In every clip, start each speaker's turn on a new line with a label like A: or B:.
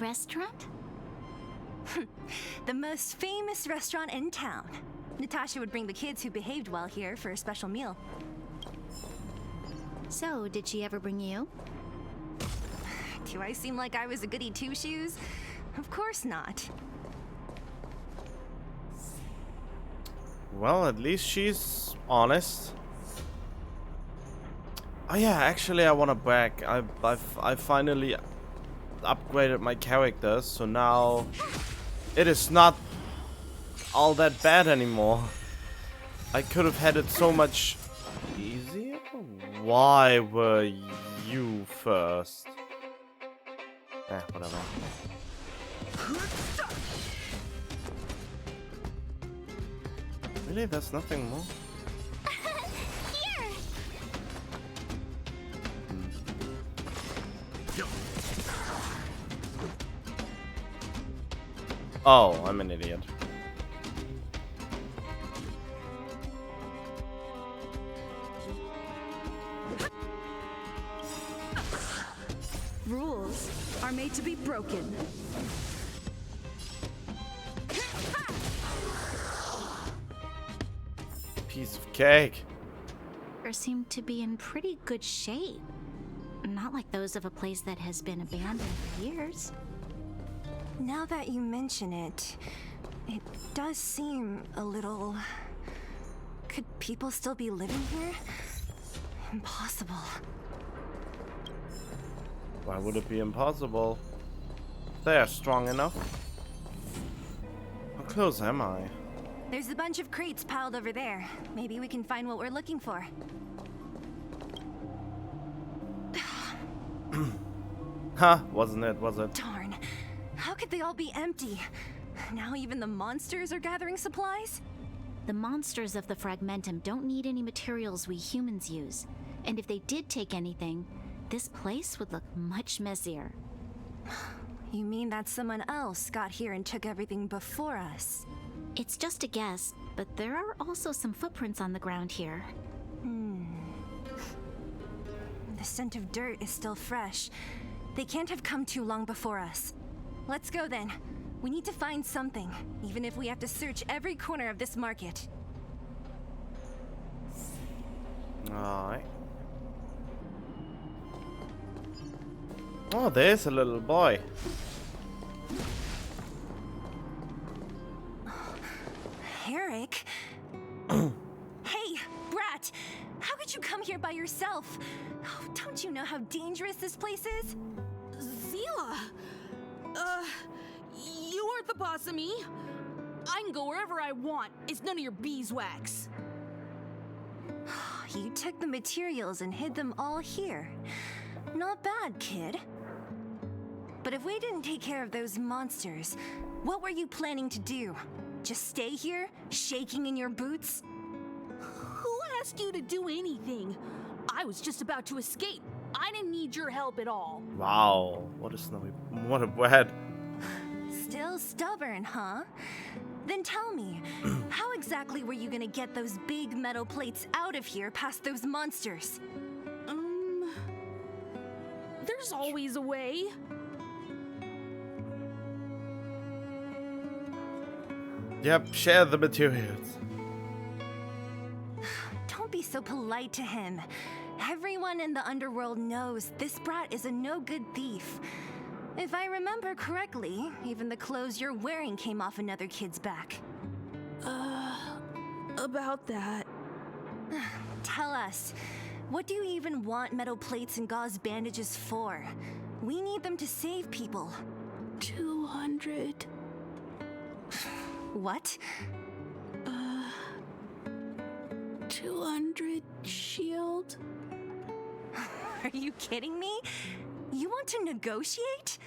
A: restaurant?
B: The most famous restaurant in town. Natasha would bring the kids who behaved well here for a special meal.
A: So, did she ever bring you?
B: Do I seem like I was a goody two-shoes? Of course not.
C: Well, at least she's honest. Oh yeah, actually I want to brag. I finally upgraded my characters, so now it is not all that bad anymore. I could have had it so much easier. Why were you first? Whatever. Really? There's nothing more?
A: Here!
C: Oh, I'm an idiot.
D: Rules are made to be broken.
C: Piece of cake.
A: Or seem to be in pretty good shape. Not like those of a place that has been abandoned for years.
B: Now that you mention it, it does seem a little... Could people still be living here? Impossible.
C: Why would it be impossible? They are strong enough. How close am I?
B: There's a bunch of crates piled over there. Maybe we can find what we're looking for.
C: Huh, wasn't it, was it?
B: Darn. How could they all be empty? Now even the monsters are gathering supplies?
A: The monsters of the Fragmentum don't need any materials we humans use. And if they did take anything, this place would look much messier.
B: You mean that someone else got here and took everything before us?
A: It's just a guess, but there are also some footprints on the ground here.
B: The scent of dirt is still fresh. They can't have come too long before us. Let's go then. We need to find something, even if we have to search every corner of this market.
C: Alright. Oh, there's a little boy.
B: Eric? Hey, Brat! How could you come here by yourself? Oh, don't you know how dangerous this place is?
D: Zila! You aren't the boss of me. I can go wherever I want. It's none of your beeswax.
B: You took the materials and hid them all here. Not bad, kid. But if we didn't take care of those monsters, what were you planning to do? Just stay here, shaking in your boots?
D: Who asked you to do anything? I was just about to escape. I didn't need your help at all.
C: Wow, what a snowy, what a bad.
B: Still stubborn, huh? Then tell me, how exactly were you gonna get those big metal plates out of here past those monsters?
D: There's always a way.
C: Yep, share the materials.
B: Don't be so polite to him. Everyone in the underworld knows this brat is a no-good thief. If I remember correctly, even the clothes you're wearing came off another kid's back.
D: About that.
B: Tell us, what do you even want metal plates and gauze bandages for? We need them to save people.
D: 200.
B: What?
D: 200 shield?
B: Are you kidding me? You want to negotiate?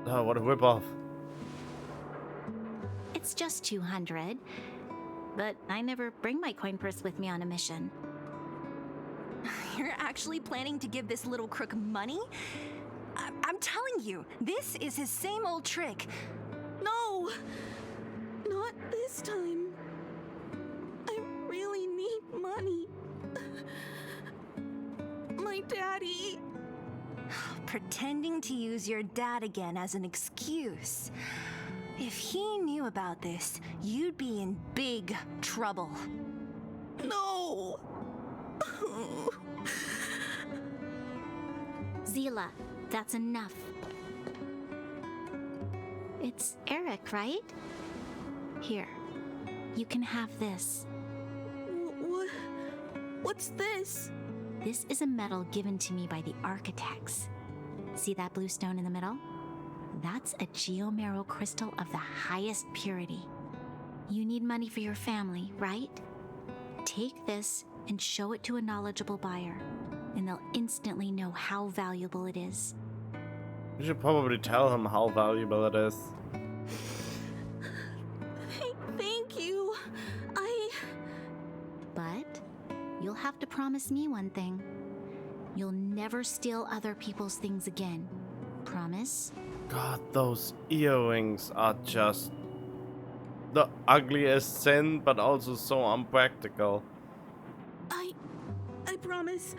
C: Oh, what a whip-off.
A: It's just 200. But I never bring my coin purse with me on a mission.
B: You're actually planning to give this little crook money? I'm telling you, this is his same old trick.
D: No! Not this time. my daddy.
B: Pretending to use your dad again as an excuse. If he knew about this, you'd be in big trouble.
D: No.
A: Zila, that's enough. It's Eric, right? Here, you can have this.
D: What's this?
A: This is a medal given to me by the architects. See that blue stone in the middle? That's a geomarrow crystal of the highest purity. You need money for your family, right? Take this and show it to a knowledgeable buyer, and they'll instantly know how valuable it is.
C: You should probably tell him how valuable it is.
D: Thank you.
A: But you'll have to promise me one thing. You'll never steal other people's things again. Promise?
C: God, those earrings are just the ugliest sin, but also so unpractical.
D: I promise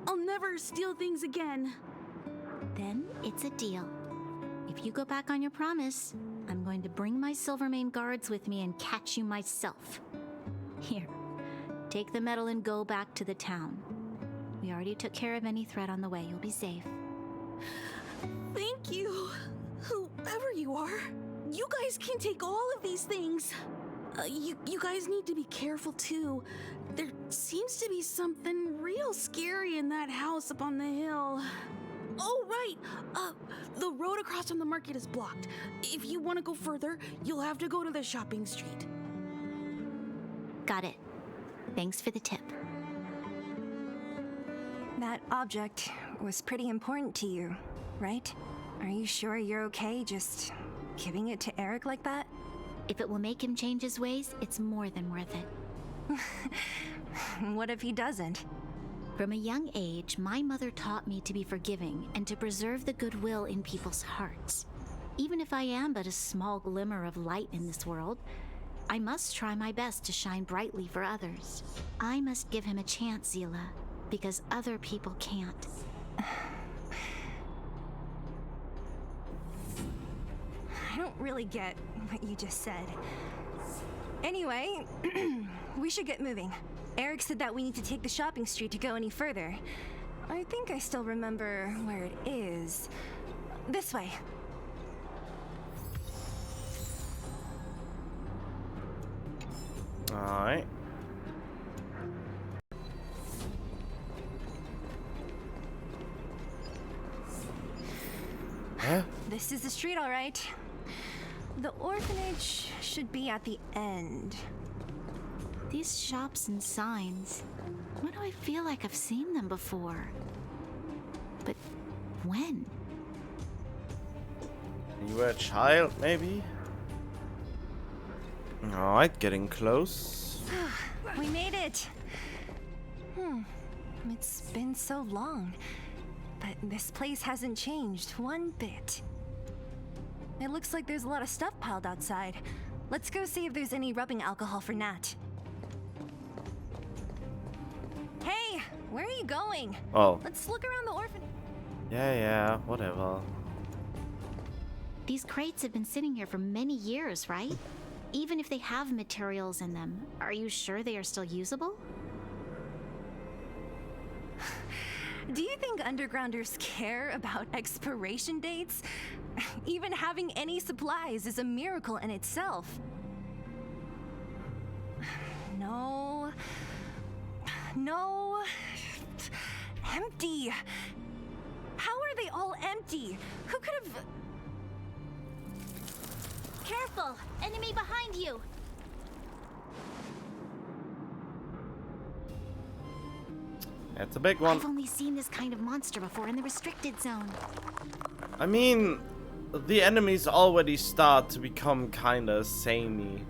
D: I'll never steal things again.
A: Then it's a deal. If you go back on your promise, I'm going to bring my Silvermane guards with me and catch you myself. Here, take the medal and go back to the town. We already took care of any threat on the way. You'll be safe.
D: Thank you, whoever you are. You guys can take all of these things. You guys need to be careful too. There seems to be something real scary in that house up on the hill. Oh, right. The road across from the market is blocked. If you want to go further, you'll have to go to the shopping street.
A: Got it. Thanks for the tip.
B: That object was pretty important to you, right? Are you sure you're okay just giving it to Eric like that?
A: If it will make him change his ways, it's more than worth it.
B: What if he doesn't?
A: From a young age, my mother taught me to be forgiving and to preserve the goodwill in people's hearts. Even if I am but a small glimmer of light in this world, I must try my best to shine brightly for others. I must give him a chance, Zila, because other people can't.
B: I don't really get what you just said. Anyway, we should get moving. Eric said that we need to take the shopping street to go any further. I think I still remember where it is. This way.
C: Alright. Huh?
B: This is the street, all right. The orphanage should be at the end.
A: These shops and signs, why do I feel like I've seen them before? But when?
C: You were a child, maybe? Alright, getting close.
B: We made it. It's been so long, but this place hasn't changed one bit. It looks like there's a lot of stuff piled outside. Let's go see if there's any rubbing alcohol for Nat. Hey, where are you going?
C: Oh.
B: Let's look around the orphan.
C: Yeah, whatever.
A: These crates have been sitting here for many years, right? Even if they have materials in them, are you sure they are still usable?
B: Do you think undergrounders care about expiration dates? Even having any supplies is a miracle in itself. No. Empty. How are they all empty? Who could have...
A: Careful! Enemy behind you!
C: That's a big one.
A: I've only seen this kind of monster before in the restricted zone.
C: I mean, the enemies already start to become kinda samey.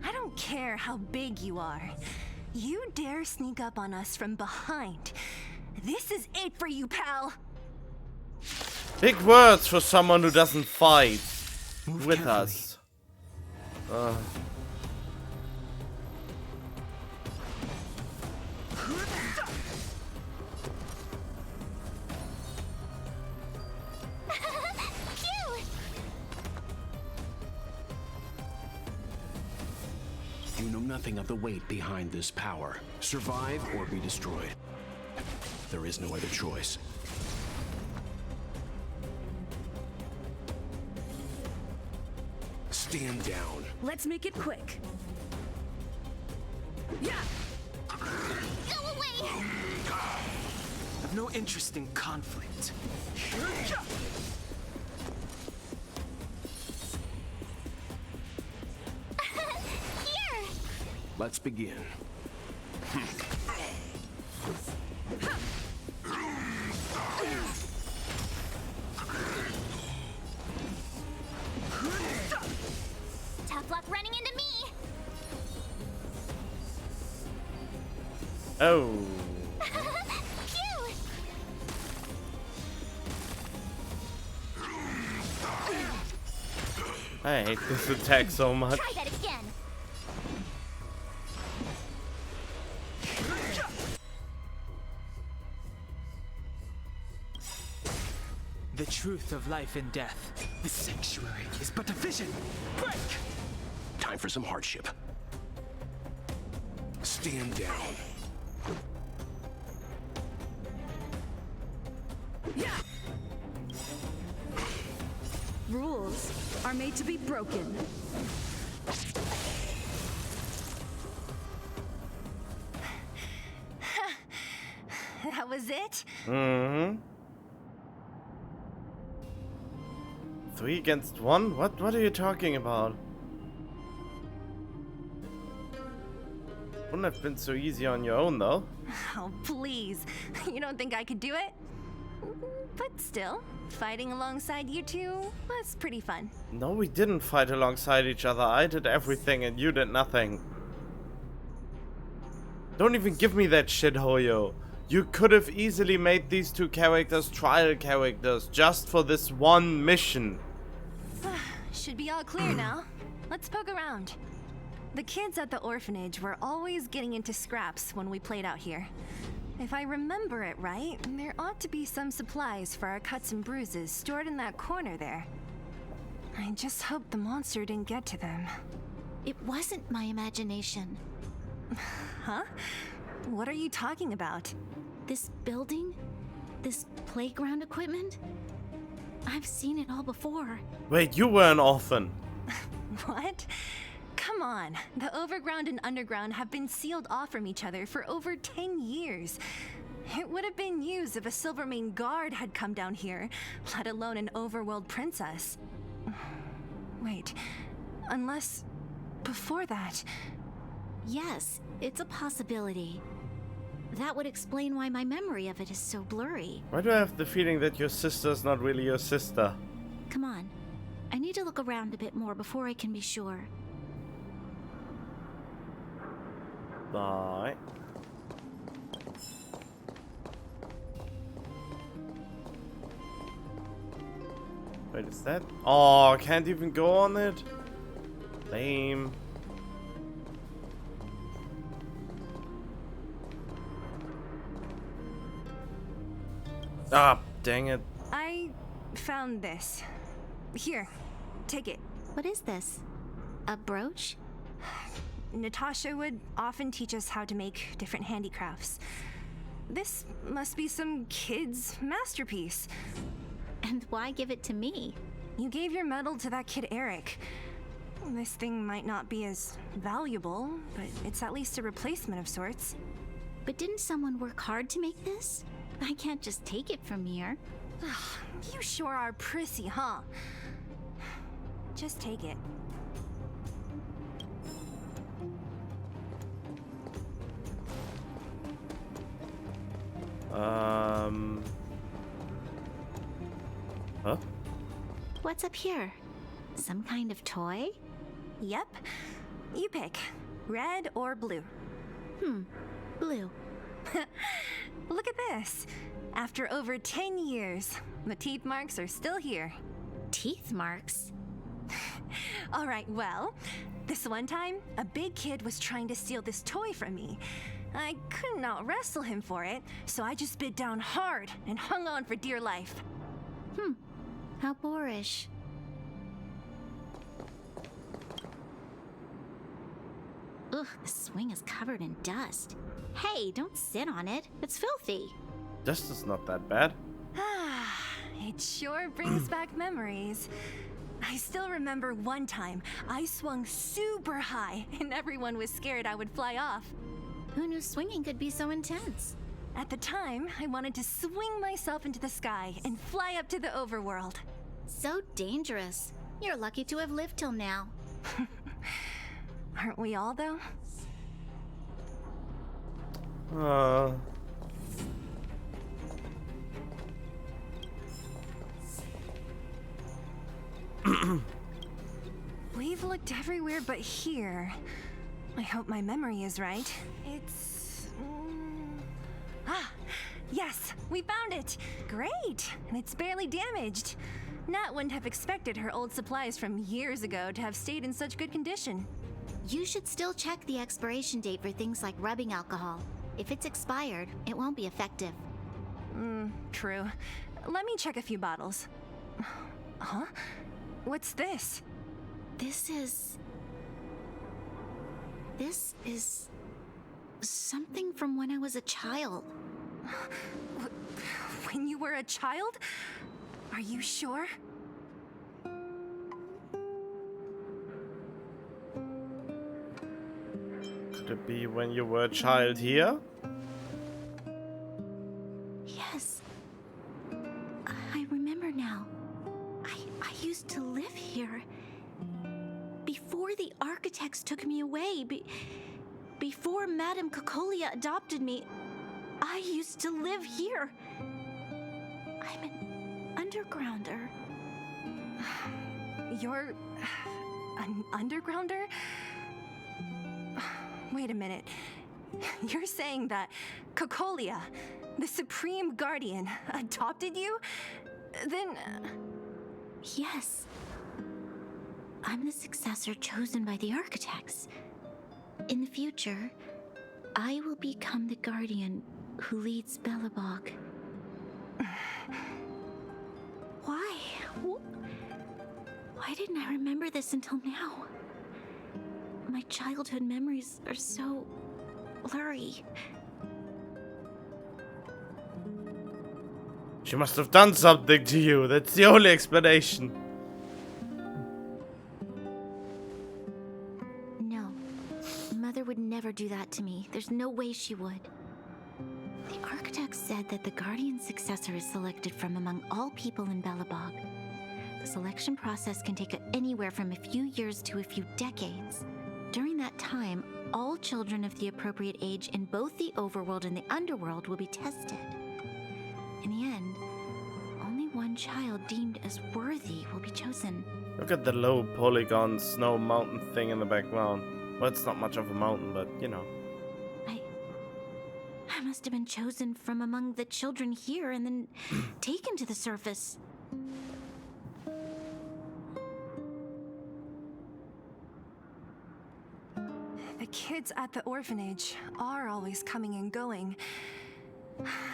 B: I don't care how big you are. You dare sneak up on us from behind. This is it for you, pal.
C: Big words for someone who doesn't fight with
E: carefully.
C: us.
E: You know nothing of the weight behind this power. Survive or be destroyed. There is no other choice. Stand down.
D: Let's make it quick. Yeah!
A: Go away!
F: I've no interest in conflict.
A: Here!
E: Let's begin.
A: Tough luck running into me!
C: Oh.
A: Phew!
C: I hate this attack so much.
A: Try that again!
F: The truth of life and death. The sanctuary is but a vision. Break!
E: Time for some hardship. Stand down.
D: Yeah! Rules are made to be broken.
B: That was it?
C: Mm-hmm. 3 against 1? What are you talking about? Wouldn't have been so easy on your own though.
B: Oh, please. You don't think I could do it? But still, fighting alongside you two was pretty fun.
C: No, we didn't fight alongside each other. I did everything and you did nothing. Don't even give me that shit, Hoyo. You could have easily made these 2 characters trial characters just for this one mission.
B: Should be all clear now. Let's poke around. The kids at the orphanage were always getting into scraps when we played out here. If I remember it right, there ought to be some supplies for our cuts and bruises stored in that corner there. I just hope the monster didn't get to them.
A: It wasn't my imagination.
B: Huh? What are you talking about?
A: This building? This playground equipment? I've seen it all before.
C: Wait, you were an orphan.
B: What? Come on, the overground and underground have been sealed off from each other for over 10 years. It would have been used if a Silvermane guard had come down here, let alone an overworld princess. Wait, unless before that...
A: Yes, it's a possibility. That would explain why my memory of it is so blurry.
C: Why do I have the feeling that your sister's not really your sister?
A: Come on. I need to look around a bit more before I can be sure.
C: Bye. Wait, is that? Oh, I can't even go on it? Lame. Ah, dang it.
B: I found this. Here, take it.
A: What is this? A brooch?
B: Natasha would often teach us how to make different handicrafts. This must be some kid's masterpiece.
A: And why give it to me?
B: You gave your medal to that kid Eric. This thing might not be as valuable, but it's at least a replacement of sorts.
A: But didn't someone work hard to make this? I can't just take it from here.
B: You sure are prissy, huh? Just take it.
C: Huh?
A: What's up here? Some kind of toy?
B: Yep. You pick. Red or blue.
A: Blue.
B: Look at this. After over 10 years, the teeth marks are still here.
A: Teeth marks?
B: All right, well, this one time, a big kid was trying to steal this toy from me. I couldn't out-wrestle him for it, so I just bit down hard and hung on for dear life.
A: How boorish. Ugh, the swing is covered in dust. Hey, don't sit on it. It's filthy.
C: Dust is not that bad.
B: Ah, it sure brings back memories. I still remember one time I swung super high and everyone was scared I would fly off.
A: Who knew swinging could be so intense?
B: At the time, I wanted to swing myself into the sky and fly up to the overworld.
A: So dangerous. You're lucky to have lived till now.
B: Aren't we all, though? We've looked everywhere but here. I hope my memory is right. It's... Ah, yes, we found it! Great, and it's barely damaged. Nat wouldn't have expected her old supplies from years ago to have stayed in such good condition.
A: You should still check the expiration date for things like rubbing alcohol. If it's expired, it won't be effective.
B: True. Let me check a few bottles. Huh? What's this?
A: This is something from when I was a child.
B: When you were a child? Are you sure?
C: Could it be when you were a child here?
A: Yes. I remember now. I used to live here. Before the architects took me away, before Madame Cocolia adopted me, I used to live here. I'm an undergrounder.
B: You're... an undergrounder? Wait a minute. You're saying that Cocolia, the Supreme Guardian, adopted you? Then...
A: Yes. I'm the successor chosen by the architects. In the future, I will become the guardian who leads Belobog. Why? Why didn't I remember this until now? My childhood memories are so blurry.
C: She must have done something to you. That's the only explanation.
A: No. Mother would never do that to me. There's no way she would. The architect said that the guardian successor is selected from among all people in Belobog. The selection process can take anywhere from a few years to a few decades. During that time, all children of the appropriate age in both the overworld and the underworld will be tested. In the end, only one child deemed as worthy will be chosen.
C: Look at the low polygon snow mountain thing in the background. Well, it's not much of a mountain, but you know.
A: I must have been chosen from among the children here and then taken to the surface.
B: The kids at the orphanage are always coming and going.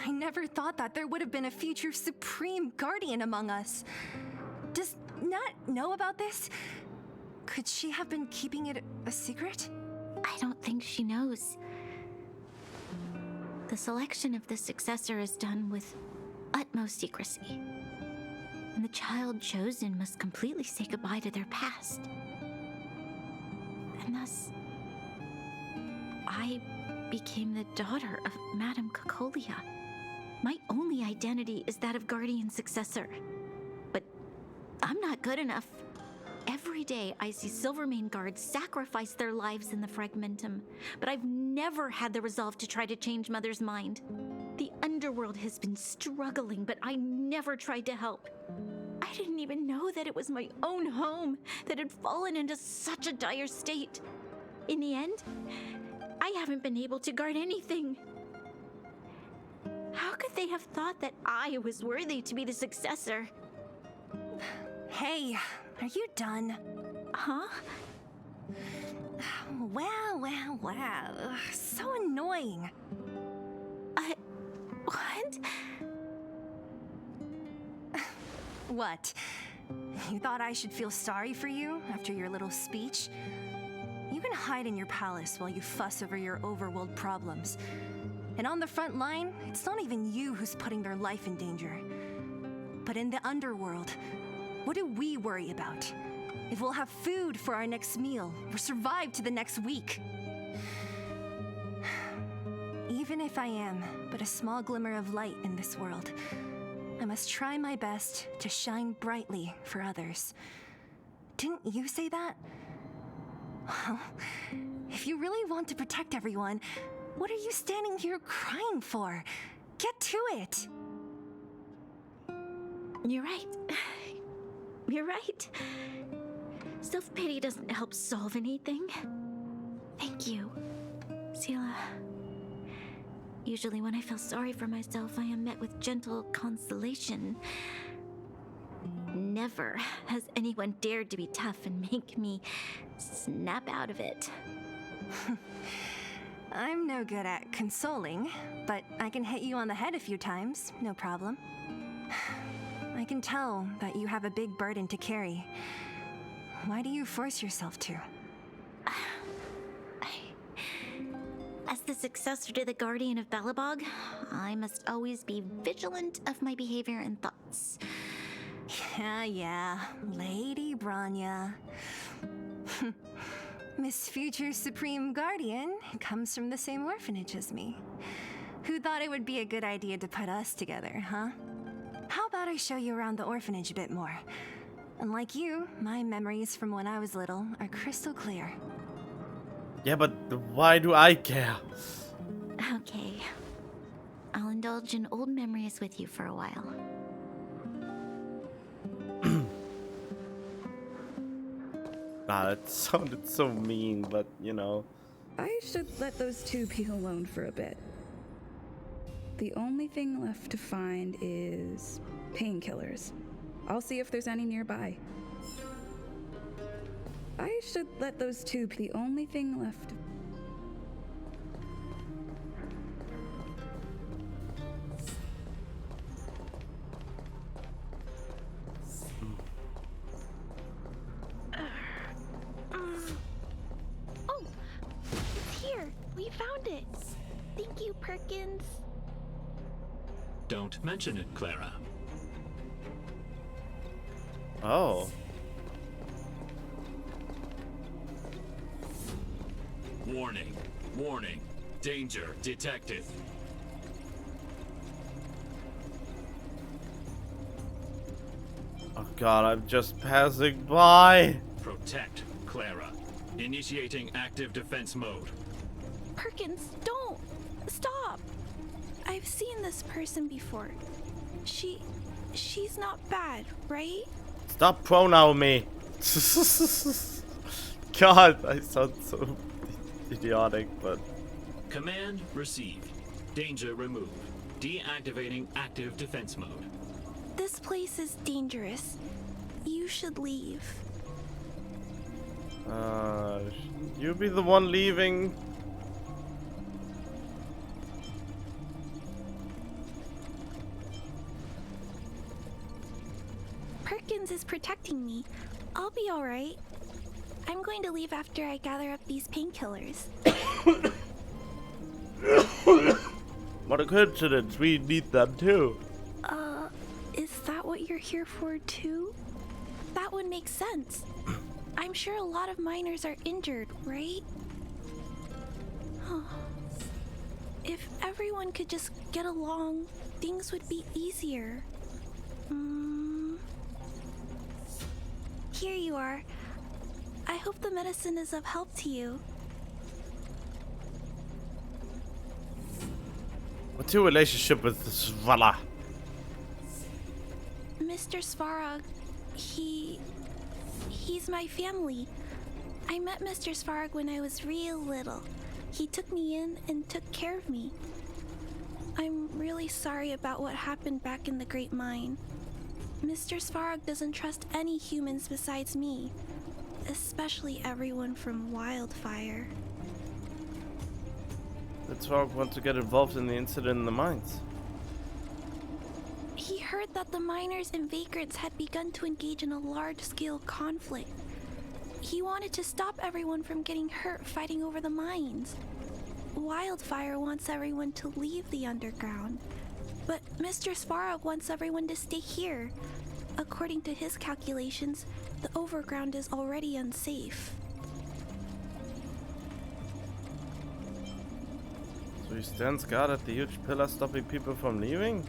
B: I never thought that there would have been a future Supreme Guardian among us. Does Nat know about this? Could she have been keeping it a secret?
A: I don't think she knows. The selection of the successor is done with utmost secrecy. And the child chosen must completely say goodbye to their past. And thus, I became the daughter of Madame Cocolia. My only identity is that of guardian successor. But I'm not good enough. Every day I see Silvermane guards sacrifice their lives in the Fragmentum, but I've never had the resolve to try to change Mother's mind. The underworld has been struggling, but I never tried to help. I didn't even know that it was my own home that had fallen into such a dire state. In the end, I haven't been able to guard anything. How could they have thought that I was worthy to be the successor?
B: Hey, are you done?
A: Huh?
B: Wow. So annoying.
A: What?
B: What? You thought I should feel sorry for you after your little speech? You can hide in your palace while you fuss over your overworld problems. And on the front line, it's not even you who's putting their life in danger. But in the underworld, what do we worry about? If we'll have food for our next meal, or survive to the next week. Even if I am but a small glimmer of light in this world, I must try my best to shine brightly for others. Didn't you say that? Well, if you really want to protect everyone, what are you standing here crying for? Get to it!
A: You're right. You're right. Self-pity doesn't help solve anything. Thank you, Sela. Usually when I feel sorry for myself, I am met with gentle consolation. Never has anyone dared to be tough and make me snap out of it.
B: I'm no good at consoling, but I can hit you on the head a few times, no problem. I can tell that you have a big burden to carry. Why do you force yourself to?
A: As the successor to the Guardian of Belobog, I must always be vigilant of my behavior and thoughts.
B: Yeah, Lady Branya. Miss Future's Supreme Guardian comes from the same orphanage as me. Who thought it would be a good idea to put us together, huh? How about I show you around the orphanage a bit more? Unlike you, my memories from when I was little are crystal clear.
C: Yeah, but why do I care?
A: Okay. I'll indulge in old memories with you for a while.
C: That sounded so mean, but you know.
G: I should let those two be alone for a bit. The only thing left to find is painkillers. I'll see if there's any nearby. I should let those two be the only thing left.
D: Oh, it's here. We found it. Thank you, Perkins.
E: Don't mention it, Clara.
C: Oh.
E: Warning. Warning. Danger detected.
C: Oh god, I'm just passing by.
E: Protect Clara. Initiating active defense mode.
D: Perkins, don't! Stop! I've seen this person before. She's not bad, right?
C: Stop pronoun me. God, I sound so idiotic, but...
E: Command received. Danger removed. Deactivating active defense mode.
D: This place is dangerous. You should leave.
C: You be the one leaving.
D: Perkins is protecting me. I'll be alright. I'm going to leave after I gather up these painkillers.
C: What a coincidence, we need them too.
D: Is that what you're here for too? That would make sense. I'm sure a lot of miners are injured, right? If everyone could just get along, things would be easier. Here you are. I hope the medicine is of help to you.
C: What's your relationship with Svala?
D: Mr. Svarog, he's my family. I met Mr. Svarog when I was real little. He took me in and took care of me. I'm really sorry about what happened back in the Great Mine. Mr. Svarog doesn't trust any humans besides me, especially everyone from Wildfire.
C: Let's want to get involved in the incident in the mines.
D: He heard that the miners and vagrants had begun to engage in a large-scale conflict.
H: He wanted to stop everyone from getting hurt fighting over the mines. Wildfire wants everyone to leave the underground, but Mr. Svarog wants everyone to stay here. According to his calculations, the overground is already unsafe.
C: So he stands guard at the huge pillar stopping people from leaving?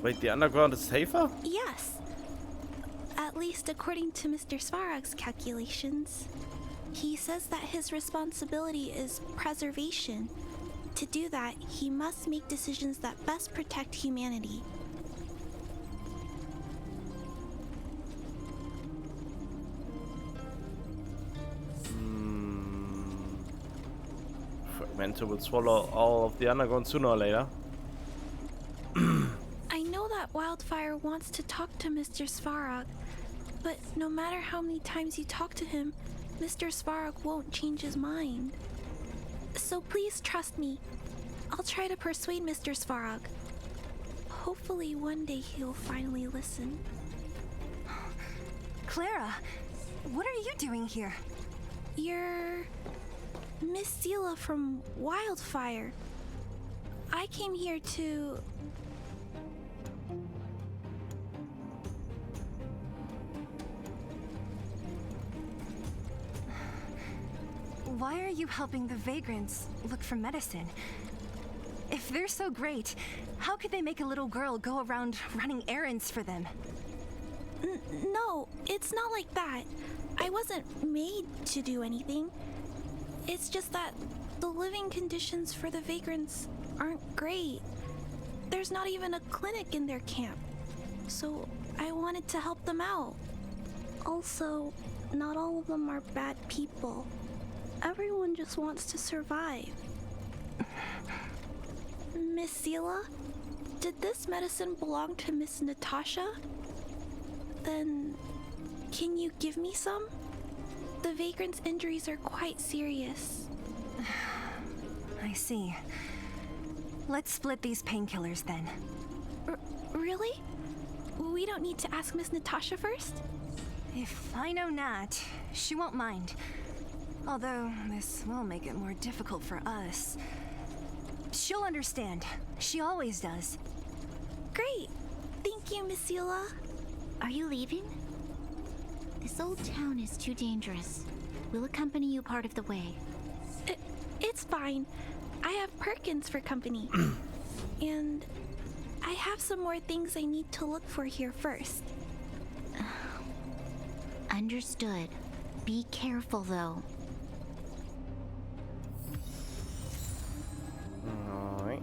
C: Wait, the underground is safer?
H: Yes. At least according to Mr. Svarog's calculations. He says that his responsibility is preservation. To do that, he must make decisions that best protect humanity.
C: Fragmento will swallow all of the underground sooner or later.
H: I know that Wildfire wants to talk to Mr. Svarog, but no matter how many times you talk to him, Mr. Svarog won't change his mind. So please trust me. I'll try to persuade Mr. Svarog. Hopefully one day he'll finally listen.
B: Clara, what are you doing here?
H: You're Miss Sela from Wildfire. I came here to...
B: Why are you helping the vagrants look for medicine? If they're so great, how could they make a little girl go around running errands for them?
H: No, it's not like that. I wasn't made to do anything. It's just that the living conditions for the vagrants aren't great. There's not even a clinic in their camp. So I wanted to help them out. Also, not all of them are bad people. Everyone just wants to survive. Miss Sela, did this medicine belong to Miss Natasha? Then, can you give me some? The vagrant's injuries are quite serious.
B: I see. Let's split these painkillers then.
H: Really? We don't need to ask Miss Natasha first?
B: If I know Nat, she won't mind. Although, this will make it more difficult for us. She'll understand. She always does.
H: Great! Thank you, Miss Sela.
A: Are you leaving? This old town is too dangerous. We'll accompany you part of the way.
H: It's fine. I have Perkins for company. And I have some more things I need to look for here first.
A: Understood. Be careful, though.
C: Alright.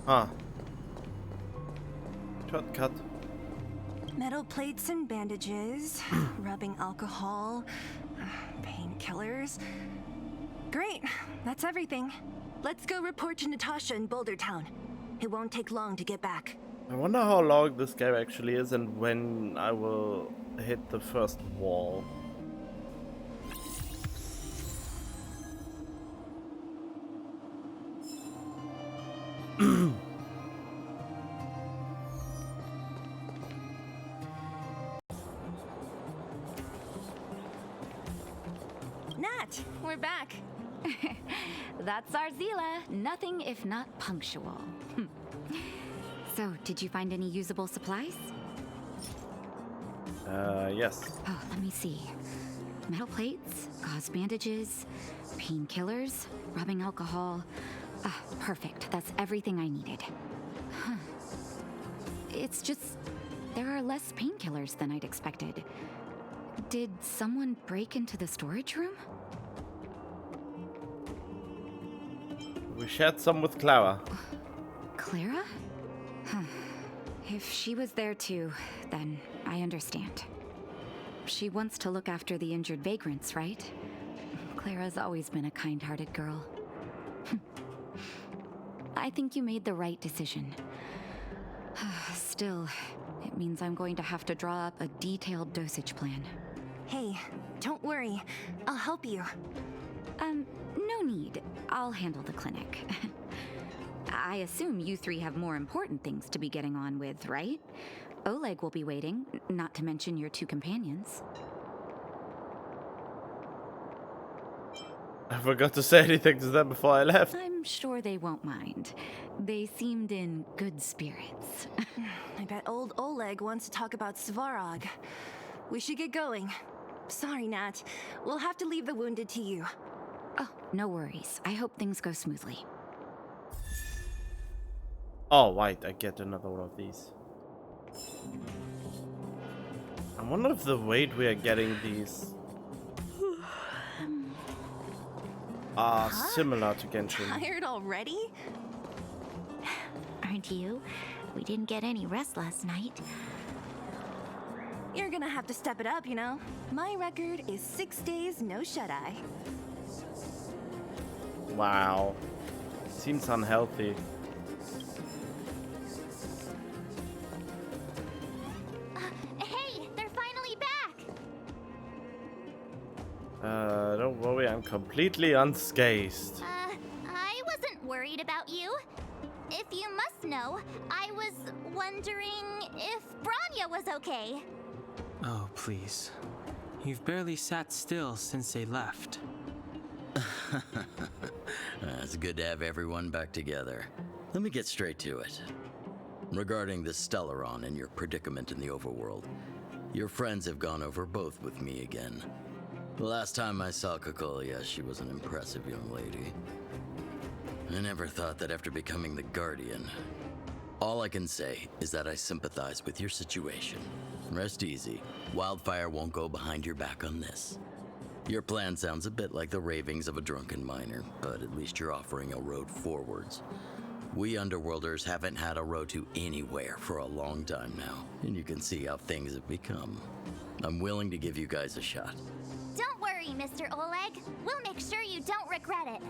C: Huh. Shortcut.
B: Metal plates and bandages, rubbing alcohol, painkillers. Great, that's everything. Let's go report to Natasha in Boulder Town. It won't take long to get back.
C: I wonder how long this game actually is and when I will hit the first wall.
B: Nat, we're back.
I: That's our Zila. Nothing if not punctual. So, did you find any usable supplies?
C: Yes.
I: Oh, let me see. Metal plates, gauze bandages, painkillers, rubbing alcohol. Ah, perfect. That's everything I needed. Huh. It's just, there are less painkillers than I'd expected. Did someone break into the storage room?
C: We shared some with Clara.
I: Clara? Huh. If she was there too, then I understand. She wants to look after the injured vagrants, right? Clara's always been a kind-hearted girl. I think you made the right decision. Still, it means I'm going to have to draw up a detailed dosage plan.
B: Hey, don't worry. I'll help you.
I: No need. I'll handle the clinic. I assume you three have more important things to be getting on with, right? Oleg will be waiting, not to mention your two companions.
C: I forgot to say anything to them before I left.
I: I'm sure they won't mind. They seemed in good spirits.
B: I bet old Oleg wants to talk about Svarog. We should get going. Sorry, Nat. We'll have to leave the wounded to you.
I: Oh, no worries. I hope things go smoothly.
C: Oh, right, I get another one of these. I wonder if the weight we are getting these are similar to Genshin.
B: Tired already?
A: Aren't you? We didn't get any rest last night.
B: You're gonna have to step it up, you know? My record is 6 days, no shut-eye.
C: Wow. Seems unhealthy.
A: Hey, they're finally back!
C: Don't worry, I'm completely unscathed.
A: I wasn't worried about you. If you must know, I was wondering if Branya was okay.
F: Oh, please. You've barely sat still since they left.
J: It's good to have everyone back together. Let me get straight to it. Regarding the Stellaron and your predicament in the overworld, your friends have gone over both with me again. The last time I saw Kokolia, she was an impressive young lady. I never thought that after becoming the Guardian. All I can say is that I sympathize with your situation. Rest easy. Wildfire won't go behind your back on this. Your plan sounds a bit like the ravings of a drunken miner, but at least you're offering a road forwards. We Underworlders haven't had a road to anywhere for a long time now, and you can see how things have become. I'm willing to give you guys a shot.
A: Don't worry, Mr. Oleg. We'll make sure you don't regret it.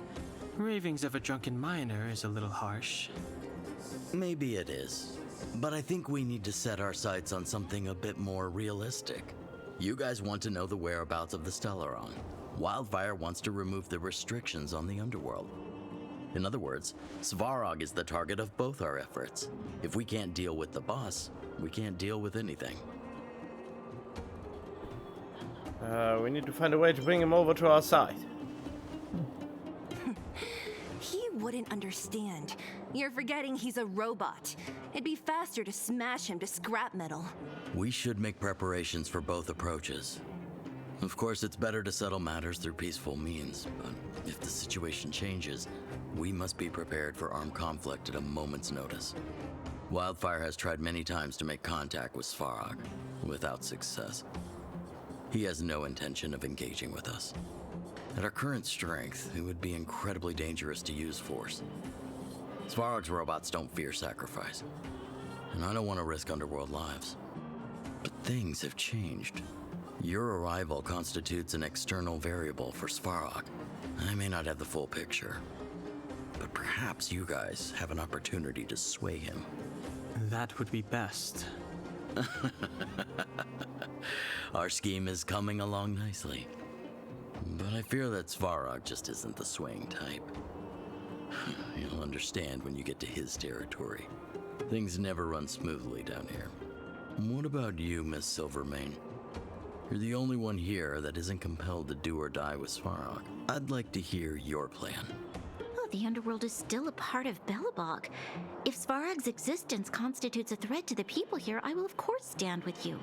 F: Ravings of a drunken miner is a little harsh.
J: Maybe it is, but I think we need to set our sights on something a bit more realistic. You guys want to know the whereabouts of the Stellaron. Wildfire wants to remove the restrictions on the Underworld. In other words, Svarog is the target of both our efforts. If we can't deal with the boss, we can't deal with anything.
C: We need to find a way to bring him over to our side.
B: He wouldn't understand. You're forgetting he's a robot. It'd be faster to smash him to scrap metal.
J: We should make preparations for both approaches. Of course, it's better to settle matters through peaceful means, but if the situation changes, we must be prepared for armed conflict at a moment's notice. Wildfire has tried many times to make contact with Svarog, without success. He has no intention of engaging with us. At our current strength, it would be incredibly dangerous to use force. Svarog's robots don't fear sacrifice, and I don't want to risk Underworld lives. But things have changed. Your arrival constitutes an external variable for Svarog. I may not have the full picture, but perhaps you guys have an opportunity to sway him.
F: That would be best.
J: Our scheme is coming along nicely. But I fear that Svarog just isn't the swaying type. You'll understand when you get to his territory. Things never run smoothly down here. What about you, Miss Silvermane? You're the only one here that isn't compelled to do or die with Svarog. I'd like to hear your plan.
A: Oh, the Underworld is still a part of Belobog. If Svarog's existence constitutes a threat to the people here, I will of course stand with you.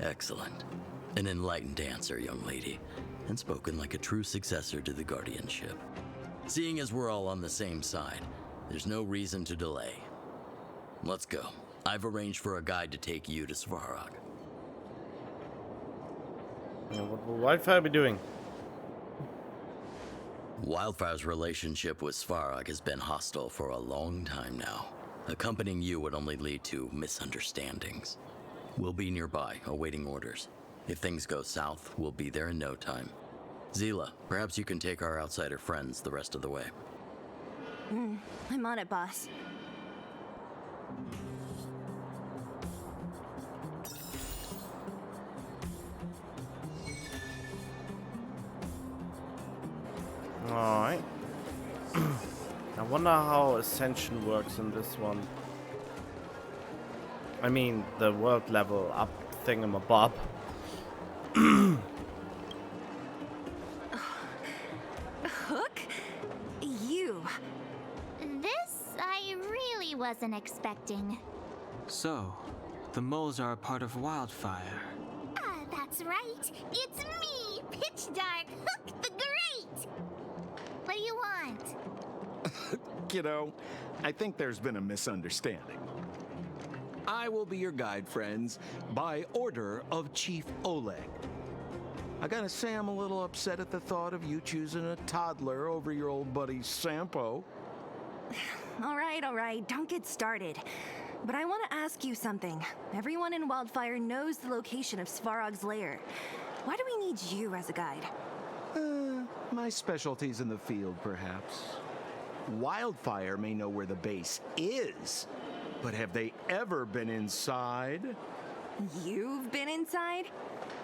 J: Excellent. An enlightened answer, young lady, and spoken like a true successor to the guardianship. Seeing as we're all on the same side, there's no reason to delay. Let's go. I've arranged for a guide to take you to Svarog.
C: What will Wildfire be doing?
J: Wildfire's relationship with Svarog has been hostile for a long time now. Accompanying you would only lead to misunderstandings. We'll be nearby, awaiting orders. If things go south, we'll be there in no time. Zila, perhaps you can take our outsider friends the rest of the way.
B: I'm on it, boss.
C: Alright. I wonder how Ascension works in this one. I mean, the world level up thingamabob.
B: Hook? You.
A: This I really wasn't expecting.
F: So, the moles are a part of Wildfire.
A: That's right. It's me, Pitch Dark Hook the Great. What do you want?
K: Kiddo, I think there's been a misunderstanding. I will be your guide, friends, by order of Chief Oleg. I gotta say I'm a little upset at the thought of you choosing a toddler over your old buddy Sampo.
B: All right, don't get started. But I want to ask you something. Everyone in Wildfire knows the location of Svarog's lair. Why do we need you as a guide?
K: My specialty's in the field, perhaps. Wildfire may know where the base is, but have they ever been inside?
B: You've been inside?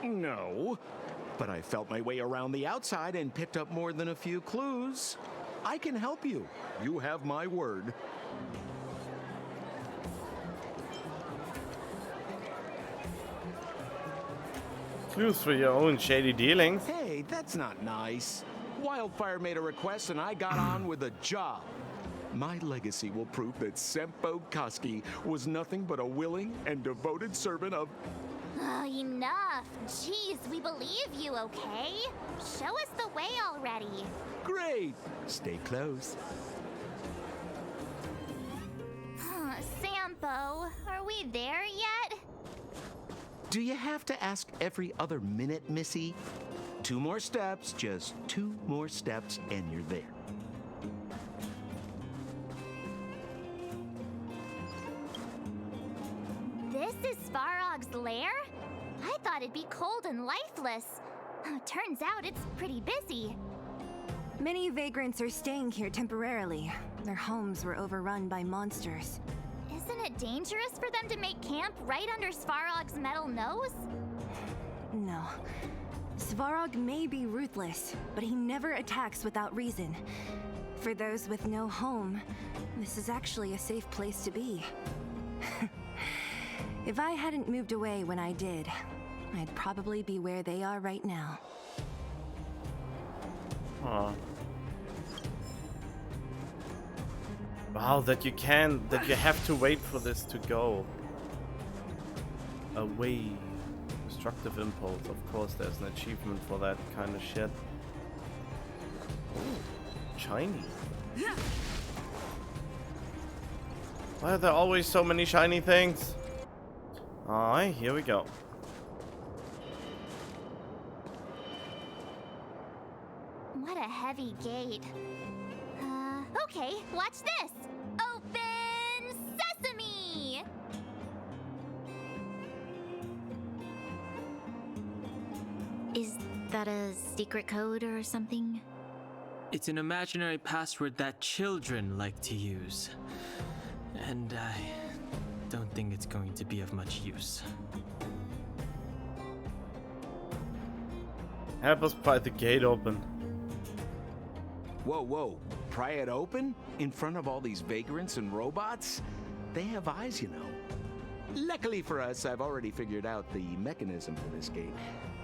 K: No, but I felt my way around the outside and picked up more than a few clues. I can help you. You have my word.
C: Clues for your own shady dealings.
K: Hey, that's not nice. Wildfire made a request and I got on with the job. My legacy will prove that Sempo Koski was nothing but a willing and devoted servant of...
A: Oh, enough. Jeez, we believe you, okay? Show us the way already.
K: Great! Stay close.
A: Sampo, are we there yet?
K: Do you have to ask every other minute, Missy? 2 more steps, just 2 more steps, and you're there.
A: This is Svarog's lair? I thought it'd be cold and lifeless. Turns out it's pretty busy.
B: Many vagrants are staying here temporarily. Their homes were overrun by monsters.
A: Isn't it dangerous for them to make camp right under Svarog's metal nose?
B: No. Svarog may be ruthless, but he never attacks without reason. For those with no home, this is actually a safe place to be. If I hadn't moved away when I did, I'd probably be where they are right now.
C: Huh. Wow, that you have to wait for this to go away. Destructive impulse. Of course, there's an achievement for that kind of shit. Ooh, shiny. Why are there always so many shiny things? Alright, here we go.
A: What a heavy gate. Okay, watch this. Open sesame! Is that a secret code or something?
F: It's an imaginary password that children like to use. And I don't think it's going to be of much use.
C: Help us pry the gate open.
K: Whoa. Pry it open? In front of all these vagrants and robots? They have eyes, you know. Luckily for us, I've already figured out the mechanism for this gate.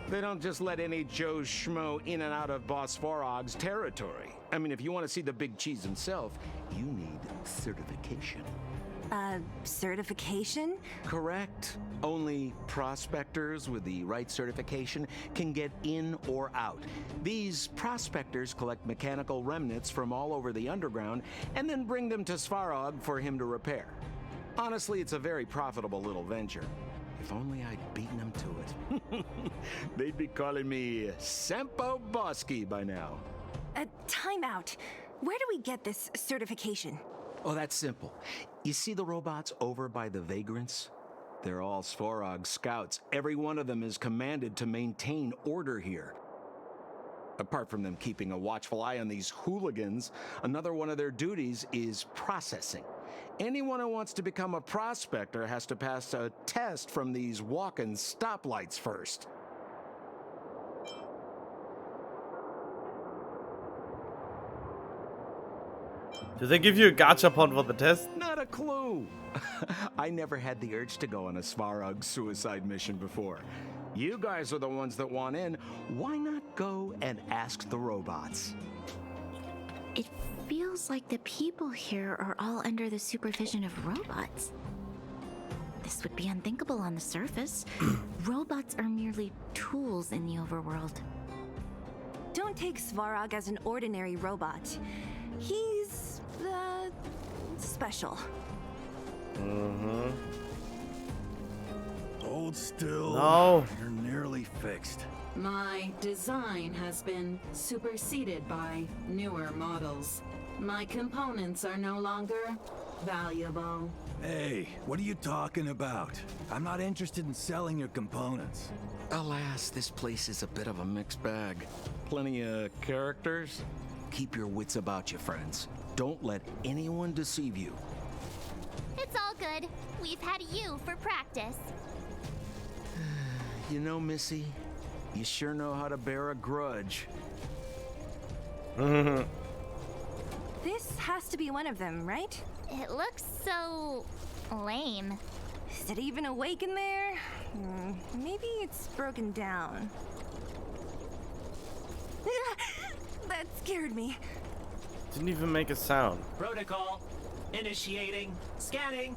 K: They don't just let any Joe Schmo in and out of Boss Svarog's territory. I mean, if you want to see the big cheese himself, you need certification.
B: Certification?
K: Correct. Only prospectors with the right certification can get in or out. These prospectors collect mechanical remnants from all over the underground and then bring them to Svarog for him to repair. Honestly, it's a very profitable little venture. If only I'd beaten them to it. They'd be calling me Sempo Bosky by now.
B: Time out. Where do we get this certification?
K: Oh, that's simple. You see the robots over by the vagrants? They're all Svarog scouts. Every one of them is commanded to maintain order here. Apart from them keeping a watchful eye on these hooligans, another one of their duties is processing. Anyone who wants to become a prospector has to pass a test from these walk-in stoplights first.
C: Do they give you a gachapon for the test?
K: Not a clue. I never had the urge to go on a Svarog suicide mission before. You guys are the ones that want in. Why not go and ask the robots?
A: It feels like the people here are all under the supervision of robots. This would be unthinkable on the surface. Robots are merely tools in the overworld.
B: Don't take Svarog as an ordinary robot. He's, special.
C: Mm-hmm.
L: Hold still.
C: No.
L: You're nearly fixed.
M: My design has been superseded by newer models. My components are no longer valuable.
L: Hey, what are you talking about? I'm not interested in selling your components.
K: Alas, this place is a bit of a mixed bag. Plenty of characters. Keep your wits about you, friends. Don't let anyone deceive you.
N: It's all good. We've had you for practice.
K: You know, Missy, you sure know how to bear a grudge.
B: This has to be one of them, right?
N: It looks so lame.
B: Is it even awake in there? Maybe it's broken down. That scared me.
C: Didn't even make a sound.
O: Protocol. Initiating. Scanning.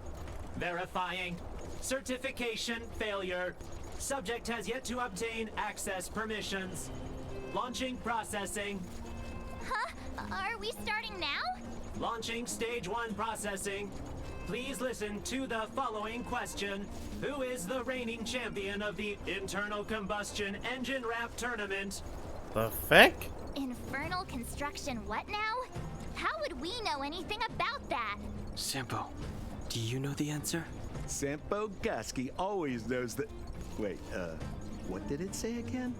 O: Verifying. Certification failure. Subject has yet to obtain access permissions. Launching processing.
N: Huh? Are we starting now?
O: Launching stage 1 processing. Please listen to the following question. Who is the reigning champion of the Internal Combustion Engine Wrap Tournament?
C: The feck?
N: Infernal construction what now? How would we know anything about that?
F: Sampo, do you know the answer?
K: Sampo Gaski always knows that... Wait, what did it say again?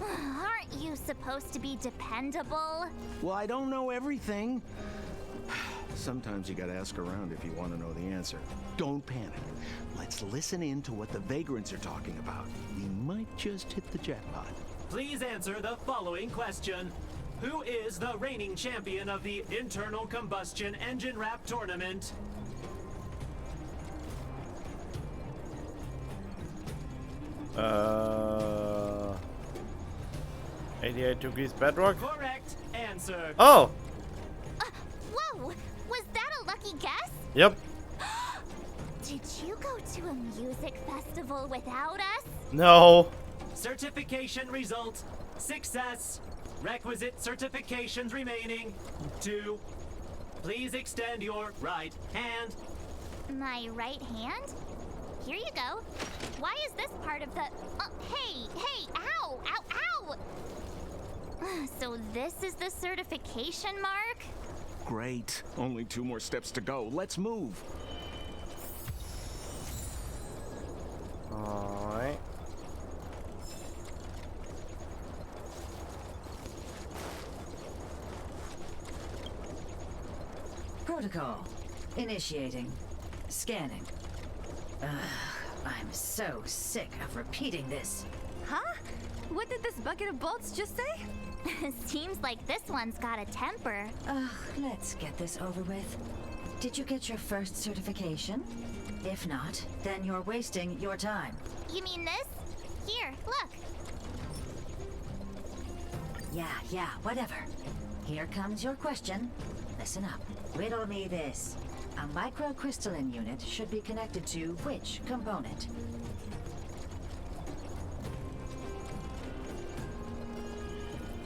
N: Aren't you supposed to be dependable?
K: Well, I don't know everything. Sometimes you gotta ask around if you want to know the answer. Don't panic. Let's listen in to what the vagrants are talking about. We might just hit the jackpot.
O: Please answer the following question. Who is the reigning champion of the Internal Combustion Engine Wrap Tournament?
C: Uh... 88 degrees bedrock?
O: Correct answer.
C: Oh!
N: Whoa! Was that a lucky guess?
C: Yep.
N: Did you go to a music festival without us?
C: No.
O: Certification result. Success. Requisite certifications remaining. 2. Please extend your right hand.
N: My right hand? Here you go. Why is this part of the... hey! Ow! Ow! So this is the certification mark?
K: Great. Only 2 more steps to go. Let's move.
C: Alright.
P: Protocol. Initiating. Scanning. Ugh, I'm so sick of repeating this.
B: Huh? What did this bucket of bolts just say?
N: Seems like this one's got a temper.
P: Ugh, let's get this over with. Did you get your first certification? If not, then you're wasting your time.
N: You mean this? Here, look.
P: Yeah, whatever. Here comes your question. Listen up. Riddle me this. A microcrystalline unit should be connected to which component?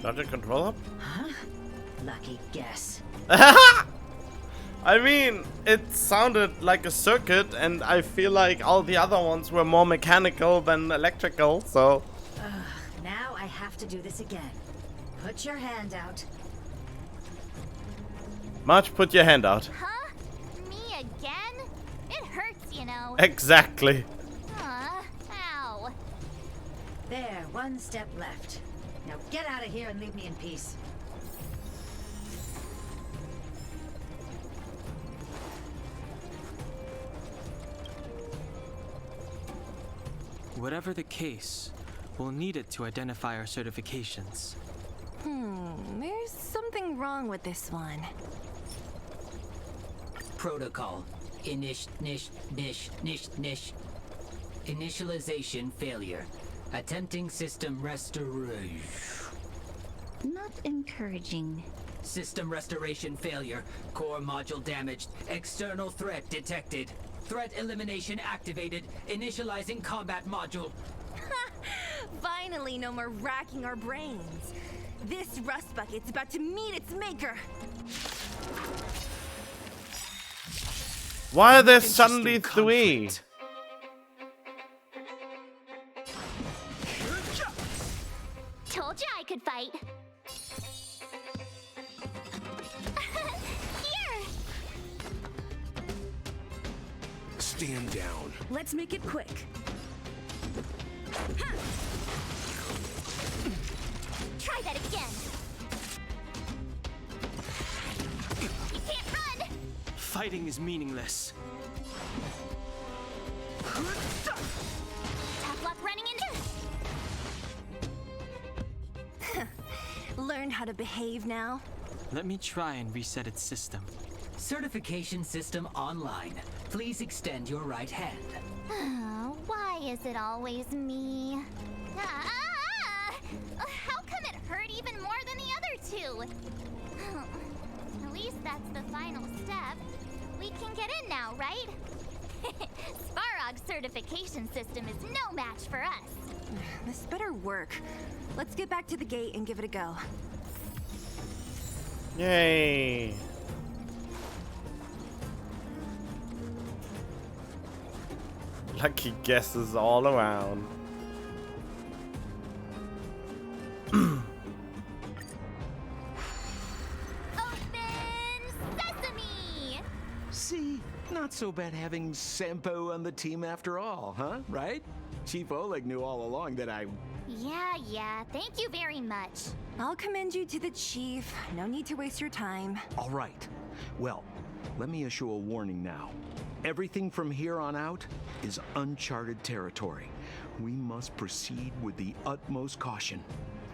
C: Logic control hub?
P: Huh? Lucky guess.
C: I mean, it sounded like a circuit, and I feel like all the other ones were more mechanical than electrical, so...
P: Now I have to do this again. Put your hand out.
C: March, put your hand out.
N: Huh? Me again? It hurts, you know.
C: Exactly.
N: Ow.
P: There, one step left. Now get out of here and leave me in peace.
F: Whatever the case, we'll need it to identify our certifications.
B: There's something wrong with this one.
Q: Protocol. Initialization failure. Attempting system restoration.
A: Not encouraging.
Q: System restoration failure. Core module damaged. External threat detected. Threat elimination activated. Initializing combat module.
B: Finally, no more racking our brains. This rust bucket's about to meet its maker.
C: Why are there suddenly three?
N: Told you I could fight. Here!
E: Stand down.
D: Let's make it quick.
N: Try that again. You can't run!
F: Fighting is meaningless.
N: Tough luck running into...
B: Learn how to behave now.
F: Let me try and reset its system.
Q: Certification system online. Please extend your right hand.
N: Why is it always me? How come it hurt even more than the other two? At least that's the final step. We can get in now, right? Svarog's certification system is no match for us.
B: This better work. Let's get back to the gate and give it a go.
C: Yay. Lucky guesses all around.
K: See, not so bad having Sampo on the team after all, huh? Right? Chief Oleg knew all along that I...
N: Yeah, thank you very much.
B: I'll commend you to the chief. No need to waste your time.
K: All right. Well, let me issue a warning now. Everything from here on out is uncharted territory. We must proceed with the utmost caution.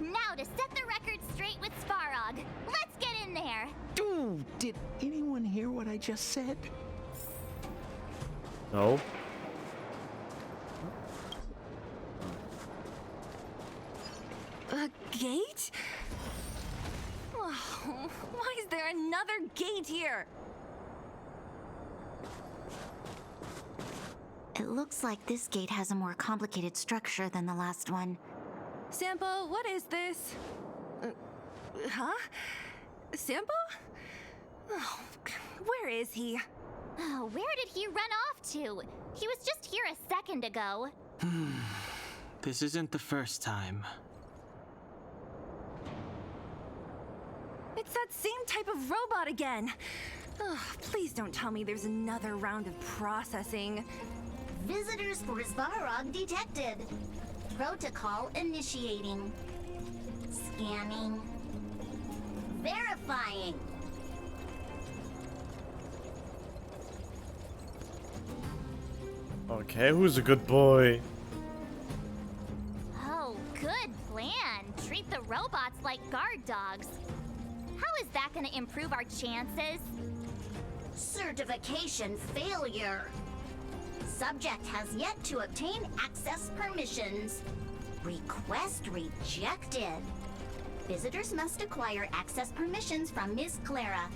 N: Now to set the record straight with Svarog. Let's get in there.
K: Dude, did anyone hear what I just said?
C: No.
B: A gate? Oh, why is there another gate here?
A: It looks like this gate has a more complicated structure than the last one.
B: Sampo, what is this? Huh? Sampo? Oh, where is he?
N: Oh, where did he run off to? He was just here a second ago.
F: This isn't the first time.
B: It's that same type of robot again. Oh, please don't tell me there's another round of processing.
R: Visitors for Svarog detected. Protocol initiating. Scanning. Verifying.
C: Okay, who's a good boy?
N: Oh, good plan. Treat the robots like guard dogs. How is that going to improve our chances?
R: Certification failure. Subject has yet to obtain access permissions. Request rejected. Visitors must acquire access permissions from Ms. Clara.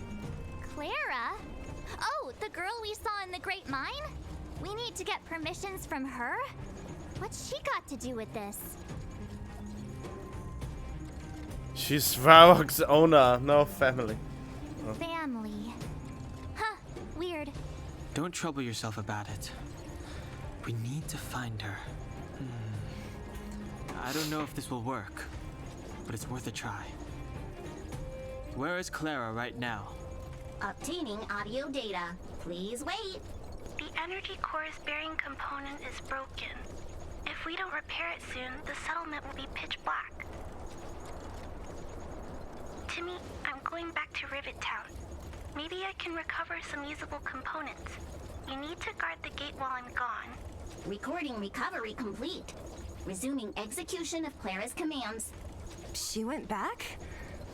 N: Clara? Oh, the girl we saw in the Great Mine? We need to get permissions from her? What's she got to do with this?
C: She's Svarog's owner, no family. Oh.
N: Family. Huh, weird.
F: Don't trouble yourself about it. We need to find her. I don't know if this will work, but it's worth a try. Where is Clara right now?
R: Obtaining audio data. Please wait.
S: The energy core's bearing component is broken. If we don't repair it soon, the settlement will be pitch black. to me, I'm going back to Rivet Town. Maybe I can recover some usable components. You need to guard the gate while I'm gone.
R: Recording recovery complete. Resuming execution of Clara's commands.
B: She went back?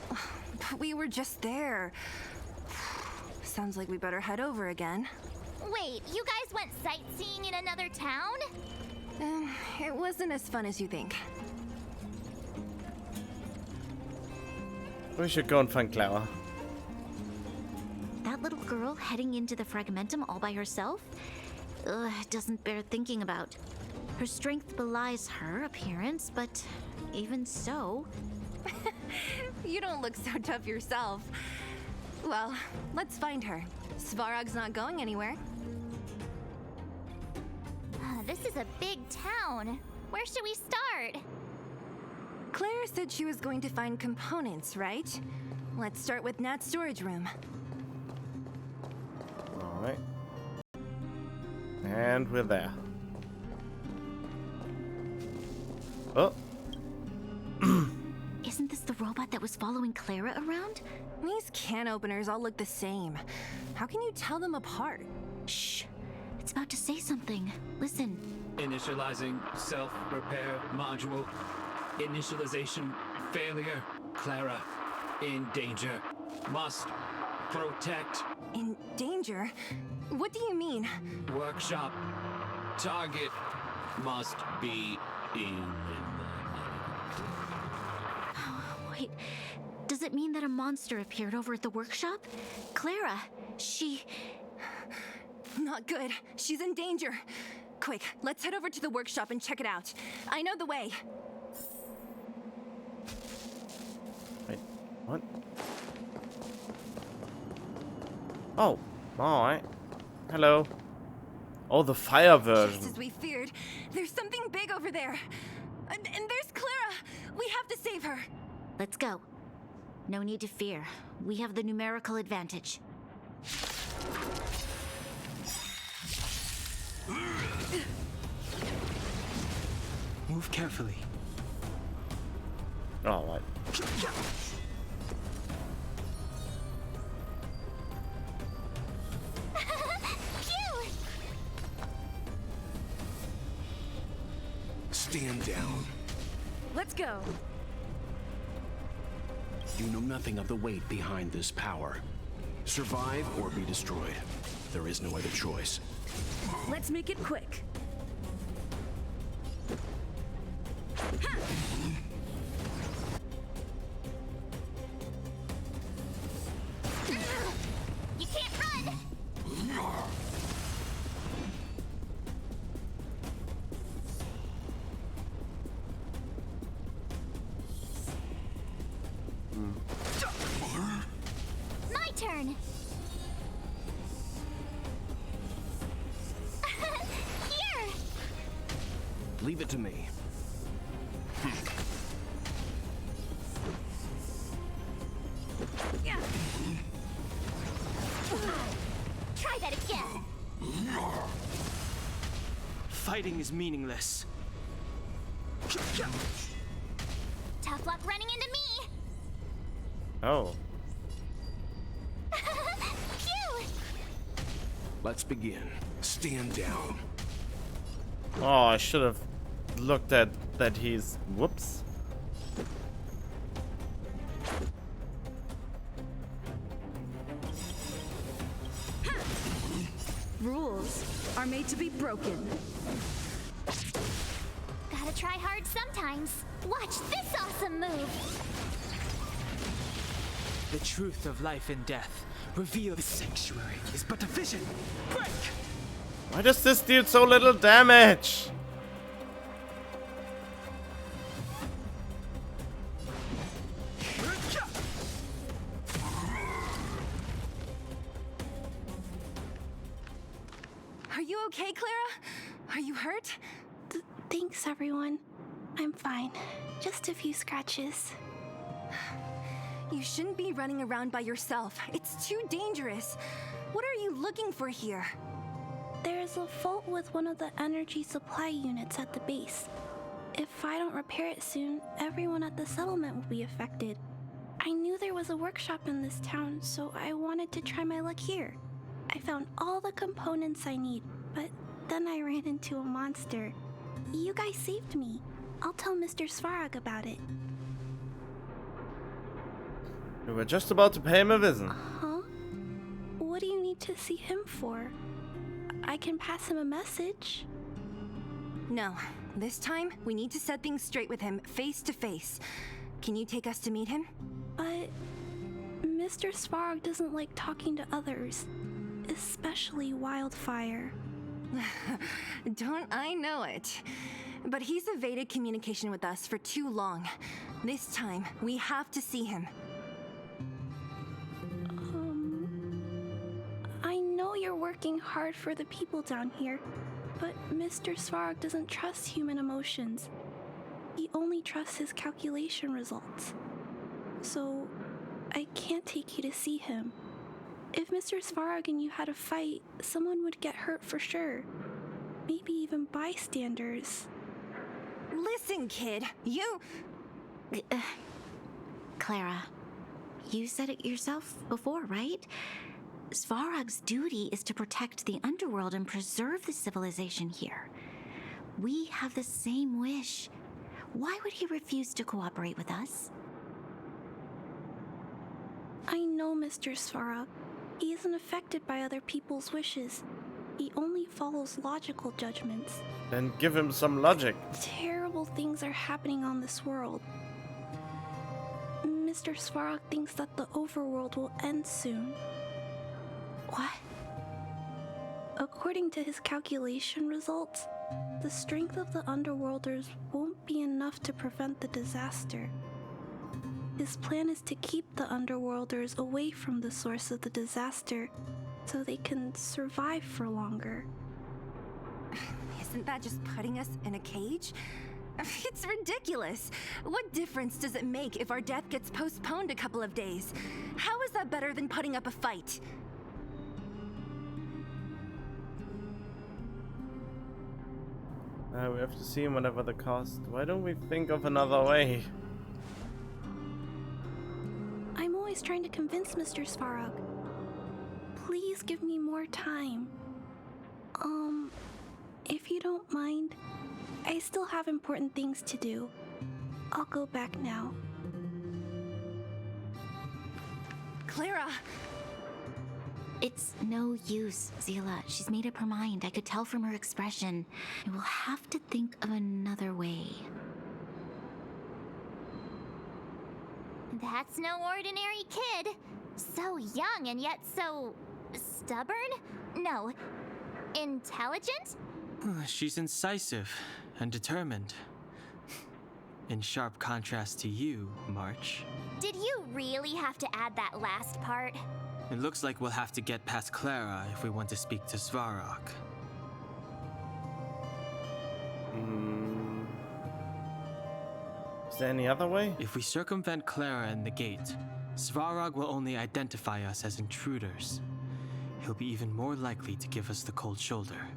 B: But we were just there. Sounds like we better head over again.
N: Wait, you guys went sightseeing in another town?
B: It wasn't as fun as you think.
C: We should go and find Clara.
A: That little girl heading into the Fragmentum all by herself? Doesn't bear thinking about. Her strength belies her appearance, but even so...
B: You don't look so tough yourself. Well, let's find her. Svarog's not going anywhere.
N: This is a big town. Where should we start?
B: Claire said she was going to find components, right? Let's start with Nat's storage room.
C: Alright. And we're there. Oh.
A: Isn't this the robot that was following Clara around?
B: These can openers all look the same. How can you tell them apart?
A: Shh. It's about to say something. Listen.
Q: Initializing self-repair module. Initialization failure. Clara in danger. Must protect.
B: In danger? What do you mean?
Q: Workshop. Target must be eliminated.
A: Wait, does it mean that a monster appeared over at the workshop? Clara, she...
B: Not good. She's in danger. Quick, let's head over to the workshop and check it out. I know the way.
C: Wait, what? Oh, alright. Hello. Oh, the fire version.
B: Just as we feared, there's something big over there. And there's Clara. We have to save her.
A: Let's go. No need to fear. We have the numerical advantage.
F: Move carefully.
C: Alright.
E: Stand down.
B: Let's go.
E: You know nothing of the weight behind this power. Survive or be destroyed. There is no other choice.
D: Let's make it quick.
N: You can't run! My turn! Here!
E: Leave it to me.
N: Try that again!
F: Fighting is meaningless.
N: Tough luck running into me!
C: Oh.
N: Phew!
E: Let's begin. Stand down.
C: Oh, I should have looked at that he's... Whoops.
D: Rules are made to be broken.
N: Gotta try hard sometimes. Watch this awesome move!
F: The truth of life and death. Reveal the sanctuary is but a vision. Break!
C: Why does this deal so little damage?
B: Are you okay, Clara? Are you hurt?
H: Thanks, everyone. I'm fine. Just a few scratches.
B: You shouldn't be running around by yourself. It's too dangerous. What are you looking for here?
H: There's a fault with one of the energy supply units at the base. If I don't repair it soon, everyone at the settlement will be affected. I knew there was a workshop in this town, so I wanted to try my luck here. I found all the components I need, but then I ran into a monster. You guys saved me. I'll tell Mr. Svarog about it.
C: We were just about to pay him a visit.
H: Huh? What do you need to see him for? I can pass him a message.
B: No, this time we need to set things straight with him face to face. Can you take us to meet him?
H: But Mr. Svarog doesn't like talking to others, especially Wildfire.
B: Don't I know it? But he's evaded communication with us for too long. This time, we have to see him.
H: I know you're working hard for the people down here, but Mr. Svarog doesn't trust human emotions. He only trusts his calculation results. So, I can't take you to see him. If Mr. Svarog and you had a fight, someone would get hurt for sure. Maybe even bystanders.
B: Listen, kid, you...
A: Clara, you said it yourself before, right? Svarog's duty is to protect the underworld and preserve the civilization here. We have the same wish. Why would he refuse to cooperate with us?
H: I know Mr. Svarog. He isn't affected by other people's wishes. He only follows logical judgments.
C: Then give him some logic.
H: Terrible things are happening on this world. Mr. Svarog thinks that the overworld will end soon.
A: What?
H: According to his calculation results, the strength of the underworlders won't be enough to prevent the disaster. His plan is to keep the underworlders away from the source of the disaster so they can survive for longer.
B: Isn't that just putting us in a cage? It's ridiculous. What difference does it make if our death gets postponed a couple of days? How is that better than putting up a fight?
C: We have to see him whatever the cost. Why don't we think of another way?
H: I'm always trying to convince Mr. Svarog. Please give me more time. If you don't mind, I still have important things to do. I'll go back now.
B: Clara!
A: It's no use, Zila. She's made up her mind. I could tell from her expression. We'll have to think of another way.
N: That's no ordinary kid. So young and yet so... stubborn? No. Intelligent?
F: She's incisive and determined. In sharp contrast to you, March.
N: Did you really have to add that last part?
F: It looks like we'll have to get past Clara if we want to speak to Svarog.
C: Is there any other way?
F: If we circumvent Clara and the gate, Svarog will only identify us as intruders. He'll be even more likely to give us the cold shoulder.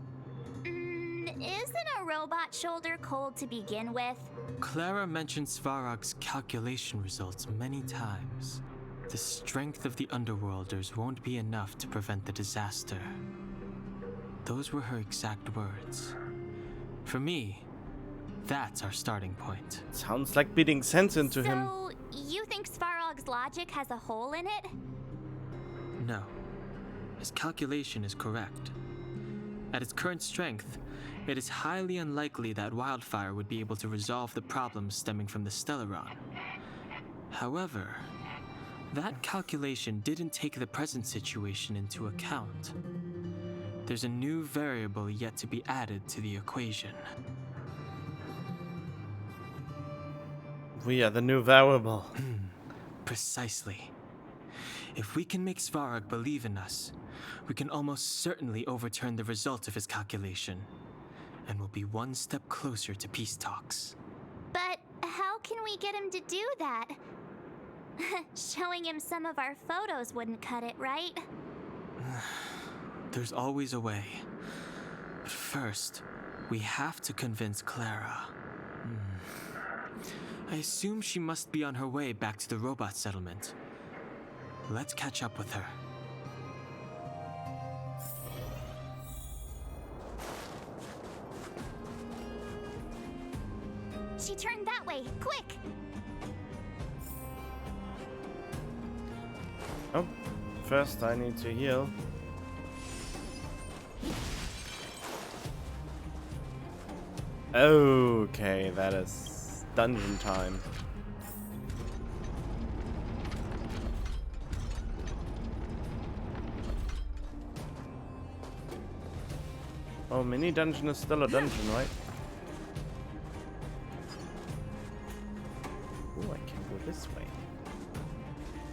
N: Isn't a robot shoulder cold to begin with?
F: Clara mentioned Svarog's calculation results many times. The strength of the Underworlders won't be enough to prevent the disaster. Those were her exact words. For me, that's our starting point.
C: Sounds like beating sense into him.
N: So, you think Svarog's logic has a hole in it?
F: No. His calculation is correct. At its current strength, it is highly unlikely that Wildfire would be able to resolve the problems stemming from the Stellaron. However, that calculation didn't take the present situation into account. There's a new variable yet to be added to the equation.
C: We are the new variable.
F: Precisely. If we can make Svarog believe in us, we can almost certainly overturn the result of his calculation, and we'll be one step closer to peace talks.
N: But how can we get him to do that? Showing him some of our photos wouldn't cut it, right?
F: There's always a way. But first, we have to convince Clara. I assume she must be on her way back to the robot settlement. Let's catch up with her.
N: She turned that way. Quick!
C: Oh, first I need to heal. Okay, that is dungeon time. Oh, mini dungeon is still a dungeon, right? Oh, I can go this way.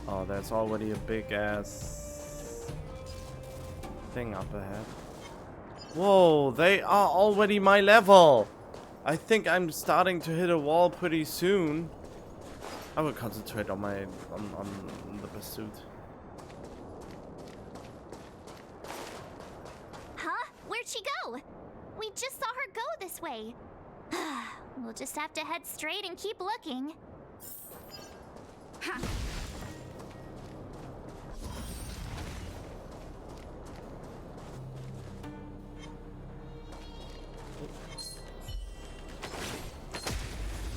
C: Oh, there's already a big ass thing up ahead. Whoa, they are already my level. I think I'm starting to hit a wall pretty soon. I will concentrate on my on the pursuit.
N: Huh? Where'd she go? We just saw her go this way. We'll just have to head straight and keep looking.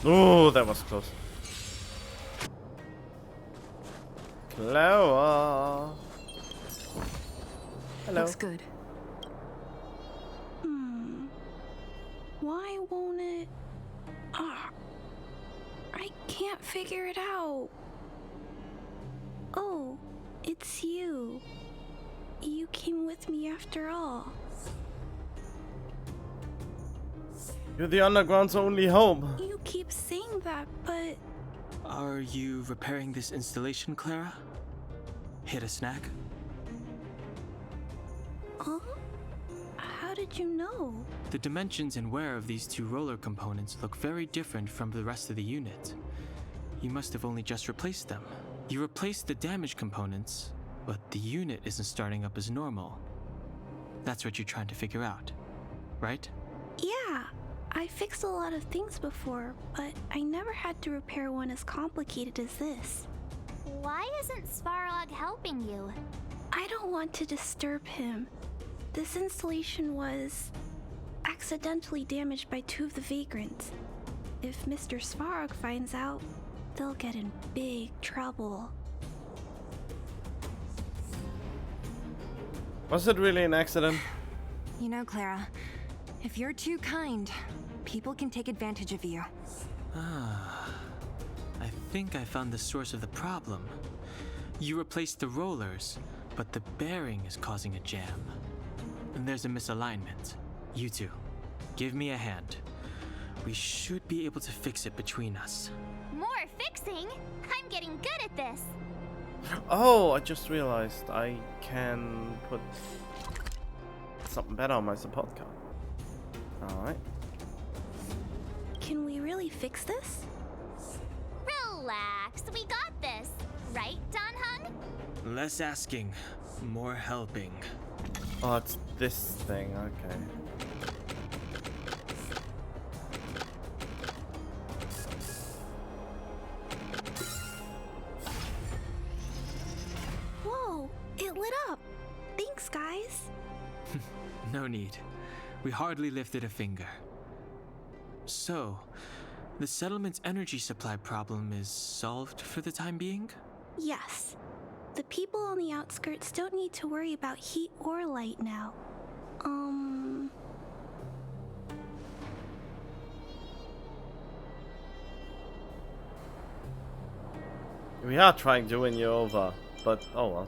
C: Oh, that was close. Clover. Hello.
G: Looks good. Why won't it? I can't figure it out. Oh, it's you. You came with me after all.
C: You're the underground's only hope.
G: You keep saying that, but...
F: Are you repairing this installation, Clara? Hit a snack?
G: Huh? How did you know?
F: The dimensions and wear of these two roller components look very different from the rest of the unit. You must have only just replaced them. You replaced the damaged components, but the unit isn't starting up as normal. That's what you're trying to figure out, right?
G: Yeah, I fixed a lot of things before, but I never had to repair one as complicated as this.
N: Why isn't Svarog helping you?
G: I don't want to disturb him. This installation was accidentally damaged by two of the vagrants. If Mr. Svarog finds out, they'll get in big trouble.
C: Was it really an accident?
B: You know, Clara, if you're too kind, people can take advantage of you.
F: I think I found the source of the problem. You replaced the rollers, but the bearing is causing a jam. And there's a misalignment. You two, give me a hand. We should be able to fix it between us.
N: More fixing? I'm getting good at this.
C: Oh, I just realized I can put something better on my support card. Alright.
G: Can we really fix this?
N: Relax, we got this. Right, Danhung?
F: Less asking, more helping.
C: Oh, it's this thing, okay.
G: Whoa, it lit up. Thanks, guys.
F: No need. We hardly lifted a finger. So, the settlement's energy supply problem is solved for the time being?
G: Yes. The people on the outskirts don't need to worry about heat or light now.
C: We are trying to win you over, but oh well.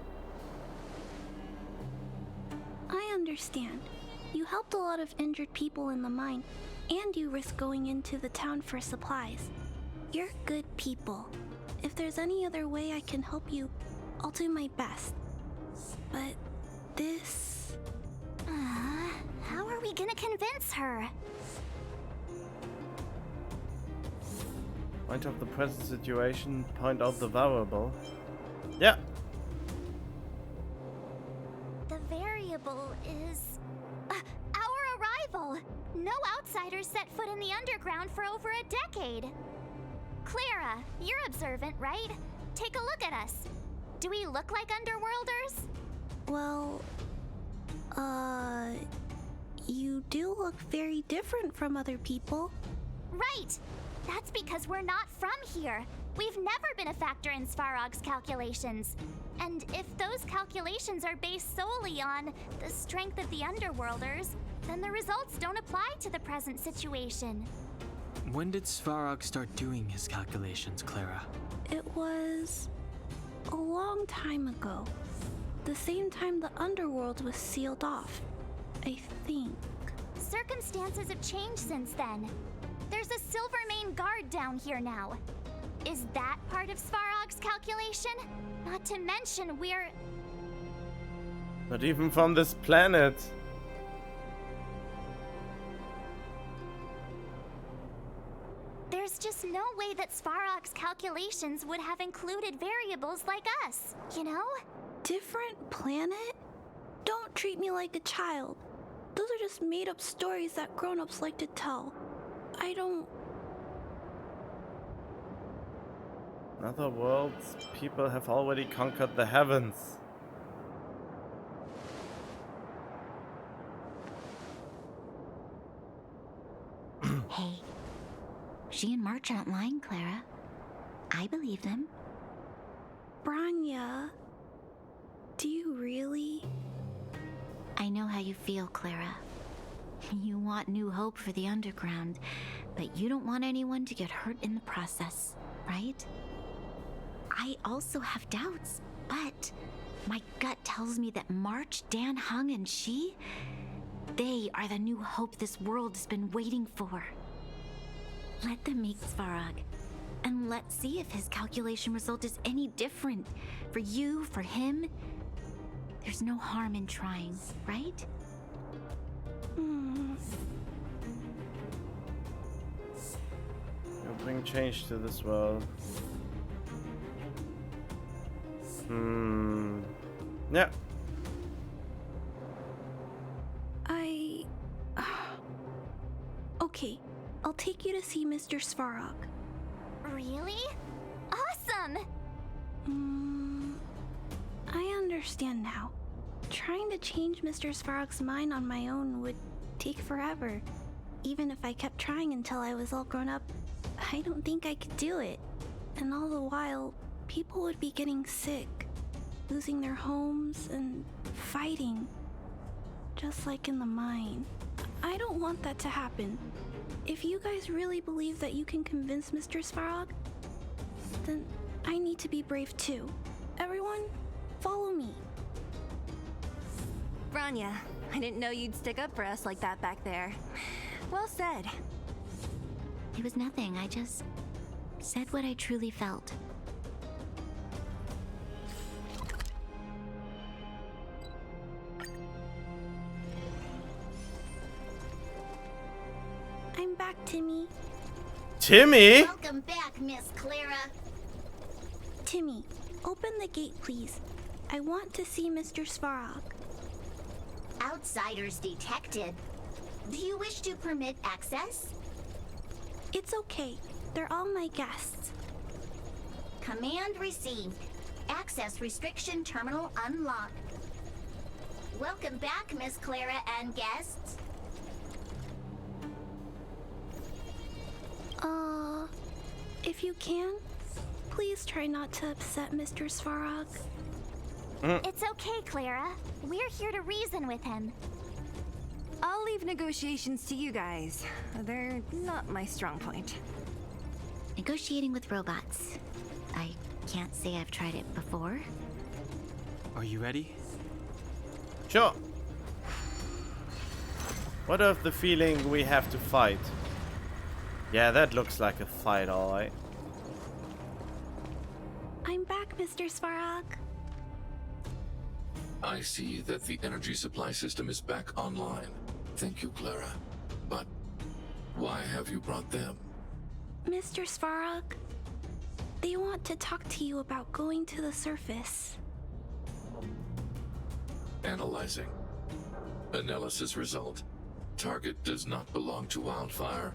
G: I understand. You helped a lot of injured people in the mine, and you risked going into the town for supplies. You're good people. If there's any other way I can help you, I'll do my best. But this...
N: How are we gonna convince her?
C: Point of the present situation, point out the variable. Yeah.
N: The variable is... our arrival! No outsiders set foot in the underground for over a decade. Clara, you're observant, right? Take a look at us. Do we look like Underworlders?
H: Well, you do look very different from other people.
N: Right! That's because we're not from here. We've never been a factor in Svarog's calculations. And if those calculations are based solely on the strength of the Underworlders, then the results don't apply to the present situation.
F: When did Svarog start doing his calculations, Clara?
H: It was a long time ago. The same time the underworld was sealed off, I think.
N: Circumstances have changed since then. There's a Silvermane guard down here now. Is that part of Svarog's calculation? Not to mention we're...
C: Not even from this planet.
N: There's just no way that Svarog's calculations would have included variables like us, you know?
H: Different planet? Don't treat me like a child. Those are just made-up stories that grown-ups like to tell. I don't...
C: In other worlds, people have already conquered the heavens.
A: Hey, she and March aren't lying, Clara. I believe them.
H: Branya, do you really?
A: I know how you feel, Clara. You want new hope for the underground, but you don't want anyone to get hurt in the process, right? I also have doubts, but my gut tells me that March, Dan Hung, and she, they are the new hope this world has been waiting for. Let them meet Svarog, and let's see if his calculation result is any different. For you, for him, there's no harm in trying, right?
C: You'll bring change to this world. Yeah.
H: Okay, I'll take you to see Mr. Svarog.
N: Really? Awesome!
H: I understand now. Trying to change Mr. Svarog's mind on my own would take forever. Even if I kept trying until I was all grown up, I don't think I could do it. And all the while, people would be getting sick, losing their homes, and fighting. Just like in the mine. I don't want that to happen. If you guys really believe that you can convince Mr. Svarog, then I need to be brave too. Everyone, follow me.
B: Branya, I didn't know you'd stick up for us like that back there. Well said.
A: It was nothing. I just said what I truly felt.
H: I'm back, Timmy.
C: Timmy?
R: Welcome back, Miss Clara.
H: Timmy, open the gate, please. I want to see Mr. Svarog.
R: Outsiders detected. Do you wish to permit access?
H: It's okay. They're all my guests.
R: Command received. Access restriction terminal unlocked. Welcome back, Miss Clara and guests.
H: If you can, please try not to upset Mr. Svarog.
N: It's okay, Clara. We're here to reason with him.
B: I'll leave negotiations to you guys. They're not my strong point.
A: Negotiating with robots. I can't say I've tried it before.
F: Are you ready?
C: Sure. What of the feeling we have to fight? Yeah, that looks like a fight, alright.
H: I'm back, Mr. Svarog.
T: I see that the energy supply system is back online. Thank you, Clara. But why have you brought them?
H: Mr. Svarog, they want to talk to you about going to the surface.
T: Analyzing. Analysis result. Target does not belong to Wildfire.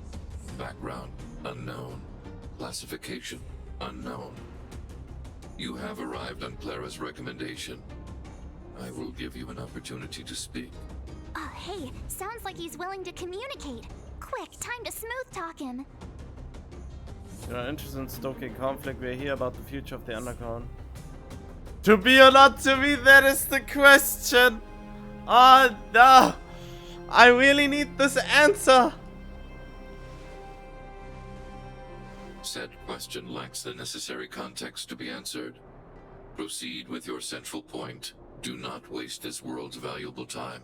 T: Background unknown. Classification: unknown. You have arrived on Clara's recommendation. I will give you an opportunity to speak.
N: Oh, hey, sounds like he's willing to communicate. Quick, time to smooth talk him.
C: You're not interested in stoking conflict. We're here about the future of the underground. To be or not to be, that is the question. Oh no! I really need this answer.
T: Said question lacks the necessary context to be answered. Proceed with your central point. Do not waste this world's valuable time.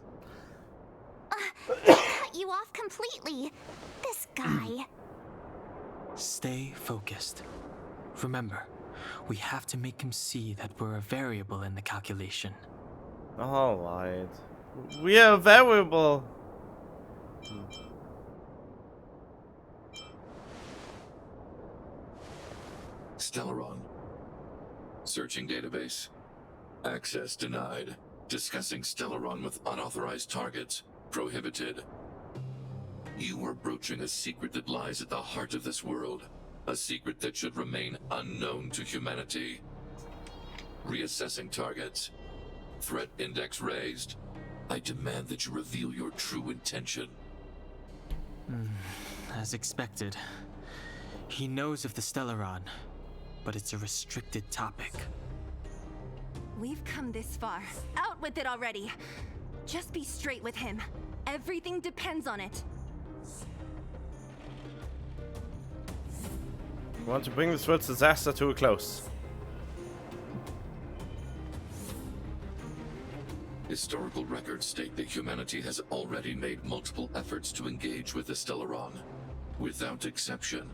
N: Cut you off completely. This guy.
F: Stay focused. Remember, we have to make him see that we're a variable in the calculation.
C: Alright. We are a variable.
T: Stellaron. Searching database. Access denied. Discussing Stellaron with unauthorized targets. Prohibited. You are broaching a secret that lies at the heart of this world. A secret that should remain unknown to humanity. Reassessing targets. Threat index raised. I demand that you reveal your true intention.
F: As expected. He knows of the Stellaron, but it's a restricted topic.
B: We've come this far. Out with it already. Just be straight with him. Everything depends on it.
C: We want to bring this world's disaster to a close.
T: Historical records state that humanity has already made multiple efforts to engage with the Stellaron. Without exception,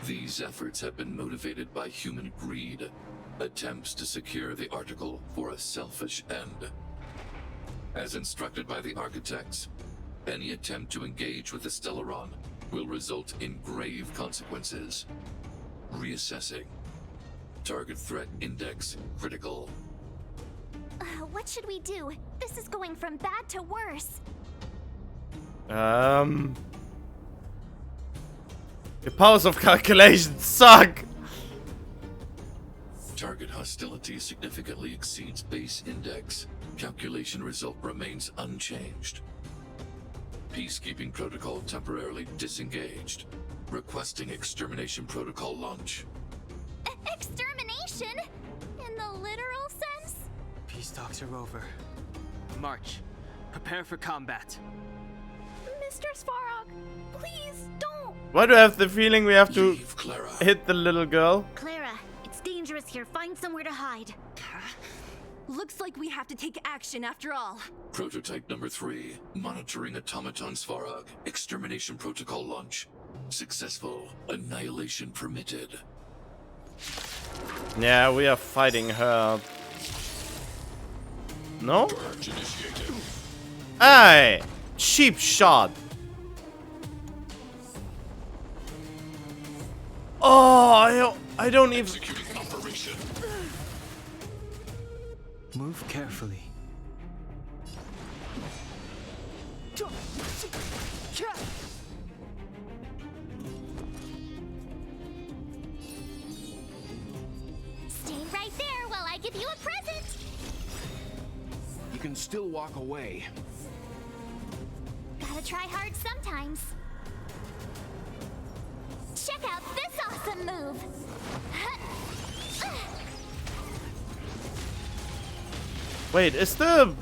T: these efforts have been motivated by human greed, attempts to secure the article for a selfish end. As instructed by the architects, any attempt to engage with the Stellaron will result in grave consequences. Reassessing. Target threat index critical.
N: What should we do? This is going from bad to worse.
C: Your powers of calculation suck.
T: Target hostility significantly exceeds base index. Calculation result remains unchanged. Peacekeeping protocol temporarily disengaged. Requesting extermination protocol launch.
N: Extermination? In the literal sense?
F: Peace talks are over. March. Prepare for combat.
H: Mr. Svarog, please don't.
C: Why do I have the feeling we have to hit the little girl?
R: Clara, it's dangerous here. Find somewhere to hide.
B: Looks like we have to take action after all.
T: Prototype number 3. Monitoring automaton Svarog. Extermination protocol launch. Successful. Annihilation permitted.
C: Yeah, we are fighting her. No? Hey! Cheap shot! Oh, I don't even...
F: Move carefully.
N: Stay right there while I give you a present.
E: You can still walk away.
N: Gotta try hard sometimes. Check out this awesome move.
C: Wait, is the...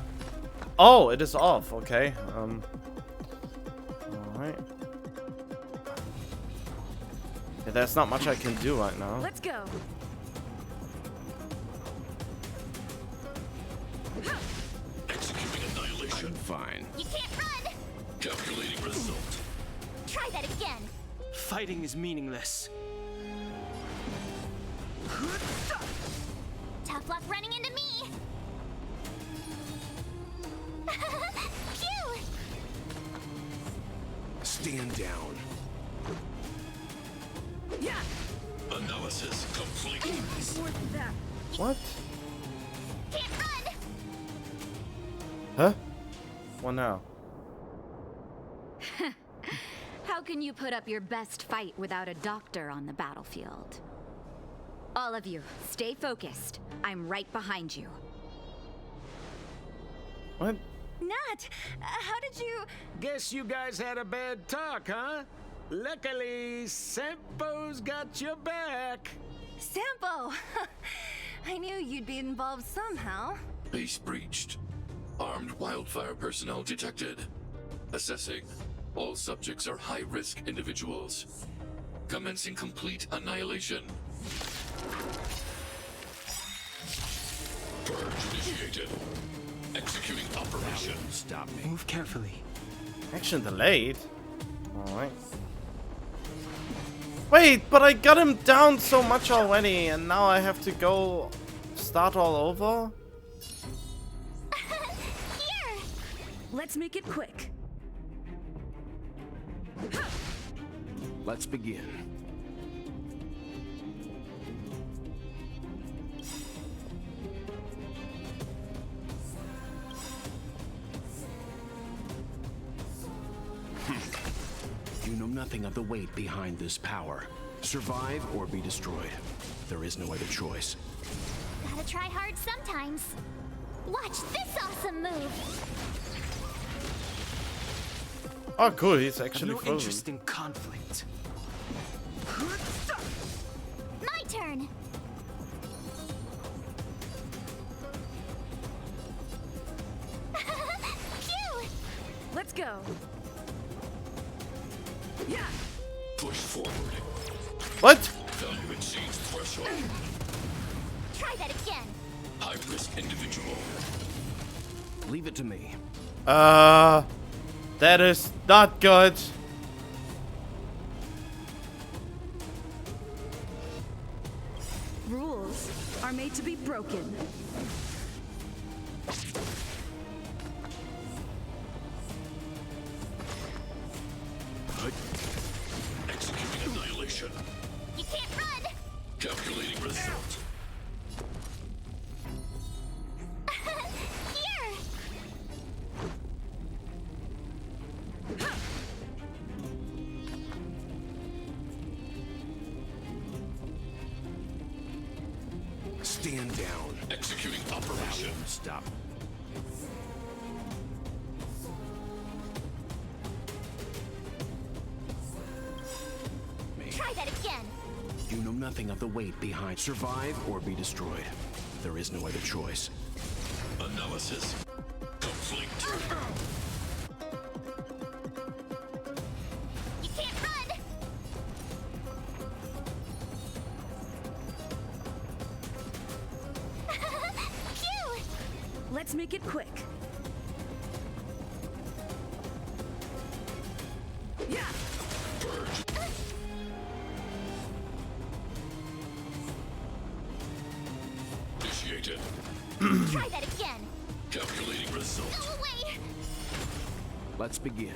C: Oh, it is off, okay. Alright. Yeah, there's not much I can do right now.
B: Let's go.
T: Executing annihilation.
E: Fine.
N: You can't run.
T: Calculating result.
N: Try that again.
F: Fighting is meaningless.
N: Tough luck running into me. Phew!
E: Stand down.
B: Yeah.
T: Analysis complete.
C: What?
N: Can't run.
C: Huh? What now?
I: How How can you put up your best fight without a doctor on the battlefield? All of you, stay focused. I'm right behind you.
C: What?
B: Nat, how did you...
K: Guess you guys had a bad talk, huh? Luckily, Sampo's got your back.
B: Sampo! I knew you'd be involved somehow.
T: Base breached. Armed wildfire personnel detected. Assessing. All subjects are high-risk individuals. Commencing complete annihilation. Purge initiated. Executing operation.
E: Stop me.
F: Move carefully.
C: Action delayed? Alright. Wait, but I got him down so much already, and now I have to go start all over?
D: Here! Let's make it quick.
E: Let's begin. You know nothing of the weight behind this power. Survive or be destroyed. There is no other choice.
N: Gotta try hard sometimes. Watch this awesome move!
C: Oh, cool, he's actually
F: no
C: frozen.
F: interest in conflict.
N: My turn! Phew!
D: Let's go. Yeah.
T: Push forward.
C: What?
T: Value exceeds threshold.
N: Try that again.
T: High-risk individual.
E: Leave it to me.
C: That is not good.
D: Rules are made to be broken.
T: Executing annihilation.
N: You can't run!
T: Calculating result.
N: Here!
E: Stand down.
T: Executing operation.
E: Stop.
N: Try that again.
E: You know nothing of the weight behind. Survive or be destroyed. There is no other choice.
T: Analysis complete.
N: You can't run! Phew!
D: Let's make it quick. Yeah.
T: Initiated.
N: Try that again.
T: Calculating result.
N: Go away!
E: Let's begin.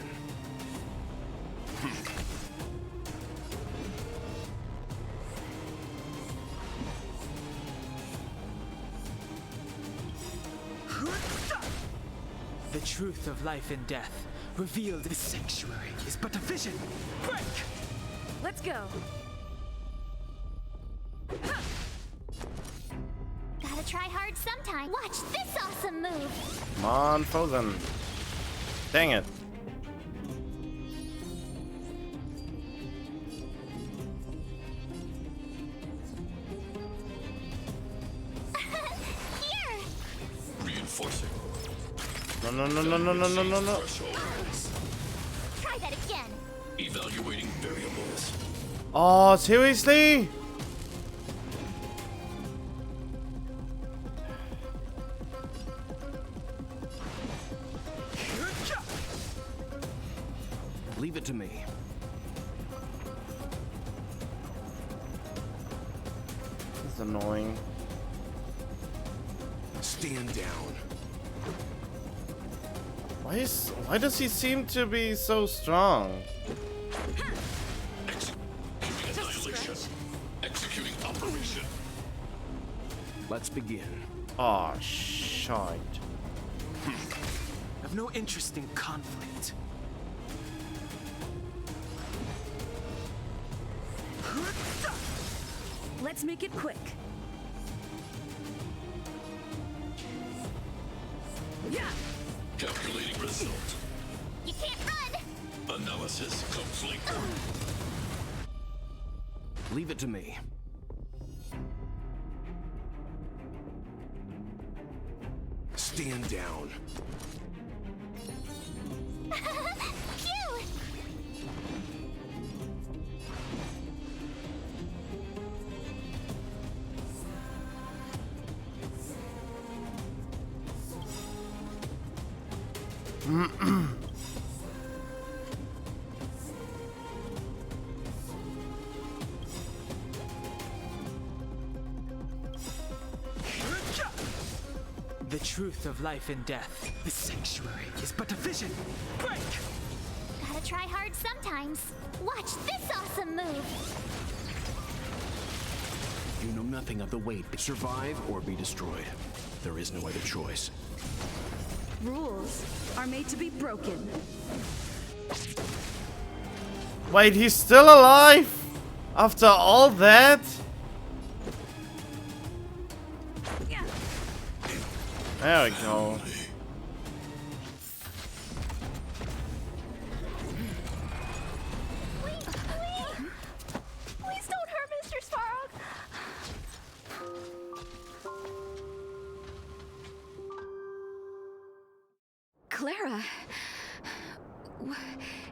F: The truth of life and death, revealed in this sanctuary, is but a vision. Break!
D: Let's go.
N: Gotta try hard sometime. Watch this awesome move!
C: Come on, frozen. Dang it.
N: Here!
T: Reinforcing.
C: No.
N: Try that again.
T: Evaluating variables.
C: Oh, seriously?
E: Leave it to me.
C: It's annoying.
E: Stand down.
C: Why does he seem to be so strong?
T: Annihilation. Executing operation.
E: Let's begin.
C: Oh, shite.
F: I've no interest in conflict.
B: Let's make it quick. Yeah.
T: Calculating result.
N: You can't run!
T: Analysis complete.
E: Leave it to me. Stand down.
N: Phew!
F: The truth of life and death. The sanctuary is but a vision. Break!
N: Gotta try hard sometimes. Watch this awesome move!
E: You know nothing of the weight. Survive or be destroyed. There is no other choice.
B: Rules are made to be broken.
C: Wait, he's still alive? After all that? There we go.
H: Please don't hurt Mr. Svarog.
I: Clara,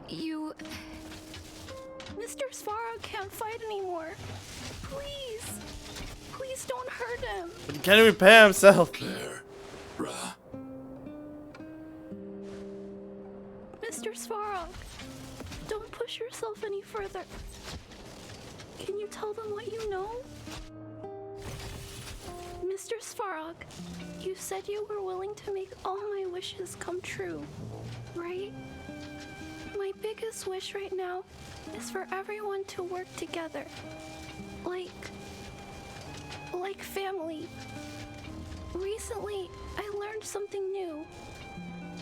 I: you...
H: Mr. Svarog can't fight anymore. Please. Please don't hurt him.
C: But he can't repair himself.
T: Claire.
H: Mr. Svarog, don't push yourself any further. Can you tell them what you know? Mr. Svarog, you said you were willing to make all my wishes come true, right? My biggest wish right now is for everyone to work together. Like family. Recently, I learned something new.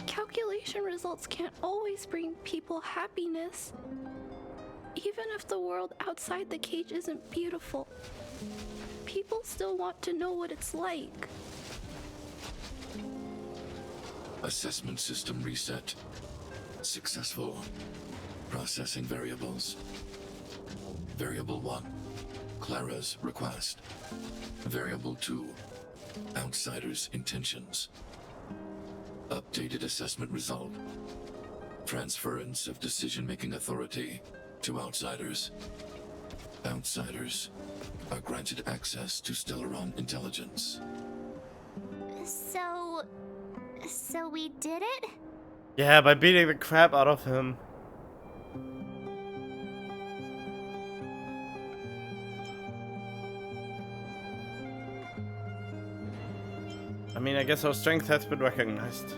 H: Calculation results can't always bring people happiness. Even if the world outside the cage isn't beautiful, people still want to know what it's like.
T: Assessment system reset. Successful. Processing variables. Variable 1. Clara's request. Variable 2. Outsider's intentions. Updated assessment result. Transference of decision-making authority to outsiders. Outsiders are granted access to Stellaron intelligence.
N: So we did it?
C: Yeah, by beating the crap out of him. I mean, I guess our strength has been recognized.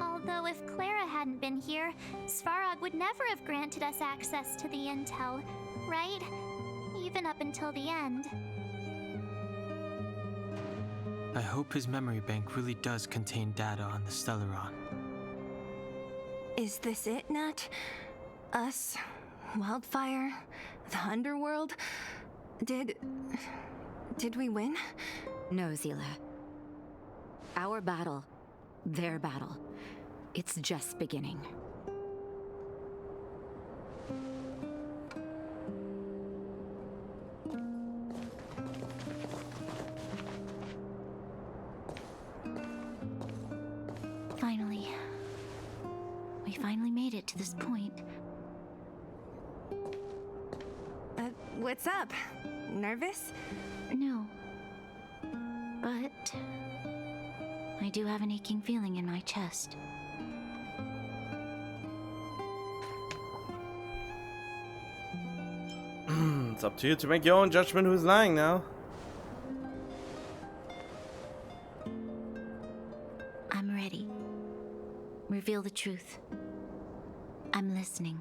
N: Although if Clara hadn't been here, Svarog would never have granted us access to the intel, right? Even up until the end.
F: I hope his memory bank really does contain data on the Stellaron.
B: Is this it, Nat? Us? Wildfire? The underworld? Did we win?
I: No, Zila. Our battle, their battle, it's just beginning.
A: We finally made it to this point.
B: What's up? Nervous?
A: No. But I do have an aching feeling in my chest.
C: It's up to you to make your own judgment who's lying now.
A: I'm ready. Reveal the truth. I'm listening.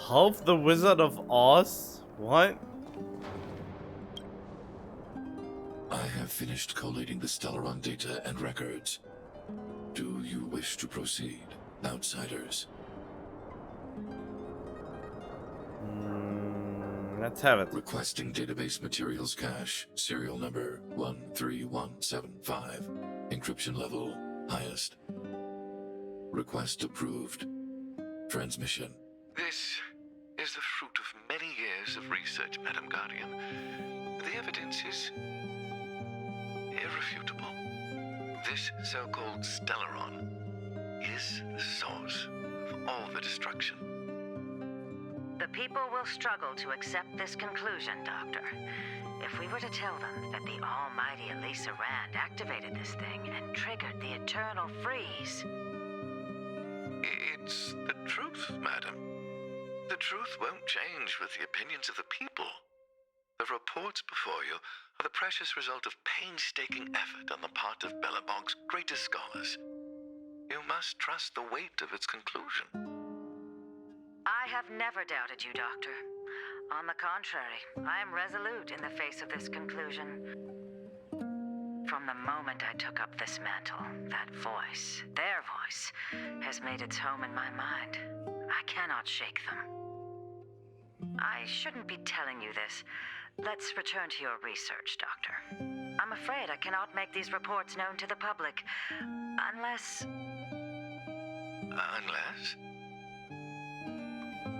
C: Half the Wizard of Oz? What?
T: I have finished collating the Stellaron data and records. Do you wish to proceed, outsiders?
C: Let's have it.
T: Requesting database materials cache, serial number 13175. Encryption level highest. Request approved. Transmission.
U: This is the fruit of many years of research, Madam Guardian. The evidence is irrefutable. This so-called Stellaron is the source of all the destruction.
P: The people will struggle to accept this conclusion, Doctor. If we were to tell them that the almighty Elisa Rand activated this thing and triggered the eternal freeze...
U: It's the truth, madam. The truth won't change with the opinions of the people. The reports before you are the precious result of painstaking effort on the part of Belobog's greatest scholars. You must trust the weight of its conclusion.
P: I have never doubted you, Doctor. On the contrary, I am resolute in the face of this conclusion. From the moment I took up this mantle, that voice, their voice, has made its home in my mind. I cannot shake them. I shouldn't be telling you this. Let's return to your research, Doctor. I'm afraid I cannot make these reports known to the public, unless...
U: Unless?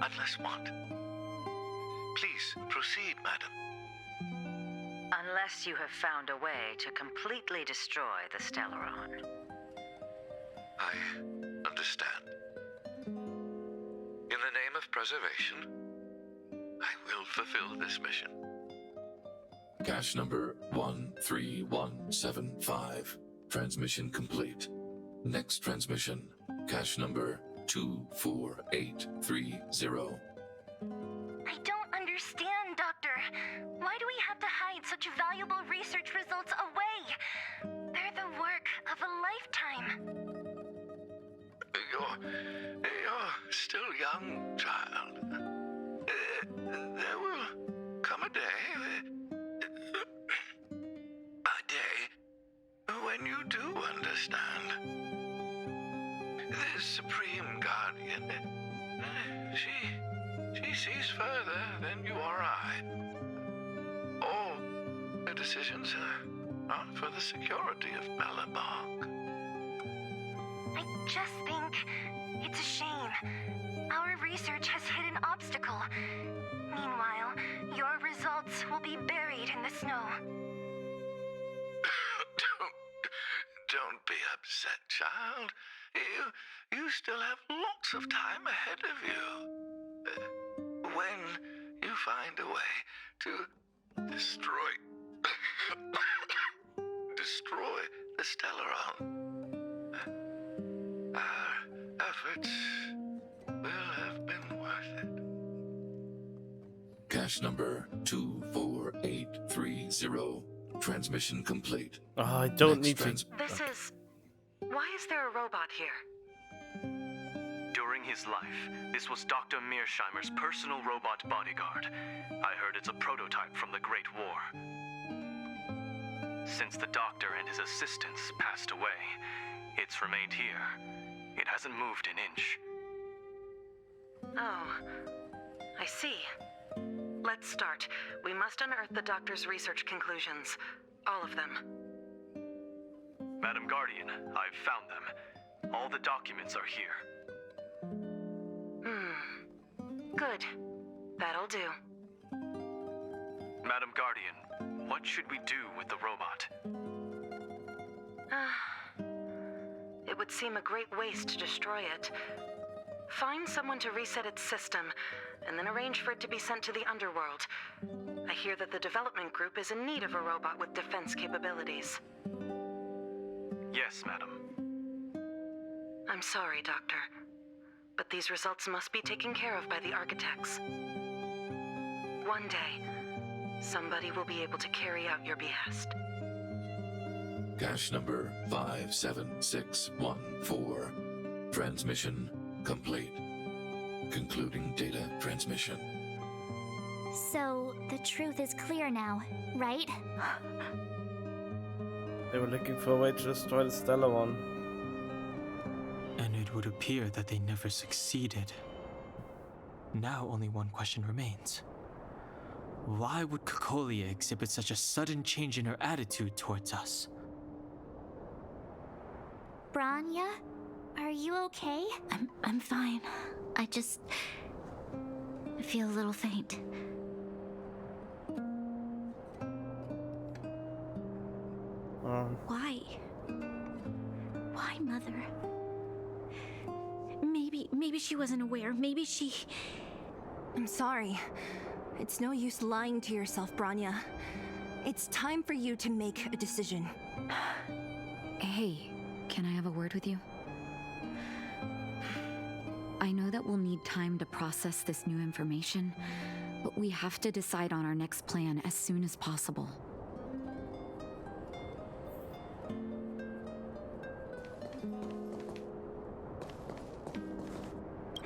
U: Unless what? Please, proceed, madam.
P: Unless you have found a way to completely destroy the Stellaron.
U: I understand. In the name of preservation, I will fulfill this mission.
T: Cache number 13175. Transmission complete. Next transmission. Cache number 24830.
S: I don't understand, Doctor. Why do we have to hide such valuable research results away? They're the work of a lifetime.
U: You're still young, child. There will come a day when you do understand. The Supreme Guardian, she sees further than you or I. All her decisions are for the security of Belobog.
S: I just think it's a shame. Our research has hit an obstacle. Meanwhile, your results will be buried in the snow.
U: Don't be upset, child. You still have lots of time ahead of you. When you find a way to destroy the Stellaron, our efforts will have been worth it.
T: Cache number 24830. Transmission complete.
C: I don't need to.
P: This is... Why is there a robot here?
V: During his life, this was Dr. Mearsheimer's personal robot bodyguard. I heard it's a prototype from the Great War. Since the doctor and his assistants passed away, it's remained here. It hasn't moved an inch.
P: Oh, I see. Let's start. We must unearth the doctor's research conclusions. All of them.
V: Madam Guardian, I've found them. All the documents are here.
P: Good. That'll do.
V: Madam Guardian, what should we do with the robot?
P: It would seem a great waste to destroy it. Find someone to reset its system, and then arrange for it to be sent to the underworld. I hear that the development group is in need of a robot with defense capabilities.
V: Yes, madam.
P: I'm sorry, Doctor, but these results must be taken care of by the architects. One day, somebody will be able to carry out your behest.
T: Cache number 57614. Transmission complete. Concluding data transmission.
N: So, the truth is clear now, right?
C: They were looking for a way to destroy the Stellaron.
F: And it would appear that they never succeeded. Now only one question remains. Why would Cocolia exhibit such a sudden change in her attitude towards us?
N: Branya, are you okay?
A: I'm fine. I feel a little faint. Why? Why, Mother? Maybe she wasn't aware. Maybe she...
B: I'm sorry. It's no use lying to yourself, Branya. It's time for you to make a decision.
I: Hey, can I have a word with you? I know that we'll need time to process this new information, but we have to decide on our next plan as soon as possible.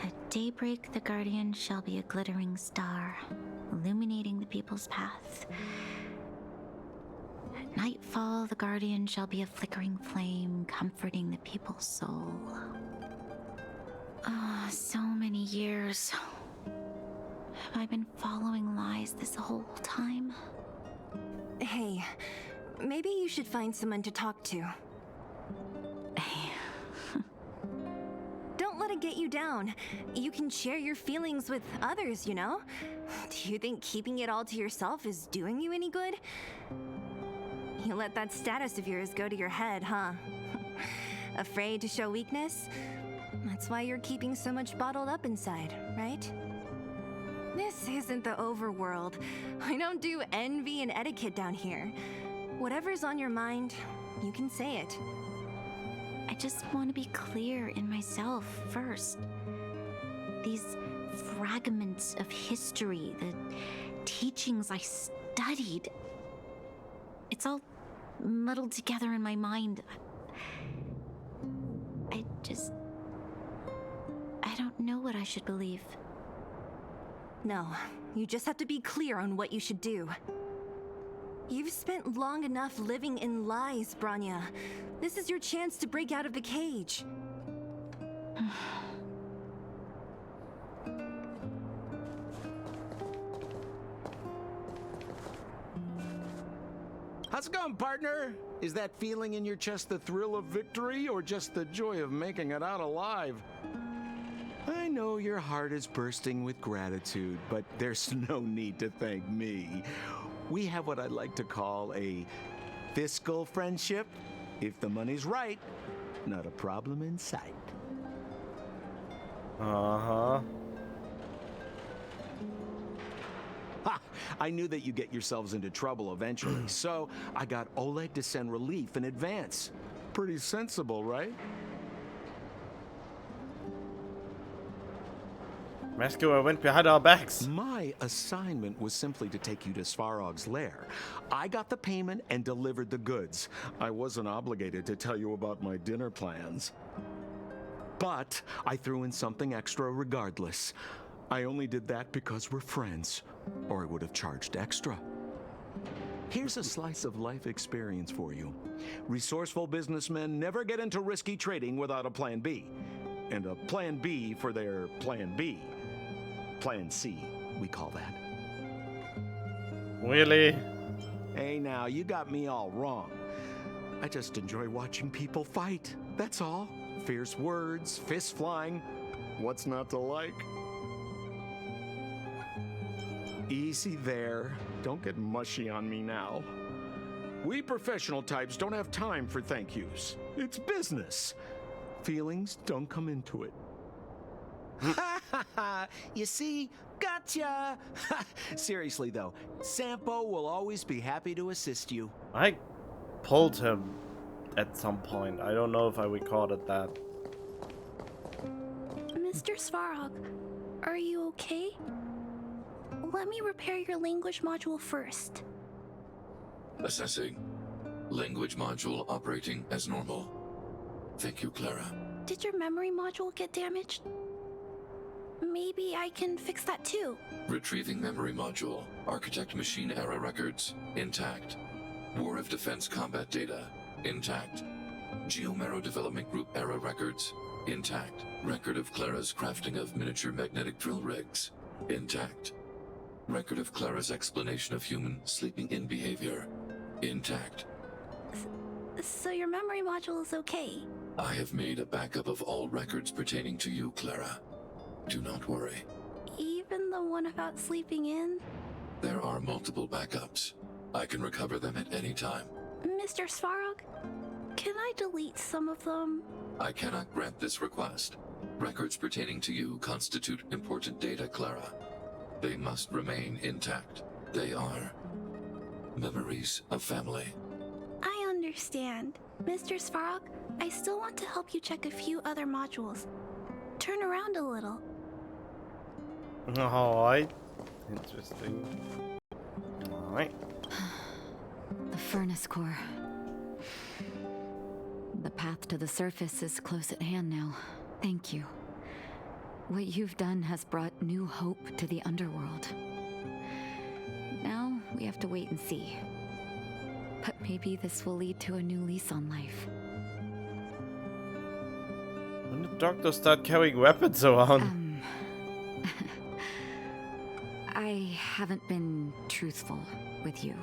A: At daybreak, the Guardian shall be a glittering star, illuminating the people's path. At nightfall, the Guardian shall be a flickering flame, comforting the people's soul. Ah, so many years. Have I been following lies this whole time?
B: Hey, maybe you should find someone to talk to. Don't let it get you down. You can share your feelings with others, you know? Do you think keeping it all to yourself is doing you any good? You let that status of yours go to your head, huh? Afraid to show weakness? That's why you're keeping so much bottled up inside, right? This isn't the overworld. I don't do envy and etiquette down here. Whatever's on your mind, you can say it.
A: I just want to be clear in myself first. These fragments of history, the teachings I studied, it's all muddled together in my mind. I don't know what I should believe.
B: No, you just have to be clear on what you should do. You've spent long enough living in lies, Branya. This is your chance to break out of the cage.
K: How's it going, partner? Is that feeling in your chest the thrill of victory or just the joy of making it out alive? I know your heart is bursting with gratitude, but there's no need to thank me. We have what I'd like to call a fiscal friendship. If the money's right, not a problem in sight.
C: Uh-huh.
K: Ha! I knew that you'd get yourselves into trouble eventually, so I got Oleg to send relief in advance. Pretty sensible, right?
C: Rescuer went behind our backs.
K: My assignment was simply to take you to Svarog's lair. I got the payment and delivered the goods. I wasn't obligated to tell you about my dinner plans. But I threw in something extra regardless. I only did that because we're friends, or I would have charged extra. Here's a slice of life experience for you. Resourceful businessmen never get into risky trading without a plan B. And a plan B for their plan B. Plan C, we call that.
C: Really?
K: Hey now, you got me all wrong. I just enjoy watching people fight, that's all. Fierce words, fists flying. What's not to like? Easy there. Don't get mushy on me now. We professional types don't have time for thank yous. It's business. Feelings don't come into it. You see? Gotcha! Seriously though, Sampo will always be happy to assist you.
C: I pulled him at some point. I don't know if I recorded that.
H: Mr. Svarog, are you okay? Let me repair your language module first.
T: Assessing. Language module operating as normal. Thank you, Clara.
H: Did your memory module get damaged? Maybe I can fix that too.
T: Retrieving memory module. Architect machine error records. Intact. War of Defense combat data. Intact. Geomero development group error records. Intact. Record of Clara's crafting of miniature magnetic drill rigs. Intact. Record of Clara's explanation of human sleeping in behavior. Intact.
G: So your memory module is okay?
T: I have made a backup of all records pertaining to you, Clara. Do not worry.
G: Even the one about sleeping in?
T: There are multiple backups. I can recover them at any time.
G: Mr. Svarog, can I delete some of them?
T: I cannot grant this request. Records pertaining to you constitute important data, Clara. They must remain intact. They are memories of family.
G: I understand. Mr. Svarog, I still want to help you check a few other modules. Turn around a little.
C: Alright. Interesting. Alright.
I: The furnace core. The path to the surface is close at hand now. Thank you. What you've done has brought new hope to the underworld. Now we have to wait and see. But maybe this will lead to a new lease on life.
C: When did Doctor start carrying weapons around?
I: I haven't been truthful with you.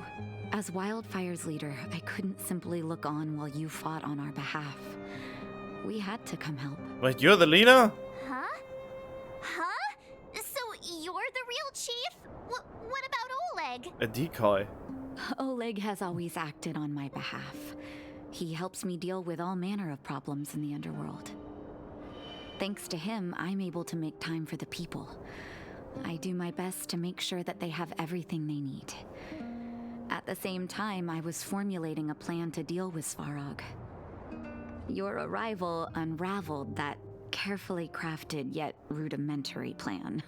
I: As Wildfire's leader, I couldn't simply look on while you fought on our behalf. We had to come help.
C: Wait, you're the leader?
N: Huh? Huh? So you're the real chief? What about Oleg?
C: A decoy.
I: Oleg has always acted on my behalf. He helps me deal with all manner of problems in the underworld. Thanks to him, I'm able to make time for the people. I do my best to make sure that they have everything they need. At the same time, I was formulating a plan to deal with Svarog. Your arrival unraveled that carefully crafted yet rudimentary plan.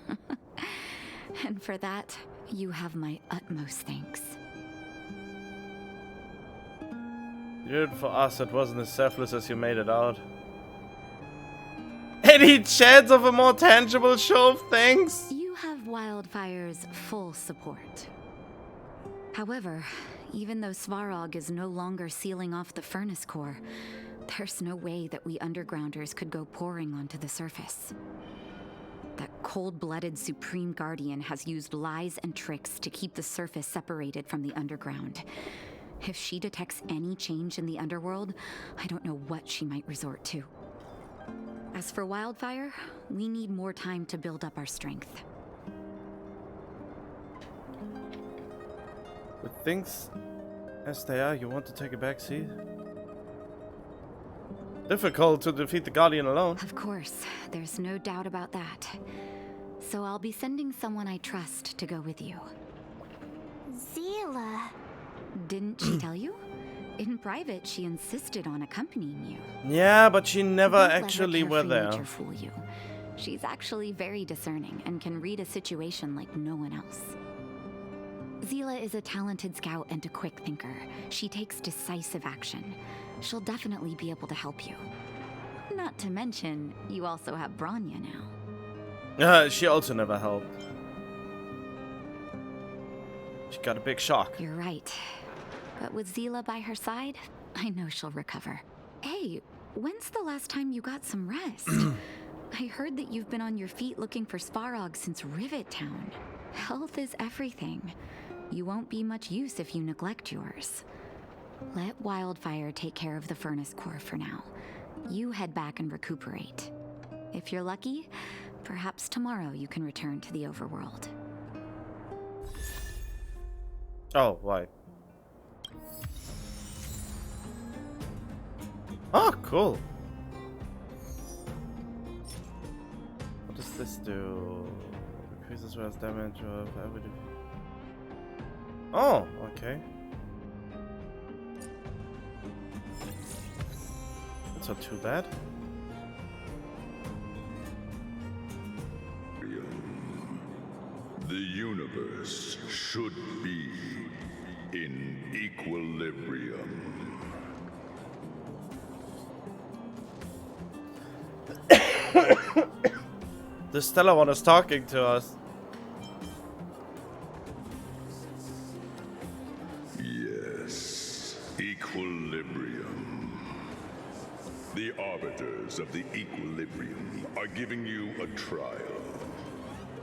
I: And for that, you have my utmost thanks.
C: You did it for us, it wasn't as selfless as you made it out. Any chance of a more tangible show of thanks?
I: You have Wildfire's full support. However, even though Svarog is no longer sealing off the furnace core, there's no way that we undergrounders could go pouring onto the surface. That cold-blooded Supreme Guardian has used lies and tricks to keep the surface separated from the underground. If she detects any change in the underworld, I don't know what she might resort to. As for Wildfire, we need more time to build up our strength.
C: With things as they are, you want to take a back seat? Difficult to defeat the Guardian alone.
I: Of course, there's no doubt about that. So I'll be sending someone I trust to go with you.
N: Zila.
I: Didn't she tell you? In private, she insisted on accompanying you.
C: Yeah, but she never
I: Don't let her
C: actually were
I: carefree
C: there.
I: nature fool you. She's actually very discerning and can read a situation like no one else. Zila is a talented scout and a quick thinker. She takes decisive action. She'll definitely be able to help you. Not to mention, you also have Branya now.
C: She also never helped. She got a big shock.
I: You're right. But with Zila by her side, I know she'll recover. Hey, when's the last time you got some rest? I heard that you've been on your feet looking for Svarog since Rivet Town. Health is everything. You won't be much use if you neglect yours. Let Wildfire take care of the furnace core for now. You head back and recuperate. If you're lucky, perhaps tomorrow you can return to the overworld.
C: Oh, right. Oh, cool. What does this do? Increases Rail's damage of everything. Oh, okay. That's not too bad.
J: The universe should be in equilibrium.
C: The Stellar one is talking to us.
J: Yes, equilibrium. The arbiters of the equilibrium are giving you a trial.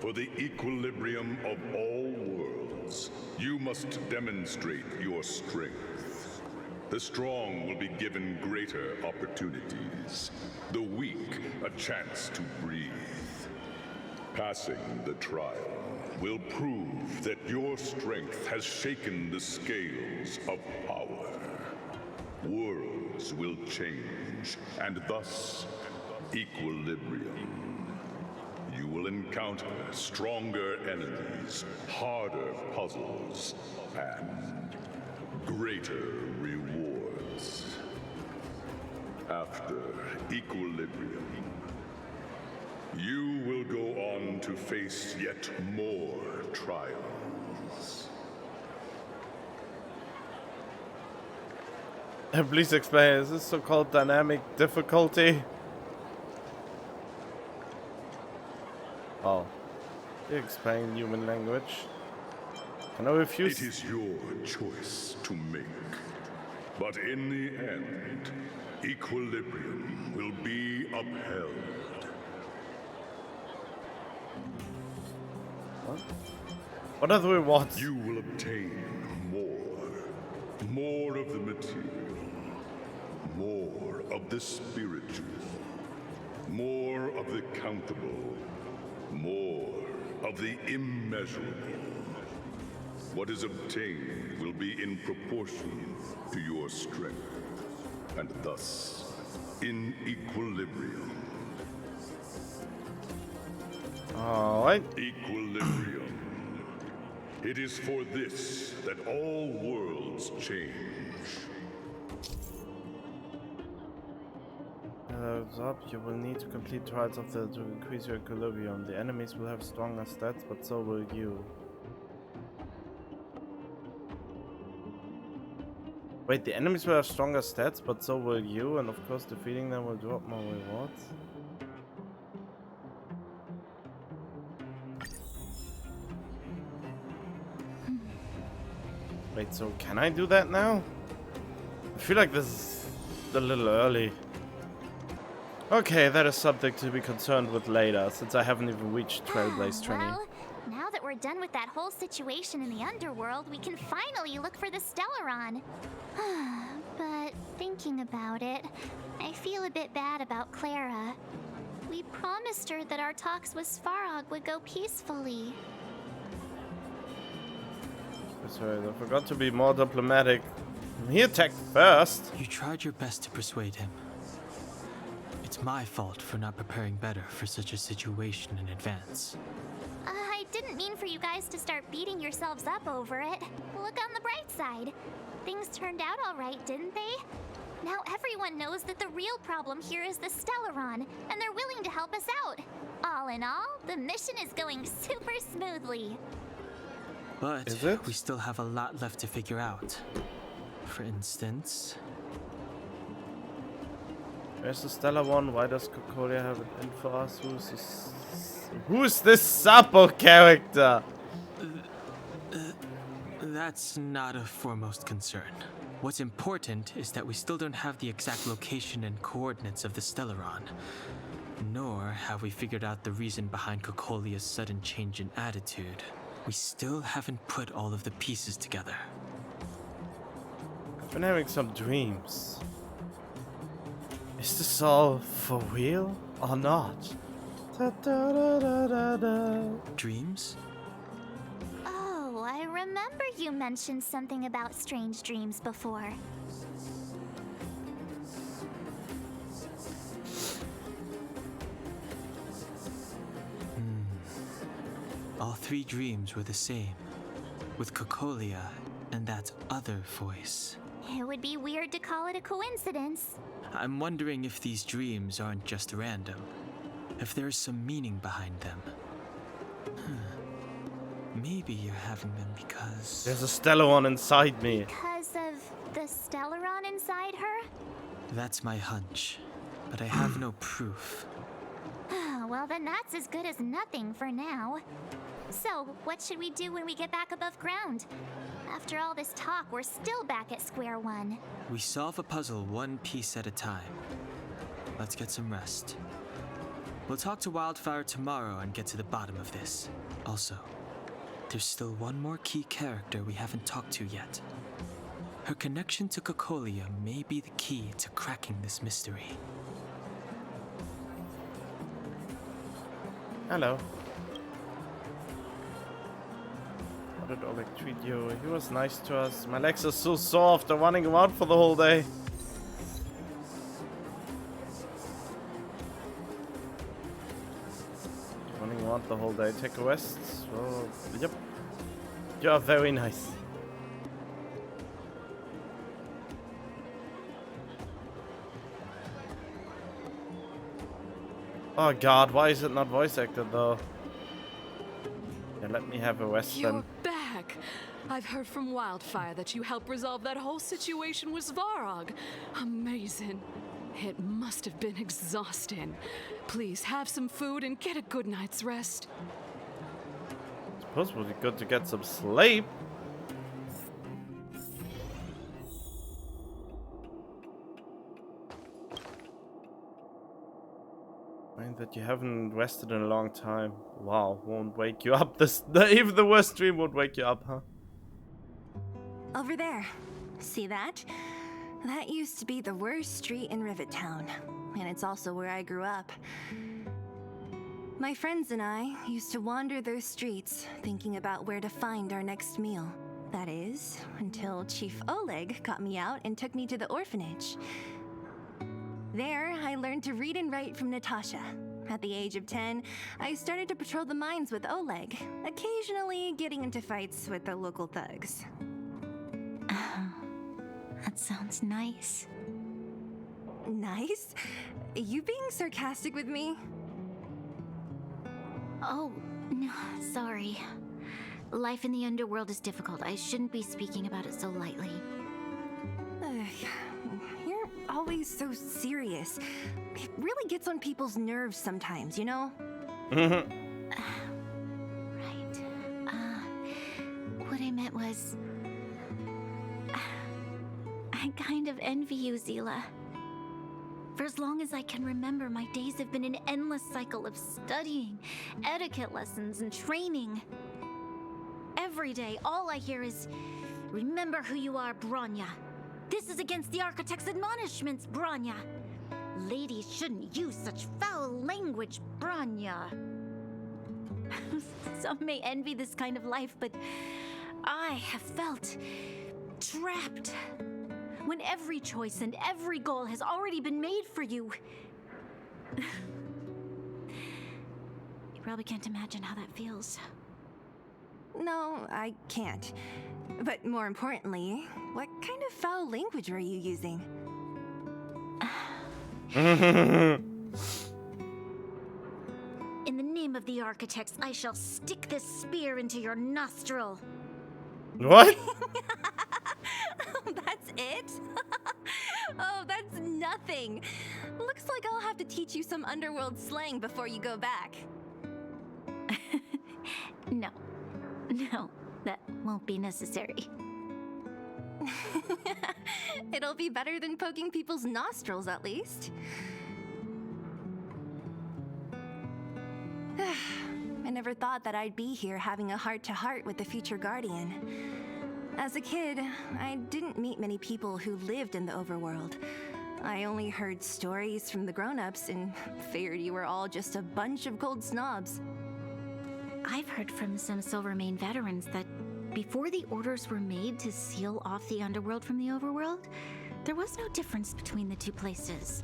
J: For the equilibrium of all worlds, you must demonstrate your strength. The strong will be given greater opportunities. The weak a chance to breathe. Passing the trial will prove that your strength has shaken the scales of power. Worlds will change, and thus equilibrium. You will encounter stronger enemies, harder puzzles, and greater rewards. After equilibrium, you will go on to face yet more trials.
C: Please explain, is this so-called dynamic difficulty? Oh. You explain human language. Can I refuse?
J: It is your choice to make. But in the end, equilibrium will be upheld.
C: What are the rewards?
J: You will obtain more of the material, more of the spiritual, more of the countable, more of the immeasurable. What is obtained will be in proportion to your strength, and thus in equilibrium.
C: Alright.
J: Equilibrium. It is for this that all worlds change.
C: Up, you will need to complete trials of the to increase your equilibrium. The enemies will have stronger stats, but so will you. Wait, the enemies will have stronger stats, but so will you, and of course defeating them will drop more rewards. Wait, so can I do that now? I feel like this is a little early. Okay, that is something to be concerned with later, since I haven't even reached Trailblaze training.
N: Well, now that we're done with that whole situation in the underworld, we can finally look for the Stellaron. But thinking about it, I feel a bit bad about Clara. We promised her that our talks with Svarog would go peacefully.
C: Sorry, I forgot to be more diplomatic. He attacked first.
F: You tried your best to persuade him. It's my fault for not preparing better for such a situation in advance.
N: I didn't mean for you guys to start beating yourselves up over it. Look on the bright side. Things turned out all right, didn't they? Now everyone knows that the real problem here is the Stellaron, and they're willing to help us out. All in all, the mission is going super smoothly.
F: But we still have a lot left to figure out. For instance...
C: Where's the Stellar one? Why does Cocolia have it in for us? Who's this Sapo character?
F: That's not a foremost concern. What's important is that we still don't have the exact location and coordinates of the Stellaron. Nor have we figured out the reason behind Cocolia's sudden change in attitude. We still haven't put all of the pieces together.
C: I've been having some dreams. Is this all for real or not?
F: Dreams?
N: Oh, I remember you mentioned something about strange dreams before.
F: All three dreams were the same, with Cocolia and that other voice.
N: It would be weird to call it a coincidence.
F: I'm wondering if these dreams aren't just random, if there's some meaning behind them. Maybe you're having them because...
C: There's a Stellaron inside me.
N: Because of the Stellaron inside her?
F: That's my hunch, but I have no proof.
N: Well, then that's as good as nothing for now. So, what should we do when we get back above ground? After all this talk, we're still back at square one.
F: We solve a puzzle one piece at a time. Let's get some rest. We'll talk to Wildfire tomorrow and get to the bottom of this. Also, there's still one more key character we haven't talked to yet. Her connection to Cocolia may be the key to cracking this mystery.
C: Hello. How did Oleg treat you? He was nice to us. My legs are so sore after running around for the whole day. Running around the whole day. Take a rest. Well, yep. You are very nice. Oh god, why is it not voice acted though? Yeah, let me have a rest
L: You're
C: then.
L: back! I've heard from Wildfire that you helped resolve that whole situation with Svarog. Amazing. It must have been exhausting. Please have some food and get a good night's rest.
C: Suppose it would be good to get some sleep. Mind that you haven't rested in a long time. Wow, won't wake you up. Even the worst dream won't wake you up, huh?
B: Over there. See that? That used to be the worst street in Rivet Town. And it's also where I grew up. My friends and I used to wander those streets, thinking about where to find our next meal. That is, until Chief Oleg got me out and took me to the orphanage. There, I learned to read and write from Natasha. At the age of 10, I started to patrol the mines with Oleg, occasionally getting into fights with the local thugs.
A: That sounds nice.
B: Nice? You being sarcastic with me?
A: Oh, no, sorry. Life in the underworld is difficult. I shouldn't be speaking about it so lightly.
B: You're always so serious. It really gets on people's nerves sometimes, you know?
A: Right. What I meant was... I kind of envy you, Zila. For as long as I can remember, my days have been an endless cycle of studying, etiquette lessons, and training. Every day, all I hear is, remember who you are, Bronya. This is against the Architect's admonishments, Bronya. Ladies shouldn't use such foul language, Bronya. Some may envy this kind of life, but I have felt trapped. When every choice and every goal has already been made for you. You probably can't imagine how that feels.
B: No, I can't. But more importantly, what kind of foul language are you using?
A: In the name of the Architects, I shall stick this spear into your nostril.
C: What?
B: That's it? Oh, that's nothing. Looks like I'll have to teach you some underworld slang before you go back.
A: No, that won't be necessary.
B: It'll be better than poking people's nostrils, at least. I never thought that I'd be here having a heart-to-heart with the future Guardian. As a kid, I didn't meet many people who lived in the overworld. I only heard stories from the grown-ups and figured you were all just a bunch of cold snobs.
A: I've heard from some Silvermane veterans that before the orders were made to seal off the underworld from the overworld, there was no difference between the two places.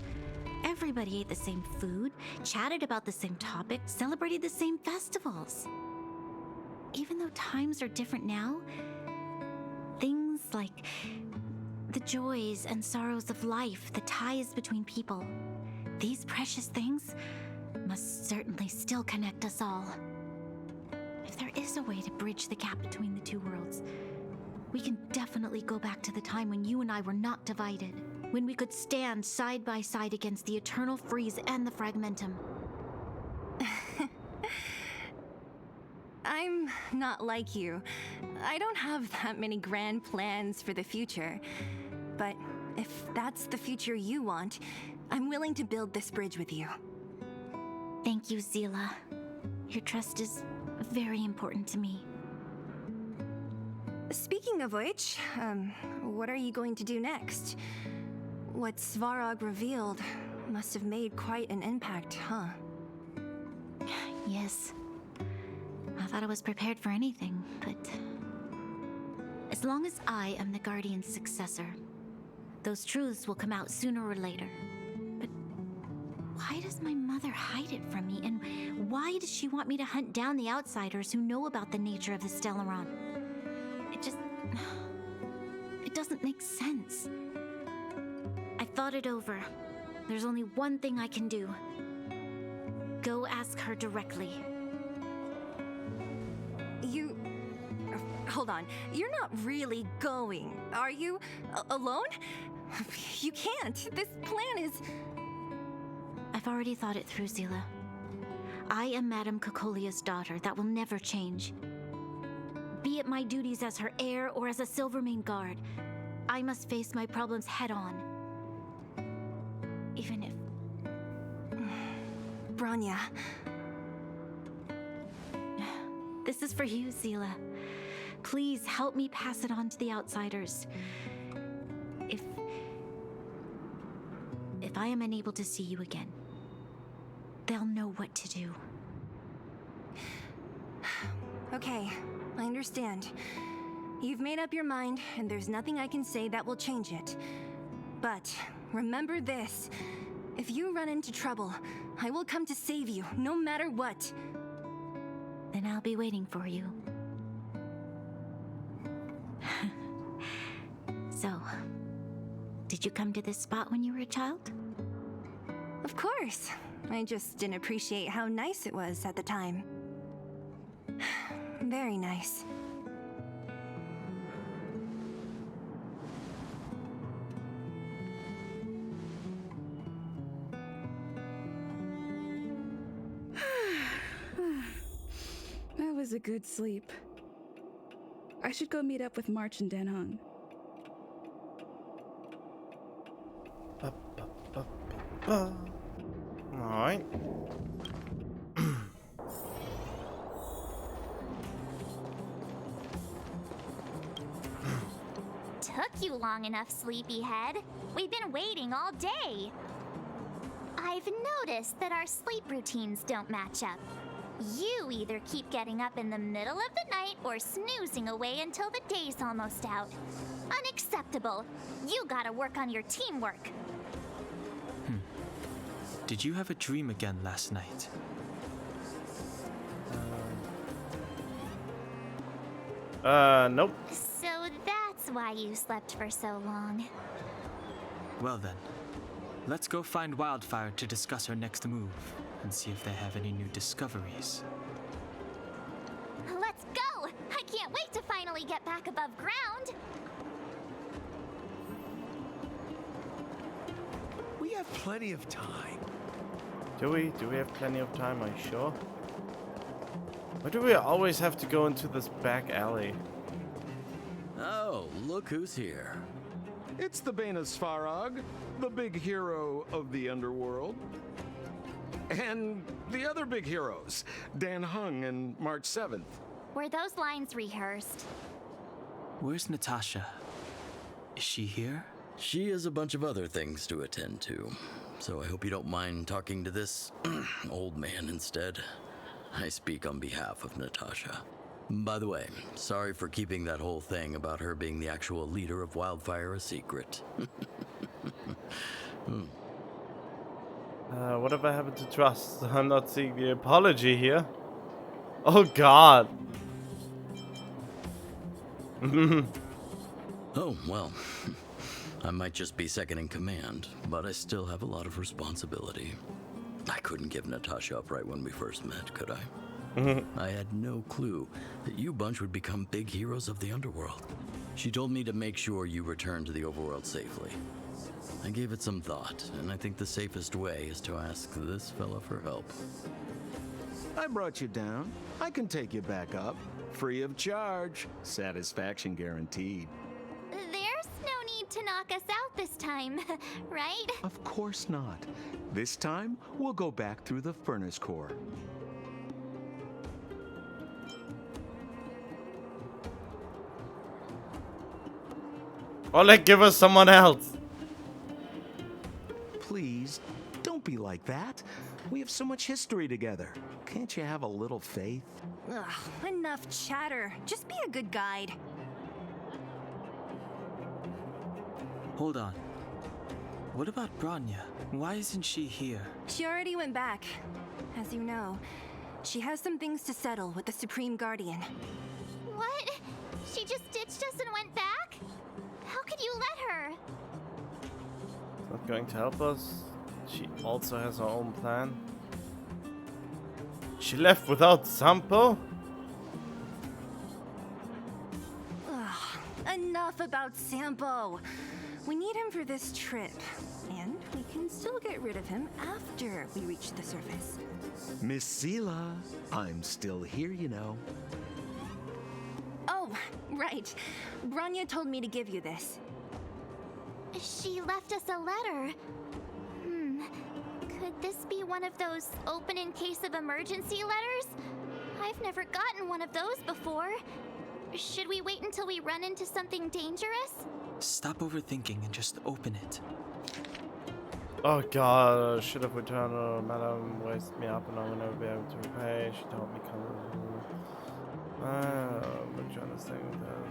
A: Everybody ate the same food, chatted about the same topics, celebrated the same festivals. Even though times are different now, things like the joys and sorrows of life, the ties between people, these precious things must certainly still connect us all. If there is a way to bridge the gap between the two worlds, we can definitely go back to the time when you and I were not divided, when we could stand side by side against the Eternal Freeze and the Fragmentum.
B: I'm not like you. I don't have that many grand plans for the future. But if that's the future you want, I'm willing to build this bridge with you.
A: Thank you, Zila. Your trust is very important to me.
B: Speaking of which, what are you going to do next? What Svarog revealed must have made quite an impact, huh?
A: Yes. I thought I was prepared for anything, but... as long as I am the Guardian's successor, those truths will come out sooner or later. But why does my mother hide it from me? And why does she want me to hunt down the outsiders who know about the nature of the Stellaron? It doesn't make sense. I thought it over. There's only one thing I can do. Go ask her directly.
B: Hold on. You're not really going, are you? Alone? You can't. This plan is...
A: I've already thought it through, Zila. I am Madame Cocolia's daughter. That will never change. Be it my duties as her heir or as a Silvermane guard, I must face my problems head-on. Even if...
B: Branya.
A: This is for you, Zila. Please help me pass it on to the outsiders. If I am unable to see you again, they'll know what to do.
B: Okay, I understand. You've made up your mind, and there's nothing I can say that will change it. But remember this. If you run into trouble, I will come to save you, no matter what.
A: Then I'll be waiting for you. So, did you come to this spot when you were a child?
B: Of course. I just didn't appreciate how nice it was at the time. Very nice.
D: That was a good sleep. I should go meet up with March and Danhong.
C: Alright.
N: Took you long enough, sleepyhead. We've been waiting all day. I've noticed that our sleep routines don't match up. You either keep getting up in the middle of the night or snoozing away until the day's almost out. Unacceptable. You gotta work on your teamwork.
F: Did you have a dream again last night?
C: Nope.
N: So that's why you slept for so long.
F: Well then, let's go find Wildfire to discuss her next move and see if they have any new discoveries.
N: Let's go! I can't wait to finally get back above ground.
E: We have plenty of time.
C: Do we? Do we have plenty of time? Are you sure? Why do we always have to go into this back alley?
M: Oh, look who's here.
K: It's the Bane of Svarog, the big hero of the underworld. And the other big heroes, Danhong and March 7th.
N: Were those lines rehearsed?
F: Where's Natasha? Is she here?
M: She has a bunch of other things to attend to, so I hope you don't mind talking to this old man instead. I speak on behalf of Natasha. By the way, sorry for keeping that whole thing about her being the actual leader of Wildfire a secret.
C: Whatever happened to trust? I'm not seeing the apology here. Oh God.
M: Oh, well. I might just be second in command, but I still have a lot of responsibility. I couldn't give Natasha up right when we first met, could I? I had no clue that you bunch would become big heroes of the underworld. She told me to make sure you return to the overworld safely. I gave it some thought, and I think the safest way is to ask this fella for help.
K: I brought you down. I can take you back up. Free of charge. Satisfaction guaranteed.
N: There's no need to knock us out this time, right?
K: Of course not. This time, we'll go back through the furnace core.
C: Oleg, give us someone else.
K: Please, don't be like that. We have so much history together. Can't you have a little faith?
B: Ugh, enough chatter. Just be a good guide.
F: Hold on. What about Bronya? Why isn't she here?
B: She already went back. As you know, she has some things to settle with the Supreme Guardian.
N: What? She just ditched us and went back? How could you let her?
C: Not going to help us. She also has her own plan. She left without Sampo?
B: Ugh, enough about Sampo. We need him for this trip, and we can still get rid of him after we reach the surface.
K: Miss Sela, I'm still here, you know.
B: Oh, right. Bronya told me to give you this.
N: She left us a letter. Could this be one of those open in case of emergency letters? I've never gotten one of those before. Should we wait until we run into something dangerous?
F: Stop overthinking and just open it.
C: Oh god, should have returned her. Madam wasted me up and I will never be able to repay. She told me come. But you understand with that?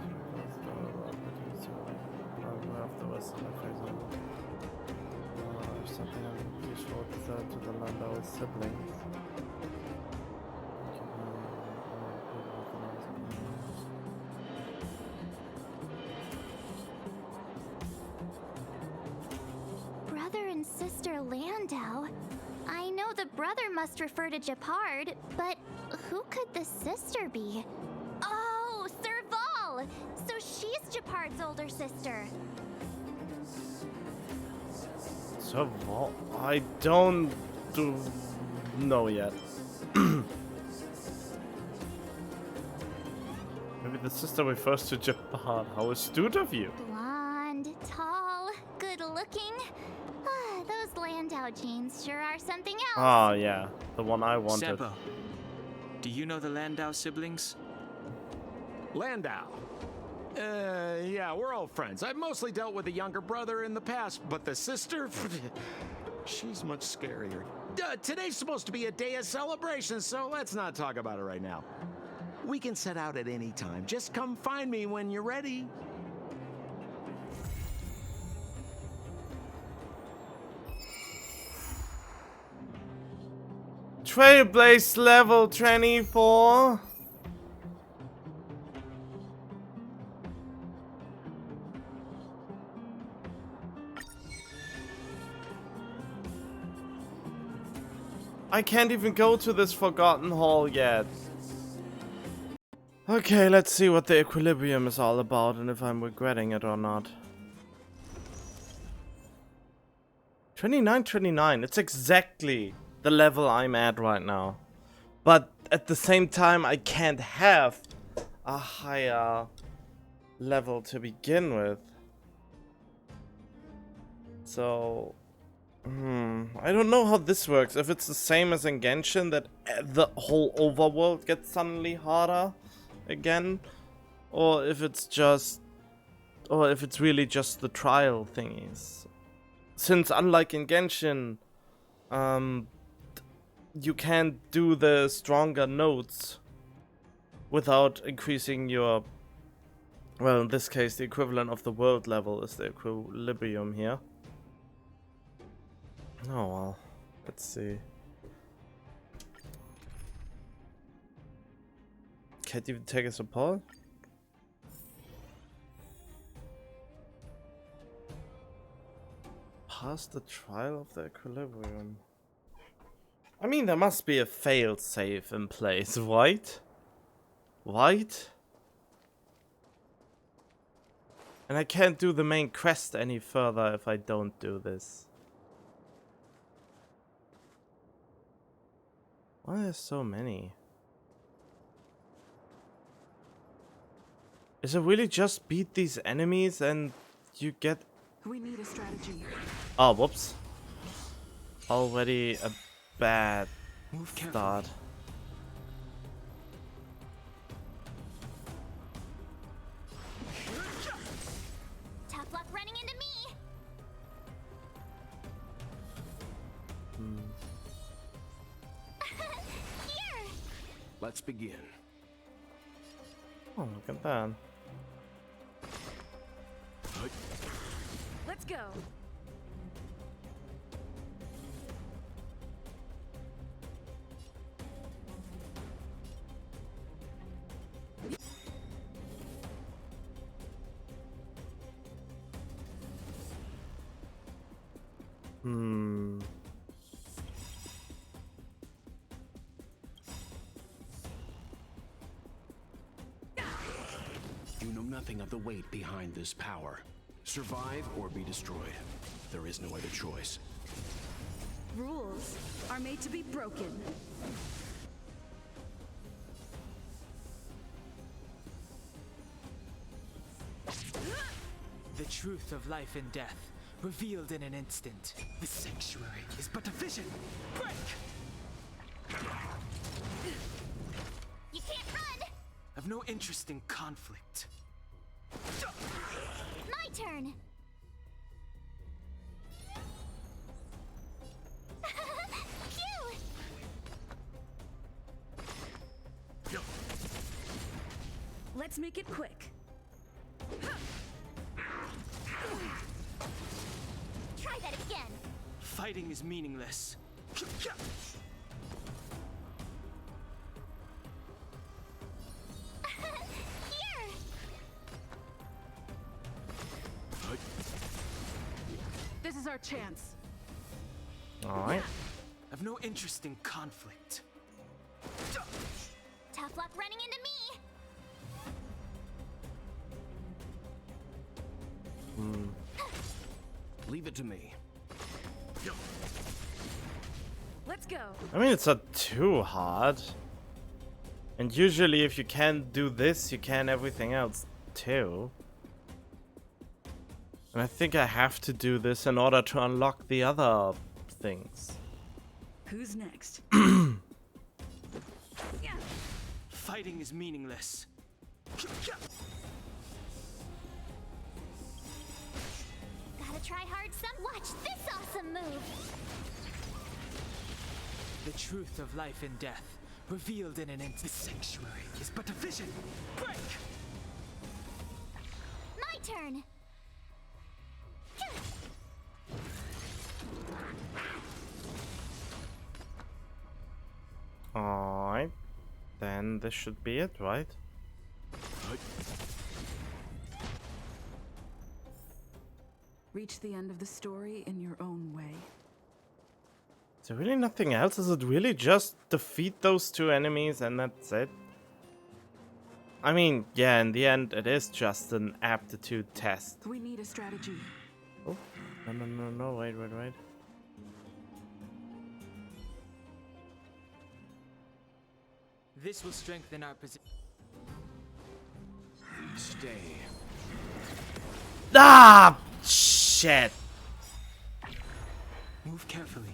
C: I have the rest of my face on. Something useful to the Landau siblings.
N: Brother and sister Landau? I know the brother must refer to Japard, but who could the sister be? Oh, Serval! So she's Japard's older sister.
C: So what? I don't know yet. Maybe the sister refers to Japan. How astute of you.
N: Blonde, tall, good looking. Those Landau genes sure are something else.
C: Oh yeah, the one I wanted.
F: Sampo, do you know the Landau siblings?
K: Landau. Yeah, we're old friends. I've mostly dealt with the younger brother in the past, but the sister, she's much scarier. Today's supposed to be a day of celebration, so let's not talk about it right now. We can set out at any time. Just come find me when you're ready.
C: Trailblaze level 24. I can't even go to this Forgotten Hall yet. Okay, let's see what the equilibrium is all about and if I'm regretting it or not. 29. It's exactly the level I'm at right now. But at the same time, I can't have a higher level to begin with. So... I don't know how this works. If it's the same as in Genshin, that the whole overworld gets suddenly harder again, or if it's just, or if it's really just the trial thingies. Since unlike in Genshin, you can't do the stronger nodes without increasing your, well, in this case, the equivalent of the world level is the equilibrium here. Oh well, let's see. Can't even take a support? Pass the trial of the equilibrium. I mean, there must be a fail-safe in place, right? Right? And I can't do the main quest any further if I don't do this. Why are there so many? Is it really just beat these enemies and you get
L: We need a strategy.
C: Oh, whoops. Already a bad
F: Move carefully.
C: start.
N: Tough luck running into me. Here.
E: Let's begin.
C: Oh, look at that.
L: Let's go.
E: You know nothing of the weight behind this power. Survive or be destroyed. There is no other choice.
L: Rules are made to be broken.
F: The truth of life and death, revealed in an instant. The sanctuary is but a vision. Break!
N: You can't run.
F: I've no interest in conflict.
N: My turn. Phew.
L: Let's make it quick.
N: Try that again.
F: Fighting is meaningless.
N: Here.
L: This is our chance.
C: Alright.
F: I've no interest in conflict.
N: Tough luck running into me.
E: Leave it to me.
L: Let's go.
C: I mean, it's not too hard. And usually if you can't do this, you can everything else too. And I think I have to do this in order to unlock the other things.
L: Who's next?
F: Fighting is meaningless.
N: Gotta try hard some. Watch this awesome move.
F: The truth of life and death, revealed in an instant. The sanctuary is but a vision. Break!
N: My turn.
C: Alright. Then this should be it, right?
L: Reach the end of the story in your own way.
C: Is there really nothing else? Is it really just defeat those two enemies and that's it? I mean, yeah, in the end, it is just an aptitude test.
L: We need a strategy.
C: Oh, no, wait.
F: This will strengthen our position.
E: Stay.
C: Ah! Shit!
F: Move carefully.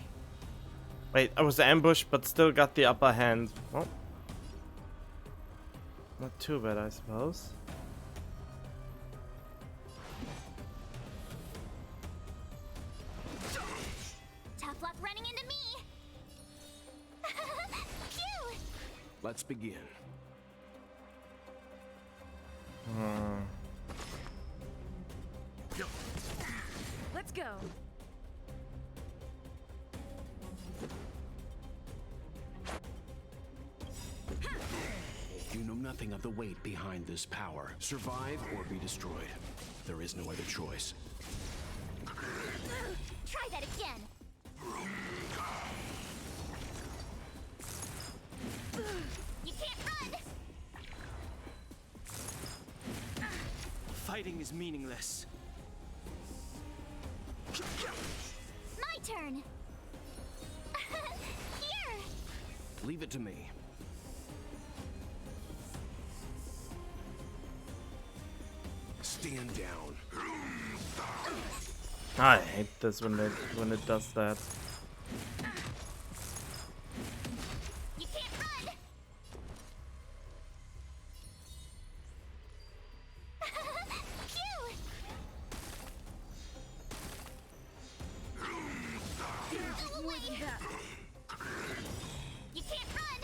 C: Wait, I was ambushed, but still got the upper hand. Well, not too bad, I suppose.
N: Tough luck running into me. Phew.
E: Let's begin.
L: Let's go.
E: You know nothing of the weight behind this power. Survive or be destroyed. There is no other choice.
N: Try that again. You can't run.
F: Fighting is meaningless.
N: My turn. Here.
E: Leave it to me. Stand down.
C: I hate this when it does that.
N: You can't run. Phew. Go away. You can't run.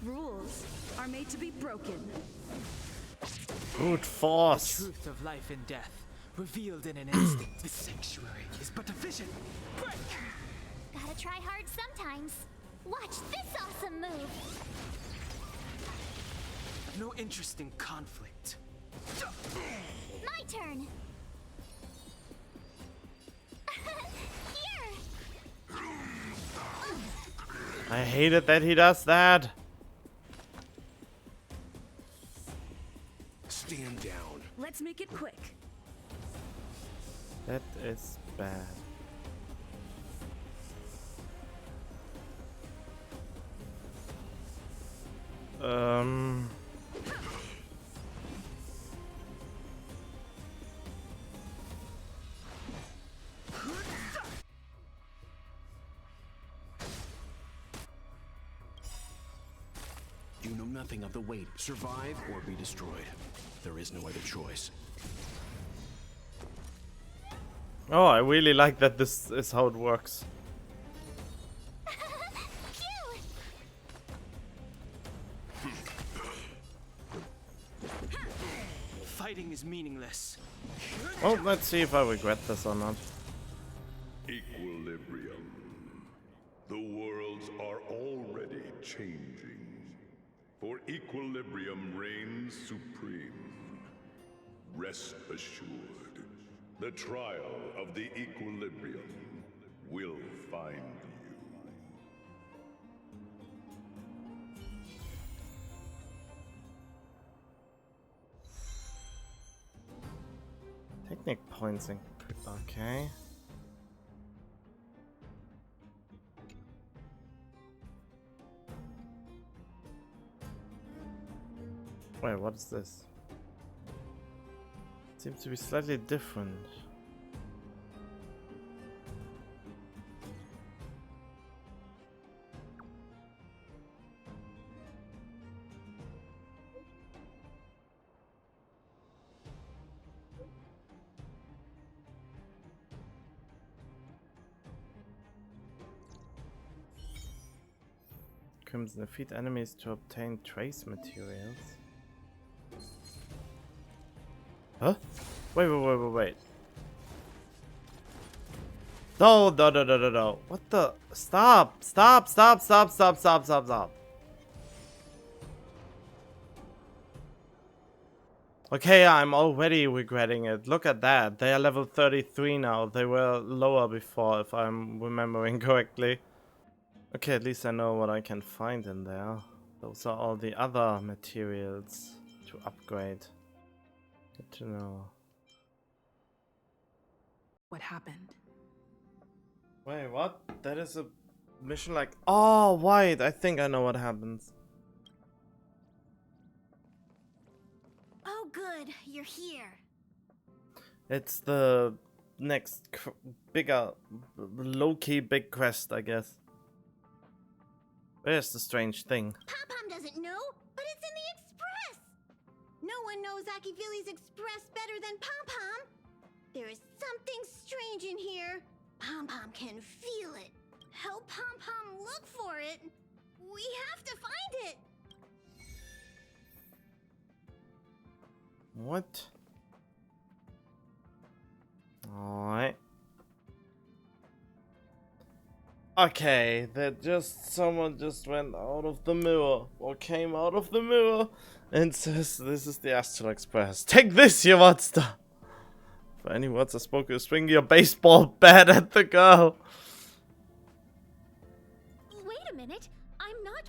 O: Rules are made to be broken.
C: Brute force.
Q: The truth of life and death, revealed in an instant. This sanctuary is but a vision. Break!
N: Gotta try hard sometimes. Watch this awesome move.
Q: No interest in conflict.
N: My turn. Here.
C: I hate it that he does that.
E: Stand down.
O: Let's make it quick.
C: That is bad.
E: You know nothing of the weight. Survive or be destroyed. There is no other choice.
C: Oh, I really like that this is how it works.
F: Fighting is meaningless.
C: Well, let's see if I regret this or not.
J: Equilibrium. The worlds are already changing. For equilibrium reigns supreme. Rest assured, the trial of the equilibrium will find you.
C: Technic points and okay. Wait, what is this? Seems to be slightly different. Crimson, defeat enemies to obtain trace materials. Huh? Wait. No. What the? Stop. Okay, I'm already regretting it. Look at that. They are level 33 now. They were lower before, if I'm remembering correctly. Okay, at least I know what I can find in there. Those are all the other materials to upgrade. Good to know.
D: What happened?
C: Wait, what? That is a mission like... Oh, wait, I think I know what happens.
R: Oh, good, you're here.
C: It's the next bigger, low-key big quest, I guess. Where's the strange thing?
R: Pom-Pom doesn't know, but it's in the Express. No one knows Akivili's Express better than Pom-Pom. There is something strange in here. Pom-Pom can feel it. Help Pom-Pom look for it. We have to find it.
C: What? Alright. Okay, someone just went out of the mirror, or came out of the mirror, and says, this is the Astral Express. Take this, you monster! For any words I spoke, you swing your baseball bat at the girl.
N: Wait a minute. I'm not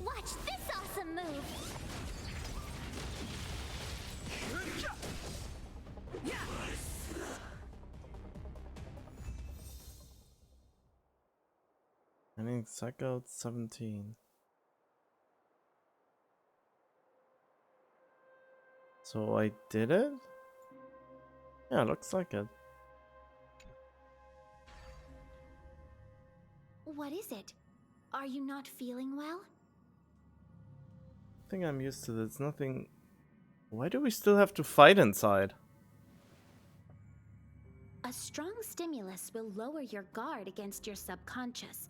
N: Watch this awesome move!
C: I think Psycho 17. So I did it? Yeah, looks like it.
A: What is it? Are you not feeling well?
C: I think I'm used to this. Nothing. Why do we still have to fight inside?
A: A strong stimulus will lower your guard against your subconscious.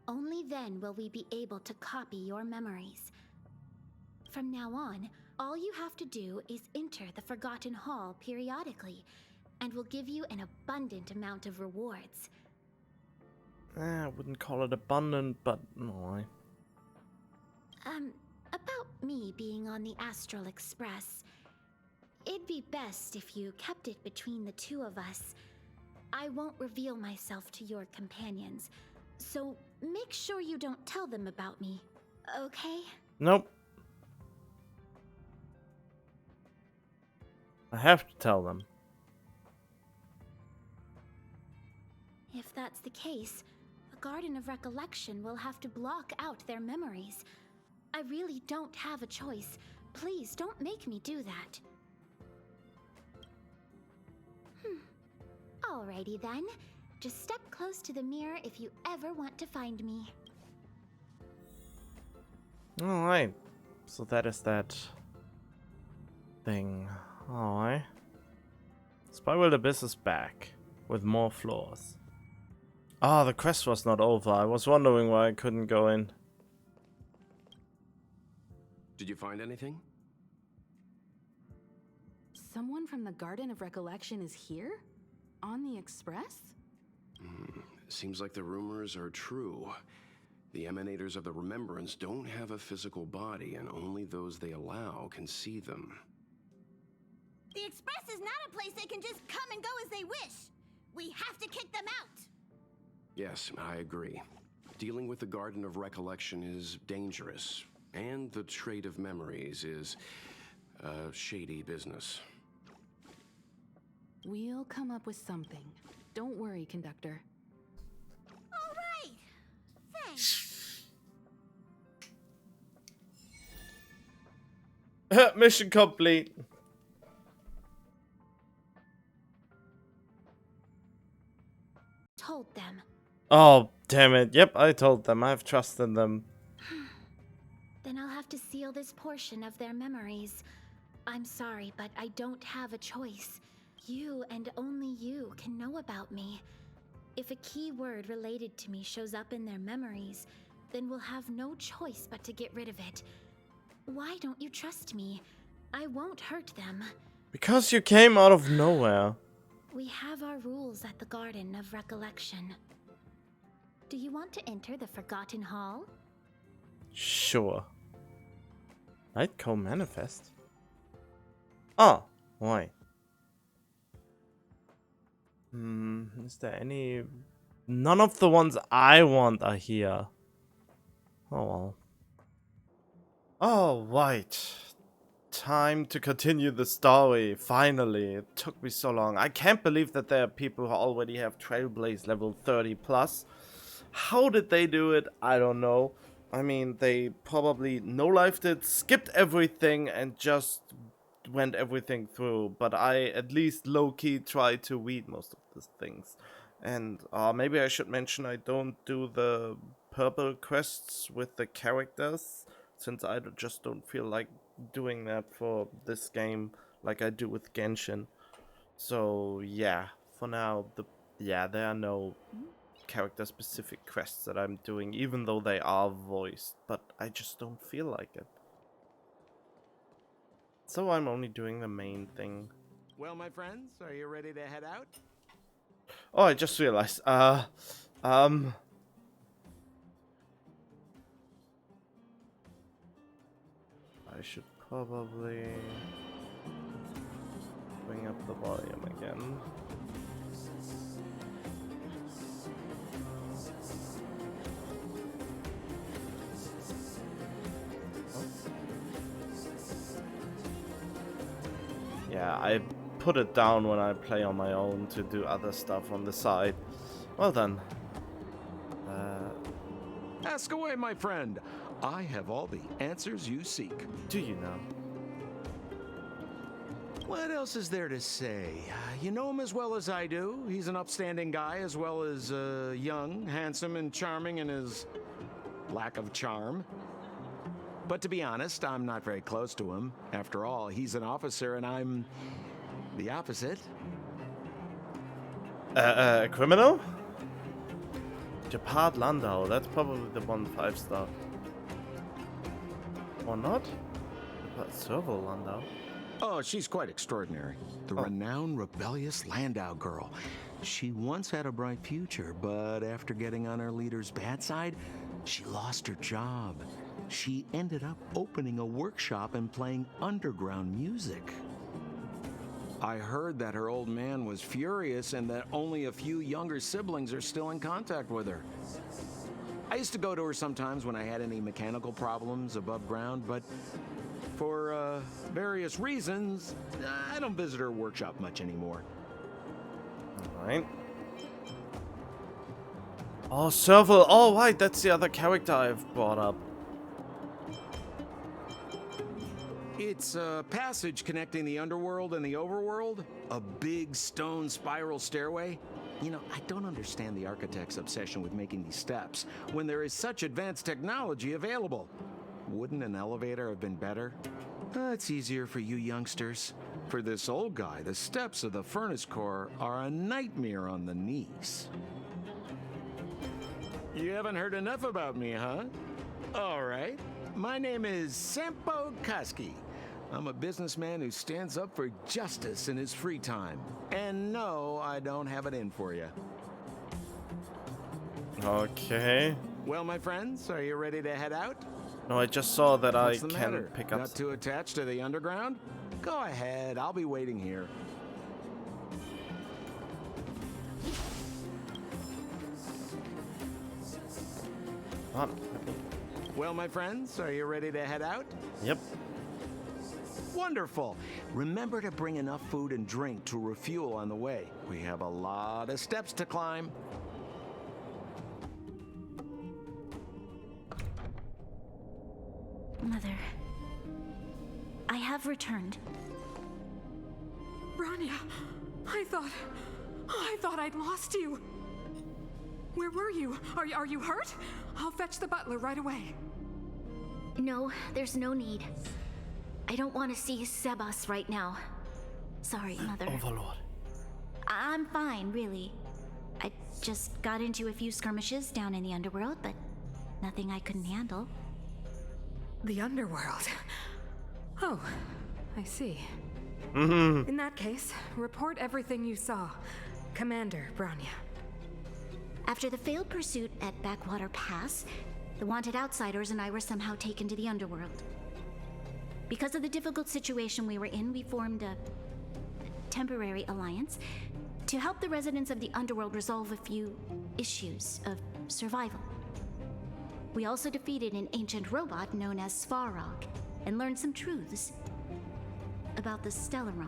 A: Only then will we be able to copy your memories. From now on, all you have to do is enter the Forgotten Hall periodically, and we'll give you an abundant amount of rewards.
C: I wouldn't call it abundant, but no.
A: About me being on the Astral Express. It'd be best if you kept it between the two of us. I won't reveal myself to your companions, so make sure you don't tell them about me, okay?
C: Nope. I have to tell them.
A: If that's the case, the Garden of Recollection will have to block out their memories. I really don't have a choice. Please don't make me do that. Alrighty then. Just step close to the mirror if you ever want to find me.
C: Alright. So that is that thing. Alright. Spiral Abyss is back with more floors. Ah, the quest was not over. I was wondering why I couldn't go in.
E: Did you find anything?
D: Someone from the Garden of Recollection is here? On the Express?
E: Seems like the rumors are true. The emanators of the Remembrance don't have a physical body, and only those they allow can see them.
R: The Express is not a place they can just come and go as they wish. We have to kick them out.
E: Yes, I agree. Dealing with the Garden of Recollection is dangerous, and the trade of memories is shady business.
D: We'll come up with something. Don't worry, Conductor.
R: All right. Thanks.
C: Mission complete.
A: Told them.
C: Oh, damn it. Yep, I told them. I have trust in them.
A: Then I'll have to seal this portion of their memories. I'm sorry, but I don't have a choice. You and only you can know about me. If a key word related to me shows up in their memories, then we'll have no choice but to get rid of it. Why don't you trust me? I won't hurt them.
C: Because you came out of nowhere.
A: We have our rules at the Garden of Recollection. Do you want to enter the Forgotten Hall?
C: Sure. Light co-manifest? Oh, why? Is there any... None of the ones I want are here. Oh well. Oh, right. Time to continue the story. Finally. It took me so long. I can't believe that there are people who already have Trailblaze level 30 plus. How did they do it? I don't know. I mean, they probably no-lifed it, skipped everything, and just went everything through. But I at least low-key tried to read most of these things. And maybe I should mention I don't do the purple quests with the characters, since I just don't feel like doing that for this game like I do with Genshin. So yeah, for now, there are no character-specific quests that I'm doing, even though they are voiced, but I just don't feel like it. So I'm only doing the main thing.
K: Well, my friends, are you ready to head out?
C: Oh, I just realized, I should probably bring up the volume again. Yeah, I put it down when I play on my own to do other stuff on the side. Well done.
K: Ask away, my friend. I have all the answers you seek.
C: Do you know?
K: What else is there to say? You know him as well as I do. He's an upstanding guy, as well as young, handsome, and charming in his lack of charm. But to be honest, I'm not very close to him. After all, he's an officer and I'm the opposite.
C: A criminal? Japard Landau, that's probably the one 5-star. Or not? Serval Landau.
K: Oh, she's quite extraordinary. The renowned rebellious Landau girl. She once had a bright future, but after getting on her leader's bad side, she lost her job. She ended up opening a workshop and playing underground music. I heard that her old man was furious and that only a few younger siblings are still in contact with her. I used to go to her sometimes when I had any mechanical problems above ground, but for various reasons, I don't visit her workshop much anymore.
C: Alright. Oh, Serval. Oh, right, that's the other character I've brought up.
K: It's a passage connecting the underworld and the overworld. A big stone spiral stairway. You know, I don't understand the architect's obsession with making these steps when there is such advanced technology available. Wouldn't an elevator have been better? It's easier for you youngsters. For this old guy, the steps of the furnace core are a nightmare on the knees. You haven't heard enough about me, huh? All right. My name is Sampo Koski. I'm a businessman who stands up for justice in his free time. And no, I don't have it in for you.
C: Okay.
K: Well, my friends, are you ready to head out?
C: No, I just saw that
K: What's
C: I
K: the
C: can
K: matter?
C: pick up.
K: Not too attached to the underground? Go ahead, I'll be waiting here.
C: Come on.
K: Well, my friends, are you ready to head out?
C: Yep.
K: Wonderful. Remember to bring enough food and drink to refuel on the way. We have a lot of steps to climb.
A: Mother, I have returned.
L: Branya, I thought I'd lost you. Where were you? Are you hurt? I'll fetch the butler right away.
A: No, there's no need. I don't want to see Sebas right now. Sorry, Mother.
C: Overlord.
A: I'm fine, really. I just got into a few skirmishes down in the underworld, but nothing I couldn't handle.
L: The underworld? Oh, I see. In that case, report everything you saw. Commander Branya.
A: After the failed pursuit at Backwater Pass, the wanted outsiders and I were somehow taken to the underworld. Because of the difficult situation we were in, we formed a temporary alliance to help the residents of the underworld resolve a few issues of survival. We also defeated an ancient robot known as Svarog and learned some truths about the Stellaron.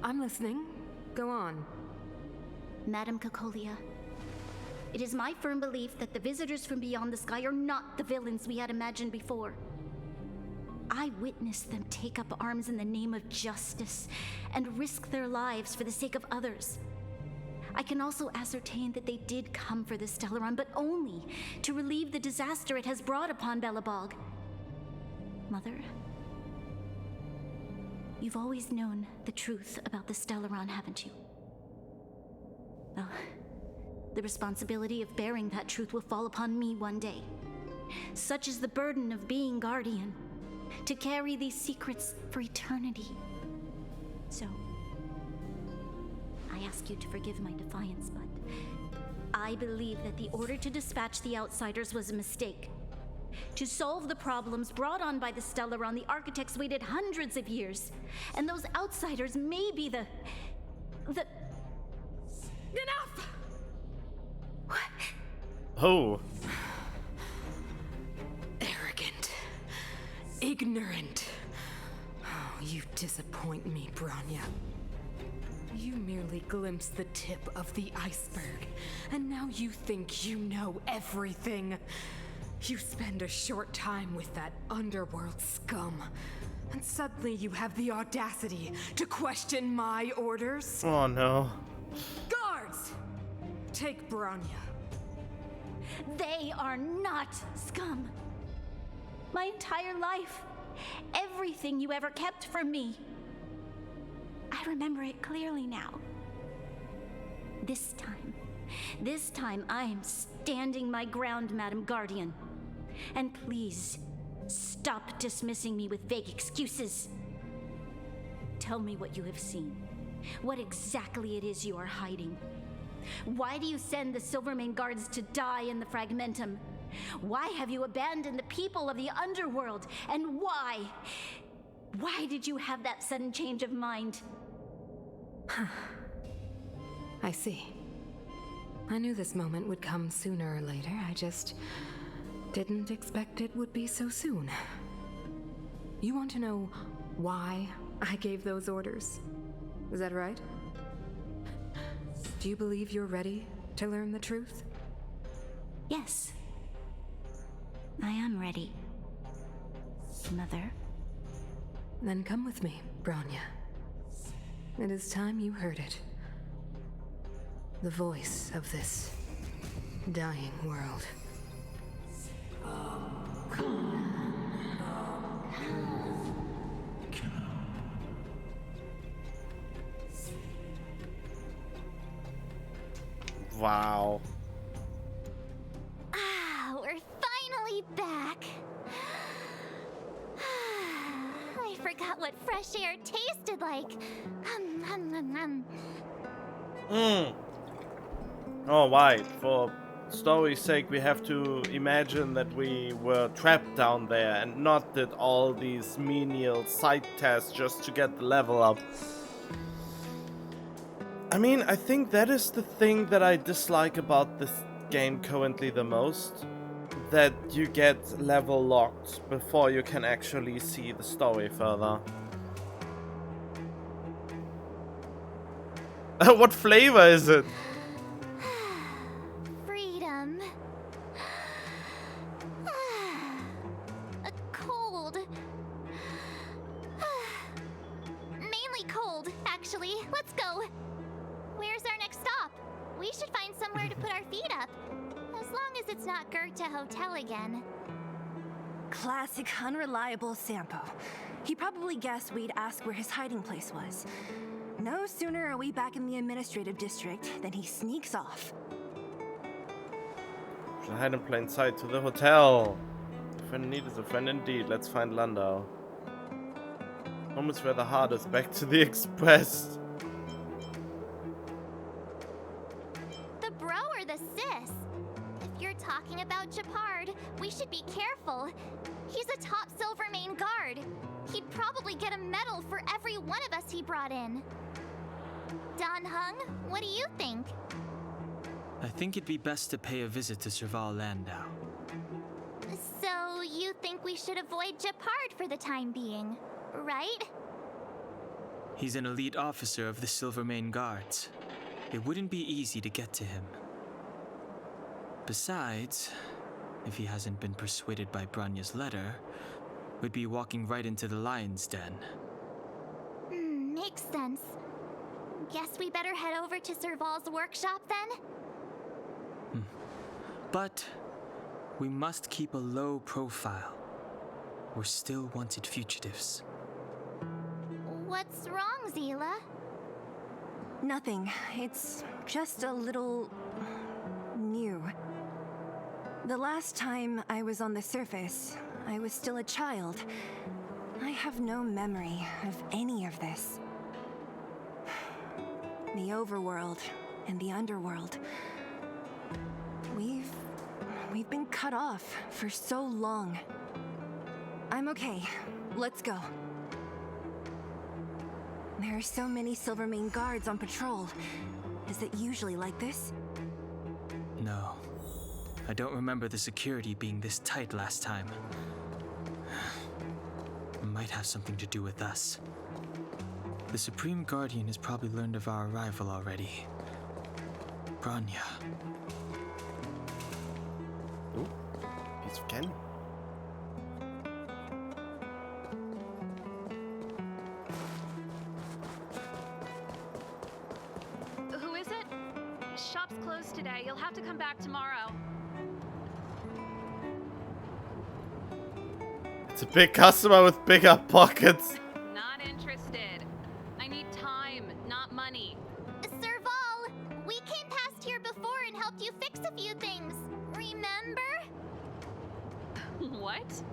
L: I'm listening. Go on.
A: Madam Cocolia, it is my firm belief that the visitors from beyond the sky are not the villains we had imagined before. I witnessed them take up arms in the name of justice and risk their lives for the sake of others. I can also ascertain that they did come for the Stellaron, but only to relieve the disaster it has brought upon Belobog. Mother, you've always known the truth about the Stellaron, haven't you? Well, the responsibility of bearing that truth will fall upon me one day. Such is the burden of being guardian, to carry these secrets for eternity. So, I ask you to forgive my defiance, but I believe that the order to dispatch the outsiders was a mistake. To solve the problems brought on by the Stellaron, the architects waited hundreds of years. And those outsiders may be the...
L: Enough!
C: Oh.
L: Arrogant. Ignorant. You disappoint me, Bronya. You merely glimpsed the tip of the iceberg, and now you think you know everything. You spend a short time with that underworld scum, and suddenly you have the audacity to question my orders?
C: Oh no.
L: Guards! Take Bronya.
A: They are not scum. My entire life, everything you ever kept from me. I remember it clearly now. This time I am standing my ground, Madam Guardian. And please, stop dismissing me with vague excuses. Tell me what you have seen. What exactly it is you are hiding. Why do you send the Silvermane guards to die in the Fragmentum? Why have you abandoned the people of the underworld? And why? Why did you have that sudden change of mind?
L: I see. I knew this moment would come sooner or later. I just didn't expect it would be so soon. You want to know why I gave those orders? Is that right? Do you believe you're ready to learn the truth?
A: Yes. I am ready, Mother.
L: Then come with me, Bronya. It is time you heard it. The voice of this dying world.
C: Wow.
N: We're finally back. I forgot what fresh air tasted like.
C: Oh, right. For story's sake, we have to imagine that we were trapped down there and not did all these menial side tasks just to get the level up. I mean, I think that is the thing that I dislike about this game currently the most. That you get level locked before you can actually see the story further. What flavor is it?
N: Freedom. Cold. Mainly cold, actually. Let's go. Where's our next stop? We should find somewhere to put our feet up. As long as it's not Goethe Hotel again.
B: Classic unreliable Sampo. He probably guessed we'd ask where his hiding place was. No sooner are we back in the administrative district than he sneaks off.
C: Should hide in plain sight to the hotel. A friend indeed is a friend indeed. Let's find Landau. Home is where the heart is. Back to the express.
N: The bro or the sis? If you're talking about Japard, we should be careful. He's a top Silvermane guard. He'd probably get a medal for every one of us he brought in. Don Hung, what do you think?
F: I think it'd be best to pay a visit to Serval Landau.
N: So you think we should avoid Japard for the time being, right?
F: He's an elite officer of the Silvermane Guards. It wouldn't be easy to get to him. Besides, if he hasn't been persuaded by Bronya's letter, we'd be walking right into the lion's den.
N: Makes sense. Guess we better head over to Serval's workshop then?
F: But we must keep a low profile. We're still wanted fugitives.
N: What's wrong, Zila?
B: Nothing. It's just a little new. The last time I was on the surface, I was still a child. I have no memory of any of this. The overworld and the underworld. We've been cut off for so long. I'm okay. Let's go. There are so many Silvermane guards on patrol. Is it usually like this?
F: No. I don't remember the security being this tight last time. might have something to do with us. The Supreme Guardian has probably learned of our arrival already. Bronya.
C: Ooh, piece of candy.
L: Who is it? Shop's closed today. You'll have to come back tomorrow.
C: It's a big customer with bigger pockets.
L: Not interested. I need time, not money.
N: Serval, we came past here before and helped you fix a few things. Remember?
L: What?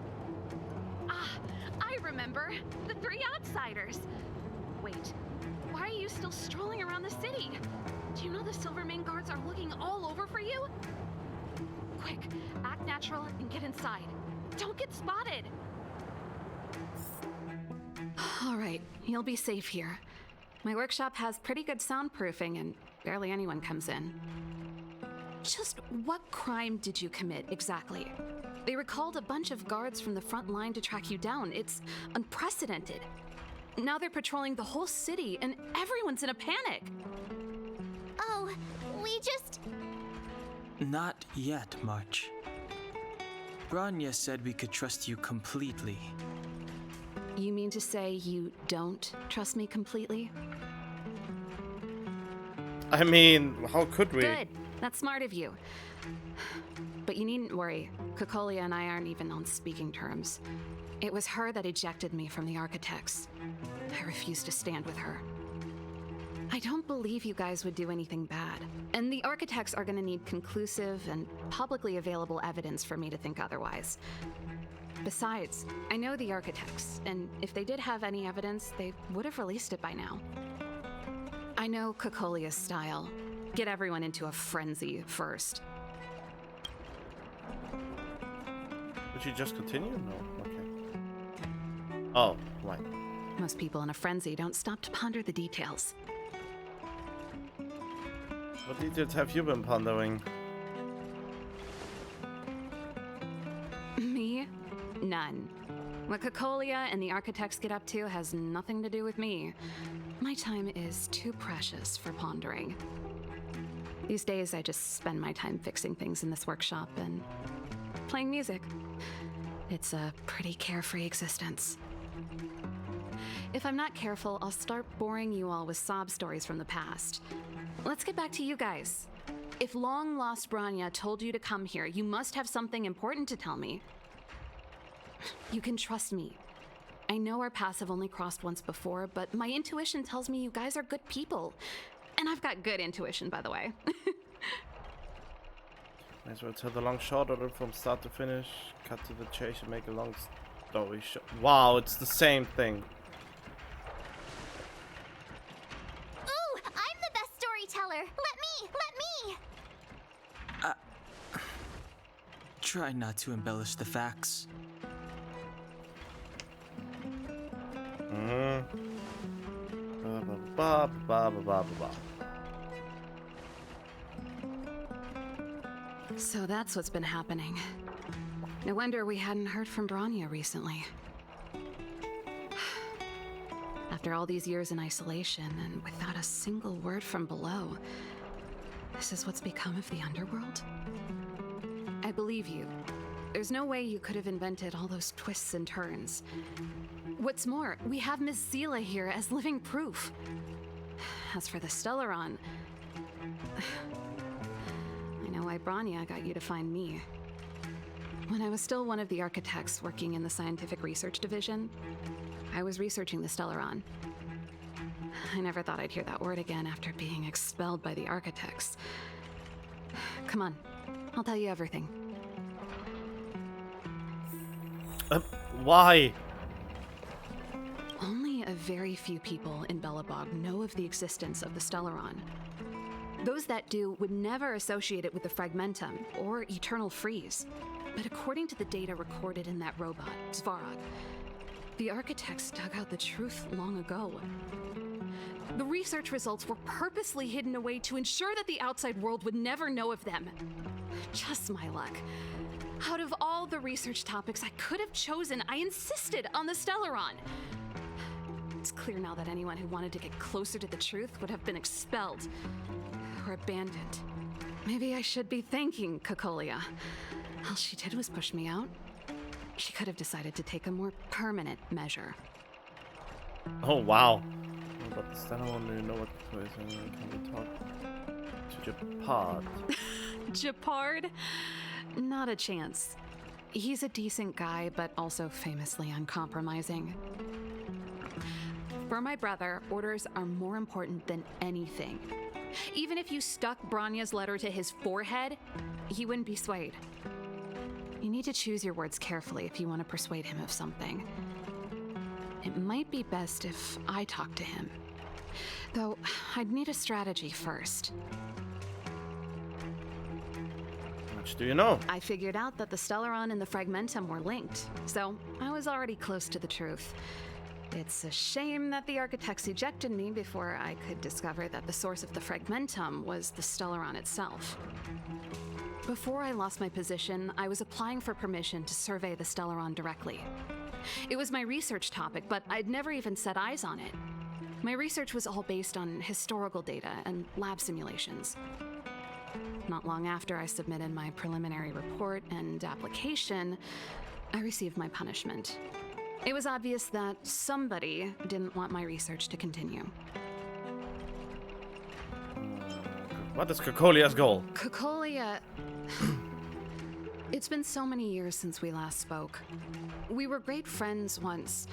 L: Ah, I remember. The three outsiders. Wait, why are you still strolling around the city? Do you know the Silvermane guards are looking all over for you? Quick, act natural and get inside. Don't get spotted. All right, you'll be safe here. My workshop has pretty good soundproofing and barely anyone comes in. Just what crime did you commit exactly? They recalled a bunch of guards from the front line to track you down. It's unprecedented. Now they're patrolling the whole city and everyone's in a panic.
N: Oh, we just...
F: Not yet, March. Bronya said we could trust you completely.
L: You mean to say you don't trust me completely?
C: I mean, how could we?
L: Good. That's smart of you. But you needn't worry. Kokolia and I aren't even on speaking terms. It was her that ejected me from the Architects. I refused to stand with her. I don't believe you guys would do anything bad. And the Architects are gonna need conclusive and publicly available evidence for me to think otherwise. Besides, I know the Architects, and if they did have any evidence, they would have released it by now. I know Kokolia's style. Get everyone into a frenzy first.
C: Did she just continue? No. Okay. Oh, right.
L: Most people in a frenzy don't stop to ponder the details.
C: What details have you been pondering?
L: Me? None. What Kokolia and the Architects get up to has nothing to do with me. My time is too precious for pondering. These days, I just spend my time fixing things in this workshop and playing music. It's a pretty carefree existence. If I'm not careful, I'll start boring you all with sob stories from the past. Let's get back to you guys. If long-lost Bronya told you to come here, you must have something important to tell me. You can trust me. I know our paths have only crossed once before, but my intuition tells me you guys are good people. And I've got good intuition, by the way.
C: Might as well tell the long short order from start to finish. Cut to the chase and make a long story short. Wow, it's the same thing.
N: Ooh, I'm the best storyteller. Let me.
F: Try not to embellish the facts.
C: Ba, ba, ba, ba, ba, ba.
L: So that's what's been happening. No wonder we hadn't heard from Bronya recently. After all these years in isolation and without a single word from below, this is what's become of the underworld? I believe you. There's no way you could have invented all those twists and turns. What's more, we have Miss Zila here as living proof. As for the Stellaron, I know why Bronya got you to find me. When I was still one of the Architects working in the Scientific Research Division, I was researching the Stellaron. I never thought I'd hear that word again after being expelled by the Architects. Come on, I'll tell you everything.
C: Why?
L: Only a very few people in Belobog know of the existence of the Stellaron. Those that do would never associate it with the Fragmentum or Eternal Freeze. But according to the data recorded in that robot, Svarog, the Architects dug out the truth long ago. The research results were purposely hidden away to ensure that the outside world would never know of them. Just my luck. Out of all the research topics I could have chosen, I insisted on the Stellaron. It's clear now that anyone who wanted to get closer to the truth would have been expelled or abandoned. Maybe I should be thanking Cocolia. All she did was push me out. She could have decided to take a more permanent measure.
C: Oh, wow. But the Stellaron, do you know what the choice is? Can we talk to Japard?
L: Japard? Not a chance. He's a decent guy, but also famously uncompromising. For my brother, orders are more important than anything. Even if you stuck Branya's letter to his forehead, he wouldn't be swayed. You need to choose your words carefully if you want to persuade him of something. It might be best if I talk to him. Though, I'd need a strategy first.
C: Much do you know?
L: I figured out that the Stellaron and the Fragmentum were linked, so I was already close to the truth. It's a shame that the architects ejected me before I could discover that the source of the Fragmentum was the Stellaron itself. Before I lost my position, I was applying for permission to survey the Stellaron directly. It was my research topic, but I'd never even set eyes on it. My research was all based on historical data and lab simulations. Not long after I submitted my preliminary report and application, I received my punishment. It was obvious that somebody didn't want my research to continue.
C: What is Cocolia's goal?
L: Cocolia... It's been so many years since we last spoke. We were great friends once.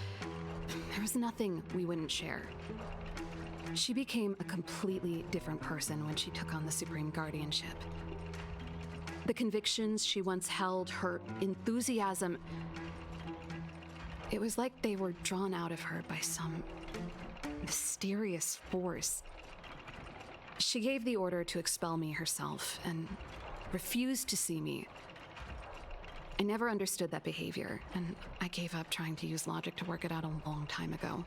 L: There was nothing we wouldn't share. She became a completely different person when she took on the Supreme Guardianship. The convictions she once held, her enthusiasm... It was like they were drawn out of her by some mysterious force. She gave the order to expel me herself and refused to see me. I never understood that behavior, and I gave up trying to use logic to work it out a long time ago.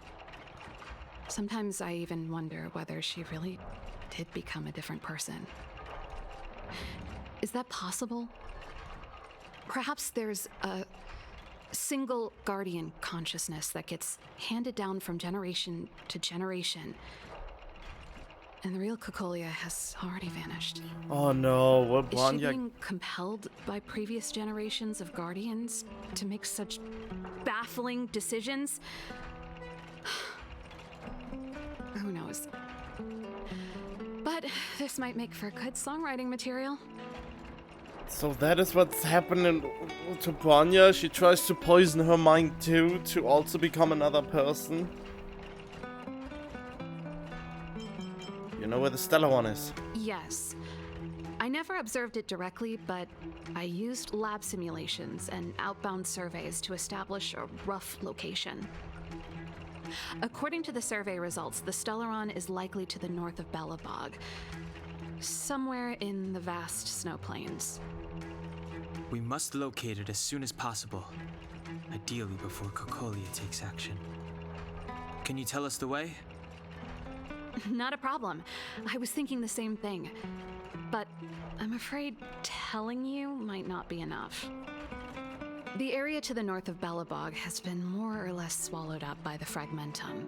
L: Sometimes I even wonder whether she really did become a different person. Is that possible? Perhaps there's a single guardian consciousness that gets handed down from generation to generation. And the real Cocolia has already vanished.
C: Oh no, what
L: Is she
C: Branya?
L: being compelled by previous generations of guardians to make such baffling decisions? Who knows? But this might make for good songwriting material.
C: So that is what's happening to Branya. She tries to poison her mind too, to also become another person. You know where the Stellaron is?
L: Yes. I never observed it directly, but I used lab simulations and outbound surveys to establish a rough location. According to the survey results, the Stellaron is likely to the north of Belobog, somewhere in the vast snow plains.
F: We must locate it as soon as possible, ideally before Cocolia takes action. Can you tell us the way?
L: Not a problem. I was thinking the same thing. But I'm afraid telling you might not be enough. The area to the north of Belobog has been more or less swallowed up by the Fragmentum.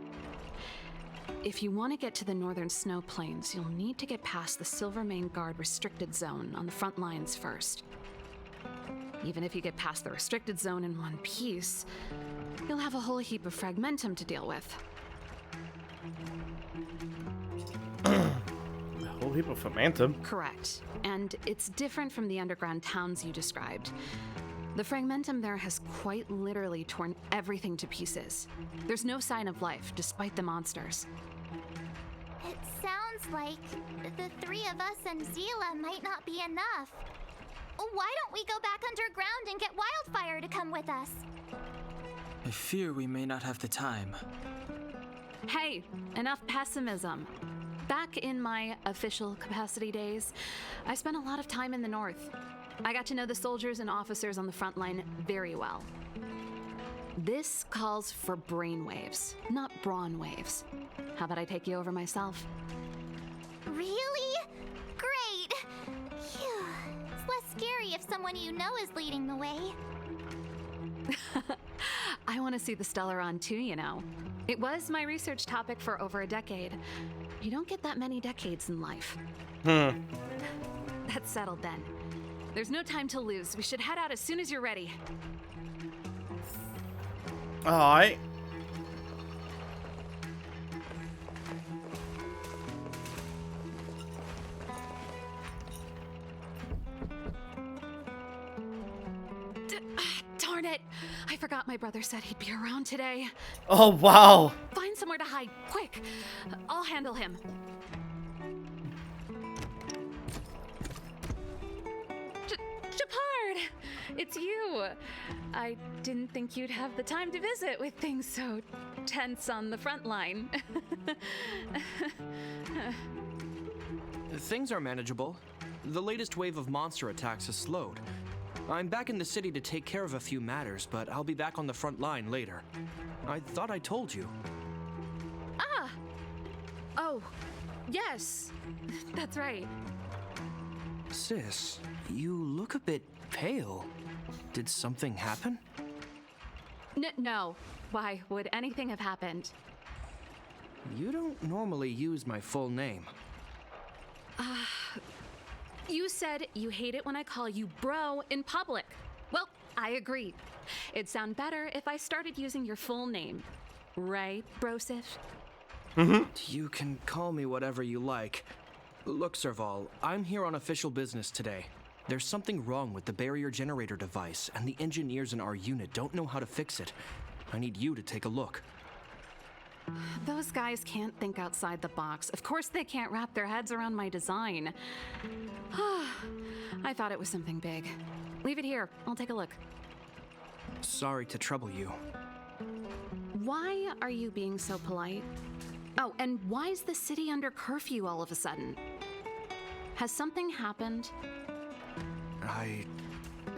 L: If you want to get to the northern snow plains, you'll need to get past the Silvermane Guard restricted zone on the front lines first. Even if you get past the restricted zone in one piece, you'll have a whole heap of Fragmentum to deal with.
C: A whole heap of Fragmentum?
L: Correct. And it's different from the underground towns you described. The Fragmentum there has quite literally torn everything to pieces. There's no sign of life, despite the monsters.
N: It sounds like the three of us and Zila might not be enough. Why don't we go back underground and get Wildfire to come with us?
F: I fear we may not have the time.
L: Hey, enough pessimism. Back in my official capacity days, I spent a lot of time in the north. I got to know the soldiers and officers on the front line very well. This calls for brainwaves, not brawn waves. How about I take you over myself?
N: Really? Great! Phew. It's less scary if someone you know is leading the way.
L: I want to see the Stellaron too, you know. It was my research topic for over a decade. You don't get that many decades in life. That's settled then. There's no time to lose. We should head out as soon as you're ready.
C: Alright.
L: Darn it! I forgot my brother said he'd be around today.
C: Oh, wow.
L: Find somewhere to hide, quick. I'll handle him. Shepard! It's you. I didn't think you'd have the time to visit with things so tense on the front line.
S: Things are manageable. The latest wave of monster attacks has slowed. I'm back in the city to take care of a few matters, but I'll be back on the front line later. I thought I told you.
L: Ah! Oh, yes. That's right.
S: Sis, you look a bit pale. Did something happen?
L: No. Why would anything have happened?
S: You don't normally use my full name.
L: You said you hate it when I call you bro in public. Well, I agree. It'd sound better if I started using your full name. Right, Brosif?
S: You can call me whatever you like. Look, Serval, I'm here on official business today. There's something wrong with the barrier generator device, and the engineers in our unit don't know how to fix it. I need you to take a look.
L: Those guys can't think outside the box. Of course they can't wrap their heads around my design. I thought it was something big. Leave it here. I'll take a look.
S: Sorry to trouble you.
L: Why are you being so polite? Oh, and why is the city under curfew all of a sudden? Has something happened?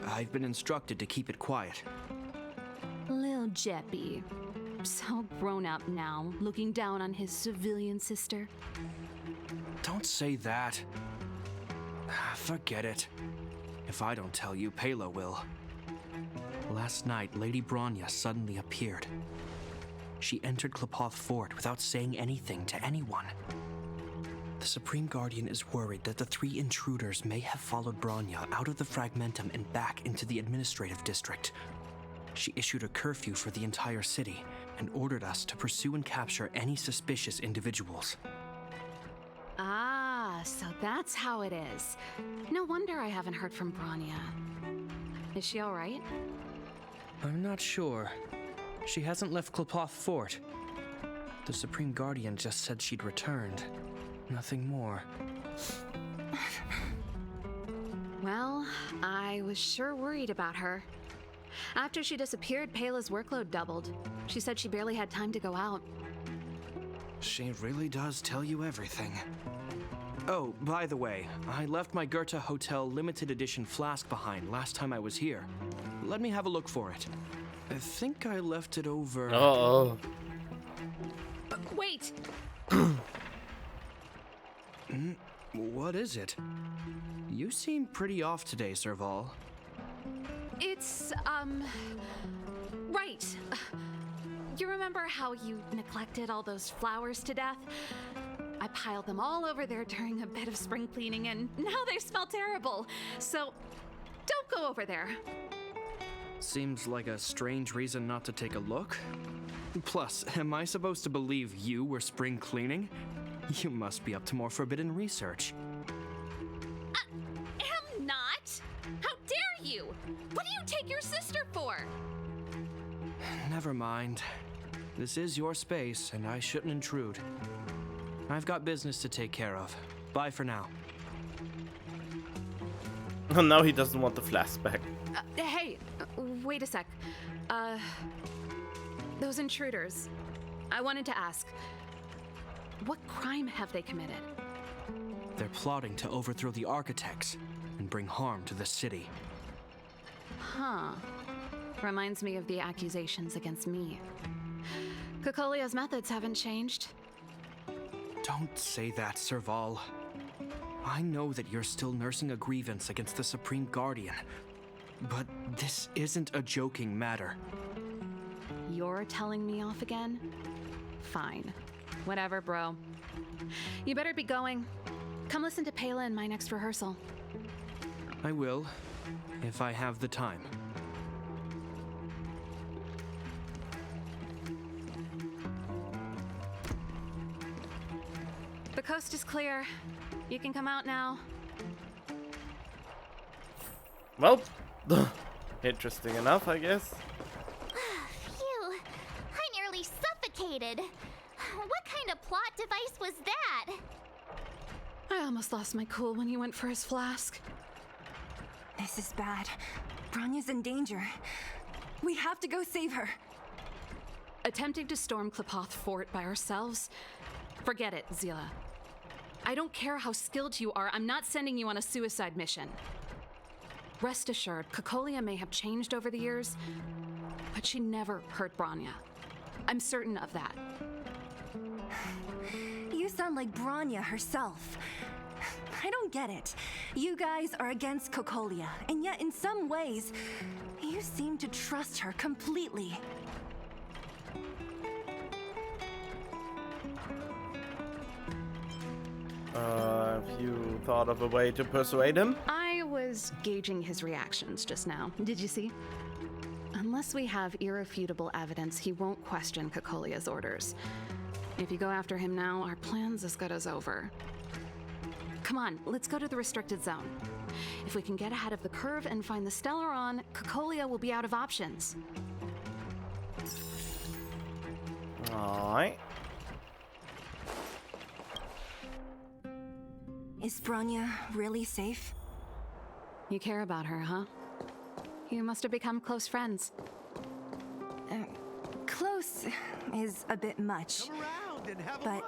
S: I've been instructed to keep it quiet.
L: Lil Jeppy. So grown up now, looking down on his civilian sister.
S: Don't say that. Forget it. If I don't tell you, Palo will. Last night, Lady Bronya suddenly appeared. She entered Klepoth Fort without saying anything to anyone. The Supreme Guardian is worried that the 3 intruders may have followed Bronya out of the Fragmentum and back into the administrative district. She issued a curfew for the entire city and ordered us to pursue and capture any suspicious individuals.
L: Ah, so that's how it is. No wonder I haven't heard from Bronya. Is she all right?
S: I'm not sure. She hasn't left Klepoth Fort. The Supreme Guardian just said she'd returned. Nothing more.
L: Well, I was sure worried about her. After she disappeared, Pela's workload doubled. She said she barely had time to go out.
S: She really does tell you everything. Oh, by the way, I left my Goethe Hotel limited edition flask behind last time I was here. Let me have a look for it. I think I left it over...
C: Uh-oh.
L: Wait!
S: What is it? You seem pretty off today, Serval.
L: It's, right. You remember how you neglected all those flowers to death? I piled them all over there during a bit of spring cleaning, and now they smell terrible. So, don't go over there.
S: Seems like a strange reason not to take a look. Plus, am I supposed to believe you were spring cleaning? You must be up to more forbidden research.
L: Am not! How dare you! What do you take your sister for?
S: Never mind. This is your space, and I shouldn't intrude. I've got business to take care of. Bye for now.
C: Now he doesn't want the flask back.
L: Hey, wait a sec. Those intruders. I wanted to ask, what crime have they committed?
S: They're plotting to overthrow the architects and bring harm to the city.
L: Huh. Reminds me of the accusations against me. Kokolia's methods haven't changed.
S: Don't say that, Serval. I know that you're still nursing a grievance against the Supreme Guardian, but this isn't a joking matter.
L: You're telling me off again? Fine. Whatever, bro. You better be going. Come listen to Pela in my next rehearsal.
S: I will, if I have the time.
L: The coast is clear. You can come out now.
C: Well, interesting enough, I guess.
N: Phew, I nearly suffocated. What kind of plot device was that?
L: I almost lost my cool when he went for his flask.
B: This is bad. Bronya's in danger. We have to go save her.
L: Attempting to storm Klipoth Fort by ourselves? Forget it, Zila. I don't care how skilled you are, I'm not sending you on a suicide mission. Rest assured, Kokolia may have changed over the years, but she never hurt Bronya. I'm certain of that.
B: You sound like Bronya herself. I don't get it. You guys are against Kokolia, and yet in some ways, you seem to trust her completely.
C: Have you thought of a way to persuade him?
L: I was gauging his reactions just now. Did you see? Unless we have irrefutable evidence, he won't question Kokolia's orders. If you go after him now, our plan's as good as over. Come on, let's go to the restricted zone. If we can get ahead of the curve and find the Stellaron, Kokolia will be out of options.
C: Alright.
B: Is Bronya really safe?
L: You care about her, huh? You must have become close friends.
B: Close is a bit much. But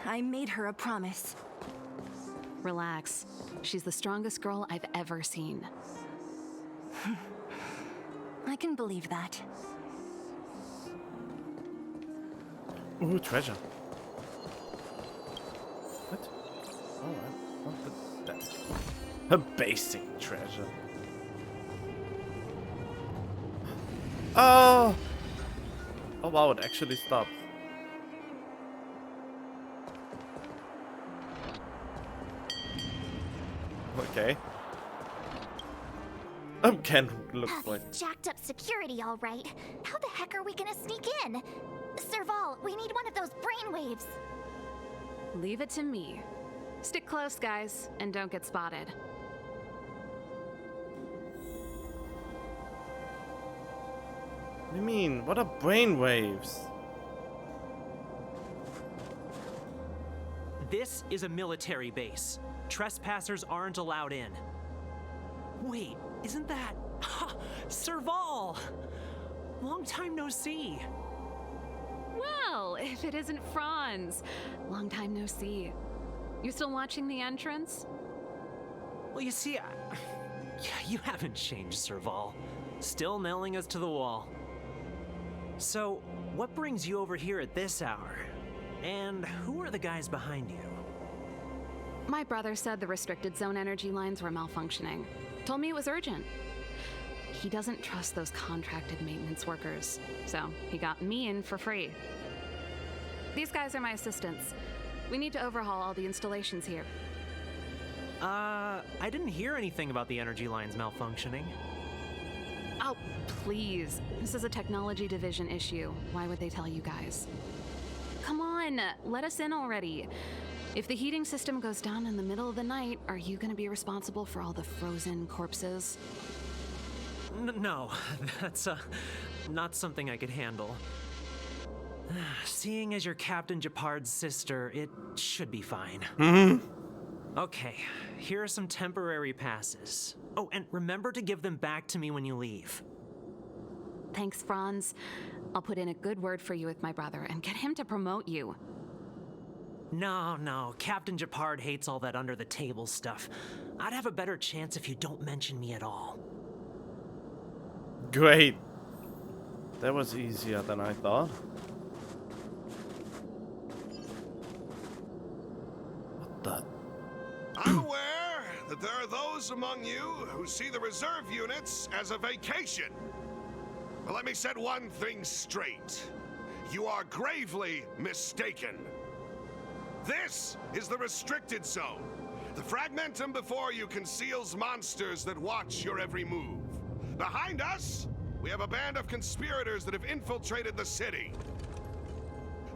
B: I made her a promise.
L: Relax. She's the strongest girl I've ever seen.
B: I can believe that.
C: Ooh, treasure. What? A basic treasure. Oh! Oh wow, it actually stopped. Okay. Ken looks like...
N: Jacked up security, all right. How the heck are we gonna sneak in? Serval, we need one of those brainwaves.
L: Leave it to me. Stick close, guys, and don't get spotted.
C: What do you mean? What are brainwaves?
U: This is a military base. Trespassers aren't allowed in. Wait, isn't that... Serval! Long time no see.
L: Well, if it isn't Franz. Long time no see. You still watching the entrance?
U: Well, you see, you haven't changed, Serval. Still nailing us to the wall. So, what brings you over here at this hour? And who are the guys behind you?
L: My brother said the restricted zone energy lines were malfunctioning. Told me it was urgent. He doesn't trust those contracted maintenance workers, so he got me in for free. These guys are my assistants. We need to overhaul all the installations here.
U: I didn't hear anything about the energy lines malfunctioning.
L: Oh, please. This is a technology division issue. Why would they tell you guys? Come on, let us in already. If the heating system goes down in the middle of the night, are you gonna be responsible for all the frozen corpses?
U: No, that's not something I could handle. Seeing as you're Captain Japard's sister, it should be fine. Okay, here are some temporary passes. Oh, and remember to give them back to me when you leave.
L: Thanks, Franz. I'll put in a good word for you with my brother and get him to promote you.
U: No, Captain Japard hates all that under-the-table stuff. I'd have a better chance if you don't mention me at all.
C: Great. That was easier than I thought. What the?
E: I'm aware that there are those among you who see the reserve units as a vacation. But let me set one thing straight. You are gravely mistaken. This is the restricted zone. The fragmentum before you conceals monsters that watch your every move. Behind us, we have a band of conspirators that have infiltrated the city.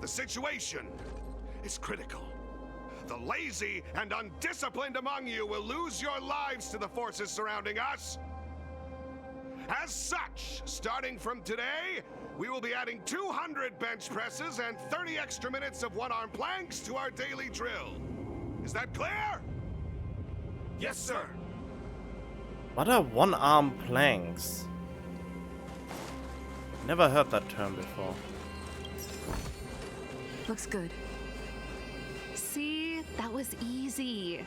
E: The situation is critical. The lazy and undisciplined among you will lose your lives to the forces surrounding us. As such, starting from today, we will be adding 200 bench presses and 30 extra minutes of one-arm planks to our daily drill. Is that clear? Yes, sir.
C: What are one-arm planks? Never heard that term before.
L: Looks good. See? That was easy.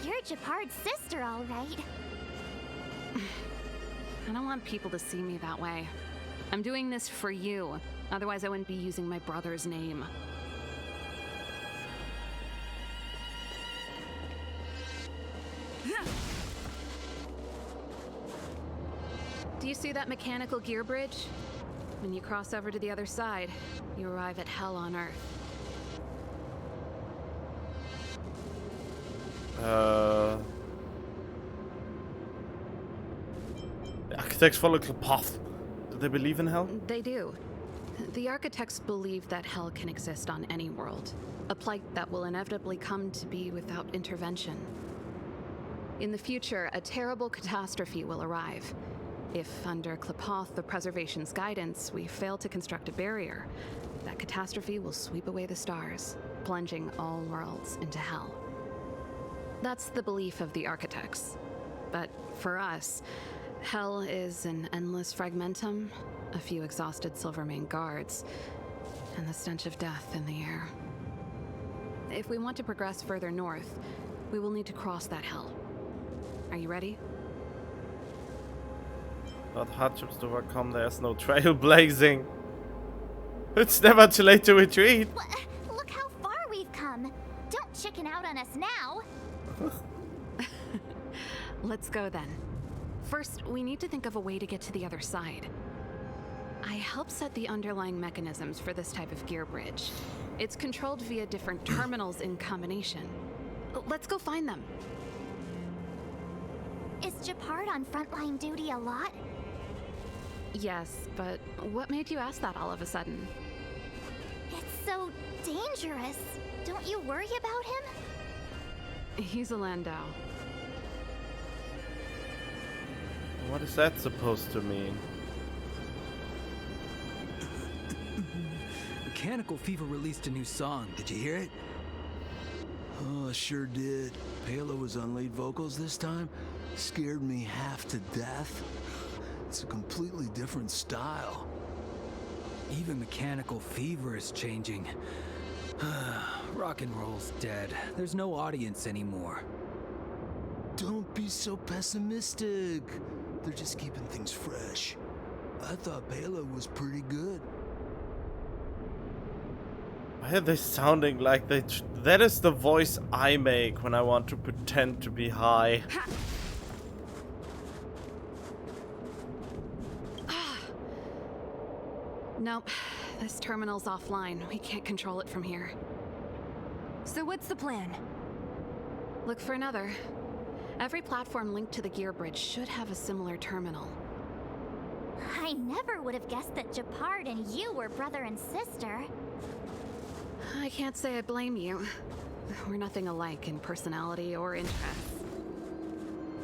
N: You're Japard's sister, all right.
L: I don't want people to see me that way. I'm doing this for you. Otherwise, I wouldn't be using my brother's name. Do you see that mechanical gear bridge? When you cross over to the other side, you arrive at Hell on Earth.
C: The architects follow the path. Do they believe in hell?
L: They do. The architects believe that hell can exist on any world, a plight that will inevitably come to be without intervention. In the future, a terrible catastrophe will arrive. If, under Klapoth, the Preservation's guidance, we fail to construct a barrier, that catastrophe will sweep away the stars, plunging all worlds into hell. That's the belief of the architects. But for us, hell is an endless fragmentum, a few exhausted Silvermane guards, and the stench of death in the air. If we want to progress further north, we will need to cross that hell. Are you ready?
C: Not hardships to overcome, there's no trailblazing. It's never too late to retreat.
N: Look how far we've come. Don't chicken out on us now.
L: Let's go then. First, we need to think of a way to get to the other side. I helped set the underlying mechanisms for this type of gear bridge. It's controlled via different terminals in combination. Let's go find them.
N: Is Japard on frontline duty a lot?
L: Yes, but what made you ask that all of a sudden?
N: It's so dangerous. Don't you worry about him?
L: He's a Landau.
C: What is that supposed to mean?
Q: Mechanical Fever released a new song. Did you hear it?
P: Oh, I sure did. Palo was on lead vocals this time. Scared me half to death. It's a completely different style.
Q: Even Mechanical Fever is changing. Rock and roll's dead. There's no audience anymore.
P: Don't be so pessimistic. They're just keeping things fresh. I thought Palo was pretty good.
C: Why are they sounding like they... That is the voice I make when I want to pretend to be high.
L: Nope. This terminal's offline. We can't control it from here.
B: So what's the plan?
L: Look for another. Every platform linked to the gear bridge should have a similar terminal.
N: I never would have guessed that Japard and you were brother and sister.
L: I can't say I blame you. We're nothing alike in personality or interests.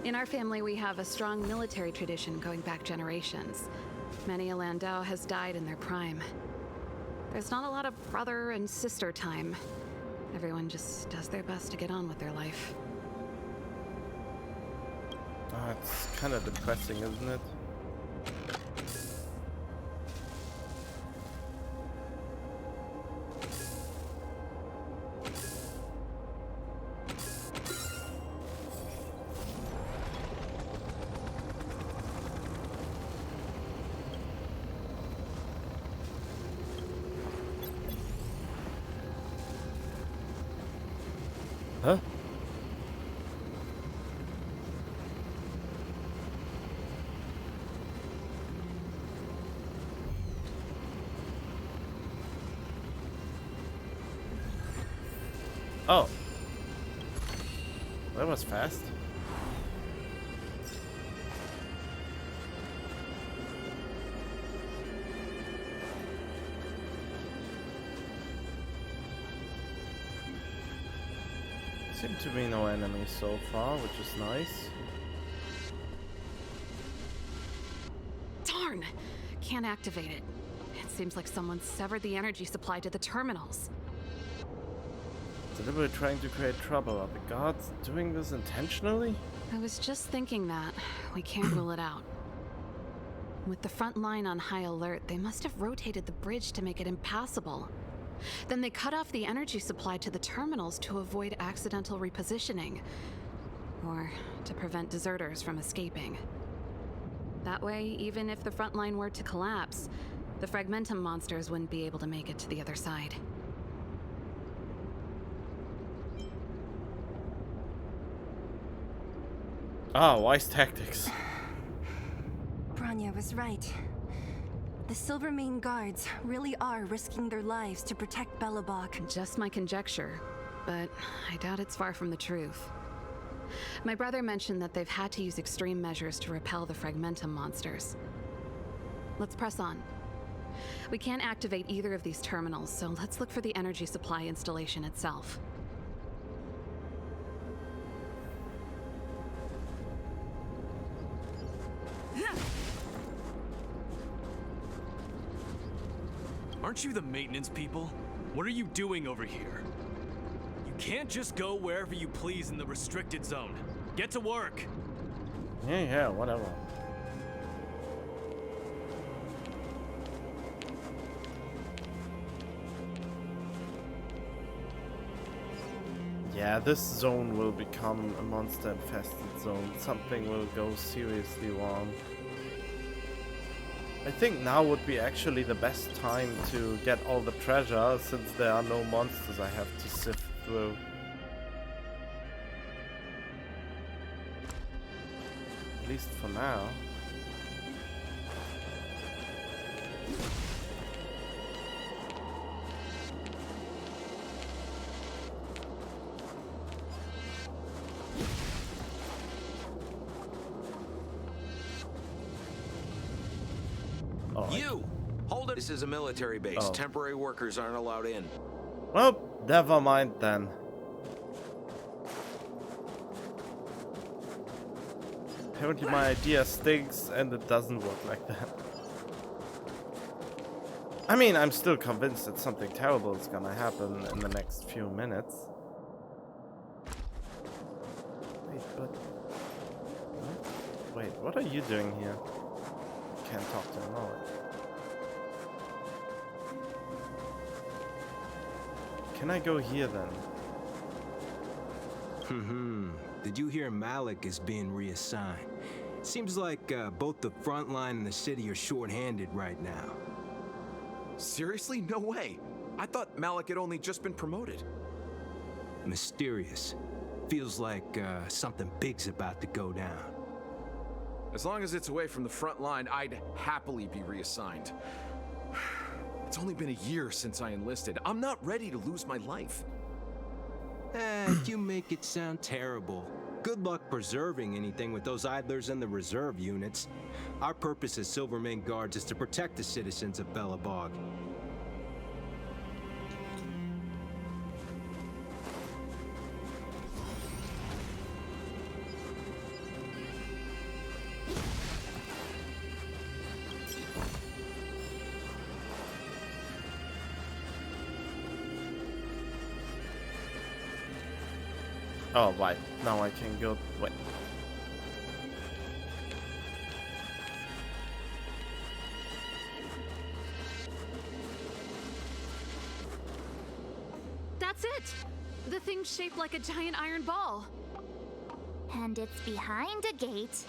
L: In our family, we have a strong military tradition going back generations. Many a Landau has died in their prime. There's not a lot of brother and sister time. Everyone just does their best to get on with their life.
C: Oh, it's kind of depressing, isn't it? Oh. That was fast. Seem to be no enemies so far, which is nice.
L: Darn! Can't activate it. It seems like someone severed the energy supply to the terminals.
C: Deliberately trying to create trouble. Are the guards doing this intentionally?
L: I was just thinking that. We can't rule it out. With the front line on high alert, they must have rotated the bridge to make it impassable. Then they cut off the energy supply to the terminals to avoid accidental repositioning, or to prevent deserters from escaping. That way, even if the front line were to collapse, the Fragmentum monsters wouldn't be able to make it to the other side.
C: Ah, wise tactics.
B: Bronya was right. The Silvermane guards really are risking their lives to protect Belobog.
L: Just my conjecture, but I doubt it's far from the truth. My brother mentioned that they've had to use extreme measures to repel the Fragmentum monsters. Let's press on. We can't activate either of these terminals, so let's look for the energy supply installation itself.
H: Aren't you the maintenance people? What are you doing over here? You can't just go wherever you please in the restricted zone. Get to work.
C: Yeah, whatever. Yeah, this zone will become a monster-infested zone. Something will go seriously wrong. I think now would be actually the best time to get all the treasure, since there are no monsters I have to sift through. At least for now.
K: You! Hold it! This is a military base.
C: Oh.
K: Temporary workers aren't allowed in.
C: Well, never mind then. Apparently my idea stinks and it doesn't work like that. I mean, I'm still convinced that something terrible is gonna happen in the next few minutes. Wait, but... Wait, what are you doing here? Can't talk to him, alright. Can I go here then?
Q: Did you hear Malik is being reassigned? Seems like both the front line and the city are short-handed right now.
V: Seriously? No way. I thought Malik had only just been promoted.
Q: Mysterious. Feels like something big's about to go down.
V: As long as it's away from the front line, I'd happily be reassigned. It's only been a year since I enlisted. I'm not ready to lose my life.
Q: You make it sound terrible. Good luck preserving anything with those idlers and the reserve units. Our purpose as Silvermane Guards is to protect the citizens of Belobog.
C: Oh, right. Now I can go... Wait.
L: That's it! The thing's shaped like a giant iron ball.
N: And it's behind a gate.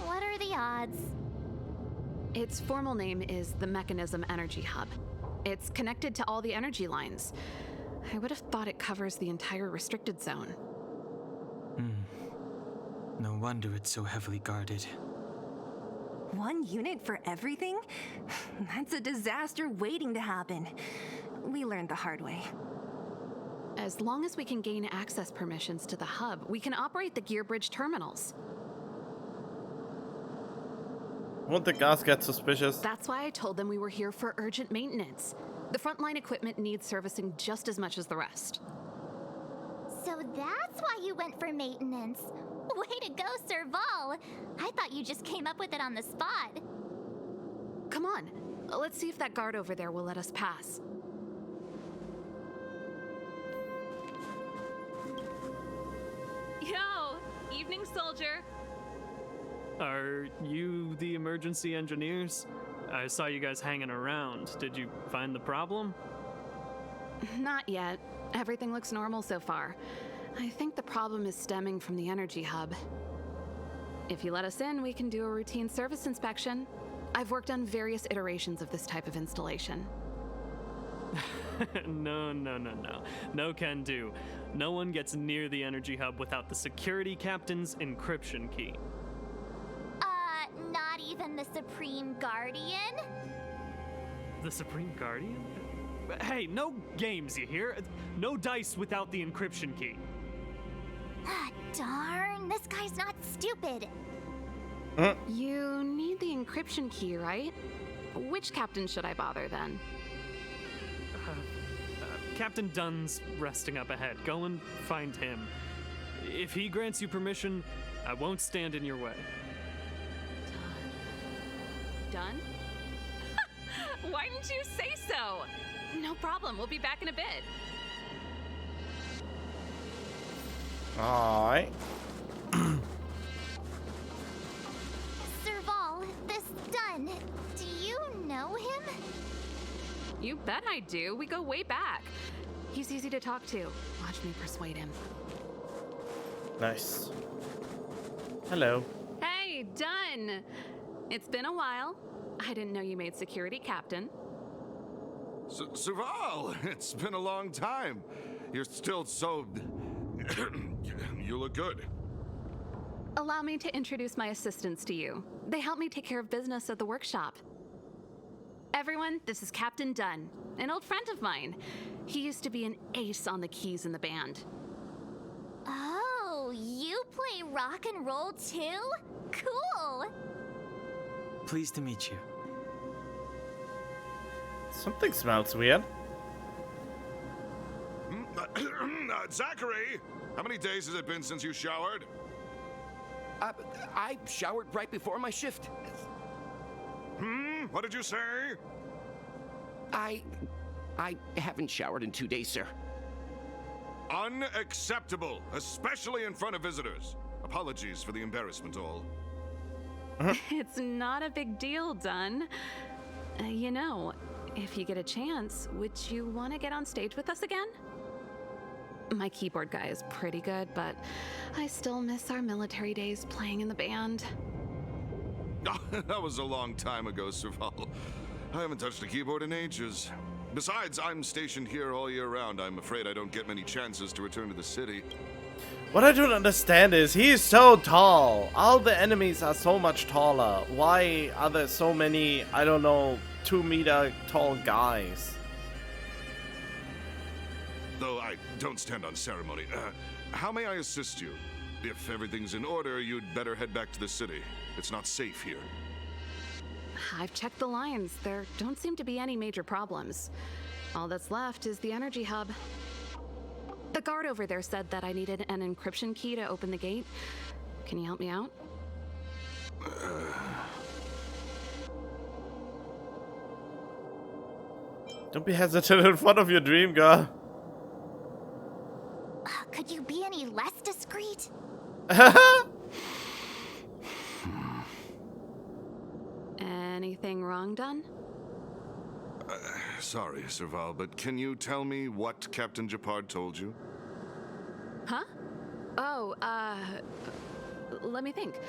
N: What are the odds?
L: Its formal name is the Mechanism Energy Hub. It's connected to all the energy lines. I would have thought it covers the entire restricted zone.
F: No wonder it's so heavily guarded.
B: One unit for everything? That's a disaster waiting to happen. We learned the hard way.
L: As as long as we can gain access permissions to the hub, we can operate the gear bridge terminals.
C: Won't the guys get suspicious?
L: That's why I told them we were here for urgent maintenance. The frontline equipment needs servicing just as much as the rest.
N: So that's why you went for maintenance. Way to go, Serval. I thought you just came up with it on the spot.
L: Come on, let's see if that guard over there will let us pass. Yo, evening, soldier.
H: Are you the emergency engineers? I saw you guys hanging around. Did you find the problem?
L: Not yet. Everything looks normal so far. I think the problem is stemming from the energy hub. If you let us in, we can do a routine service inspection. I've worked on various iterations of this type of installation.
H: No. No can do. No one gets near the energy hub without the security captain's encryption key.
N: Not even the Supreme Guardian?
H: The Supreme Guardian? Hey, no games, you hear? No dice without the encryption key.
N: Darn, this guy's not stupid.
L: You need the encryption key, right? Which captain should I bother then?
H: Captain Dunn's resting up ahead. Go and find him. If he grants you permission, I won't stand in your way.
L: Done? Why didn't you say so? No problem, we'll be back in a bit.
C: Alright.
N: Serval, this Dunn, do you know him?
L: You bet I do. We go way back. He's easy to talk to. Watch me persuade him.
C: Nice. Hello.
L: Hey, Dunn! It's been a while. I didn't know you made security captain.
E: Serval, it's been a long time. You're still so... You look good.
L: Allow me to introduce my assistants to you. They help me take care of business at the workshop. Everyone, this is Captain Dunn, an old friend of mine. He used to be an ace on the keys in the band.
N: Oh, you play rock and roll too? Cool!
F: Pleased to meet you.
C: Something smells weird.
E: Zachary, how many days has it been since you showered?
K: I showered right before my shift.
E: What did you say?
K: I haven't showered in 2 days, sir.
E: Unacceptable, especially in front of visitors. Apologies for the embarrassment, all.
L: It's not a big deal, Dunn. You know, if you get a chance, would you want to get on stage with us again? My keyboard guy is pretty good, but I still miss our military days playing in the band.
E: That was a long time ago, Serval. I haven't touched a keyboard in ages. Besides, I'm stationed here all year round. I'm afraid I don't get many chances to return to the city.
C: What I don't understand is he is so tall. All the enemies are so much taller. Why are there so many, I don't know, 2 meter tall guys?
E: Though I don't stand on ceremony. How may I assist you? If everything's in order, you'd better head back to the city. It's not safe here.
L: I've checked the lines. There don't seem to be any major problems. All that's left is the energy hub. The guard over there said that I needed an encryption key to open the gate. Can you help me out?
C: Don't be hesitant in front of your dream, girl.
N: Could you be any less discreet?
L: Anything wrong, Dunn?
E: Sorry, Serval, but can you tell me what Captain Japard told you?
L: Huh? Oh, let me think.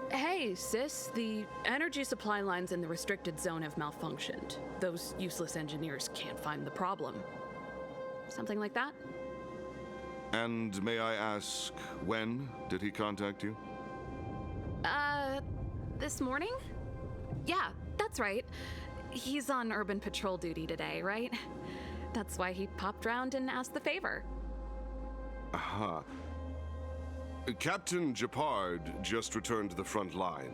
L: Hey, sis, the energy supply lines in the restricted zone have malfunctioned. Those useless engineers can't find the problem. Something like that?
E: And may I ask, when did he contact you?
L: This morning? Yeah, that's right. He's on urban patrol duty today, right? That's why he popped round and asked the favor.
E: Aha. Captain Japard just returned to the front line.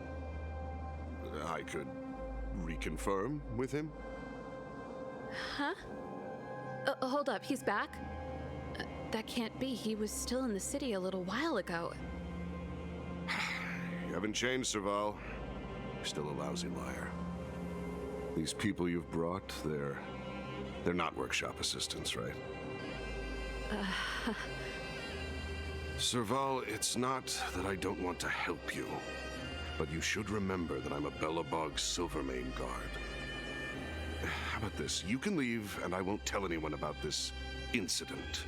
E: I could reconfirm with him?
L: Huh? Hold up, he's back? That can't be. He was still in the city a little while ago.
E: You haven't changed, Serval. You're still a lousy liar. These people you've brought, they're not workshop assistants, right? Serval, it's not that I don't want to help you, but you should remember that I'm a Belobog Silvermane guard. How about this? You can leave, and I won't tell anyone about this incident.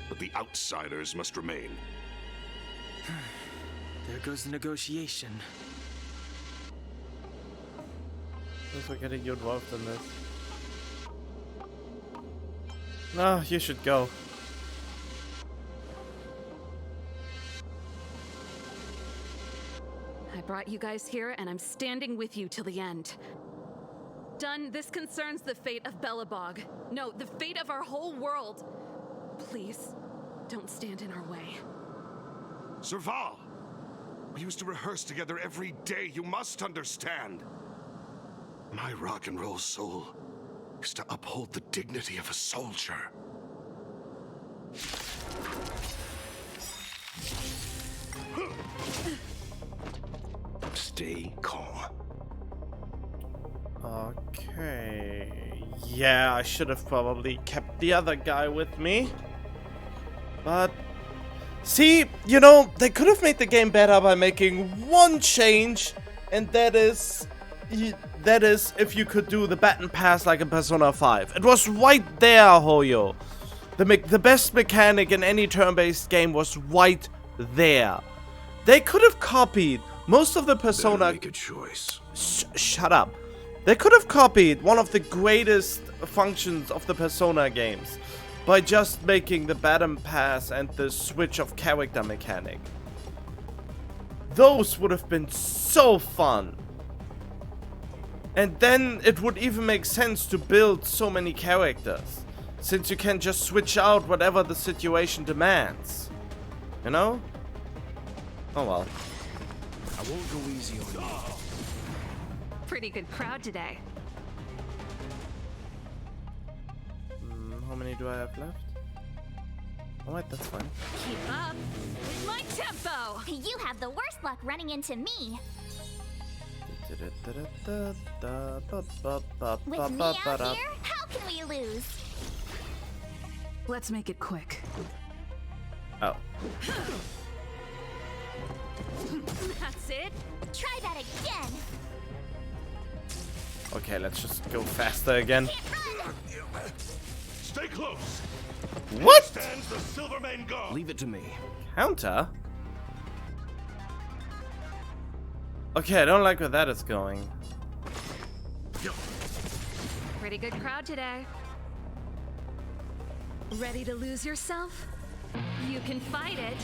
E: But the outsiders must remain.
F: There goes the negotiation.
C: Looks like getting you involved in this. No, you should go.
L: I brought you guys here, and I'm standing with you till the end. Done. This concerns the fate of Belobog. No, the fate of our whole world. Please, don't stand in our way.
E: Serval! We used to rehearse together every day. You must understand. My rock and roll soul is to uphold the dignity of a soldier.
P: Stay calm.
C: Okay. Yeah, I should have probably kept the other guy with me. But see, you know, they could have made the game better by making one change, and that is if you could do the baton pass like in Persona 5. It was right there, Hoyo. The best mechanic in any turn-based game was right there. They could have copied most of the Persona.
P: Better make a choice.
C: Shut up. They could have copied one of the greatest functions of the Persona games by just making the baton pass and the switch of character mechanic. Those would have been so fun. And then it would even make sense to build so many characters, since you can just switch out whatever the situation demands. You know? Oh well.
S: I won't go easy on you.
L: Pretty good crowd today.
C: How many do I have left? Alright, that's fine.
L: Keep up with my tempo!
N: You have the worst luck running into me. With me out here, how can we lose?
O: Let's make it quick.
C: Oh.
L: That's it.
N: Try that again.
C: Okay, let's just go faster again.
E: Stay close.
C: What?
E: Here stands the Silvermane Guard.
S: Leave it to me.
C: Counter? Okay, I don't like where that is going.
L: Pretty good crowd today. Ready to lose yourself? You can fight it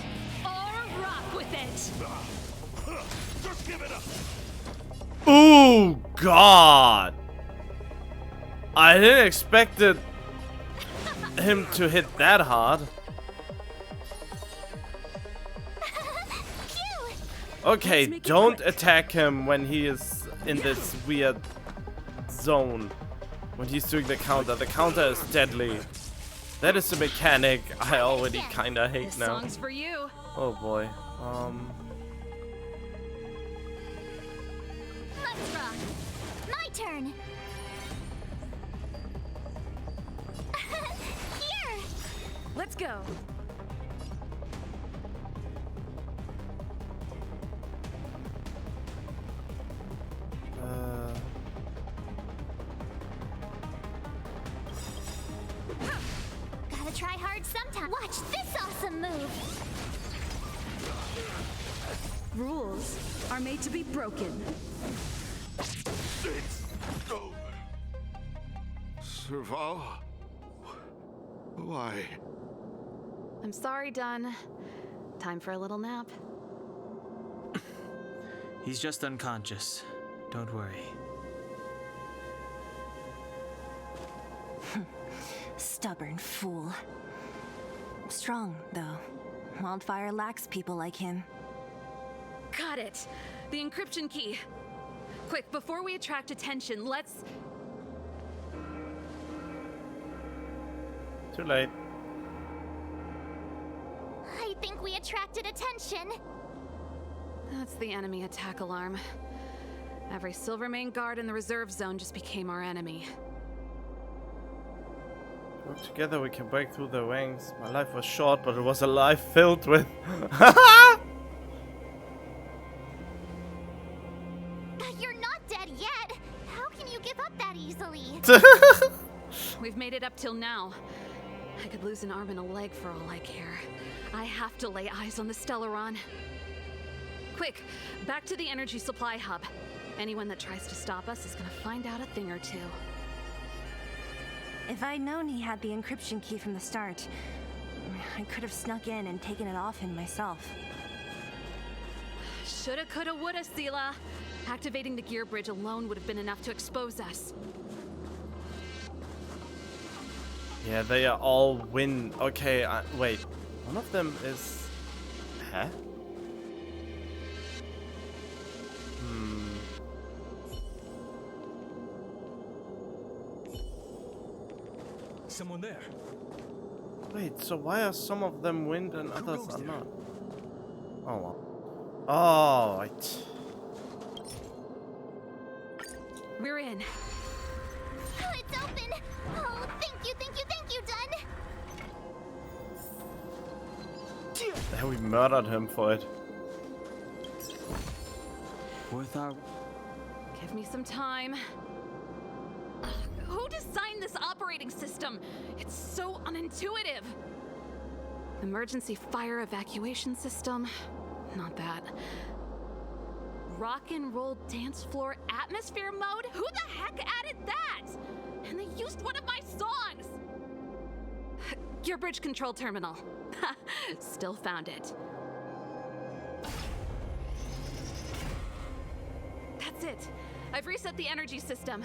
L: or rock with it.
E: Just give it up.
C: Ooh, God! I didn't expect him to hit that hard. Okay, don't attack him when he is in this weird zone. When he's doing the counter. The counter is deadly. That is a mechanic I already kinda hate
L: This
C: now.
L: song's for you.
C: Oh boy.
N: Let's rock. My turn. Here.
O: Let's go.
N: Gotta try hard sometime. Watch this awesome move.
O: Rules are made to be broken.
E: It's over. Serval? Why?
L: I'm sorry, Dunn. Time for a little nap.
F: He's just unconscious. Don't worry.
B: Stubborn fool. Strong, though. Wildfire lacks people like him.
L: Got it. The encryption key. Quick, before we attract attention, let's...
C: Too late.
N: I think we attracted attention.
L: That's the enemy attack alarm. Every Silvermane guard in the reserve zone just became our enemy.
C: Work together, we can break through the ranks. My life was short, but it was a life filled with...
N: You're not dead yet. How can you give up that easily?
L: We've made it up till now. I could lose an arm and a leg for all I care. I have to lay eyes on the Stellaron. Quick, back to the energy supply hub. Anyone that tries to stop us is gonna find out a thing or two.
B: If I'd known he had the encryption key from the start, I could have snuck in and taken it off him myself.
L: Shoulda, coulda, woulda, Sela. Activating the gear bridge alone would have been enough to expose us.
C: Yeah, they are all win. Okay, wait. One of them is... Huh?
H: Someone there.
C: Wait, so why are some of them wind and others are not? Oh well. Oh, right.
L: We're in.
N: Oh, it's open. Oh, thank you, done.
C: Yeah, we murdered him for it.
F: Worth our...
L: Give me some time. Who designed this operating system? It's so unintuitive. Emergency fire evacuation system? Not that. Rock and roll dance floor atmosphere mode? Who the heck added that? And they used one of my songs! Gear bridge control terminal. Still found it. That's it. I've reset the energy system.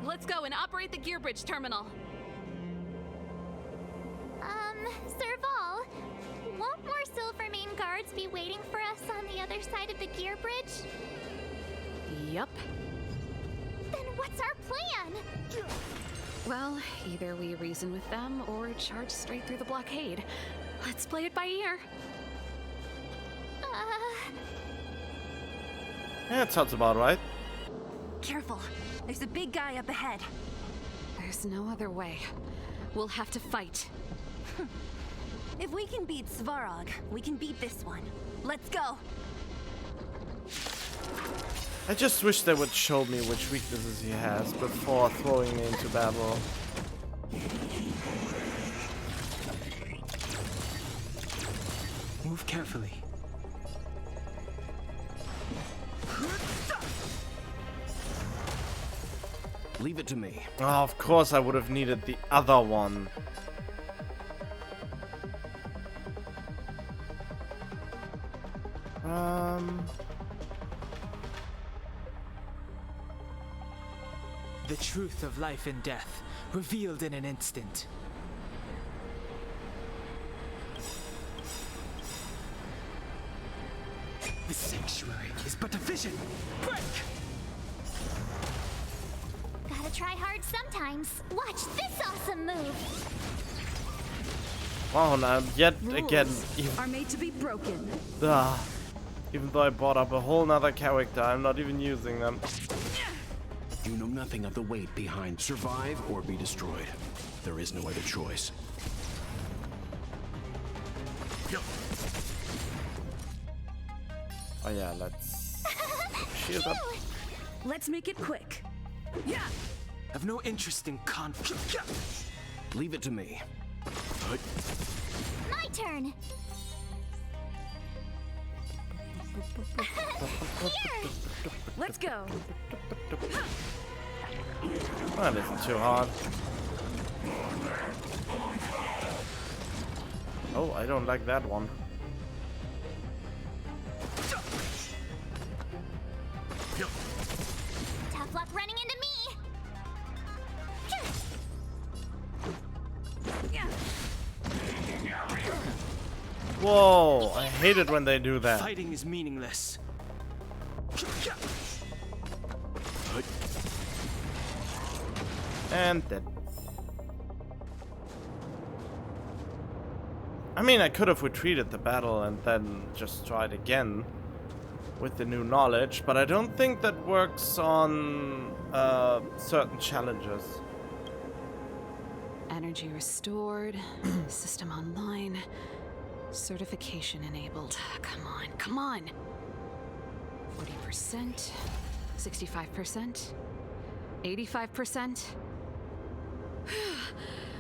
L: Let's go and operate the gear bridge terminal.
N: Serval, won't more Silvermane guards be waiting for us on the other side of the gear bridge?
L: Yup.
N: Then what's our plan?
L: Well, either we reason with them or charge straight through the blockade. Let's play it by ear.
C: Yeah, that sounds about right.
B: Careful. There's a big guy up ahead.
L: There's no other way. We'll have to fight.
B: If we can beat Svarog, we can beat this one. Let's go.
C: I just wish they would show me which weaknesses he has before throwing me into battle.
F: Move carefully.
K: Leave it to me.
C: Oh, of course I would have needed the other one.
G: The truth of life and death, revealed in an instant. The sanctuary is but a vision. Break!
N: Gotta try hard sometimes. Watch this awesome move.
C: Wow, now yet again,
O: are made to be broken.
C: Even though I brought up a whole nother character, I'm not even using them.
K: You know nothing of the weight behind survive or be destroyed. There is no other choice.
C: Oh yeah, let's shield up.
O: Let's make it quick.
G: Yeah. Have no interest in conflict.
K: Leave it to me.
N: My turn. Here.
O: Let's go.
C: That isn't too hard. Oh, I don't like that one.
N: Tough luck running into me.
C: Whoa, I hate it when they do that.
F: Fighting is meaningless.
C: And dead. I mean, I could have retreated the battle and then just tried again with the new knowledge, but I don't think that works on certain challenges.
L: Energy restored, system online, certification enabled. Come on, come on. 40%, 65%, 85%.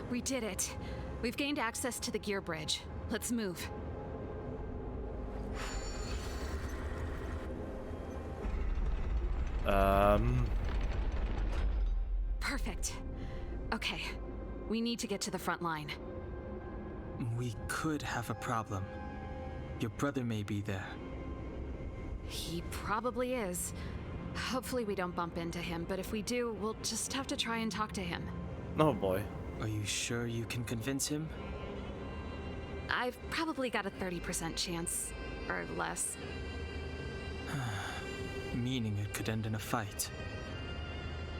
L: We did it. We've gained access to the gear bridge. Let's move. Perfect. Okay. We need to get to the front line.
F: We could have a problem. Your brother may be there.
L: He probably is. Hopefully we don't bump into him, but if we do, we'll just have to try and talk to him.
C: Oh boy.
F: Are you sure you can convince him?
L: I've probably got a 30% chance, or less.
F: Meaning it could end in a fight.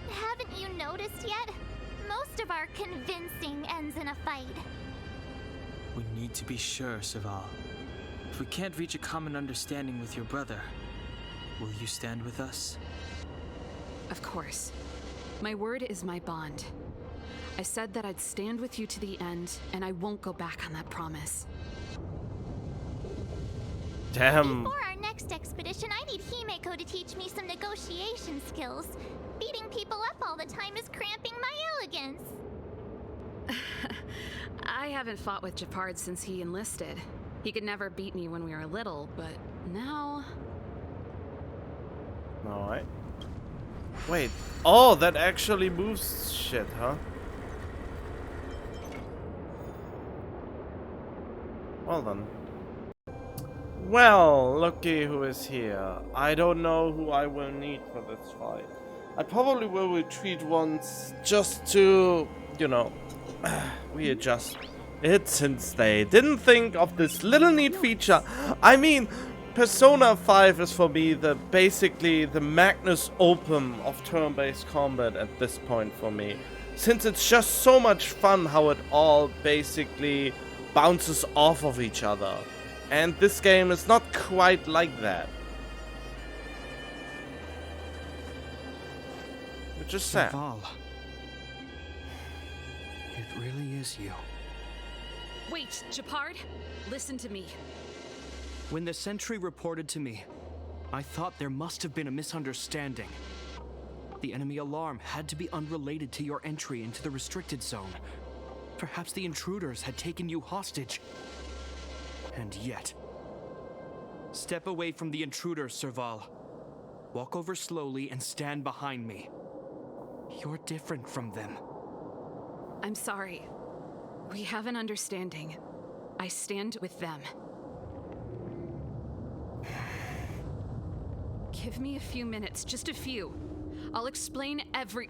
N: Haven't you noticed yet? Most of our convincing ends in a fight.
F: We need to be sure, Serval. If we can't reach a common understanding with your brother, will you stand with us?
L: Of course. My word is my bond. I said that I'd stand with you to the end, and I won't go back on that promise.
C: Damn.
N: Before our next expedition, I need Himeko to teach me some negotiation skills. Beating people up all the time is cramping my elegance.
L: I haven't fought with Japard since he enlisted. He could never beat me when we were little, but now...
C: Alright. Wait. Oh, that actually moves shit, huh? Well done. Well, looky who is here. I don't know who I will need for this fight. I probably will retreat once just to, you know, readjust it since they didn't think of this little neat feature. I mean, Persona 5 is for me basically the magnus opus of turn-based combat at this point for me. Since it's just so much fun how it all basically bounces off of each other. And this game is not quite like that. Which is sad.
S: Serval. It really is you.
L: Wait, Japard, listen to me.
S: When the sentry reported to me, I thought there must have been a misunderstanding. The enemy alarm had to be unrelated to your entry into the restricted zone. Perhaps the intruders had taken you hostage. And yet... Step away from the intruders, Serval. Walk over slowly and stand behind me. You're different from them.
L: I'm sorry. We have an understanding. I stand with them. Give me a few minutes, just a few. I'll explain every...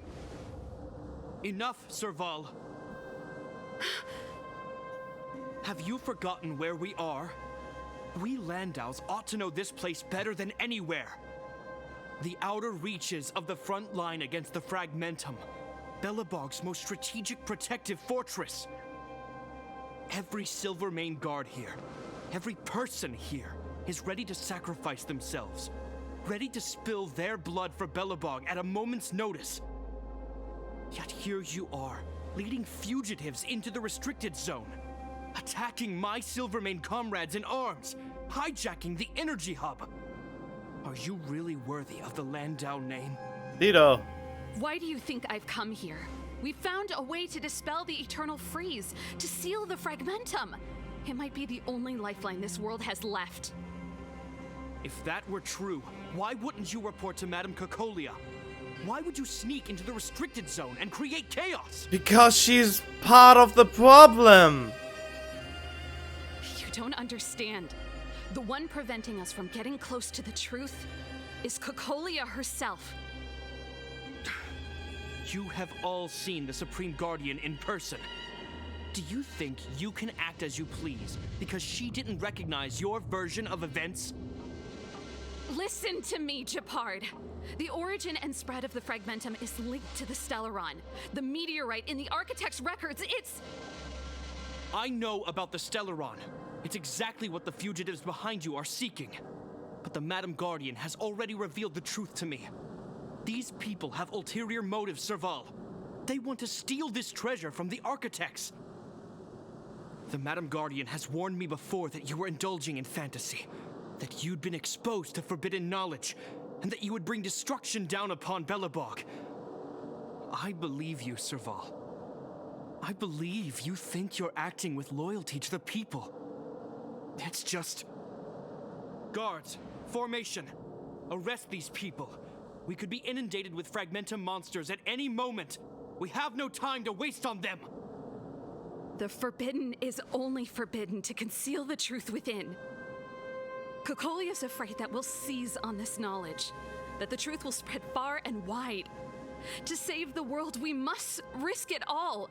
S: Enough, Serval. Have you forgotten where we are? We Landaus ought to know this place better than anywhere. The outer reaches of the front line against the Fragmentum. Belobog's most strategic protective fortress. Every Silvermane guard here, every person here, is ready to sacrifice themselves. Ready to spill their blood for Belobog at a moment's notice. Yet here you are, leading fugitives into the restricted zone. Attacking my Silvermane comrades in arms, hijacking the energy hub. Are you really worthy of the Landau name?
C: Dito.
L: Why do you think I've come here? We found a way to dispel the eternal freeze, to seal the Fragmentum. It might be the only lifeline this world has left.
S: If that were true, why wouldn't you report to Madame Cocolia? Why would you sneak into the restricted zone and create chaos?
C: Because she's part of the problem.
L: You don't understand. The one preventing us from getting close to the truth is Cocolia herself.
S: You have all seen the Supreme Guardian in person.
G: Do you think you can act as you please because she didn't recognize your version of events?
L: Listen to me, Gepard. The origin and spread of the Fragmentum is linked to the Stellaron. The meteorite in the Architect's records, it's...
G: I know about the Stellaron. It's exactly what the fugitives behind you are seeking. But the Madam Guardian has already revealed the truth to me. These people have ulterior motives, Serval. They want to steal this treasure from the Architects. The Madam Guardian has warned me before that you were indulging in fantasy, that you'd been exposed to forbidden knowledge, and that you would bring destruction down upon Belobog. I believe you, Serval. I believe you think you're acting with loyalty to the people. It's just... Guards, formation. Arrest these people. We could be inundated with Fragmentum monsters at any moment. We have no time to waste on them.
L: The forbidden is only forbidden to conceal the truth within. Kokoli is afraid that we'll seize on this knowledge, that the truth will spread far and wide. To save the world, we must risk it all.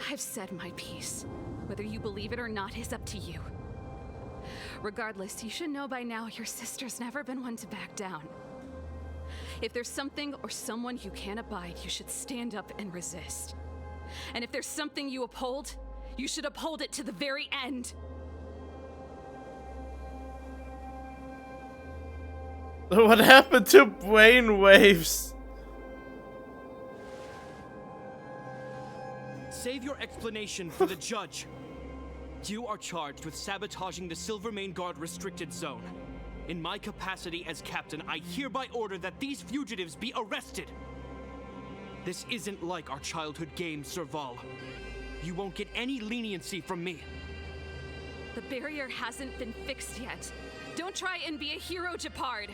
L: I've said my piece. Whether you believe it or not is up to you. Regardless, you should know by now your sister's never been one to back down. If there's something or someone you can't abide, you should stand up and resist. And if there's something you uphold, you should uphold it to the very end.
C: What happened to brainwaves?
G: Save your explanation for the judge. You are charged with sabotaging the Silvermane Guard restricted zone. In my capacity as captain, I hereby order that these fugitives be arrested. This isn't like our childhood game, Serval. You won't get any leniency from me.
L: The barrier hasn't been fixed yet. Don't try and be a hero, Gepard.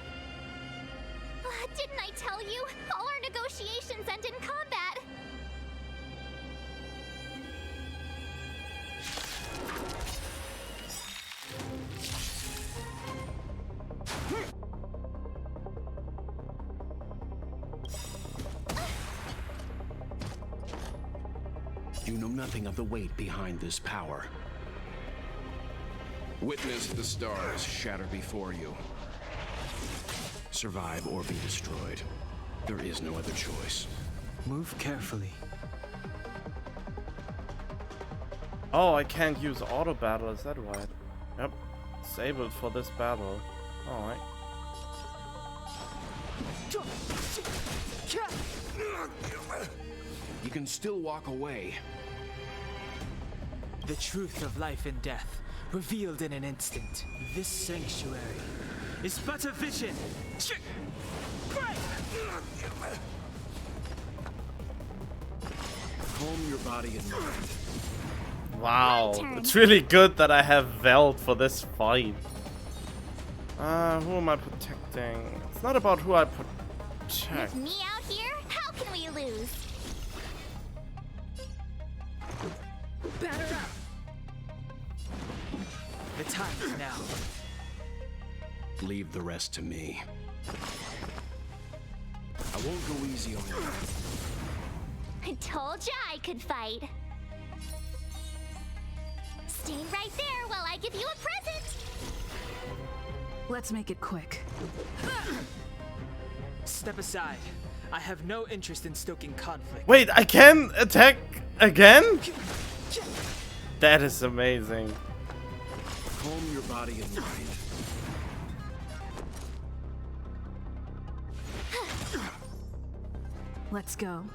N: Didn't I tell you? All our negotiations end in combat.
K: You know nothing of the weight behind this power.
I: Witness the stars shatter before you.
K: Survive or be destroyed. There is no other choice.
F: Move carefully.
C: Oh, I can't use auto battle, is that right? Yep. Disabled for this battle. Alright.
K: You can still walk away.
G: The truth of life and death, revealed in an instant. This sanctuary is but a vision.
K: Calm your body and mind.
C: Wow, it's really good that I have Veld for this fight. Who am I protecting? It's not about who I protect.
N: With me out here, how can we lose?
L: Batter up!
G: The time is now.
K: Leave the rest to me. I won't go easy on you.
N: I told ya I could fight. Stay right there while I give you a present.
L: Let's make it quick.
G: Step aside. I have no interest in stoking conflict.
C: Wait, I can attack again? That is amazing.
K: Calm your body and mind.
L: Let's go.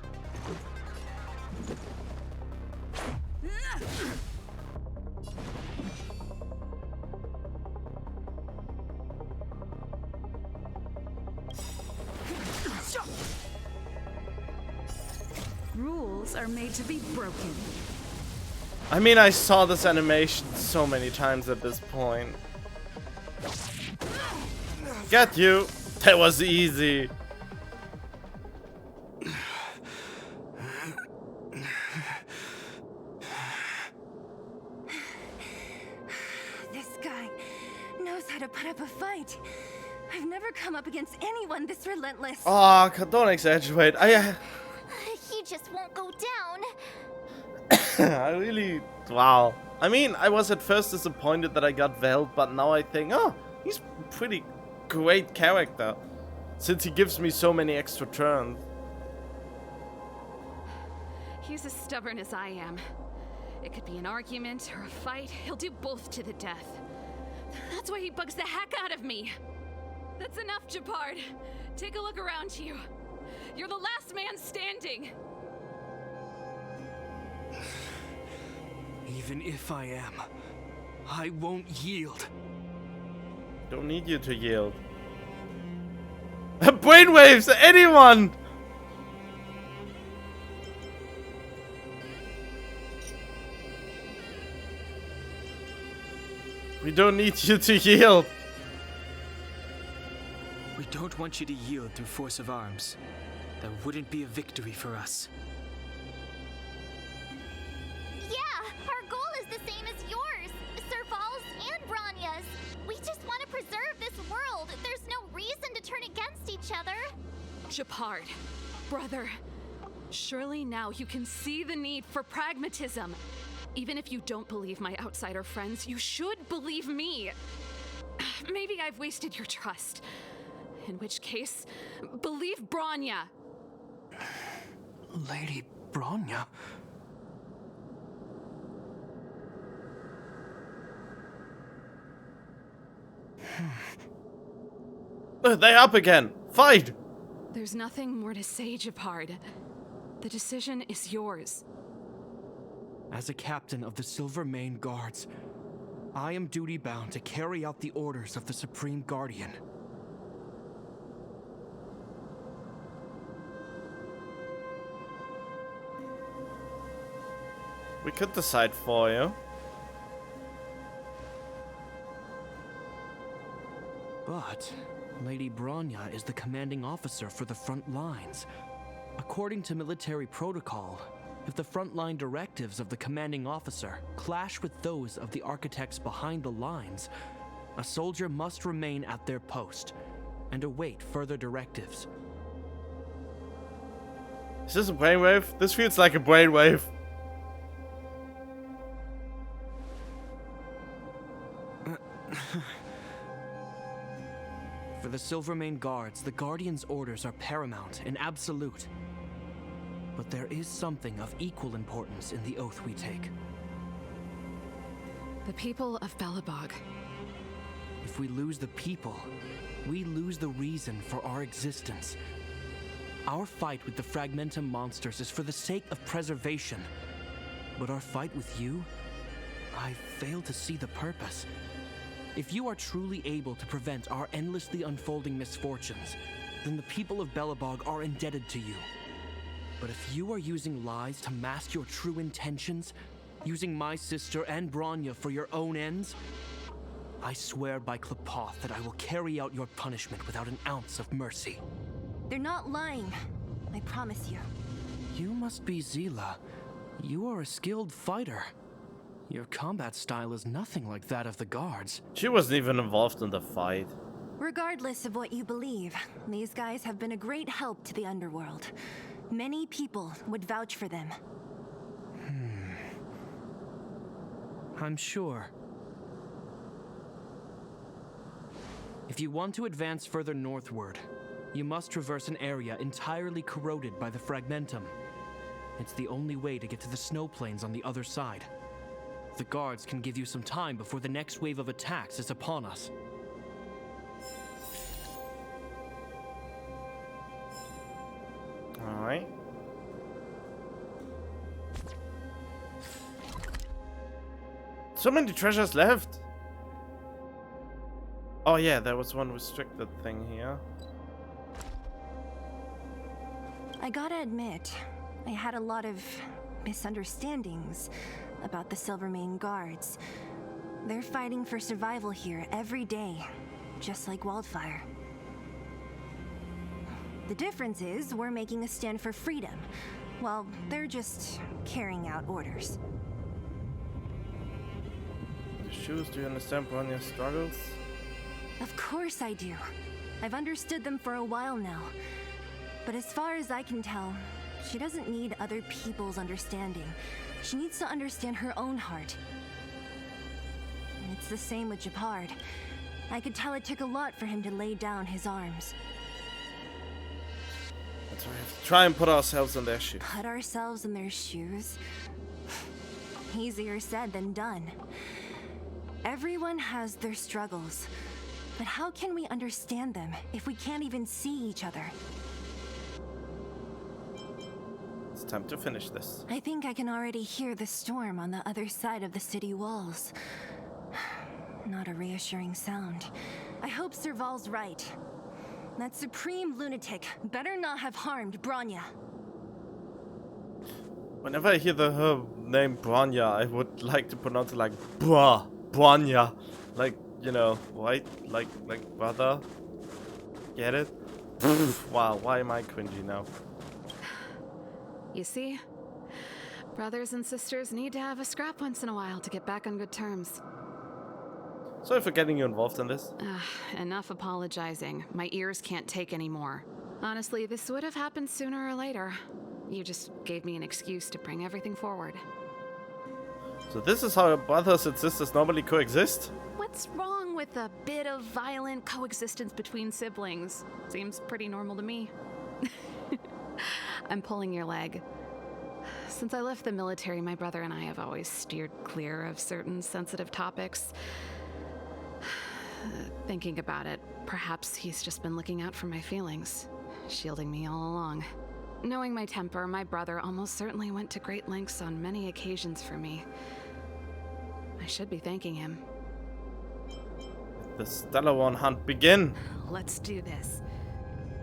O: Rules are made to be broken.
C: I mean, I saw this animation so many times at this point. Got you. That was easy.
B: This guy knows how to put up a fight. I've never come up against anyone this relentless.
C: Oh, don't exaggerate.
N: He just won't go down.
C: I really... Wow. I mean, I was at first disappointed that I got Vel, but now I think, oh, he's a pretty great character. Since he gives me so many extra turns.
L: He's as stubborn as I am. It could be an argument or a fight. He'll do both to the death. That's why he bugs the heck out of me. That's enough, Japard. Take a look around you. You're the last man standing.
G: Even if I am, I won't yield.
C: Don't need you to yield. Brainwaves! Anyone! We don't need you to yield.
F: We don't want you to yield through force of arms. That wouldn't be a victory for us.
N: Yeah, our goal is the same as yours, Serval's and Bronya's. We just want to preserve this world. There's no reason to turn against each other.
L: Japard, brother, surely now you can see the need for pragmatism. Even if you don't believe my outsider friends, you should believe me. Maybe I've wasted your trust. In which case, believe Bronya.
G: Lady Bronya?
C: They up again. Fight!
L: There's nothing more to say, Japard. The decision is yours.
G: As a captain of the Silver Mane Guards, I am duty-bound to carry out the orders of the Supreme Guardian.
C: We could decide for you.
G: But Lady Bronya is the commanding officer for the front lines. According to military protocol, if the frontline directives of the commanding officer clash with those of the architects behind the lines, a soldier must remain at their post and await further directives.
C: Is this a brainwave? This feels like a brainwave.
G: For the Silvermane Guards, the Guardian's orders are paramount and absolute. But there is something of equal importance in the oath we take.
L: The people of Belobog.
G: If we lose the people, we lose the reason for our existence. Our fight with the Fragmentum monsters is for the sake of preservation. But our fight with you? I fail to see the purpose. If you are truly able to prevent our endlessly unfolding misfortunes, then the people of Belobog are indebted to you. But if you are using lies to mask your true intentions, using my sister and Bronya for your own ends, I swear by Klepoth that I will carry out your punishment without an ounce of mercy.
B: They're not lying. I promise you.
G: You must be Zila. You are a skilled fighter. Your combat style is nothing like that of the guards.
C: She wasn't even involved in the fight.
B: Regardless of what you believe, these guys have been a great help to the underworld. Many people would vouch for them.
G: I'm sure. If you want to advance further northward, you must traverse an area entirely corroded by the Fragmentum. It's the only way to get to the snow plains on the other side. The guards can give you some time before the next wave of attacks is upon us.
C: Alright. So many treasures left. Oh yeah, there was one restricted thing here.
B: I gotta admit, I had a lot of misunderstandings about the Silvermane Guards. They're fighting for survival here every day, just like Wildfire. The difference is we're making a stand for freedom, while they're just carrying out orders.
C: The shoes, do you understand Bronya's struggles?
B: Of course I do. I've understood them for a while now. But as far as I can tell, she doesn't need other people's understanding. She needs to understand her own heart. And it's the same with Japard. I could tell it took a lot for him to lay down his arms.
C: That's why we have to try and put ourselves in their shoes.
B: Put ourselves in their shoes? Easier said than done. Everyone has their struggles. But how can we understand them if we can't even see each other?
C: It's time to finish this.
B: I think I can already hear the storm on the other side of the city walls. Not a reassuring sound. I hope Serval's right. That supreme lunatic better not have harmed Bronya.
C: Whenever I hear her name Bronya, I would like to pronounce it like Bronya. Like, you know, white, like brother. Get it? Wow, why am I cringy now?
L: You see? Brothers and sisters need to have a scrap once in a while to get back on good terms.
C: Sorry for getting you involved in this.
L: Enough apologizing. My ears can't take any more. Honestly, this would have happened sooner or later. You just gave me an excuse to bring everything forward.
C: So this is how brothers and sisters normally coexist?
L: What's wrong with a bit of violent coexistence between siblings? Seems pretty normal to me. I'm pulling your leg. Since I left the military, my brother and I have always steered clear of certain sensitive topics. Thinking about it, perhaps he's just been looking out for my feelings, shielding me all along. Knowing my temper, my brother almost certainly went to great lengths on many occasions for me. I should be thanking him.
C: The Stellaron hunt begin.
L: Let's do this.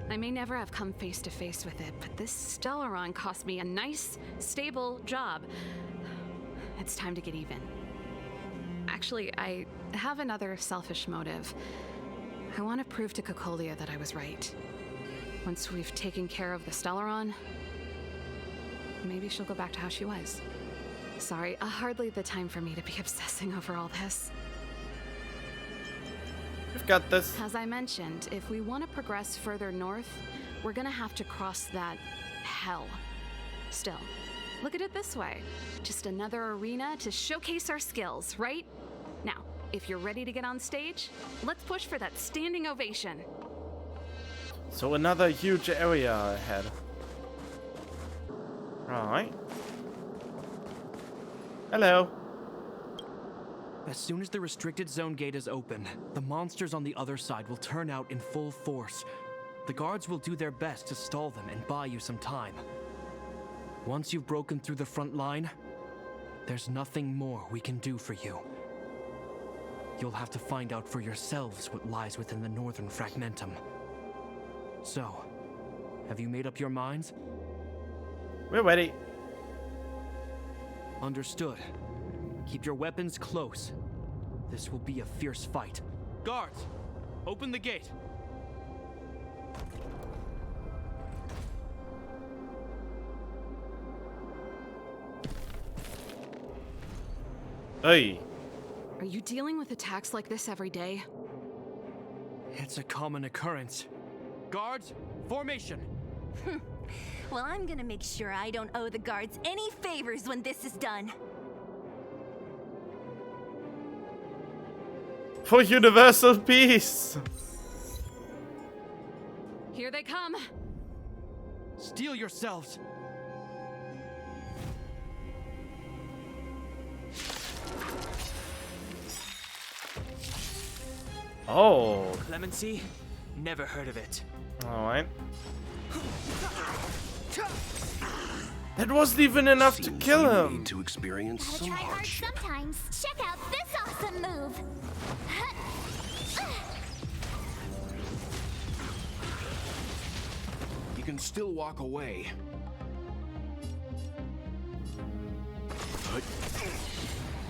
L: I may never have come face to face with it, but this Stellaron cost me a nice, stable job. It's time to get even. Actually, I have another selfish motive. I want to prove to Cocolia that I was right. Once we've taken care of the Stellaron, maybe she'll go back to how she was. Sorry, hardly the time for me to be obsessing over all this.
C: We've got this.
L: As I mentioned, if we want to progress further north, we're gonna have to cross that hell. Still, look at it this way. Just another arena to showcase our skills, right? Now, if you're ready to get on stage, let's push for that standing ovation.
C: So another huge area ahead. Right. Hello.
G: As soon as the restricted zone gate is open, the monsters on the other side will turn out in full force. The guards will do their best to stall them and buy you some time. Once you've broken through the front line, there's nothing more we can do for you. You'll have to find out for yourselves what lies within the northern fragmentum. So, have you made up your minds?
C: We're ready.
G: Understood. Keep your weapons close. This will be a fierce fight. Guards, open the gate.
C: Hey.
L: Are you dealing with attacks like this every day?
G: It's a common occurrence. Guards, formation.
B: Well, I'm gonna make sure I don't owe the guards any favors when this is done.
C: For universal peace.
L: Here they come.
G: Steel yourselves.
C: Oh.
F: Clemency? Never heard of it.
C: Alright. That wasn't even enough to kill him.
M: To experience
N: Gotta
M: some
N: try hard
M: hardship.
N: sometimes. Check out this awesome move.
I: You can still walk away.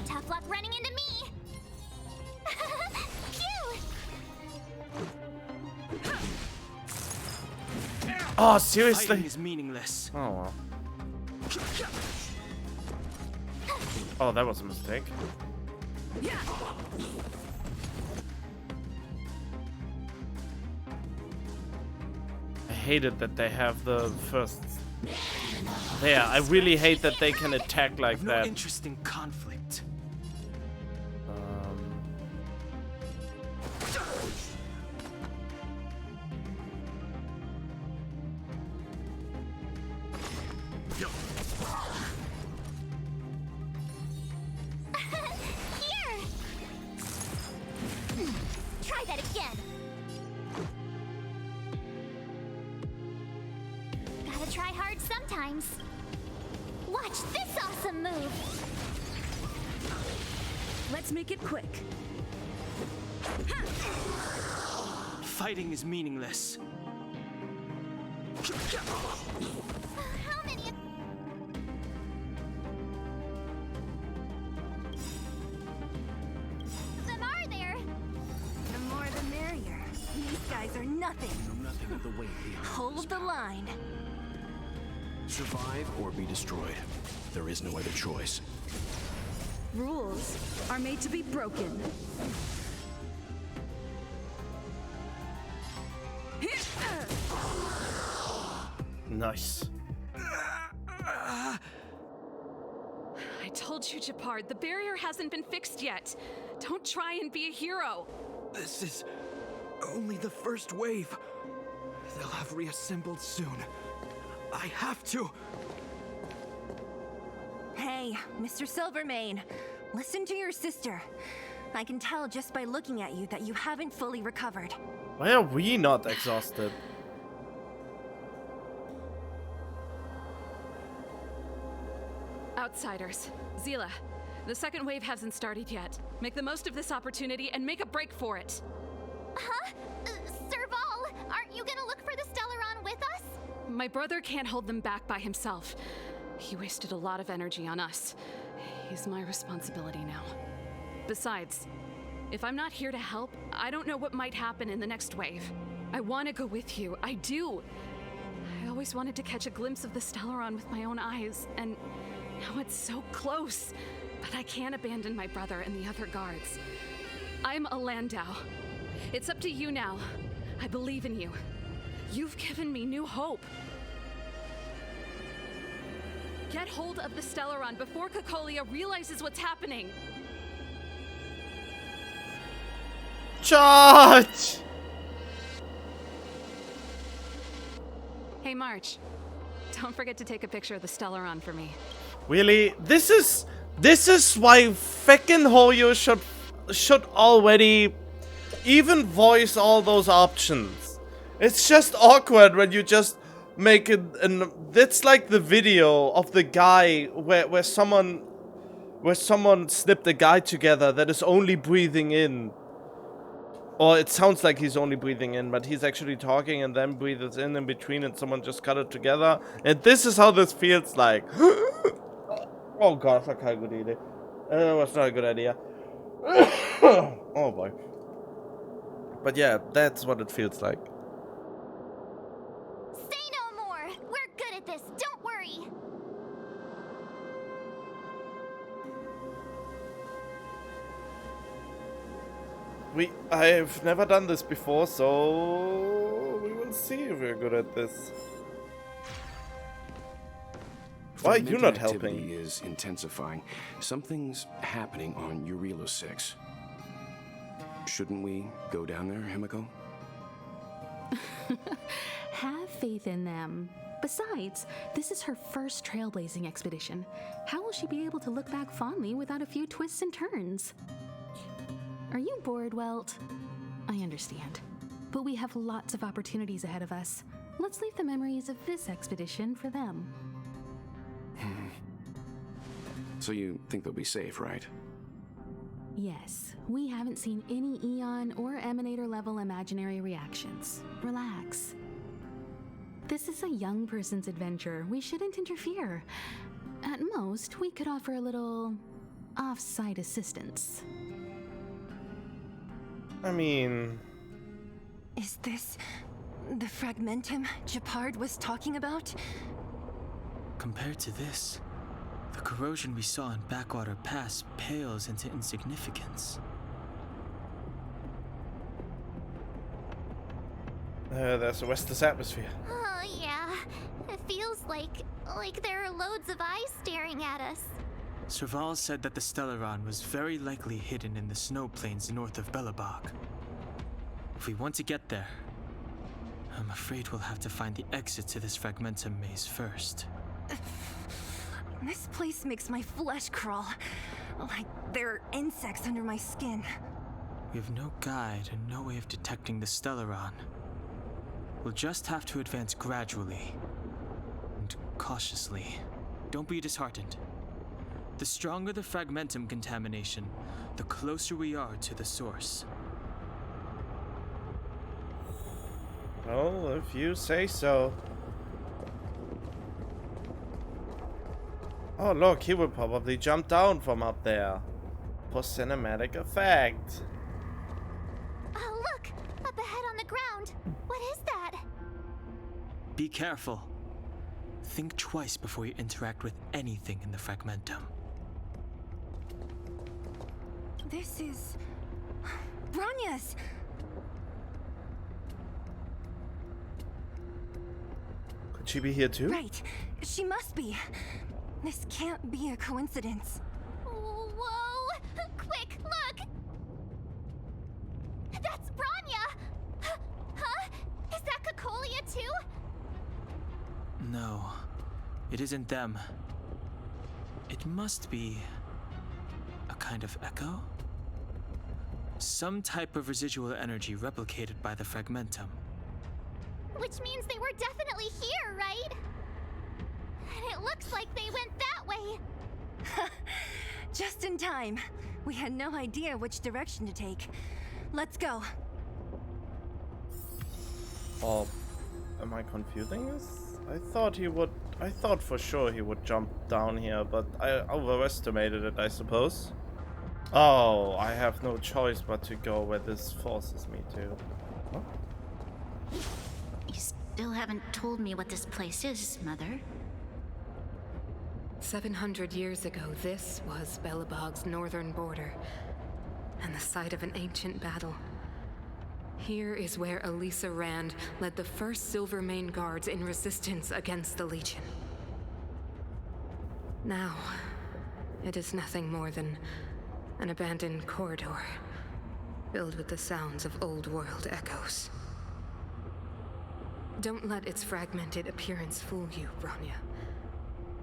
N: Tough luck running into me. Phew.
C: Oh, seriously?
F: Fighting is meaningless.
C: Oh, well. Oh, that was a mistake. I hated that they have the first There, I really hate that they can attack like
F: I've
C: that.
F: no interest in conflict.
N: Here! Try that again. Gotta try hard sometimes. Watch this awesome move!
O: Let's make it quick.
F: Fighting is meaningless.
N: How many of them are there?
B: The more the merrier. These guys are nothing.
I: Nothing of the weight behind
B: Hold the line.
I: Survive or be destroyed. There is no other choice.
O: Rules are made to be broken.
C: Nice.
L: I told you, Japard, the barrier hasn't been fixed yet. Don't try and be a hero.
I: This is only the first wave. They'll have reassembled soon. I have to.
B: Hey, Mr. Silvermane, listen to your sister. I can tell just by looking at you that you haven't fully recovered.
C: Why are we not exhausted?
L: Outsiders. Zila, the second wave hasn't started yet. Make the most of this opportunity and make a break for it.
N: Huh? Serval, aren't you gonna look for the Stellaron with us?
L: My brother can't hold them back by himself. He wasted a lot of energy on us. He's my responsibility now. Besides, if I'm not here to help, I don't know what might happen in the next wave. I want to go with you. I do. I always wanted to catch a glimpse of the Stellaron with my own eyes, and now it's so close. But I can't abandon my brother and the other guards. I'm a Landau. It's up to you now. I believe in you. You've given me new hope. Get hold of the Stellaron before Cocolia realizes what's happening.
C: Charge!
L: Hey, March. Don't forget to take a picture of the Stellaron for me.
C: Really? This is why feckin' Hoyo should already even voice all those options. It's just awkward when you just make it, and that's like the video of the guy where someone snipped a guy together that is only breathing in. Or it sounds like he's only breathing in, but he's actually talking and then breathes in between, and someone just cut it together. And this is how this feels like. Oh god, that's not a good idea. That's not a good idea. Oh boy. But yeah, that's what it feels like.
N: Say no more! We're good at this, don't worry!
C: I've never done this before, so we will see if we're good at this. Why are you not helping?
I: Activity is intensifying. Something's happening on Urilo 6. Shouldn't we go down there, Himiko?
D: Have faith in them. Besides, this is her first trailblazing expedition. How will she be able to look back fondly without a few twists and turns? Are you bored, Welt? I understand. But we have lots of opportunities ahead of us. Let's leave the memories of this expedition for them.
I: So you think they'll be safe, right?
D: Yes, we haven't seen any Eon or Emanator level imaginary reactions. Relax. This is a young person's adventure. We shouldn't interfere. At most, we could offer a little off-site assistance.
C: I mean...
B: Is this the fragmentum Japard was talking about?
F: Compared to this, the corrosion we saw in Backwater Pass pales into insignificance.
C: There's the Westus atmosphere.
N: Oh, yeah. feels like there are loads of eyes staring at us.
F: Serval said that the Stellaron was very likely hidden in the snow plains north of Belobog. If we want to get there, I'm afraid we'll have to find the exit to this Fragmentum maze first.
B: This place makes my flesh crawl. Like there are insects under my skin.
F: We have no guide and no way of detecting the Stellaron. We'll just have to advance gradually and cautiously. Don't be disheartened. The stronger the Fragmentum contamination, the closer we are to the source.
C: Well, if you say so. Oh look, he will probably jump down from up there. For cinematic effect.
N: Oh, look! Up ahead on the ground! What is that?
F: Be careful. Think twice before you interact with anything in the Fragmentum.
B: This is... Bronya's!
C: Could she be here too?
B: Right. She must be. This can't be a coincidence.
N: Whoa! Quick, look! That's Bronya! Huh? Is that Cocolia too?
F: No, it isn't them. It must be a kind of echo? Some type of residual energy replicated by the Fragmentum.
N: Which means they were definitely here, right? And it looks like they went that way.
B: Just in time. We had no idea which direction to take. Let's go.
C: Oh, am I confusing this? I thought for sure he would jump down here, but I overestimated it, I suppose. Oh, I have no choice but to go where this forces me to. Huh?
A: You still haven't told me what this place is, Mother.
L: 700 years ago, this was Belobog's northern border, and the site of an ancient battle. Here is where Elisa Rand led the first Silvermane Guards in resistance against the Legion. Now, it is nothing more than an abandoned corridor, filled with the sounds of old world echoes. Don't let its fragmented appearance fool you, Bronya.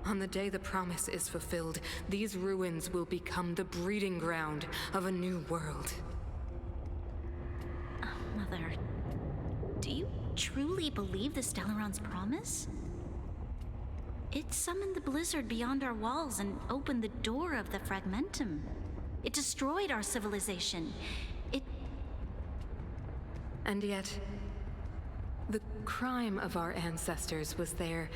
L: On the day the promise is fulfilled, these ruins will become the breeding ground of a new world.
A: Oh, Mother, do you truly believe the Stellaron's promise? It summoned the blizzard beyond our walls and opened the door of the Fragmentum. It destroyed our civilization.
L: And yet, the crime of our ancestors was their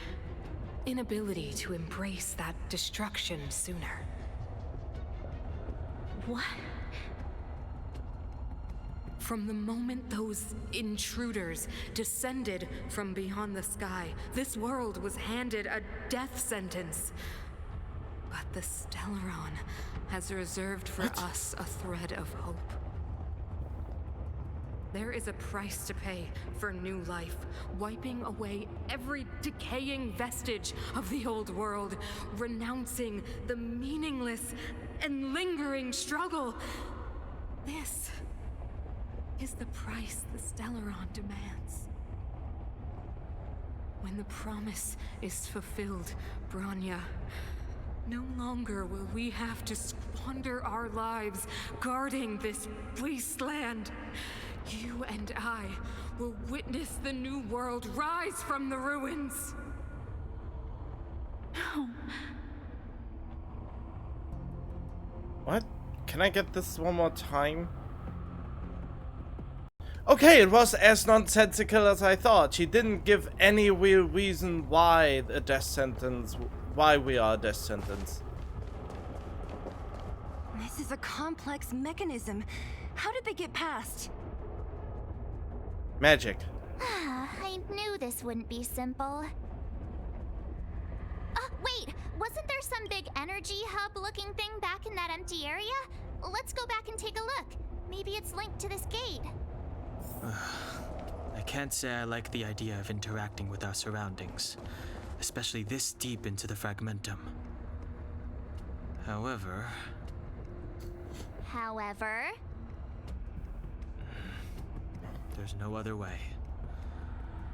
L: inability to embrace that destruction sooner.
A: What?
L: From the moment those intruders descended from beyond the sky, this world was handed a death sentence. But the Stellaron has reserved for us a thread of hope. There is a price to pay for new life, wiping away every decaying vestige of the old world, renouncing the meaningless and lingering struggle. This is the price the Stellaron demands. When the promise is fulfilled, Bronya, no longer will we have to squander our lives guarding this wasteland. You and I will witness the new world rise from the ruins.
A: No.
C: What? Can I get this one more time? Okay, it was as nonsensical as I thought. She didn't give any real reason why a death sentence, why we are a death sentence.
B: This is a complex mechanism. How did they get past?
C: Magic.
N: I knew this wouldn't be simple. Wait! Wasn't there some big energy hub-looking thing back in that empty area? Let's go back and take a look. Maybe it's linked to this gate.
F: I can't say I like the idea of interacting with our surroundings. especially this deep into the fragmentum. However, there's no other way.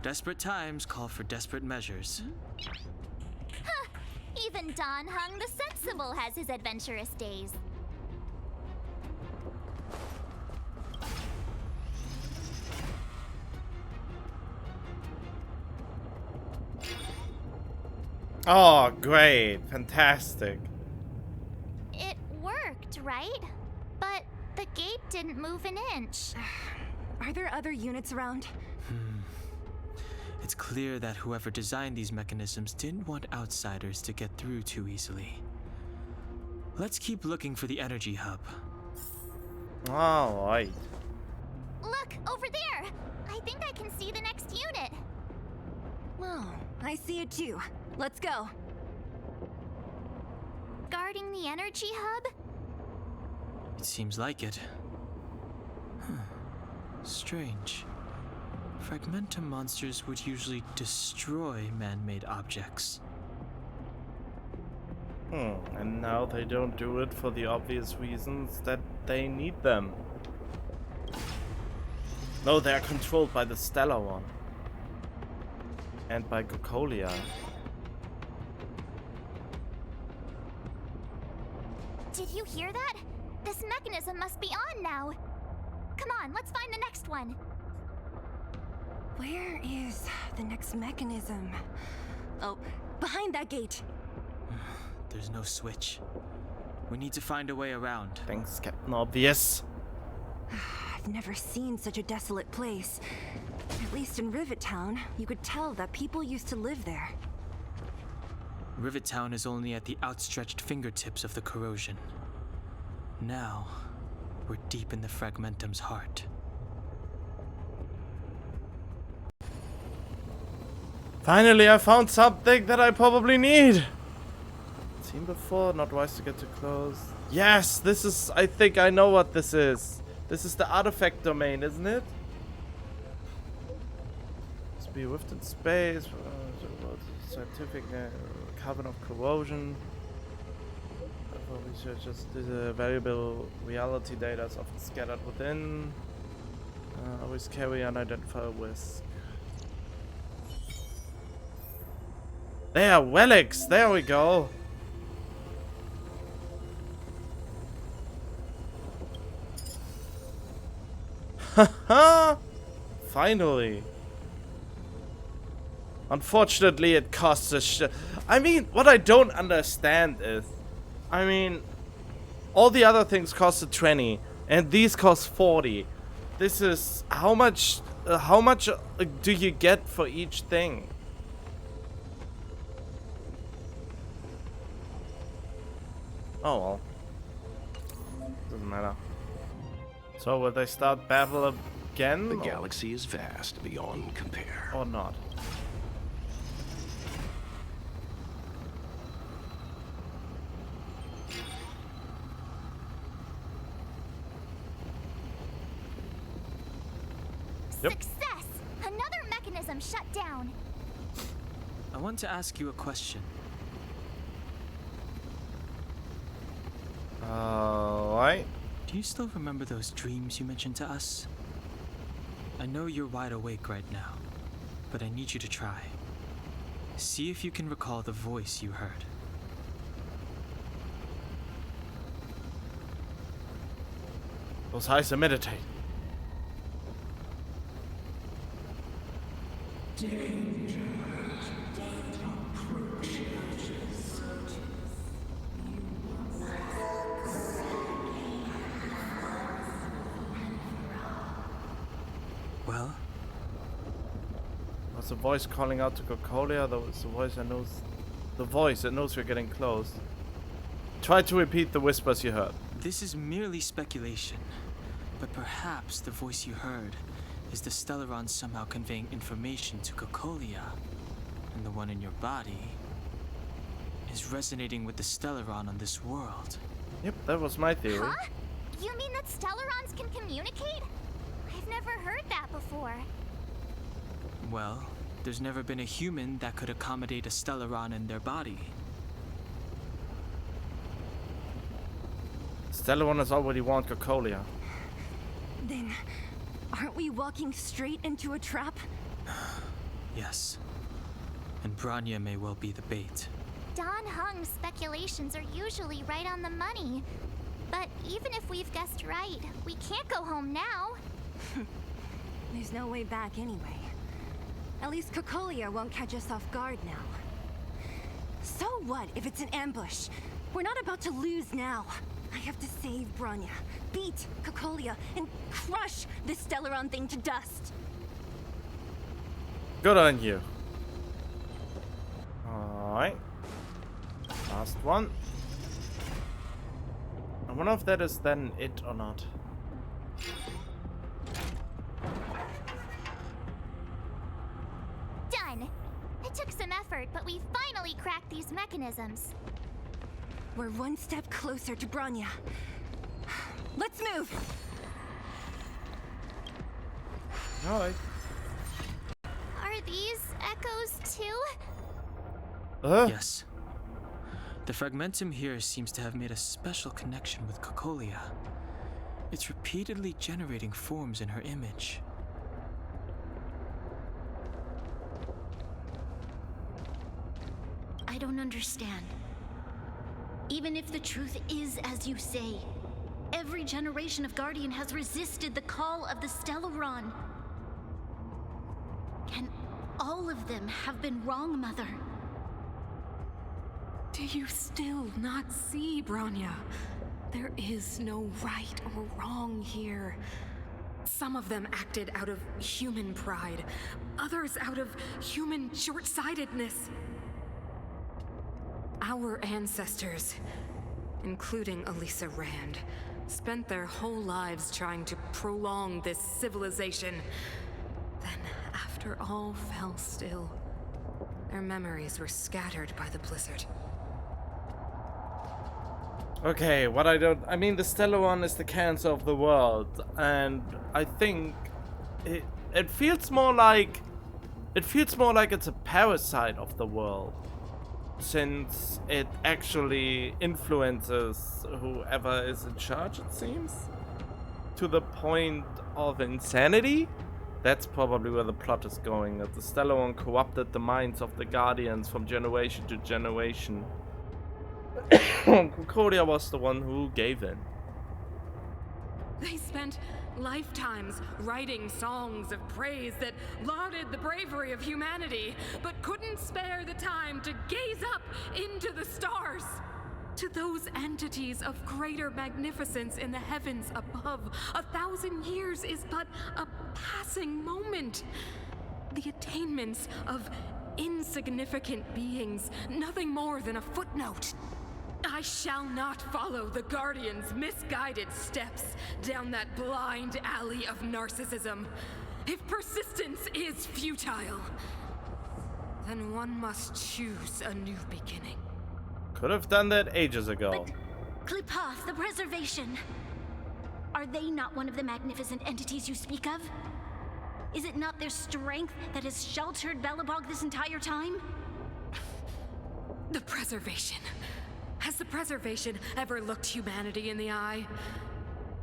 F: Desperate times call for desperate measures.
N: Huh. Even Don Hung the Sensible has his adventurous days.
C: Oh, great. Fantastic.
N: It worked, right? But the gate didn't move an inch.
B: Are there other units around?
F: It's clear that whoever designed these mechanisms didn't want outsiders to get through too easily. Let's keep looking for the energy hub.
C: All right.
N: Look, over there! I think I can see the next unit.
B: Oh, I see it too. Let's go.
N: Guarding the energy hub?
F: It seems like it. Strange. Fragmentum monsters would usually destroy man-made objects.
C: And now they don't do it for the obvious reasons that they need them. No, they're controlled by the Stellar One. And by Cocolia.
N: Did you hear that? This mechanism must be on now. Come on, let's find the next one.
B: Where is the next mechanism? Oh, behind that gate.
F: There's no switch. We need to find a way around.
C: Thanks, Captain Obvious.
B: I've never seen such a desolate place. At least in Rivet Town, you could tell that people used to live there.
F: Rivet Town is only at the outstretched fingertips of the corrosion. Now, we're deep in the fragmentum's heart.
C: Finally, I found something that I probably need. Seen before, not wise to get too close. Yes, this is, I think I know what this is. This is the artifact domain, isn't it? Must be rift in space, scientific carbon of corrosion. For researchers, the variable reality data is often scattered within. Always carry unidentified risk. There, relics! There we go! Haha! Finally! Unfortunately, it costs a I mean, what I don't understand is... I mean... all the other things cost 20, and these cost 40. This is... How much do you get for each thing? Oh well. Doesn't matter. So will they start battle again?
I: The galaxy is vast beyond compare.
C: Or not?
N: Yep. Success! Another mechanism shut down.
F: I want to ask you a question.
C: Right.
F: Do you still remember those dreams you mentioned to us? I know you're wide awake right now, but I need you to try. See if you can recall the voice you heard.
C: Those eyes are meditate.
F: Well?
C: Was the voice calling out to Cocolia? That was the voice that knows... The voice that knows we're getting close. Try to repeat the whispers you heard.
F: This is merely speculation, but perhaps the voice you heard is the Stellaron somehow conveying information to Cocolia, and the one in your body is resonating with the Stellaron on this world.
C: Yep, that was my theory.
N: Huh? You mean that Stellarons can communicate? I've never heard that before.
F: Well, there's never been a human that could accommodate a Stellaron in their body.
C: Stellaron has already warned Cocolia.
B: Then, aren't we walking straight into a trap?
F: Yes. And Bronya may well be the bait.
N: Don Hung's speculations are usually right on the money. But even if we've guessed right, we can't go home now.
B: There's no way back anyway. At least Cocolia won't catch us off guard now. So what if it's an ambush? We're not about to lose now. I have to save Bronya, beat Cocolia, and crush this Stellaron thing to dust.
C: Good on you. Alright. Last one. I wonder if that is then it or not.
N: Done. It took some effort, but we finally cracked these mechanisms.
B: We're one step closer to Bronya. Let's move!
C: Alright.
N: Are these echoes too?
F: Yes. The fragmentum here seems to have made a special connection with Cocolia. It's repeatedly generating forms in her image.
A: I don't understand. Even if the truth is as you say, every generation of Guardian has resisted the call of the Stellaron. Can all of them have been wrong, Mother?
L: Do you still not see, Bronya? There is no right or wrong here. Some of them acted out of human pride, others out of human short-sightedness. Our ancestors, including Elisa Rand, spent their whole lives trying to prolong this civilization. Then, after all fell still, their memories were scattered by the blizzard.
C: Okay, I mean, the Stellaron is the cancer of the world, and I think it feels more like it's a parasite of the world, since it actually influences whoever is in charge, it seems, to the point of insanity. That's probably where the plot is going, that the Stellaron corrupted the minds of the Guardians from generation to generation. Cocolia was the one who gave in.
L: They spent lifetimes writing songs of praise that lauded the bravery of humanity, but couldn't spare the time to gaze up into the stars. To those entities of greater magnificence in the heavens above, 1,000 years is but a passing moment. The attainments of insignificant beings, nothing more than a footnote. I shall not follow the Guardian's misguided steps down that blind alley of narcissism. If persistence is futile, then one must choose a new beginning.
C: Could have done that ages ago.
A: But Klipoth, the preservation. Are they not one of the magnificent entities you speak of? Is it not their strength that has sheltered Belobog this entire time?
L: The preservation. Has the preservation ever looked humanity in the eye?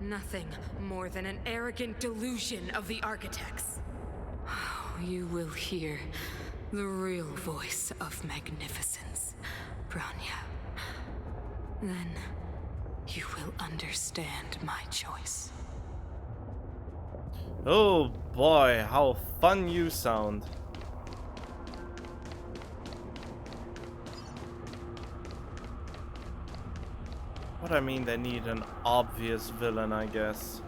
L: Nothing more than an arrogant delusion of the architects. You will hear the real voice of magnificence, Bronya. Then you will understand my choice.
C: Oh boy, how fun you sound. But I mean, they need an obvious villain, I guess.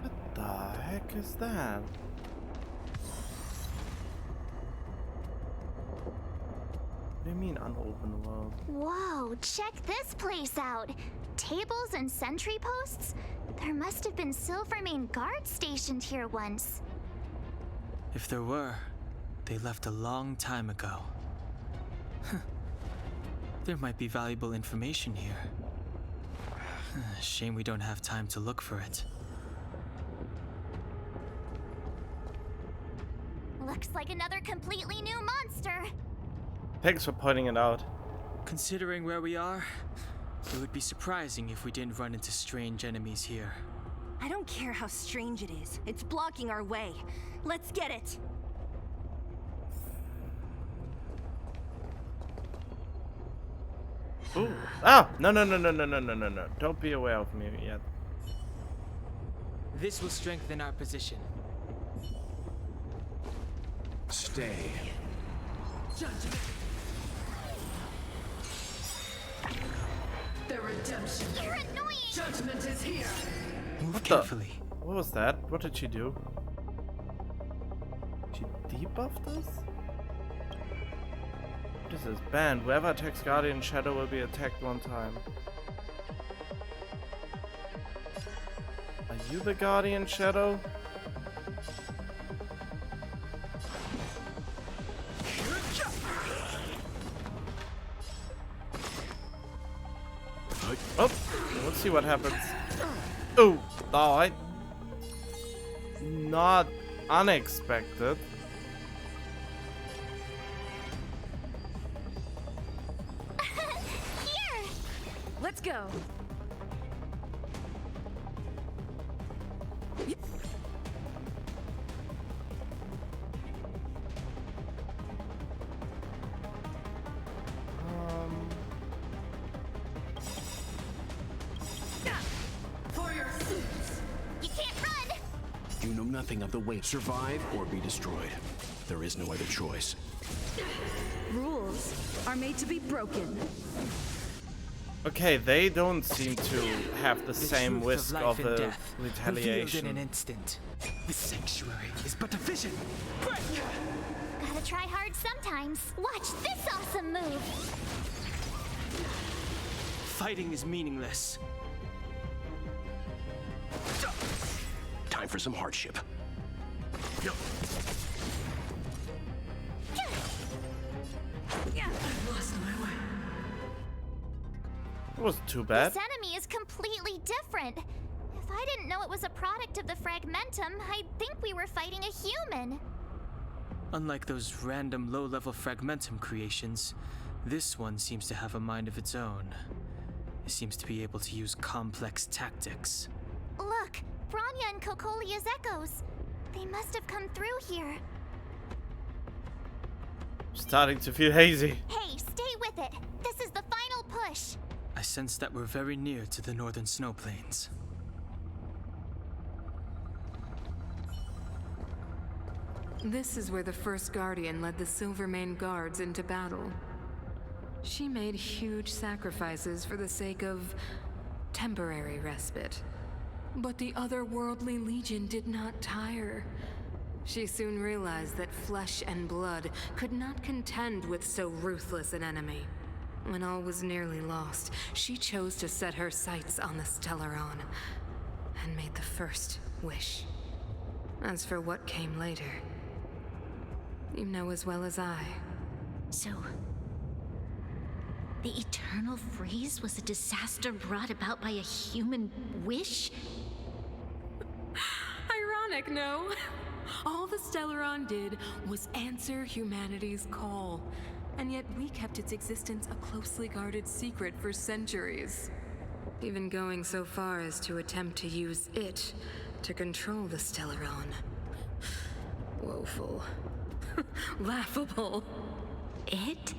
C: What the heck is that? What do you mean unopened world?
N: Whoa, check this place out. Tables and sentry posts? There must have been Silvermane guards stationed here once.
F: If there were, they left a long time ago. There might be valuable information here. Shame we don't have time to look for it.
N: Looks like another completely new monster.
C: Thanks for pointing it out.
F: Considering where we are, it would be surprising if we didn't run into strange enemies here.
B: I don't care how strange it is. It's blocking our way. Let's get it.
C: Ooh. Ah! No. Don't be aware of me yet.
F: This will strengthen our position.
I: Stay.
O: Judgment. The redemption.
N: You're annoying.
O: Judgment is here.
F: Move carefully.
C: What was that? What did she do? She debuffed us? What is this? Banned. Whoever attacks Guardian Shadow will be attacked one time. Are you the Guardian Shadow? Oh, let's see what happens. Oh, alright. Not unexpected.
N: Here!
L: Let's go.
O: For your sins.
N: You can't run!
I: You know nothing of the way. Survive or be destroyed. There is no other choice.
O: Rules are made to be broken.
C: Okay, they don't seem to have the same
F: truth
C: risk
F: life
C: of
F: and
C: a
F: death, revealed in
C: retaliation.
F: an instant. The sanctuary is but a vision.
N: Gotta try hard sometimes. Watch this awesome move!
F: Fighting is meaningless.
I: Time for some hardship.
O: I've lost my way.
C: It wasn't too bad.
N: This enemy is completely different. If I didn't know it was a product of the Fragmentum, I'd think we were fighting a human.
F: Unlike those random low-level Fragmentum creations, this one seems to have a mind of its own. It seems to be able to use complex tactics.
N: Look, Bronya and Kokolia's echoes. They must have come through here.
C: Starting to feel hazy.
N: Hey, stay with it. This is the final push.
F: I sense that we're very near to the northern snow plains.
L: This is where the first Guardian led the Silvermane Guards into battle. She made huge sacrifices for the sake of temporary respite. But the otherworldly Legion did not tire. She soon realized that flesh and blood could not contend with so ruthless an enemy. When all was nearly lost, she chose to set her sights on the Stellaron and made the first wish. As for what came later, you know as well as I.
A: So, the eternal freeze was a disaster brought about by a human wish?
L: Ironic, no? All the Stellaron did was answer humanity's call, and yet we kept its existence a closely guarded secret for centuries. Even going so far as to attempt to use it to control the Stellaron. Woeful. Laughable.
A: It?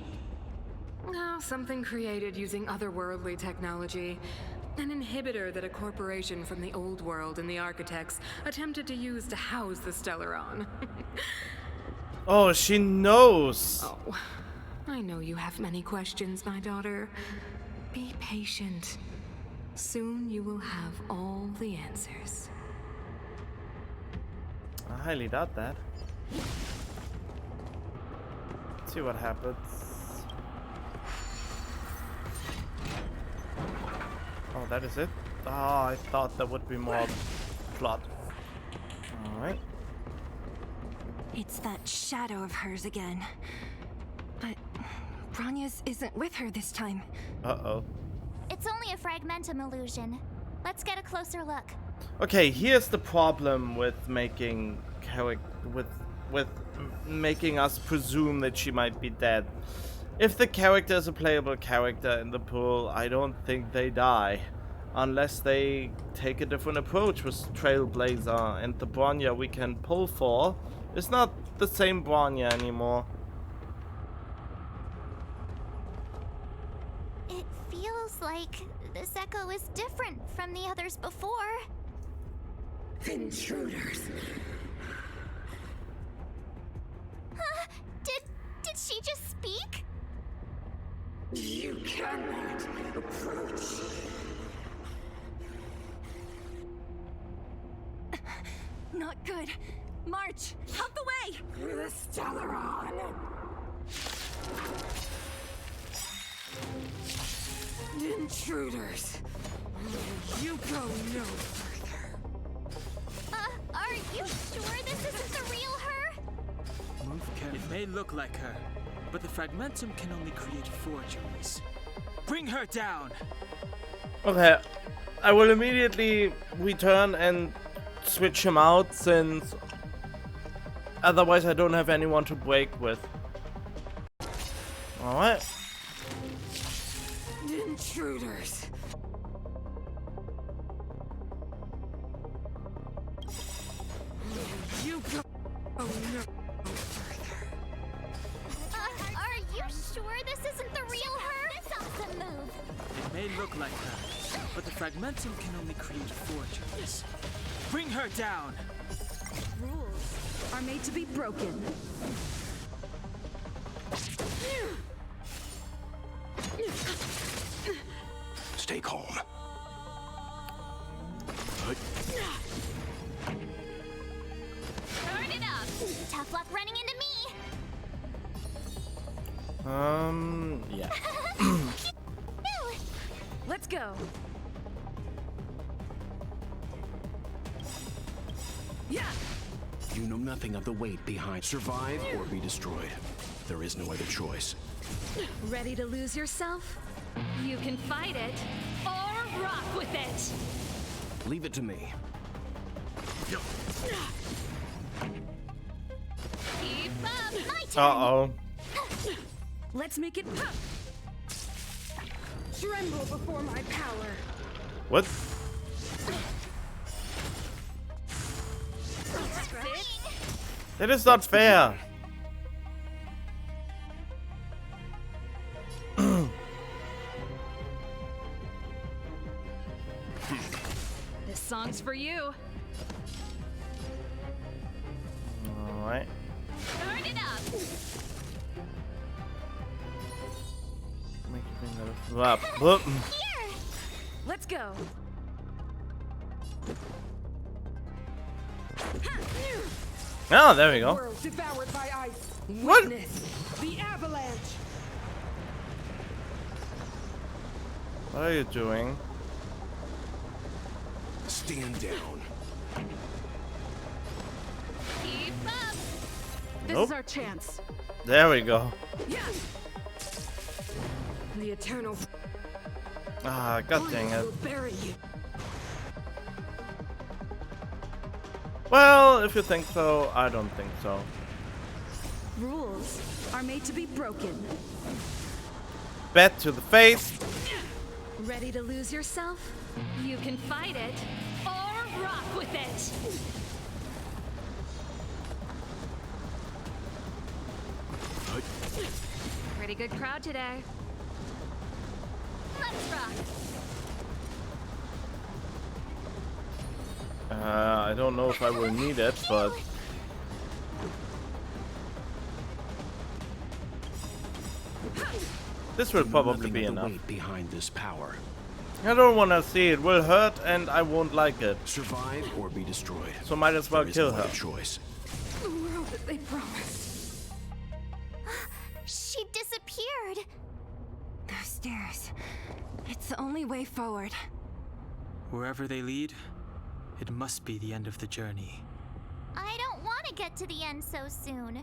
L: Oh, something created using otherworldly technology. An inhibitor that a corporation from the old world and the architects attempted to use to house the Stellaron.
C: Oh, she knows.
L: Oh, I know you have many questions, my daughter. Be patient. Soon you will have all the answers.
C: I highly doubt that. Let's see what happens. Oh, that is it? Oh, I thought there would be more plot. Alright.
B: It's that shadow of hers again. But Bronya's isn't with her this time.
C: Uh-oh.
N: It's only a Fragmentum illusion. Let's get a closer look.
C: Okay, here's the problem with making with making us presume that she might be dead. If the character is a playable character in the pool, I don't think they die. Unless they take a different approach with Trailblazer, and the Bronya we can pull for is not the same Bronya anymore.
N: It feels like this echo is different from the others before.
M: Intruders.
N: Did she just speak?
M: You cannot approach.
B: Not good. March, out the way!
M: The Stellaron. Intruders. You go no further.
N: Are you sure this isn't the real her?
F: Move carefully. It may look like her, but the fragmentum can only create forgeries. Bring her down!
C: Okay, I will immediately return and switch him out, since otherwise I don't have anyone to break with. Alright.
M: Intruders. You go no further.
N: Are you sure this isn't the real her? This awesome move.
F: It may look like her, but the fragmentum can only create forgeries. Bring her down!
O: Rules are made to be broken.
I: Stay calm.
N: Turn it up. Tough luck running into me.
C: Yeah.
O: Let's go.
M: Yeah.
I: You know nothing of the weight behind. Survive or be destroyed. There is no other choice.
O: Ready to lose yourself? You can fight it or rock with it.
I: Leave it to me.
N: Keep up, my turn.
C: Uh-oh.
O: Let's make it pop.
M: Tremble before my power.
C: What? That is not fair.
O: This song's for you.
C: Alright.
N: Turn it up.
C: Make it up. Whoop.
N: Here.
O: Let's go.
C: Oh, there we go.
M: World devoured by ice.
C: What?
M: Witness the avalanche.
C: What are you doing?
I: Stand down.
N: Keep up.
O: This
C: Nope.
O: is our chance.
C: There we go.
M: Yeah. The eternal
C: Ah, god dang it.
M: will bury you.
C: Well, if you think so, I don't think so.
O: Rules are made to be broken.
C: Bet to the face.
O: Ready to lose yourself? You can fight it or rock with it. Pretty good crowd today.
N: Let's rock.
C: I don't know if I will need it, but this will probably be enough.
I: Weight behind this power.
C: I don't want to see it. Will hurt, and I won't like it.
I: Survive or be destroyed.
C: So might as well
I: There is
C: kill
I: no
C: her.
I: other choice.
M: The world that they promised.
N: She disappeared.
B: Those stairs. It's the only way forward.
F: Wherever they lead, it must be the end of the journey.
N: I don't want to get to the end so soon.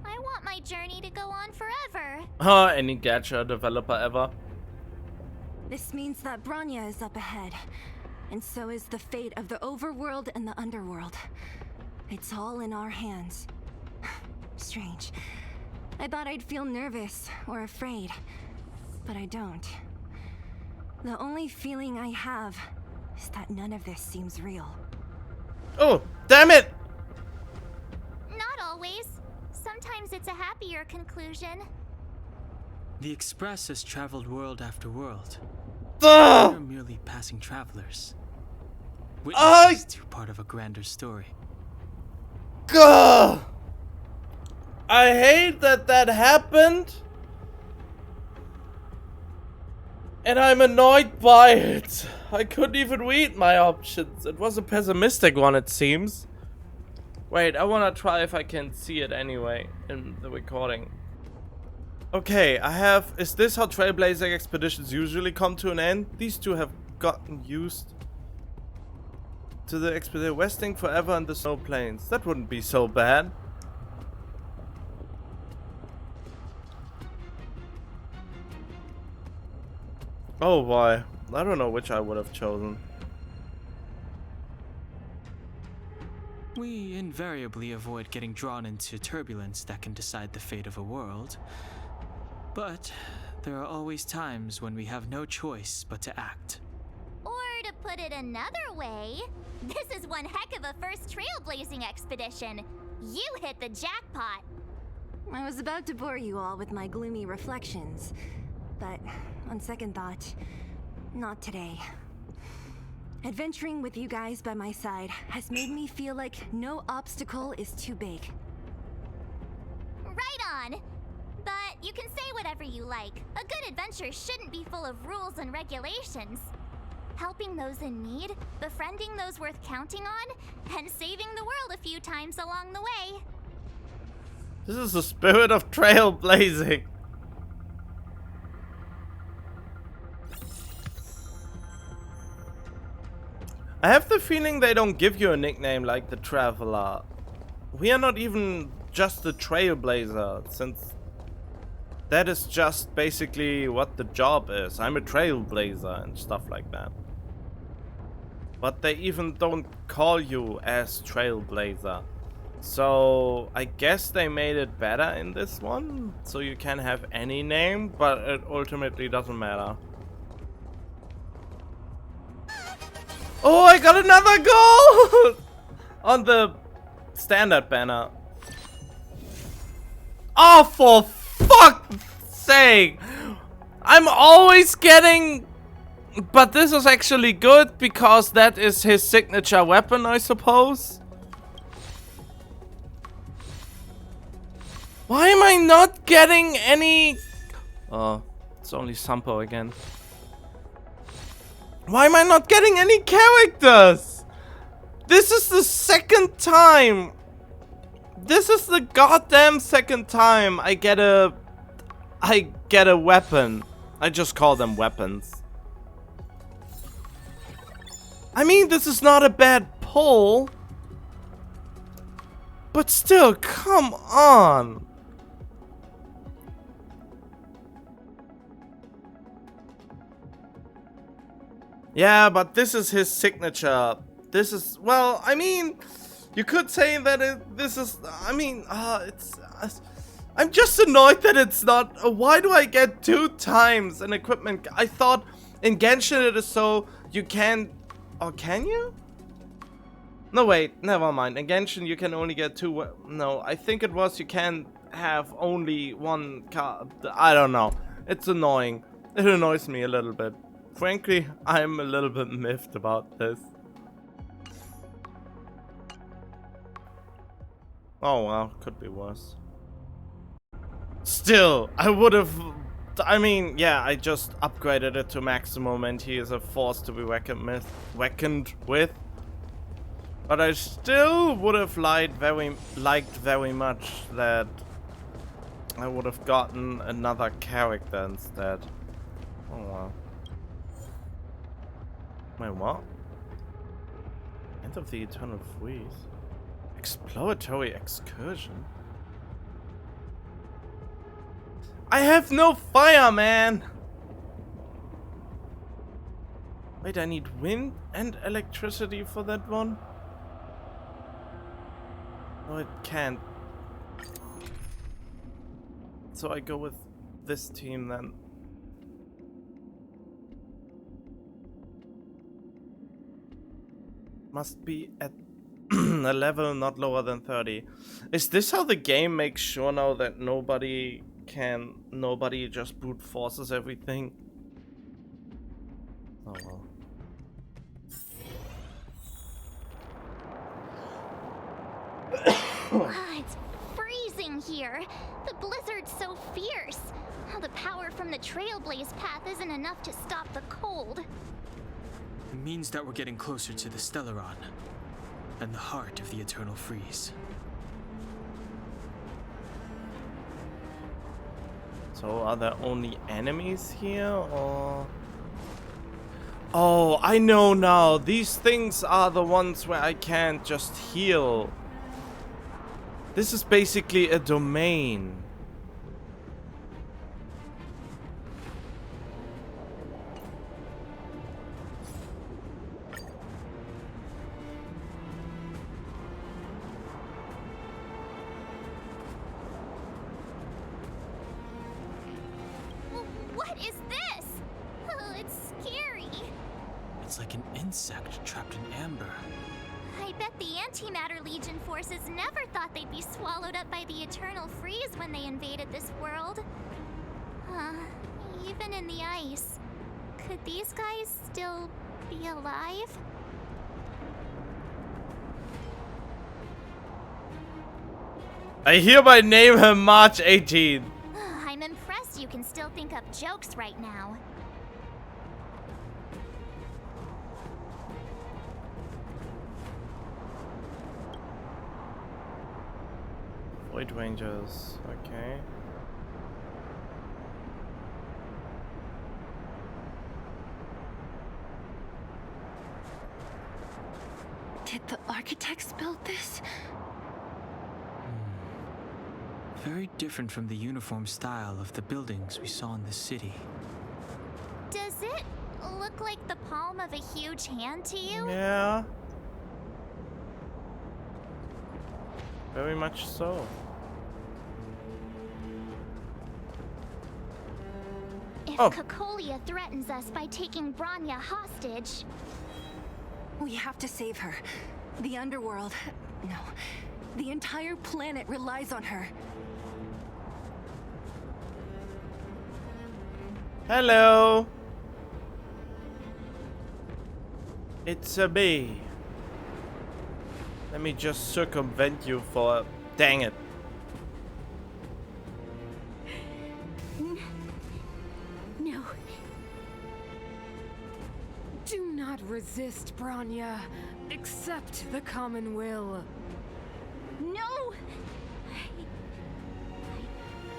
N: I want my journey to go on forever.
C: Any gacha developer ever.
B: This means that Bronya is up ahead. And so is the fate of the overworld and the underworld. It's all in our hands. Strange. I thought I'd feel nervous or afraid, but I don't. The only feeling I have is that none of this seems real.
C: Oh, damn it!
N: Not always. Sometimes it's a happier conclusion.
F: The Express has traveled world after world.
C: Ugh!
F: We're merely passing travelers. Witnesses to part of a grander story.
C: Gah! I hate that that happened. And I'm annoyed by it. I couldn't even read my options. It was a pessimistic one, it seems. Wait, I wanna try if I can see it anyway in the recording. Okay, I have... Is this how trailblazing expeditions usually come to an end? These two have gotten used to the expedition resting forever in the snow plains. That wouldn't be so bad. Oh boy, I don't know which I would have chosen.
F: We invariably avoid getting drawn into turbulence that can decide the fate of a world. But there are always times when we have no choice but to act.
N: Or to put it another way, this is one heck of a first trailblazing expedition. You hit the jackpot.
B: I was about to bore you all with my gloomy reflections, but on second thought, not today. Adventuring with you guys by my side has made me feel like no obstacle is too big.
N: Right on. But you can say whatever you like. A good adventure shouldn't be full of rules and regulations. Helping those in need, befriending those worth counting on, and saving the world a few times along the way.
C: This is the spirit of trailblazing. I have the feeling they don't give you a nickname like the Traveler. We are not even just the Trailblazer, since that is just basically what the job is. I'm a Trailblazer and stuff like that. But they even don't call you as Trailblazer. So I guess they made it better in this one, so you can have any name, but it ultimately doesn't matter. Oh, I got another goal on the standard banner. Oh, for fuck's sake! I'm always getting... But this is actually good because that is his signature weapon, I suppose. Why am I not getting any... Oh, it's only Sampo again. Why am I not getting any characters? This is the second time. This is the goddamn second time I get a weapon. I just call them weapons. I mean, this is not a bad pull. But still, come on. Yeah, but this is his signature. This is, well, I mean, you could say that this is, I mean, I'm just annoyed that it's not, why do I get 2 times an equipment? I thought in Genshin it is so you can, or can you? No, wait, never mind. In Genshin you can only get 2, no, I think it was you can have only 1 card. I don't know. It's annoying. It annoys me a little bit. Frankly, I'm a little bit miffed about this. Oh well, could be worse. Still, I would have... I mean, yeah, I just upgraded it to maximum and he is a force to be reckoned with. But I still would have liked very much that I would have gotten another character instead. Oh well. Wait, what? End of the Eternal Freeze. Exploratory excursion? I have no fire, man! Wait, I need wind and electricity for that one? No, it can't. So I go with this team then. Must be at a level not lower than 30. Is this how the game makes sure now that nobody just brute forces everything? Oh well.
N: It's freezing here. The blizzard's so fierce. The power from the Trailblaze path isn't enough to stop the cold.
F: It means that we're getting closer to the Stellaron, and the heart of the Eternal Freeze.
C: So are there only enemies here, or... Oh, I know now. These things are the ones where I can't just heal. This is basically a domain.
N: What is this? Oh, it's scary.
F: It's like an insect trapped in amber.
N: I bet the Antimatter Legion forces never thought they'd be swallowed up by the Eternal Freeze when they invaded this world. Even in the ice, could these guys still be alive?
C: I hereby name him March 18th.
N: I'm impressed you can still think up jokes right now.
C: Void Rangers, okay.
L: Did the architects build this?
F: Very different from the uniform style of the buildings we saw in the city.
N: Does it look like the palm of a huge hand to you?
C: Yeah. Very much so.
N: If Cocolia threatens us by taking Bronya hostage...
B: We have to save her. The underworld... No. The entire planet relies on her.
C: Hello. It's a me. Let me just circumvent you for... Dang it.
L: No. Do not resist, Bronya. Accept the common will.
O: No! I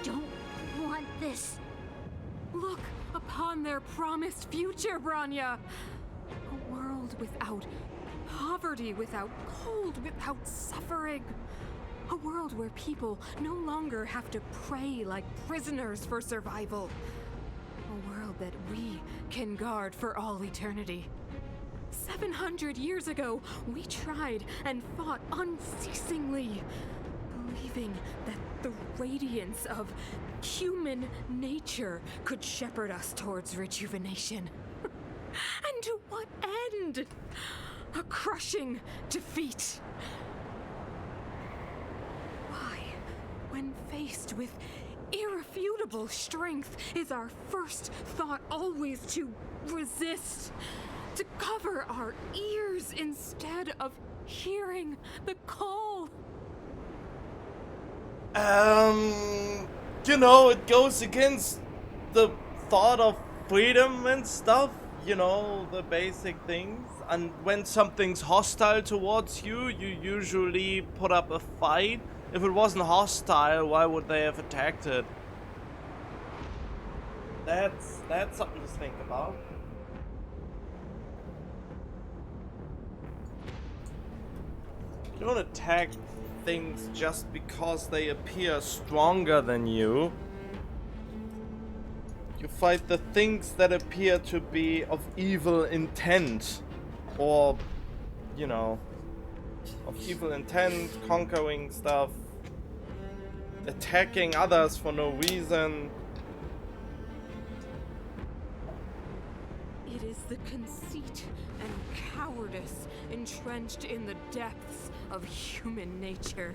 O: don't want this.
L: Look upon their promised future, Bronya. A world without poverty, without cold, without suffering. A world where people no longer have to pray like prisoners for survival. A world that we can guard for all eternity. 700 years ago, we tried and fought unceasingly, believing that the radiance of human nature could shepherd us towards rejuvenation. And to what end? A crushing defeat. Why, when faced with irrefutable strength, is our first thought always to resist? To cover our ears instead of hearing the call?
C: You know, it goes against the thought of freedom and stuff. You know, the basic things. And when something's hostile towards you, you usually put up a fight. If it wasn't hostile, why would they have attacked it? That's something to think about. You don't attack things just because they appear stronger than you. You fight the things that appear to be of evil intent. Or, you know, of evil intent, conquering stuff. attacking others for no reason.
L: It is the conceit and cowardice entrenched in the depths of human nature.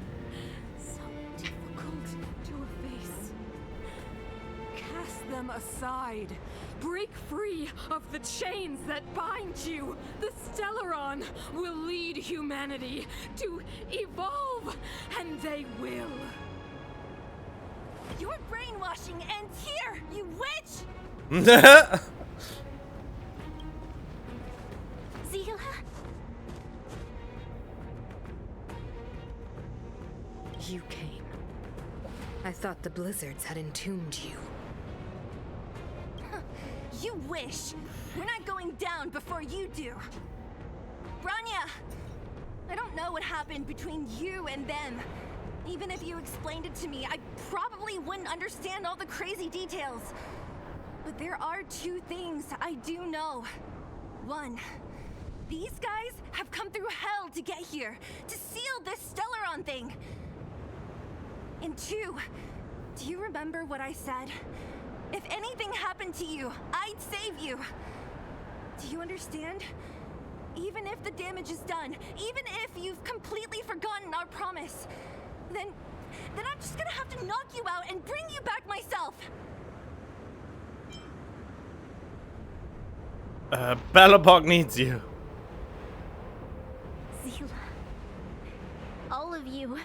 L: So difficult to efface. Cast them aside. Break free of the chains that bind you. The Stellaron will lead humanity to evolve, and they will.
B: Your brainwashing ends here, you witch!
N: Zila?
L: You came. I thought the blizzards had entombed you.
B: You wish! We're not going down before you do! Branya! I don't know what happened between you and them. Even if you explained it to me, I probably wouldn't understand all the crazy details. But there are two things I do know. One, these guys have come through hell to get here, to seal this Stellaron thing. And two, do you remember what I said? If anything happened to you, I'd save you. Do you understand? Even if the damage is done, even if you've completely forgotten our promise, then I'm just gonna have to knock you out and bring you back myself.
C: Belobog needs you.
N: Zila. All of you.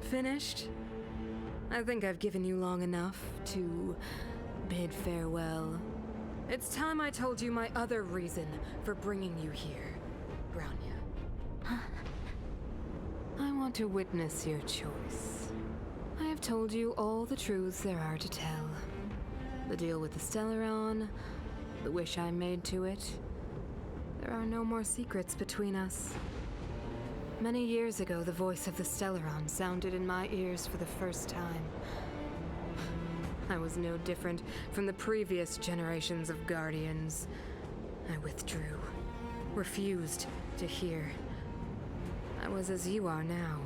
L: Finished? I think I've given you long enough to bid farewell. It's time I told you my other reason for bringing you here, Branya. I want to witness your choice. I have told you all the truths there are to tell. The deal with the Stellaron, the wish I made to it. There are no more secrets between us. Many years ago, the voice of the Stellaron sounded in my ears for the first time. I was no different from the previous generations of Guardians. I withdrew, refused to hear. I was as you are now,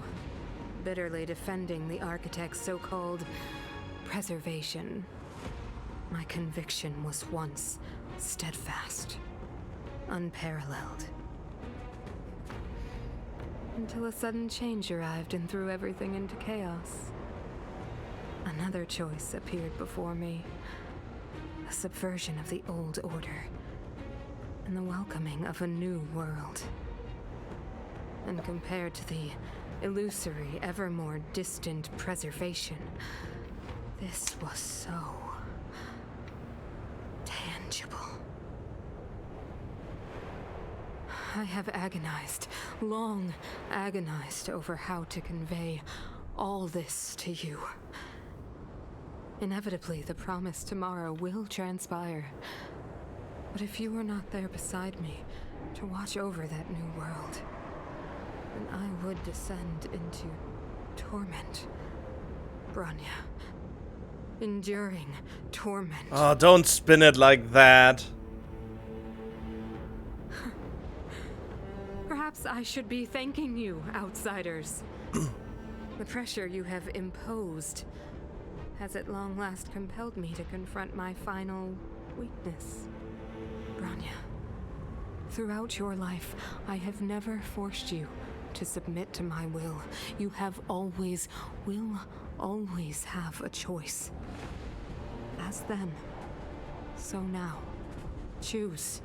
L: bitterly defending the Architect's so-called preservation. My conviction was once steadfast, unparalleled. Until a sudden change arrived and threw everything into chaos. Another choice appeared before me. A subversion of the old order, and the welcoming of a new world. And compared to the illusory, ever more distant preservation, this was so tangible. I have agonized, long agonized over how to convey all this to you. Inevitably, the promised tomorrow will transpire. But if you were not there beside me to watch over that new world, then I would descend into torment. Branya. Enduring torment.
C: Oh, don't spin it like that.
L: Perhaps I should be thanking you, outsiders. The pressure you have imposed has at long last compelled me to confront my final weakness. Branya, throughout your life, I have never forced you to submit to my will. You have always, will always have a choice. As then, so now. Choose,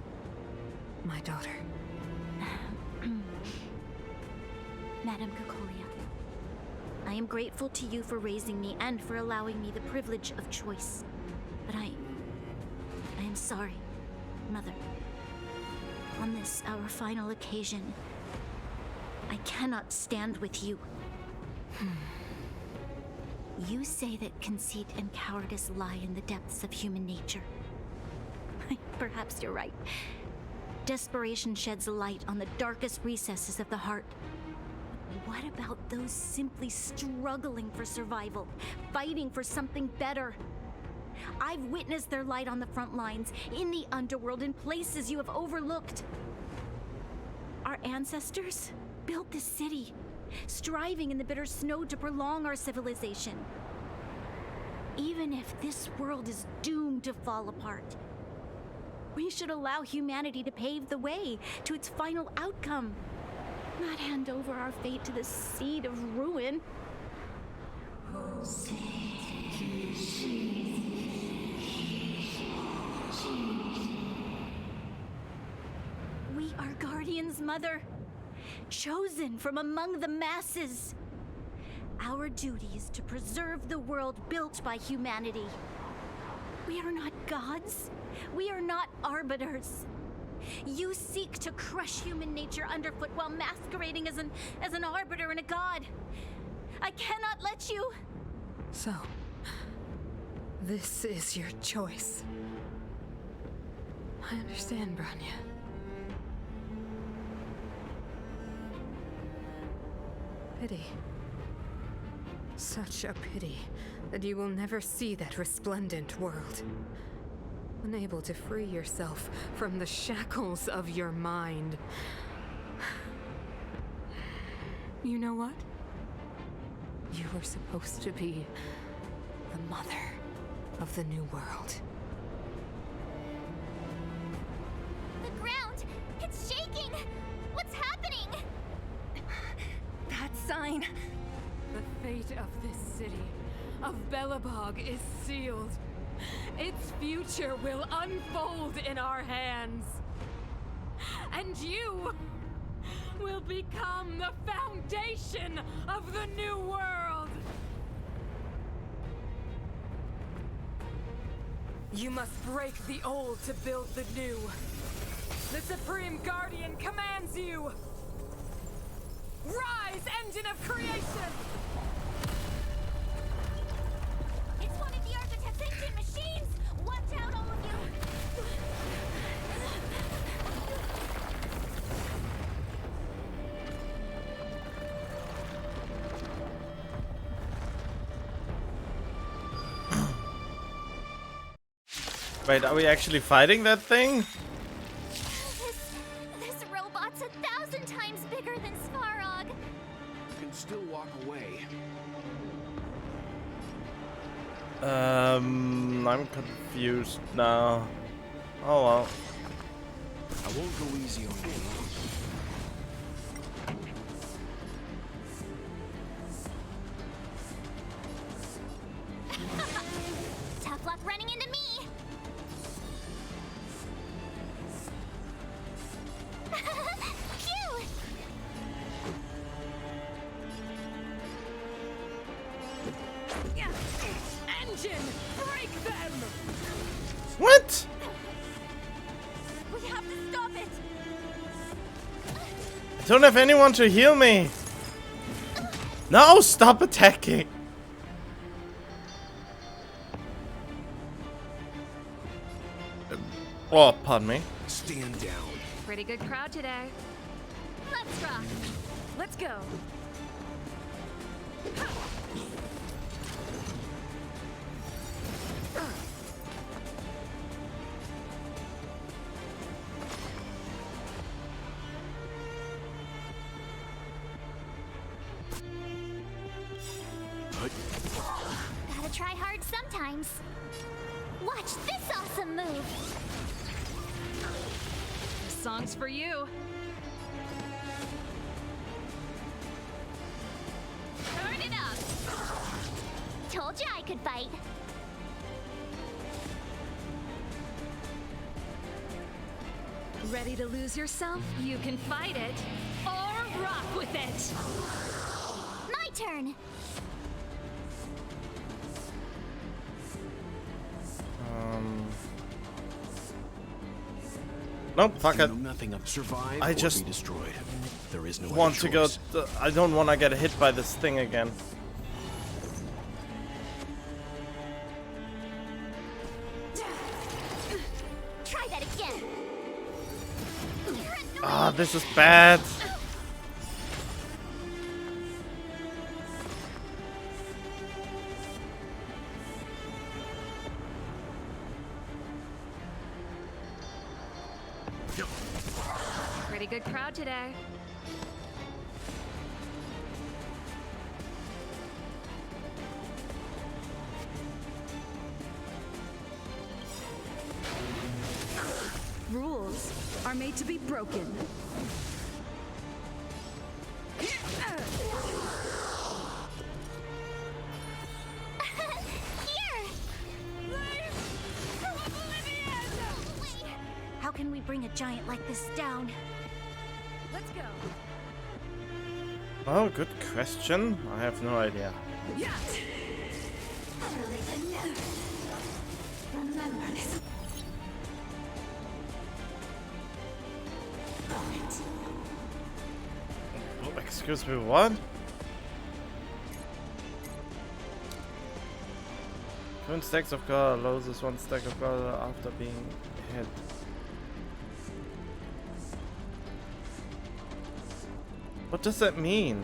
L: my daughter.
A: Madame Cocolia, I am grateful to you for raising me and for allowing me the privilege of choice. But I am sorry, Mother. On this, our final occasion, I cannot stand with you. You say that conceit and cowardice lie in the depths of human nature. Perhaps you're right. Desperation sheds a light on the darkest recesses of the heart. What about those simply struggling for survival, fighting for something better? I've witnessed their light on the front lines, in the underworld, in places you have overlooked. Our ancestors built this city, striving in the bitter snow to prolong our civilization. Even if this world is doomed to fall apart, we should allow humanity to pave the way to its final outcome, not hand over our fate to the seed of ruin. We are Guardians, Mother, chosen from among the masses. Our duty is to preserve the world built by humanity. We are not gods. We are not arbiters. You seek to crush human nature underfoot while masquerading as an arbiter and a god. I cannot let you.
L: So, this is your choice. I understand, Bronya. Pity. Such a pity that you will never see that resplendent world. Unable to free yourself from the shackles of your mind. You know what? You were supposed to be the mother of the new world.
N: The ground! It's shaking! What's happening?
B: That sign.
L: The fate of this city, of Belobog, is sealed. Its future will unfold in our hands. And you will become the foundation of the new world. You must break the old to build the new. The Supreme Guardian commands you. Rise, engine of creation!
N: It's one of the Architect's ancient machines! Watch out, all of you!
C: Wait, are we actually fighting that thing?
N: This robot's 1,000 times bigger than Svarog.
I: You can still walk away.
C: I'm confused now. Oh well.
I: I won't go easy on you.
N: Tough luck running into me. Phew!
L: Engine, break them!
C: What?
N: We have to stop it.
C: I don't have anyone to heal me. No, stop attacking. Oh, pardon me.
I: Stand down.
O: Pretty good crowd today.
N: Let's rock.
O: Let's go.
N: Gotta try hard sometimes. Watch this awesome move.
O: This song's for you.
N: Turn it up. Told you I could fight.
O: Ready to lose yourself? You can fight it or rock with it.
N: My turn.
C: Nope, fuck it.
I: Nothing up. Survive
C: I
I: or
C: just
I: be destroyed. There is no
C: want
I: other
C: to go.
I: choice.
C: I don't want to get hit by this thing again.
N: Try that again.
C: Ah, this is bad.
O: Pretty good crowd today.
M: are made to be broken.
A: How can we bring a giant like this down?
M: Let's go.
C: Oh, good question. I have no idea.
M: Yeah. Remember this.
C: Oh, excuse me, what? Current stacks of gold loses one stack of gold after being hit. What does that mean?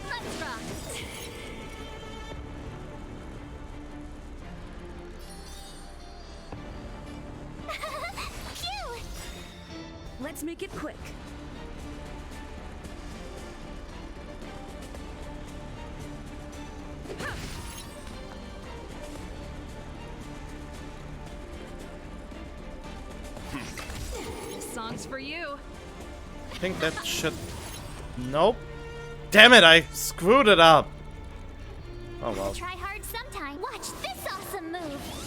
N: Let's rock. Phew!
M: Let's make it quick.
L: This song's for you.
C: I think that should... Nope. Damn it, I screwed it up. Oh well.
N: Try hard sometime. Watch this awesome move.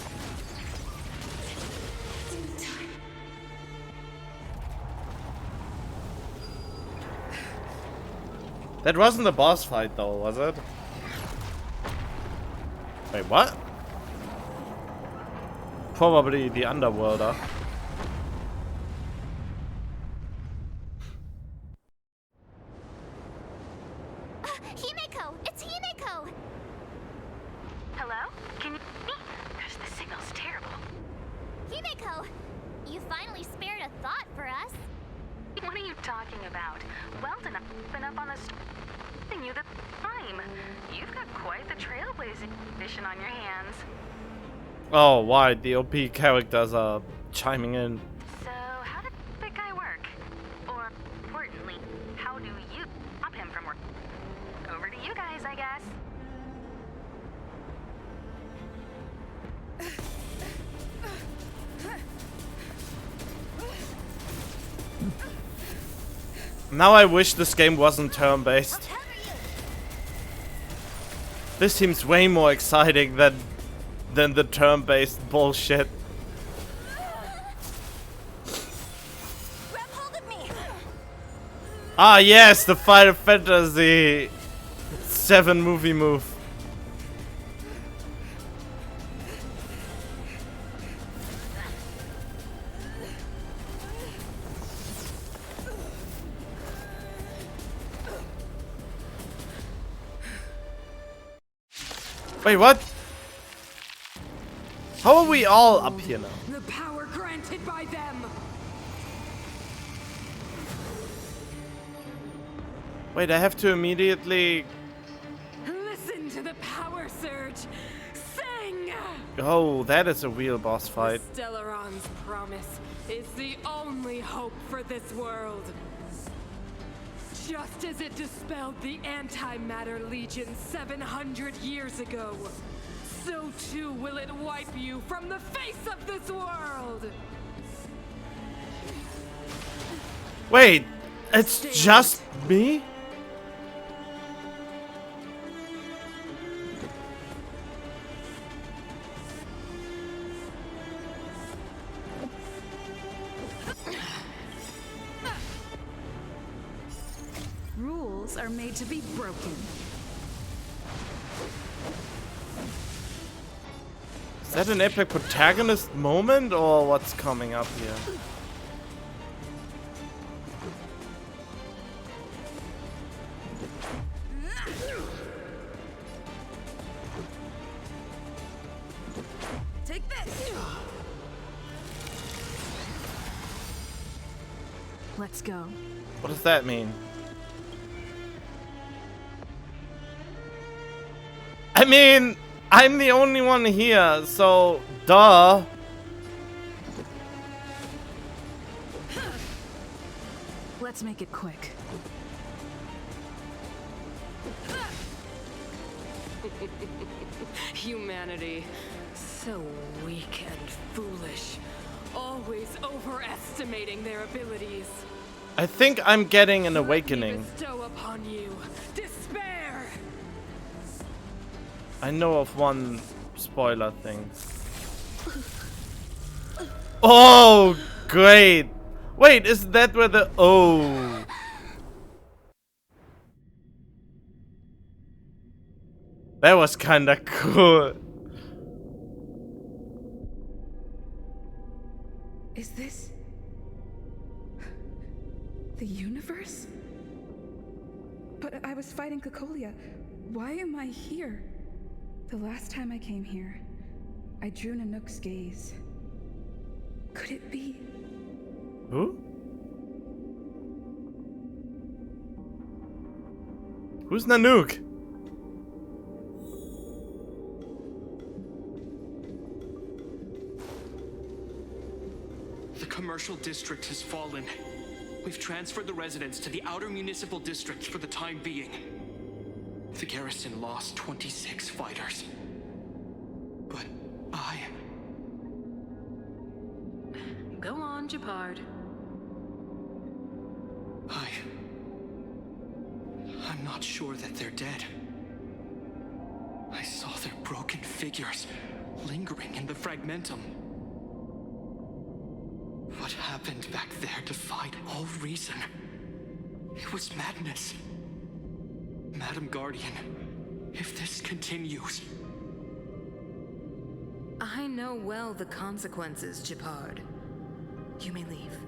C: That wasn't a boss fight though, was it? Wait, what? Probably the Underworlder.
N: Himeko! It's Himeko!
O: Hello? Can you hear me? Gosh, the signal's terrible.
N: Himeko! You finally spared a thought for us.
O: What are you talking about? Weldon, I've been up on the you the time. You've got quite the trailblazing mission on your hands.
C: Oh, why? The OP characters are chiming in.
O: So, how did that guy work? Or, importantly, how do you stop him from work? Over to you guys, I guess.
C: Now I wish this game wasn't turn-based. This seems way more exciting than the turn-based bullshit.
B: Grab hold of me.
C: Ah yes, the Final Fantasy 7 movie move. Wait, what? How are we all up here now?
M: The power granted by them.
C: Wait, I have to immediately...
M: Listen to the power surge. Sing!
C: Oh, that is a real boss fight.
M: Stellaron's promise is the only hope for this world. Just as it dispelled the Antimatter Legion 700 years ago, so too will it wipe you from the face of this world!
C: Wait, it's just me?
M: Rules are made to be broken.
C: Is that an epic protagonist moment or what's coming up here?
M: Take this! Let's go.
C: What does that mean? I mean, I'm the only one here, so duh.
L: Let's make it quick. Humanity. So weak and foolish. Always overestimating their abilities.
C: I think I'm getting an awakening.
L: Bestow upon you despair.
C: I know of one spoiler thing. Oh, great. Wait, is that where the... Oh. That was kinda cool.
L: Is this the universe? But I was fighting Cocolia. Why am I here? The last time I came here, I drew Nanook's gaze. Could it be?
C: Who? Who's Nanook?
G: The commercial district has fallen. We've transferred the residents to the outer municipal districts for the time being. The garrison lost 26 fighters. But
L: Go on, Japard.
G: I'm not sure that they're dead. I saw their broken figures lingering in the fragmentum. What happened back there defied all reason. It was madness. Madam Guardian, if this continues...
L: I know well the consequences, Japard. You may leave.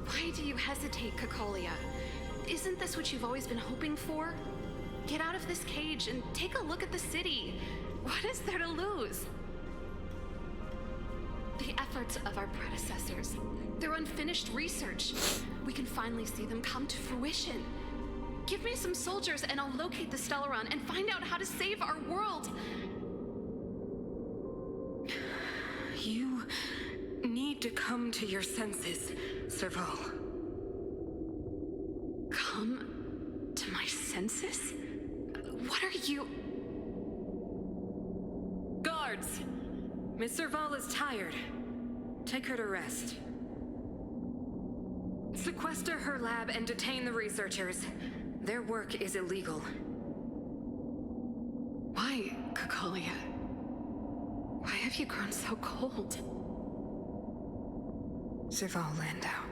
J: Why do you hesitate, Cocolia? Isn't this what you've always been hoping for? Get out of this cage and take a look at the city. What is there to lose? The efforts of our predecessors, their unfinished research. We can finally see them come to fruition. Give me some soldiers and I'll locate the Stellaron and find out how to save our world.
L: You need to come to your senses, Serval.
J: Come to my senses? What are you...
L: Guards! Miss Serval is tired. Take her to rest. Sequester her lab and detain the researchers. Their work is illegal.
J: Why, Cocolia? Why have you grown so cold?
L: Serval Landau.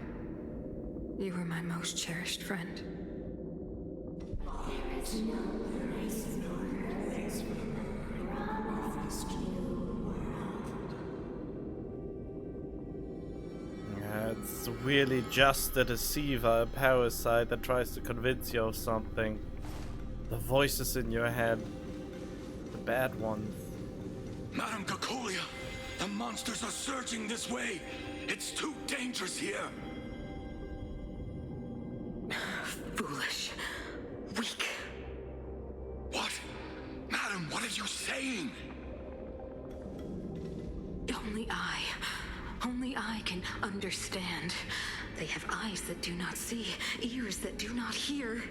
L: You were my most cherished friend.
R: There is no place nor place from this new world.
C: Yeah, it's really just a deceiver, a parasite that tries to convince you of something. The voices in your head. The bad ones.
T: Madam Cocolia, the monsters are surging this way. It's too dangerous here.
L: Foolish. Weak.
T: What? Madam, what are you saying?
L: Only I can understand. They have eyes that do not see, ears that do not hear.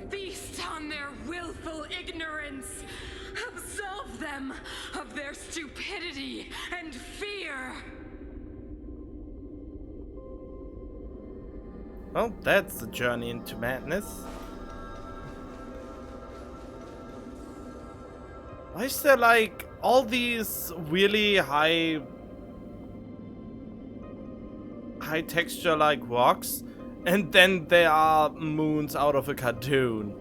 L: Feast on their willful ignorance! Absolve them of their stupidity and fear!
C: Well, that's the journey into madness. Why is there like all these really high texture like rocks, and then there are moons out of a cartoon?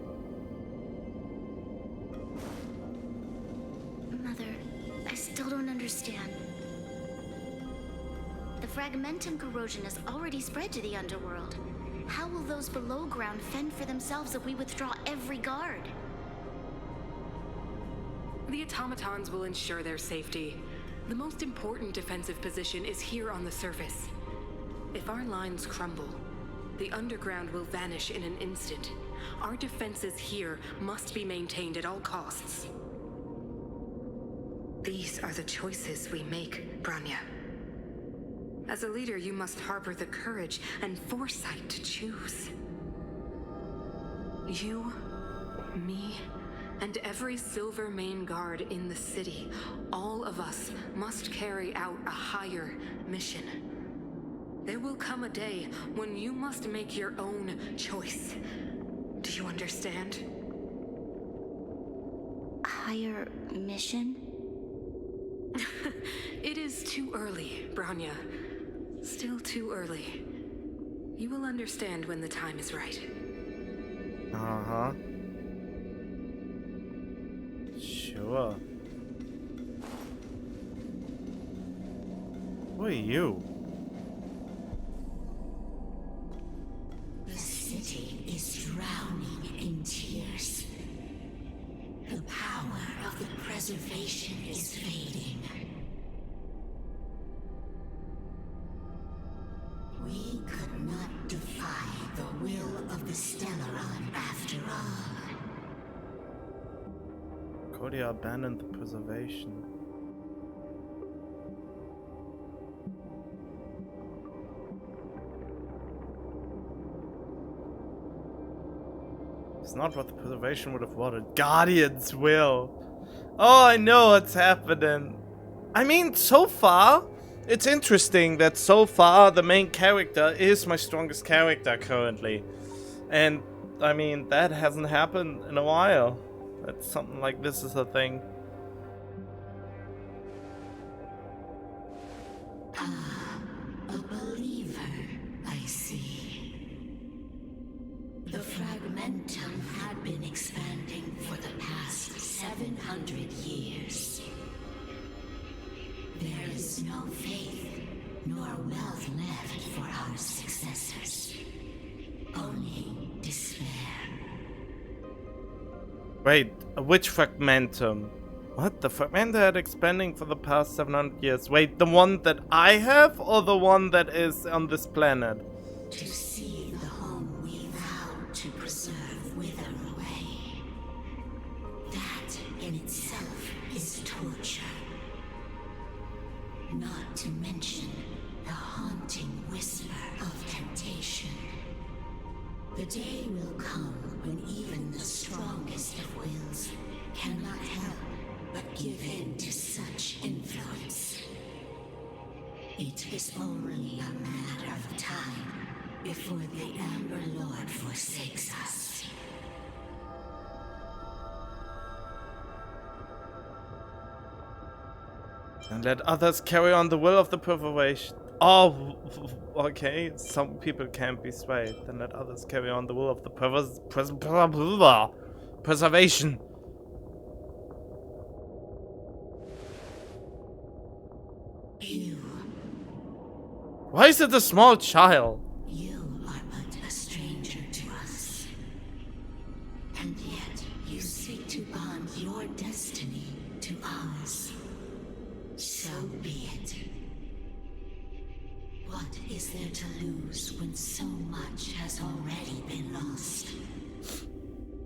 R: Mother, I still don't understand. The fragment
A: fragmentum corrosion has already spread to the underworld. How will those below ground fend for themselves if we withdraw every guard?
M: The automatons will ensure their safety. The most important defensive position is here on the surface. If our lines crumble, the underground will vanish in an instant. Our defenses here must be maintained at all costs. These are the choices we make, Bronya. As a leader, you must harbor the courage and foresight to choose. You, me, and every Silver Main Guard in the city, all of us must carry out a higher mission. There will come a day when you must make your own choice. Do you understand?
A: Higher mission?
M: It is too early, Bronya. Still too early. You will understand when the time is right.
C: Uh-huh. Sure. Who are you?
U: The city is drowning in tears. The power of the preservation is fading. We could not defy the will of the Stellaron after all.
C: Kodia abandoned the preservation. It's not what the preservation would have wanted. Guardians will. Oh, I know what's happening. I mean, so far, it's interesting that so far the main character is my strongest character currently. And, I mean, that hasn't happened in a while. That something like this is a thing.
U: Ah, a believer, I see. The fragmentum had been expanding for the past 700 years. There is no faith nor wealth left for our successors. Only despair.
C: Wait, which fragmentum? What? The fragmentum had expanding for the past 700 years. Wait, the one that I have or the one that is on this planet?
U: To see the home we vowed to preserve wither away. That in itself is torture. Not to mention the haunting whisper of temptation. The day will come when even the strongest of wills cannot help but give in to such influence. It is only a matter of time before the Amber Lord forsakes us.
C: And let others carry on the will of the preservation. Oh, okay. Some people can't be swayed. Then let others carry on the will of the preservation.
U: You.
C: Why is it a small child?
U: You are but a stranger to us. And yet you seek to bond your destiny to ours. So be it. What is there to lose when so much has already been lost?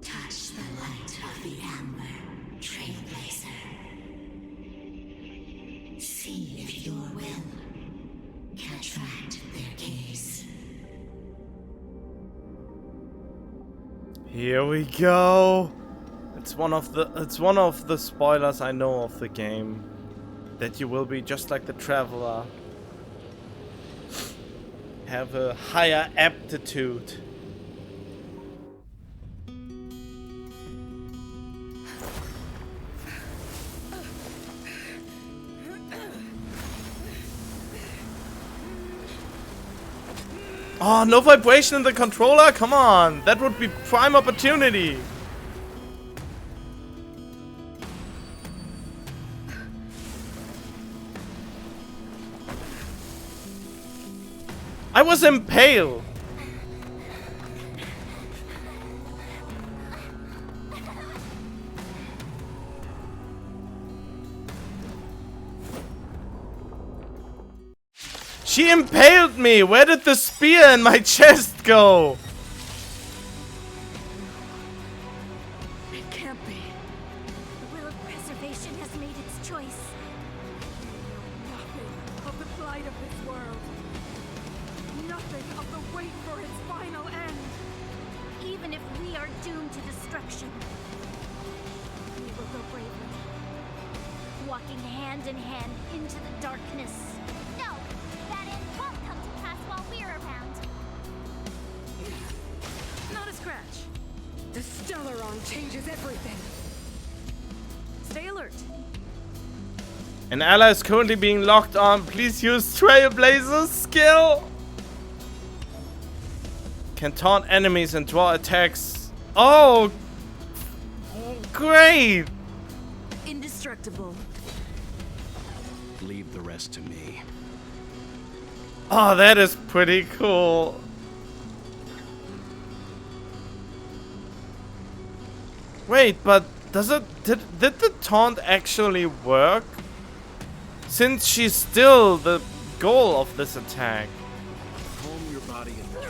U: Touch the light of the Amber, Trailblazer. See if your will can attract their gaze.
C: Here we go. It's one of the spoilers I know of the game. That you will be just like the Traveler. Have a higher aptitude. Oh, no vibration in the controller? Come on, that would be prime opportunity. was impaled. She impaled me! Where did the spear in my chest go?
L: It can't be.
R: The will of preservation has made its choice.
L: Nothing of the plight of this world. Nothing of the wait for its final end.
R: Even if we are doomed to destruction, we will go bravely, walking hand in hand into the darkness.
N: No, that end won't come to pass while we're around.
L: Not a scratch. The Stellaron changes everything. Stay alert.
C: An ally is currently being locked on. Please use Trailblazer's skill. Can taunt enemies and draw attacks. Oh, great.
L: Indestructible.
I: Leave the rest to me.
C: Oh, that is pretty cool. Wait, but did the taunt actually work? Since she's still the goal of this attack.
I: Calm your body and mind.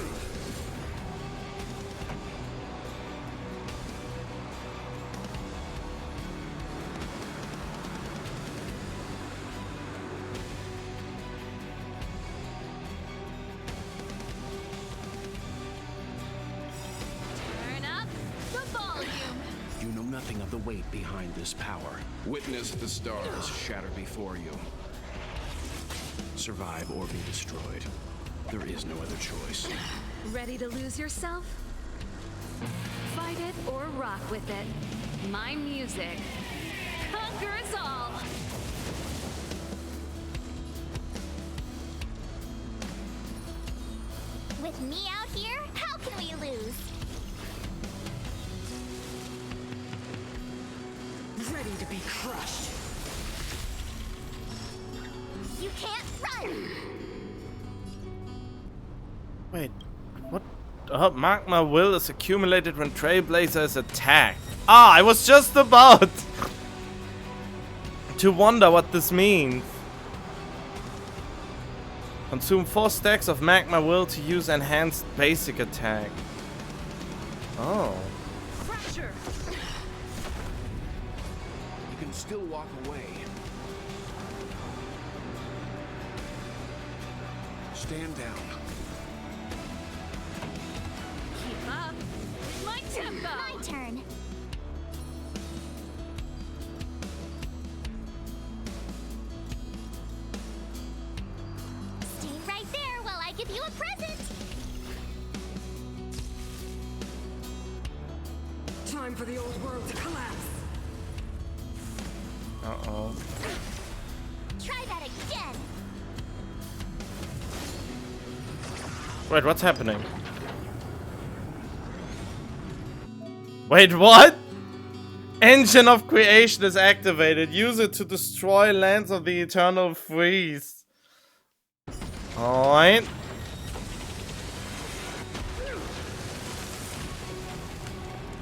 N: Turn up the volume.
I: You know nothing of the weight behind this power. Witness the stars shatter before you. Survive or be destroyed. There is no other choice.
L: Ready to lose yourself? Fight it or rock with it. My music conquers all.
N: With me out here, how can we lose?
L: Ready to be crushed.
N: You can't run!
C: Wait, what? Magma will is accumulated when Trailblazer is attacked. Ah, I was just about to wonder what this means. Consume 4 stacks of Magma will to use enhanced basic attack. Oh.
L: Crusher.
I: You can still walk away. Stand down.
L: Keep up with my tempo.
N: My turn. Stay right there while I give you a present.
L: Time for the old world to collapse.
C: Uh-oh.
N: Try that again.
C: Wait, what's happening? Wait, what? Engine of Creation is activated. Use it to destroy lands of the Eternal Freeze. Alright.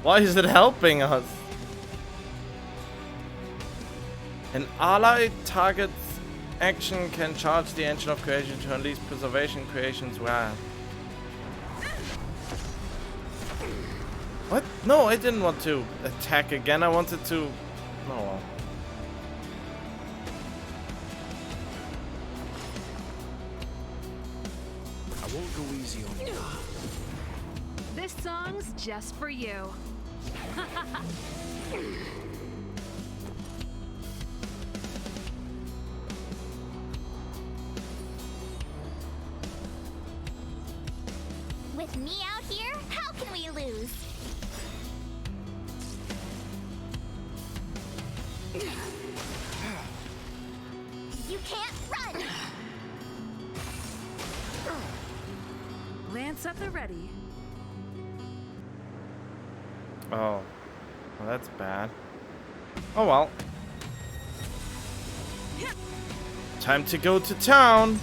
C: Why is it helping us? An ally target's action can charge the Engine of Creation to unleash Preservation Creation's wrath. What? No, I didn't want to attack again. I wanted to... Oh well.
I: I won't go easy on you.
L: This song's just for you.
N: With me out here, how can we lose? You can't run!
L: Lance at the ready.
C: Oh. Well, that's bad. Oh well.
L: Yeah.
C: Time to go to town.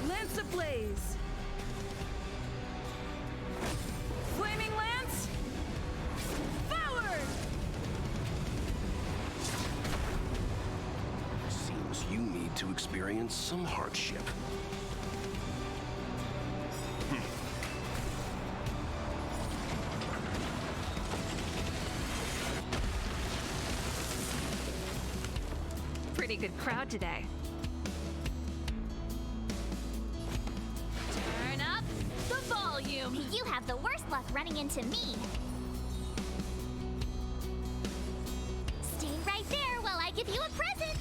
L: Lance ablaze.
I: to experience some hardship.
L: Pretty good crowd today. Turn up the volume.
N: You have the worst luck running into me. Stay right there while I give you a present.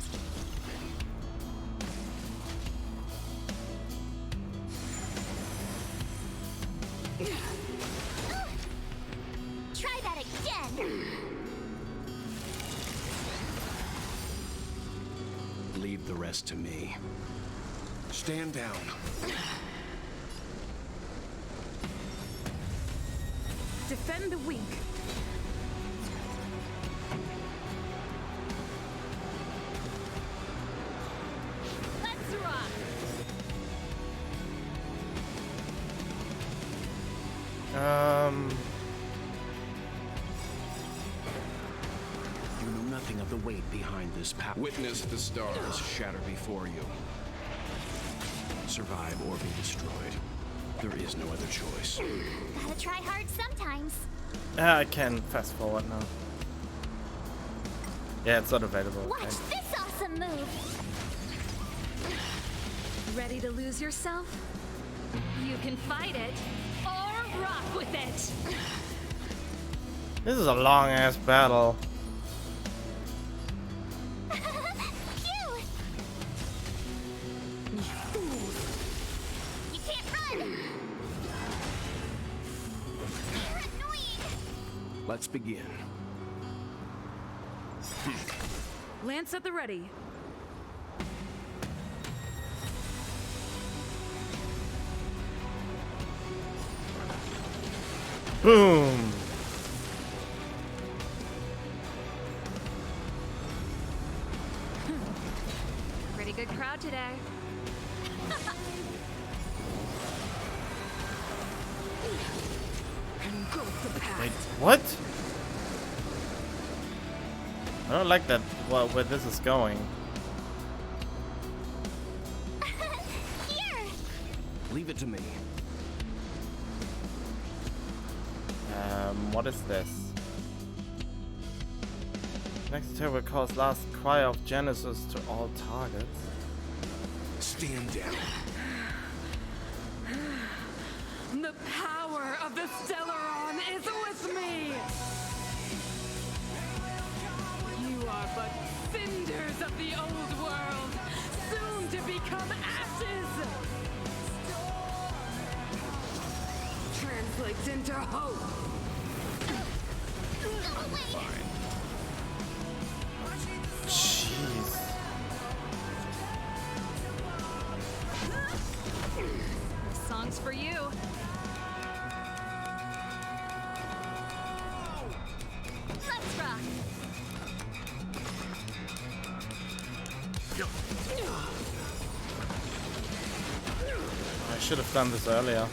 N: Try that again.
I: Leave the rest to me. Stand down.
L: Defend the weak. Let's rock.
I: You know nothing of the weight behind this power. Witness the stars shatter before you. Survive or be destroyed. There is no other choice.
N: Gotta try hard sometimes.
C: I can fast forward now. Yeah, it's not available.
N: Watch
C: Okay.
N: this awesome move.
L: Ready to lose yourself? You can fight it or rock with it.
C: This is a long ass battle.
N: Phew! You can't run. You're annoying.
I: Let's begin.
L: Lance at the ready.
C: Boom.
L: Pretty good crowd today.
C: Wait, what? I don't like that. Well, where this is going.
N: Here.
I: Leave it to me.
C: What is this? Next attack will cause last cry of Genesis to all targets.
I: Stand down.
L: The power of the Stellaron is with me! You are but cinders of the old world, soon to become ashes! Translates into hope!
C: Jeez.
L: Song's for you.
N: Let's rock.
C: I should have done this earlier.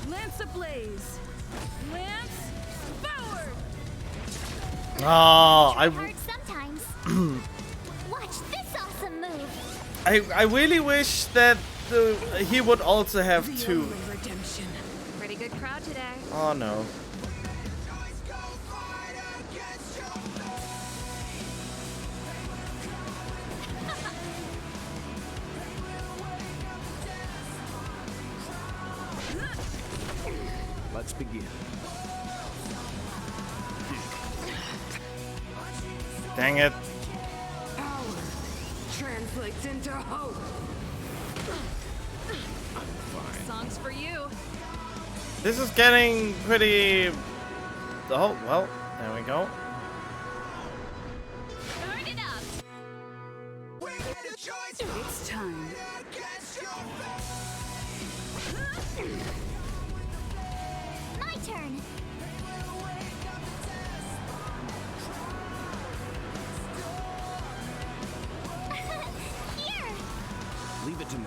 L: Lance ablaze! Lance forward!
C: Oh,
N: Hard sometimes. Watch this awesome move.
C: I really wish that he would also have two.
L: Redemption. Pretty good crowd today.
C: Oh no.
I: Let's begin.
C: Dang it.
L: Power translates into hope. Song's for you.
C: This is getting pretty. Oh, well, there we go.
N: Turn it up.
L: It's time.
N: My turn. Here.
I: Leave it to me.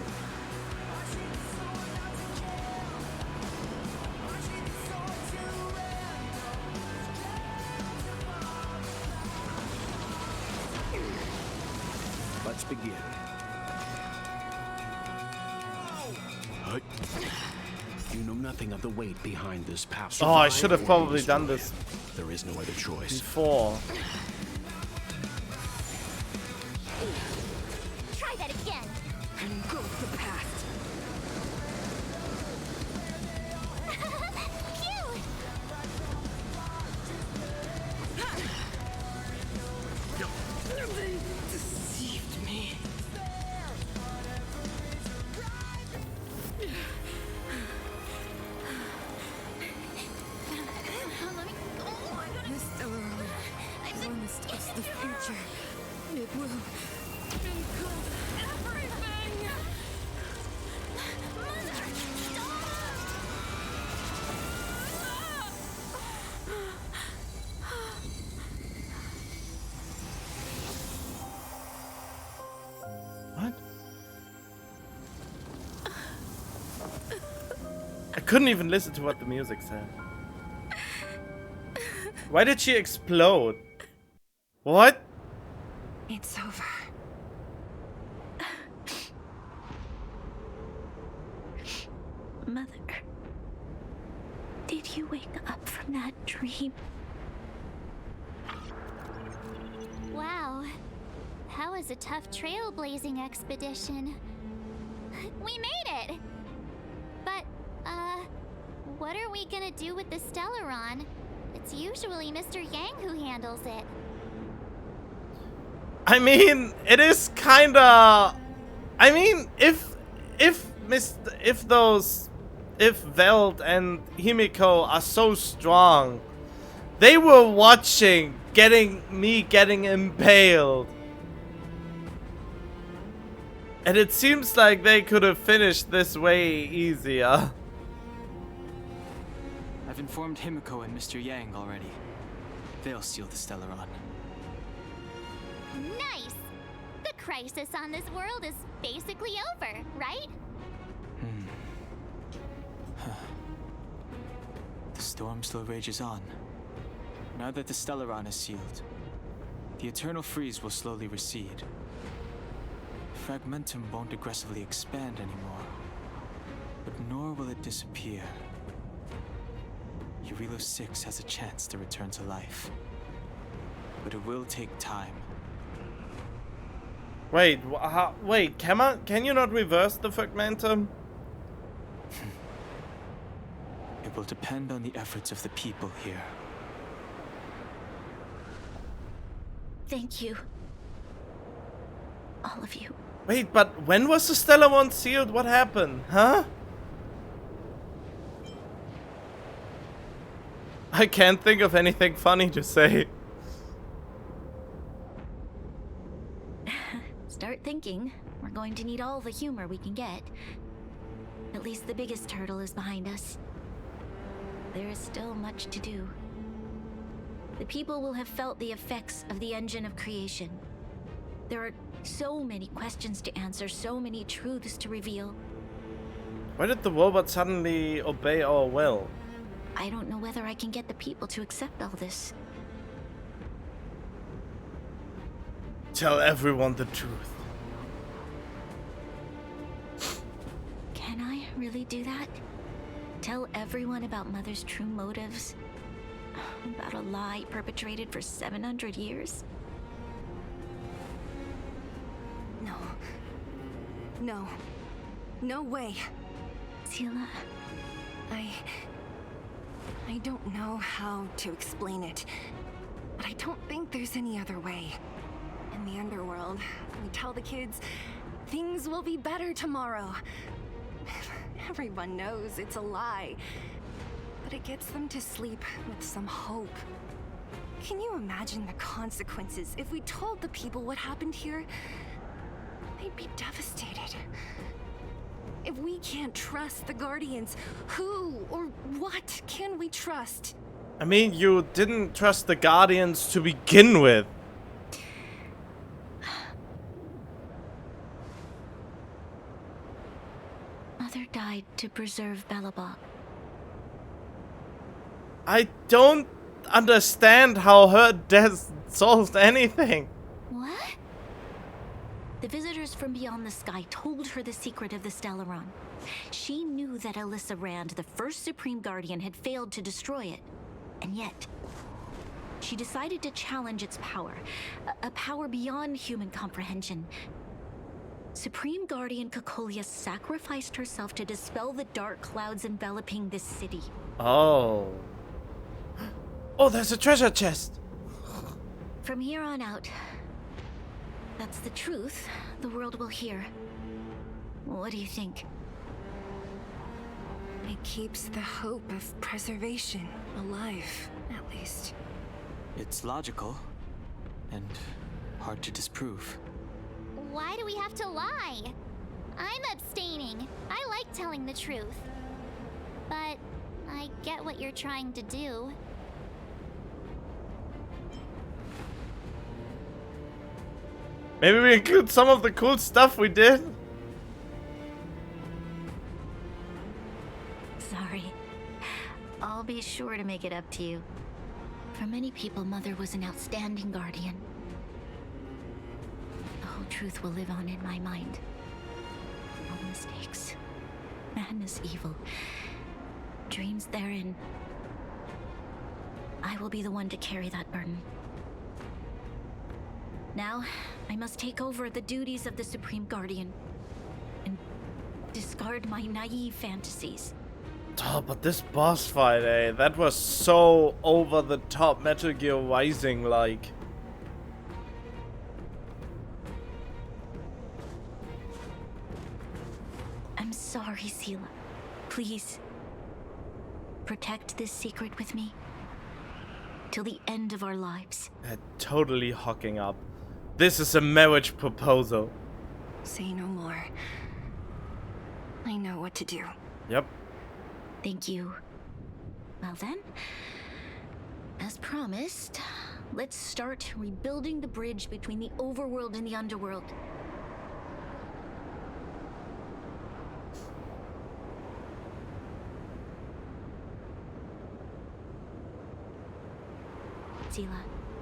I: Let's begin. You know nothing of the weight behind this path.
C: Oh, I should have probably done this
I: There is no other choice.
C: before.
N: Try that again.
L: And go with the past. They deceived me. This Stellarone promised us the future. It will engulf everything.
C: What? I couldn't even listen to what the music said. Why did she explode? What?
B: It's over.
A: Mother, did you wake up from that dream?
N: Wow. That was a tough trailblazing expedition. We made it! But, what are we gonna do with the Stellaron? It's usually Mr. Yang who handles it.
C: I mean, it is kinda. I mean, if Veld and Himiko are so strong, they were watching me getting impaled. And it seems like they could have finished this way easier.
F: I've informed Himiko and Mr. Yang already. They'll seal the Stellaron.
N: Nice! The crisis on this world is basically over, right?
F: The storm still rages on. Now that the Stellaron is sealed, the eternal freeze will slowly recede. Fragmentum won't aggressively expand anymore, but nor will it disappear. Urilo 6 has a chance to return to life, but it will take time.
C: Wait, wait, can you not reverse the fragmentum?
F: It will depend on the efforts of the people here.
A: Thank you. All of you.
C: Wait, but when was the Stellaron sealed? What happened? Huh? I can't think of anything funny to say.
A: Start thinking. We're going to need all the humor we can get. At least the biggest hurdle is behind us. There is still much to do. The people will have felt the effects of the engine of creation. There are so many questions to answer, so many truths to reveal.
C: Why did the robot suddenly obey our will?
A: I don't know whether I can get the people to accept all this.
C: Tell everyone the truth.
A: Can I really do that? Tell everyone about Mother's true motives? About a lie perpetrated for 700 years?
B: No. No. No way.
A: Sila.
B: I don't know how to explain it, but I don't think there's any other way. In the underworld, we tell the kids things will be better tomorrow. Everyone knows it's a lie, but it gets them to sleep with some hope. Can you imagine the consequences if we told the people what happened here? They'd be devastated. If we can't trust the Guardians, who or what can we trust?
C: I mean, you didn't trust the Guardians to begin with.
A: Mother died to preserve Belobog.
C: I don't understand how her death solved anything.
N: What?
A: The visitors from beyond the sky told her the secret of the Stellaron. She knew that Alyssa Rand, the first Supreme Guardian, had failed to destroy it. And yet, she decided to challenge its power, a power beyond human comprehension. Supreme Guardian Cocolia sacrificed herself to dispel the dark clouds enveloping this city.
C: Oh. Oh, there's a treasure chest!
A: From here on out, that's the truth the world will hear. What do you think?
B: It keeps the hope of preservation alive, at least.
F: It's logical and hard to disprove.
N: Why do we have to lie? I'm abstaining. I like telling the truth. But I get what you're trying to do.
C: Maybe we include some of the cool stuff we did?
A: Sorry. I'll be sure to make it up to you. For many people, Mother was an outstanding guardian. The whole truth will live on in my mind. All mistakes, madness, evil, dreams therein. I will be the one to carry that burden. Now, I must take over the duties of the Supreme Guardian and discard my naive fantasies.
C: Oh, but this boss fight, that was so over the top Metal Gear Rising like.
A: I'm sorry, Seela. Please, protect this secret with me till the end of our lives.
C: Totally hooking up. This is a marriage proposal.
B: Say no more. I know what to do.
C: Yep.
A: Thank you. Well then, as promised, let's start rebuilding the bridge between the overworld and the underworld. Seela,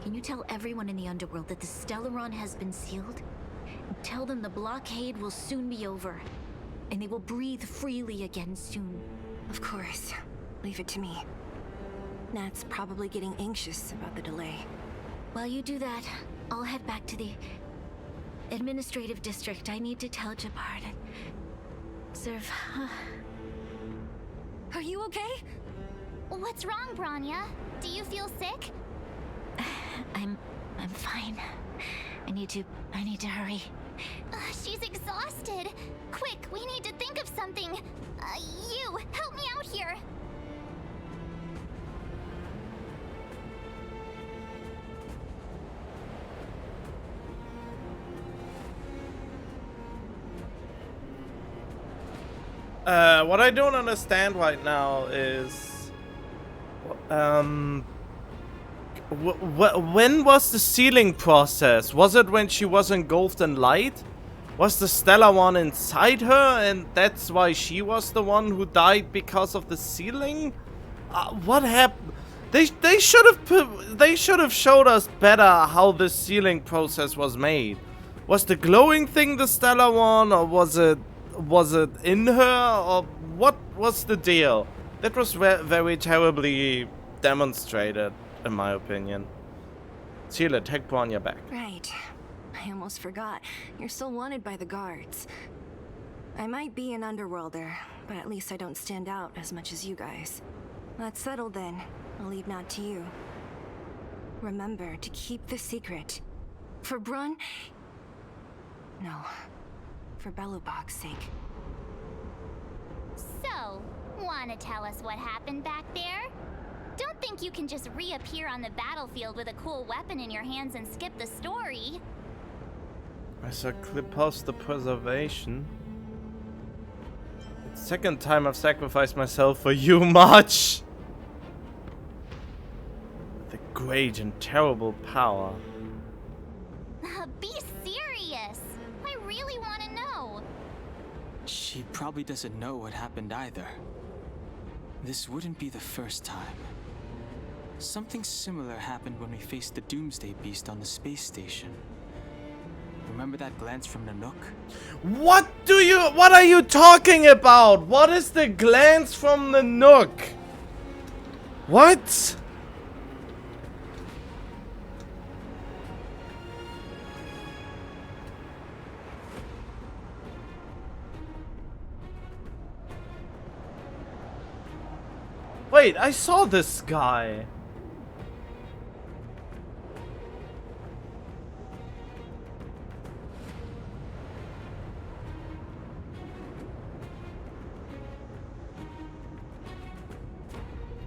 A: can you tell everyone in the underworld that the Stellaron has been sealed? And tell them the blockade will soon be over, and they will breathe freely again soon.
B: Of course. Leave it to me. Nat's probably getting anxious about the delay.
A: While you do that, I'll head back to the administrative district. I need to tell Jabard and serve.
B: Are you okay?
N: What's wrong, Branya? Do you feel sick?
A: I'm fine. I need to hurry.
N: She's exhausted. Quick, we need to think of something. You, help me out here.
C: What I don't understand right now is, when was the sealing process? Was it when she was engulfed in light? Was the Stellaron inside her, and that's why she was the one who died because of the sealing? What happened? They should have showed us better how the sealing process was made. Was the glowing thing the Stellaron, or was it in her, or what was the deal? That was very terribly demonstrated, in my opinion. Seela, take Branya back.
B: Right. I almost forgot. You're still wanted by the guards. I might be an underworlder, but at least I don't stand out as much as you guys. That's settled then. I'll leave Nat to you. Remember to keep the secret. For Brun? No. For Belobog's sake.
N: So, wanna tell us what happened back there? Don't think you can just reappear on the battlefield with a cool weapon in your hands and skip the story.
C: I saw clip post the preservation. It's the second time I've sacrificed myself for you, March. The great and terrible power.
N: Be serious. I really want to know.
F: She probably doesn't know what happened either. This wouldn't be the first time. Something similar happened when we faced the Doomsday Beast on the space station. Remember that glance from the Nook?
C: What are you talking about? What is the glance from the Nook? What? Wait, I saw this guy.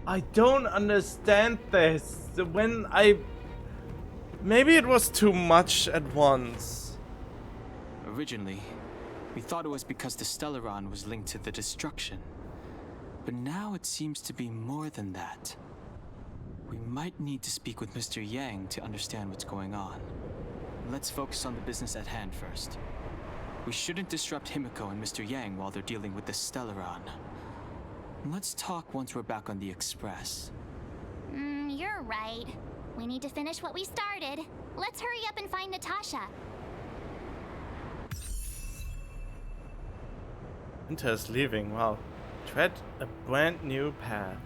C: I don't understand this. Maybe it was too much at once.
F: Originally, we thought it was because the Stellaron was linked to the destruction. But now it seems to be more than that. We might need to speak with Mr. Yang to understand what's going on. Let's focus on the business at hand first. We shouldn't disrupt Himiko and Mr. Yang while they're dealing with the Stellaron. Let's talk once we're back on the Express.
N: You're right. We need to finish what we started. Let's hurry up and find Natasha.
C: Inter's leaving, wow. Tread a brand new path.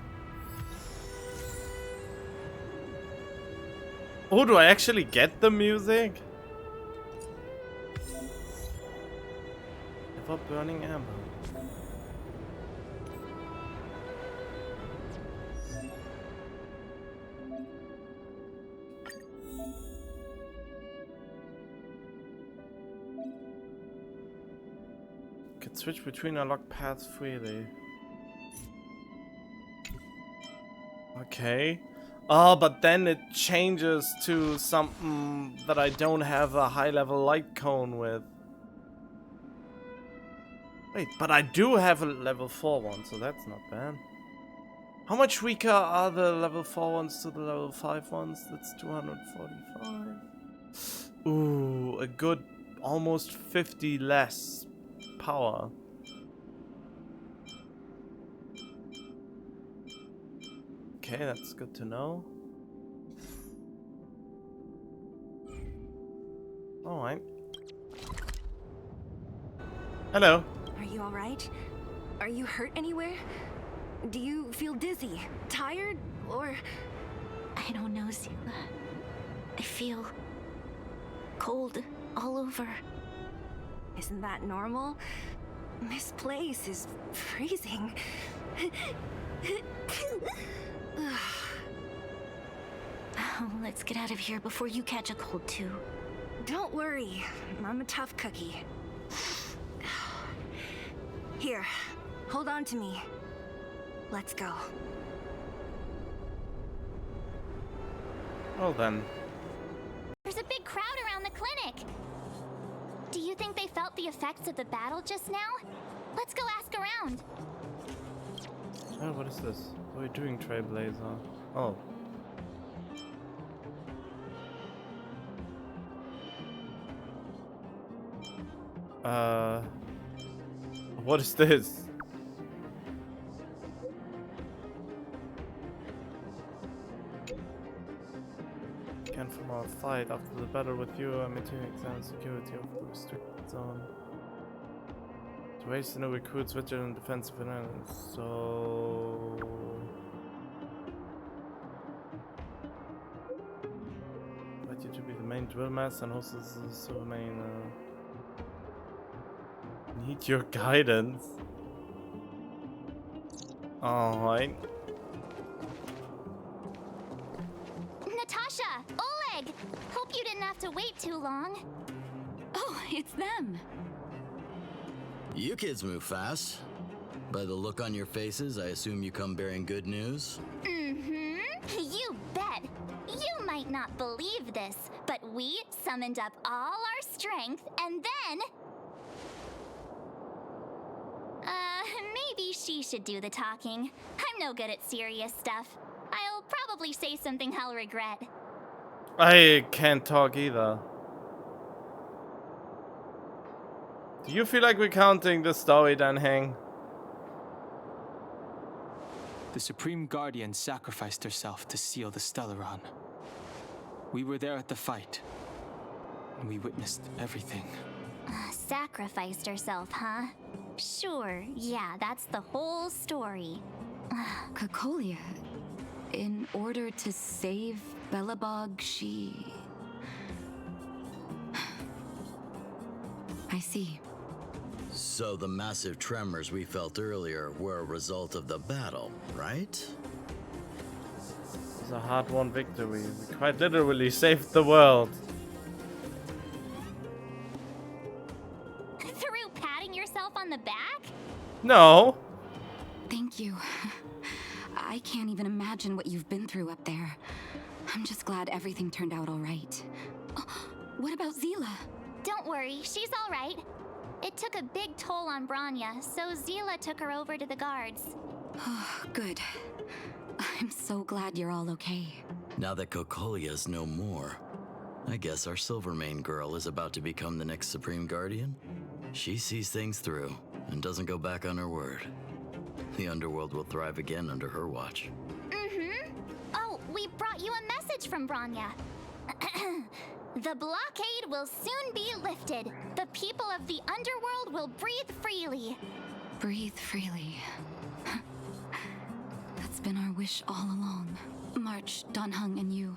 C: Oh, do I actually get the music? Ever burning amber. Can switch between unlocked paths freely. Okay. Oh, but then it changes to something that I don't have a high level light cone with. Wait, but I do have a level 4 one, so that's not bad. How much weaker are the level 4 ones to the level 5 ones? That's 245. Ooh, a good almost 50 less power. Okay, that's good to know. Alright. Hello.
B: Are you alright? Are you hurt anywhere? Do you feel dizzy, tired, or...
A: I don't know, Zila. I feel cold all over.
B: Isn't that normal? This place is freezing.
A: Oh, let's get out of here before you catch a cold too.
B: Don't worry, I'm a tough cookie. Here, hold on to me. Let's go.
C: Well then.
N: There's a big crowd around the clinic. Do you think they felt the effects of the battle just now? Let's go ask around.
C: Oh, what is this? What are you doing, Trailblazer? Oh. What is this? Again from our fight after the battle with you, I'm maintaining exam security of the restricted zone. To raise the new recruits vigilant defensive analysis. So invite you to be the main drill master and host this silver main need your guidance. Alright.
N: Natasha! Oleg! Hope you didn't have to wait too long.
L: Oh, it's them.
Q: You kids move fast. By the look on your faces, I assume you come bearing good news?
N: Mm-hmm. You bet. You might not believe this, but we summoned up all our strength and then... maybe she should do the talking. I'm no good at serious stuff. I'll probably say something I'll regret.
C: I can't talk either. Do you feel like recounting the story, Dan Heng?
F: The Supreme Guardian sacrificed herself to seal the Stellaron. We were there at the fight. We witnessed everything.
N: Sacrificed herself, huh? Sure, yeah, that's the whole story.
P: Cocolia, in order to save Belobog, she... I see.
Q: So the massive tremors we felt earlier were a result of the battle, right?
C: It's a hard-won victory. We quite literally saved the world.
N: Through patting yourself on the back?
C: No.
P: Thank you. I can't even imagine what you've been through up there. I'm just glad everything turned out all right. Oh, what about Zila?
N: Don't worry, she's all right. It took a big toll on Branya, so Zila took her over to the guards.
P: Oh, good. I'm so glad you're all okay.
Q: Now that Cocolia's no more, I guess our Silvermane girl is about to become the next Supreme Guardian? She sees things through and doesn't go back on her word. The underworld will thrive again under her watch.
N: Mm-hmm. Oh, we brought you a message from Branya. The blockade will soon be lifted. The people of the underworld will breathe freely.
P: Breathe freely. That's been our wish all along. March, Donhung, and you,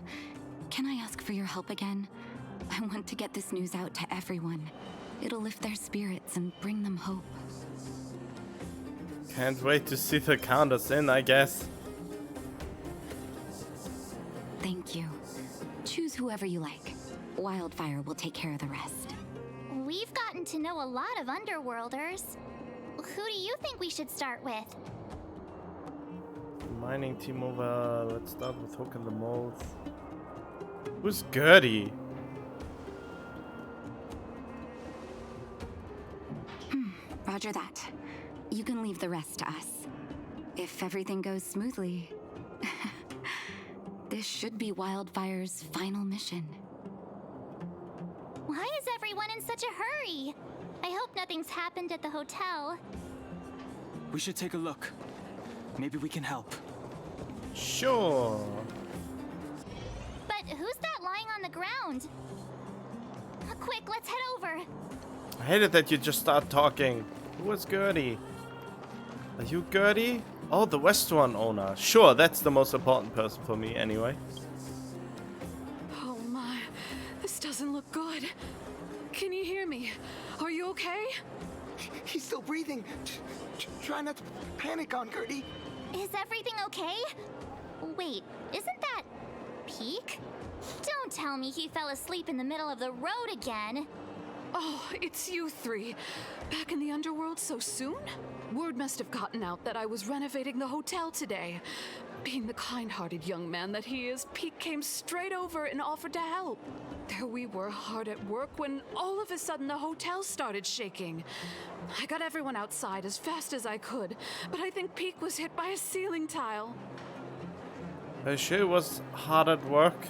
P: can I ask for your help again? I want to get this news out to everyone. It'll lift their spirits and bring them hope.
C: Can't wait to see the counters in, I guess.
P: Thank you. Choose whoever you like. Wildfire will take care of the rest.
N: We've gotten to know a lot of Underworlders. Who do you think we should start with?
C: Mining team over. Let's start with Hook and the Moles. Who's Gertie?
P: Roger that. You can leave the rest to us. If everything goes smoothly, this should be Wildfire's final mission.
N: Why is everyone in such a hurry? I hope nothing's happened at the hotel.
F: We should take a look. Maybe we can help.
C: Sure.
N: But who's that lying on the ground? Quick, let's head over.
C: I hate it that you just start talking. Who was Gertie? Are you Gertie? Oh, the restaurant owner. Sure, that's the most important person for me anyway.
L: Oh my, this doesn't look good. Can you hear me? Are you okay?
V: He's still breathing. Try not to panic on Gertie.
N: Is everything okay? Wait, isn't that Peak? Don't tell me he fell asleep in the middle of the road again.
L: Oh, it's you three. Back in the underworld so soon? Word must have gotten out that I was renovating the hotel today. Being the kind-hearted young man that he is, Peak came straight over and offered to help. There we were, hard at work, when all of a sudden the hotel started shaking. I got everyone outside as fast as I could, but I think Peak was hit by a ceiling tile.
C: Are you sure it was hard at work?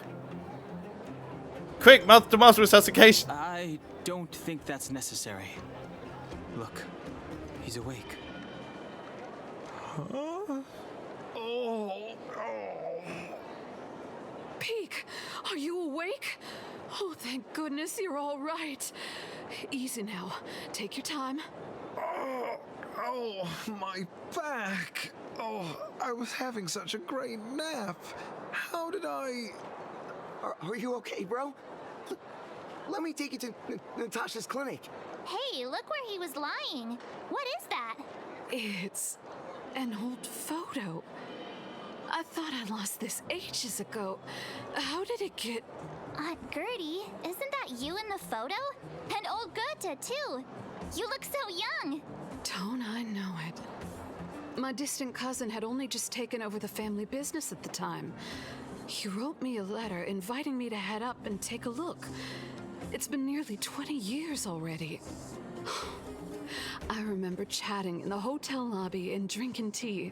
C: Quick, mouth-to-mouth resuscitation!
F: I don't think that's necessary. Look, he's awake.
V: Huh? Oh.
L: Peak, are you awake? Oh, thank goodness you're all right. Easy now. Take your time.
V: Oh, my back. Oh, I was having such a great nap. How did I... Are you okay, bro? Let me take you to Natasha's clinic.
N: Hey, look where he was lying. What is that?
L: It's an old photo. I thought I lost this ages ago. How did it get...
N: Gertie, isn't that you in the photo? And old Goethe, too. You look so young.
L: Don't I know it? My distant cousin had only just taken over the family business at the time. He wrote me a letter inviting me to head up and take a look. It's been nearly 20 years already. I remember chatting in the hotel lobby and drinking tea.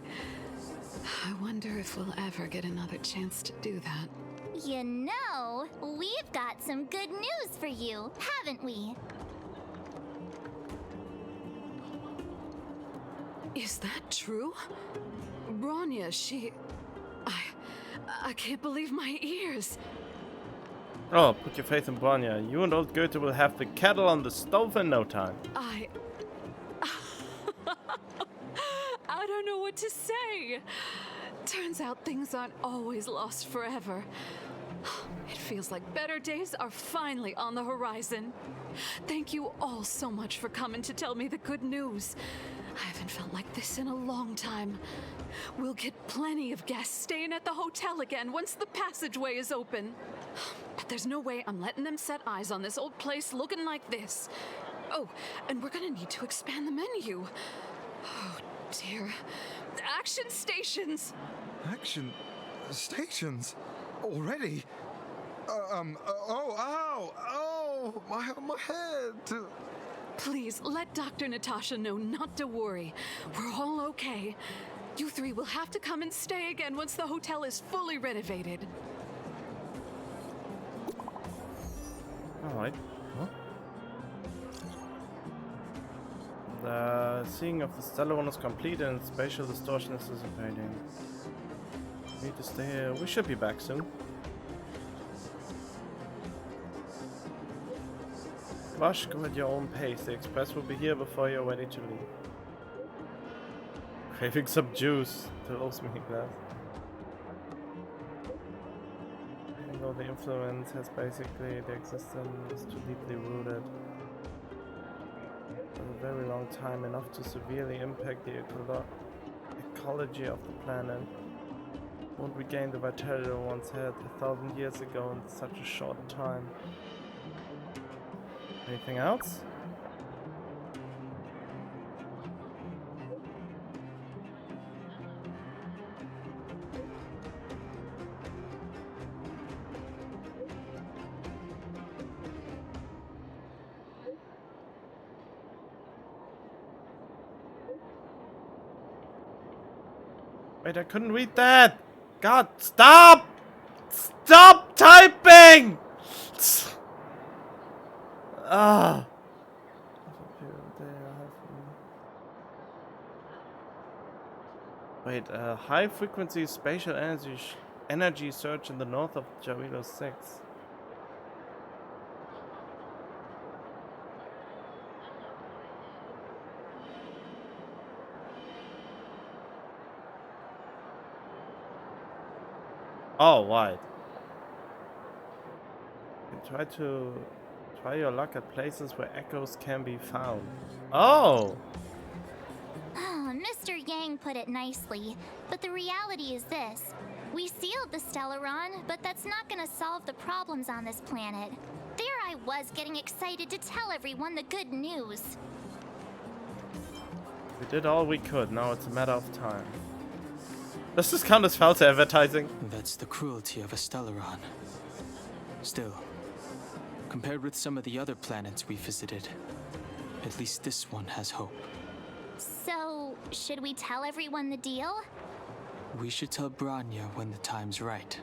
L: I wonder if we'll ever get another chance to do that.
N: You know, we've got some good news for you, haven't we?
L: Is that true? Branya, she... I can't believe my ears.
C: Oh, put your faith in Bronya. You and old Goethe will have the kettle on the stove in no time.
L: I don't know what to say. Turns out things aren't always lost forever. It feels like better days are finally on the horizon. Thank you all so much for coming to tell me the good news. I haven't felt like this in a long time. We'll get plenty of guests staying at the hotel again once the passageway is open. But there's no way I'm letting them set eyes on this old place looking like this. Oh, and we're gonna need to expand the menu. Oh, dear. Action stations!
V: Action stations? Already? My head!
L: Please, let Dr. Natasha know not to worry. We're all okay. You three will have to come and stay again once the hotel is fully renovated.
C: Alright. Huh? The seeing of the stellar one is complete and spatial distortion is dissipating. We need to stay here. We should be back soon. Rush, go at your own pace. The express will be here before you're ready to leave. Craving some juice. Tells me glass. Even though the influence has basically the existence is too deeply rooted. For a very long time, enough to severely impact the ecology of the planet. Won't regain the vitality it once had 1,000 years ago in such a short time. Anything else? Wait, I couldn't read that! God, stop! Stop typing! Ah. Wait, high frequency spatial energy surge in the north of Jarilo 6. Oh, right. Try your luck at places where echoes can be found. Oh!
N: Oh, Mr. Yang put it nicely, but the reality is this. We sealed the Stellaron, but that's not gonna solve the problems on this planet. There I was getting excited to tell everyone the good news.
C: We did all we could, now it's a matter of time. Does this count as false advertising?
F: That's the cruelty of a Stellaron. Still, compared with some of the other planets we visited, at least this one has hope.
N: So, should we tell everyone the deal?
F: We should tell Bronya when the time's right.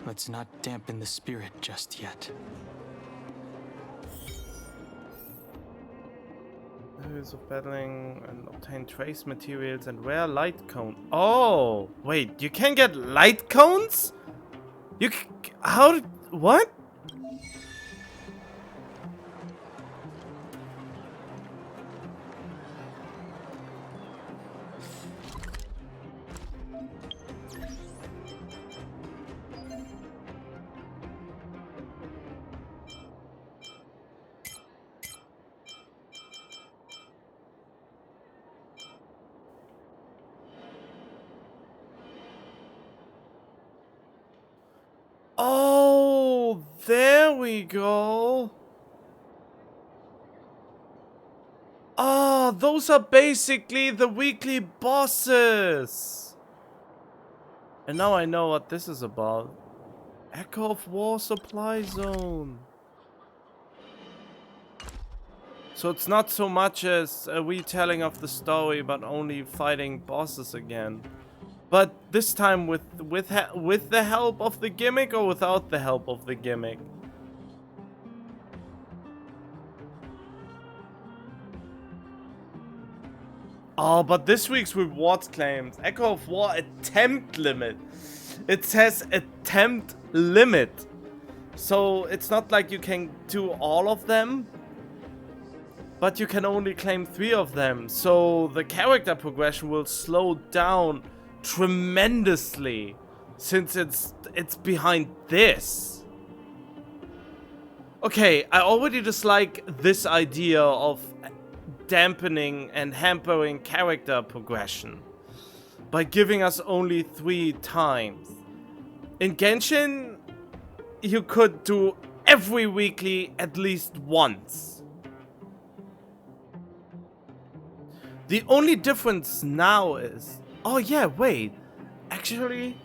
F: Let's not dampen the spirit just yet.
C: Methods of battling and obtain trace materials and rare light cone. Oh, wait, you can get light cones? You how? What? Oh, there we go. Ah, those are basically the weekly bosses. And now I know what this is about. Echo of War Supply Zone. So it's not so much as a retelling of the story, but only fighting bosses again. But this time with the help of the gimmick or without the help of the gimmick? Oh, but this week's rewards claims Echo of War attempt limit. It says attempt limit. So it's not like you can do all of them, but you can only claim 3 of them. So the character progression will slow down tremendously since it's behind this. Okay, I already dislike this idea of dampening and hampering character progression by giving us only 3 times. In Genshin, you could do every weekly at least once. The only difference now is... Oh yeah, wait. Actually...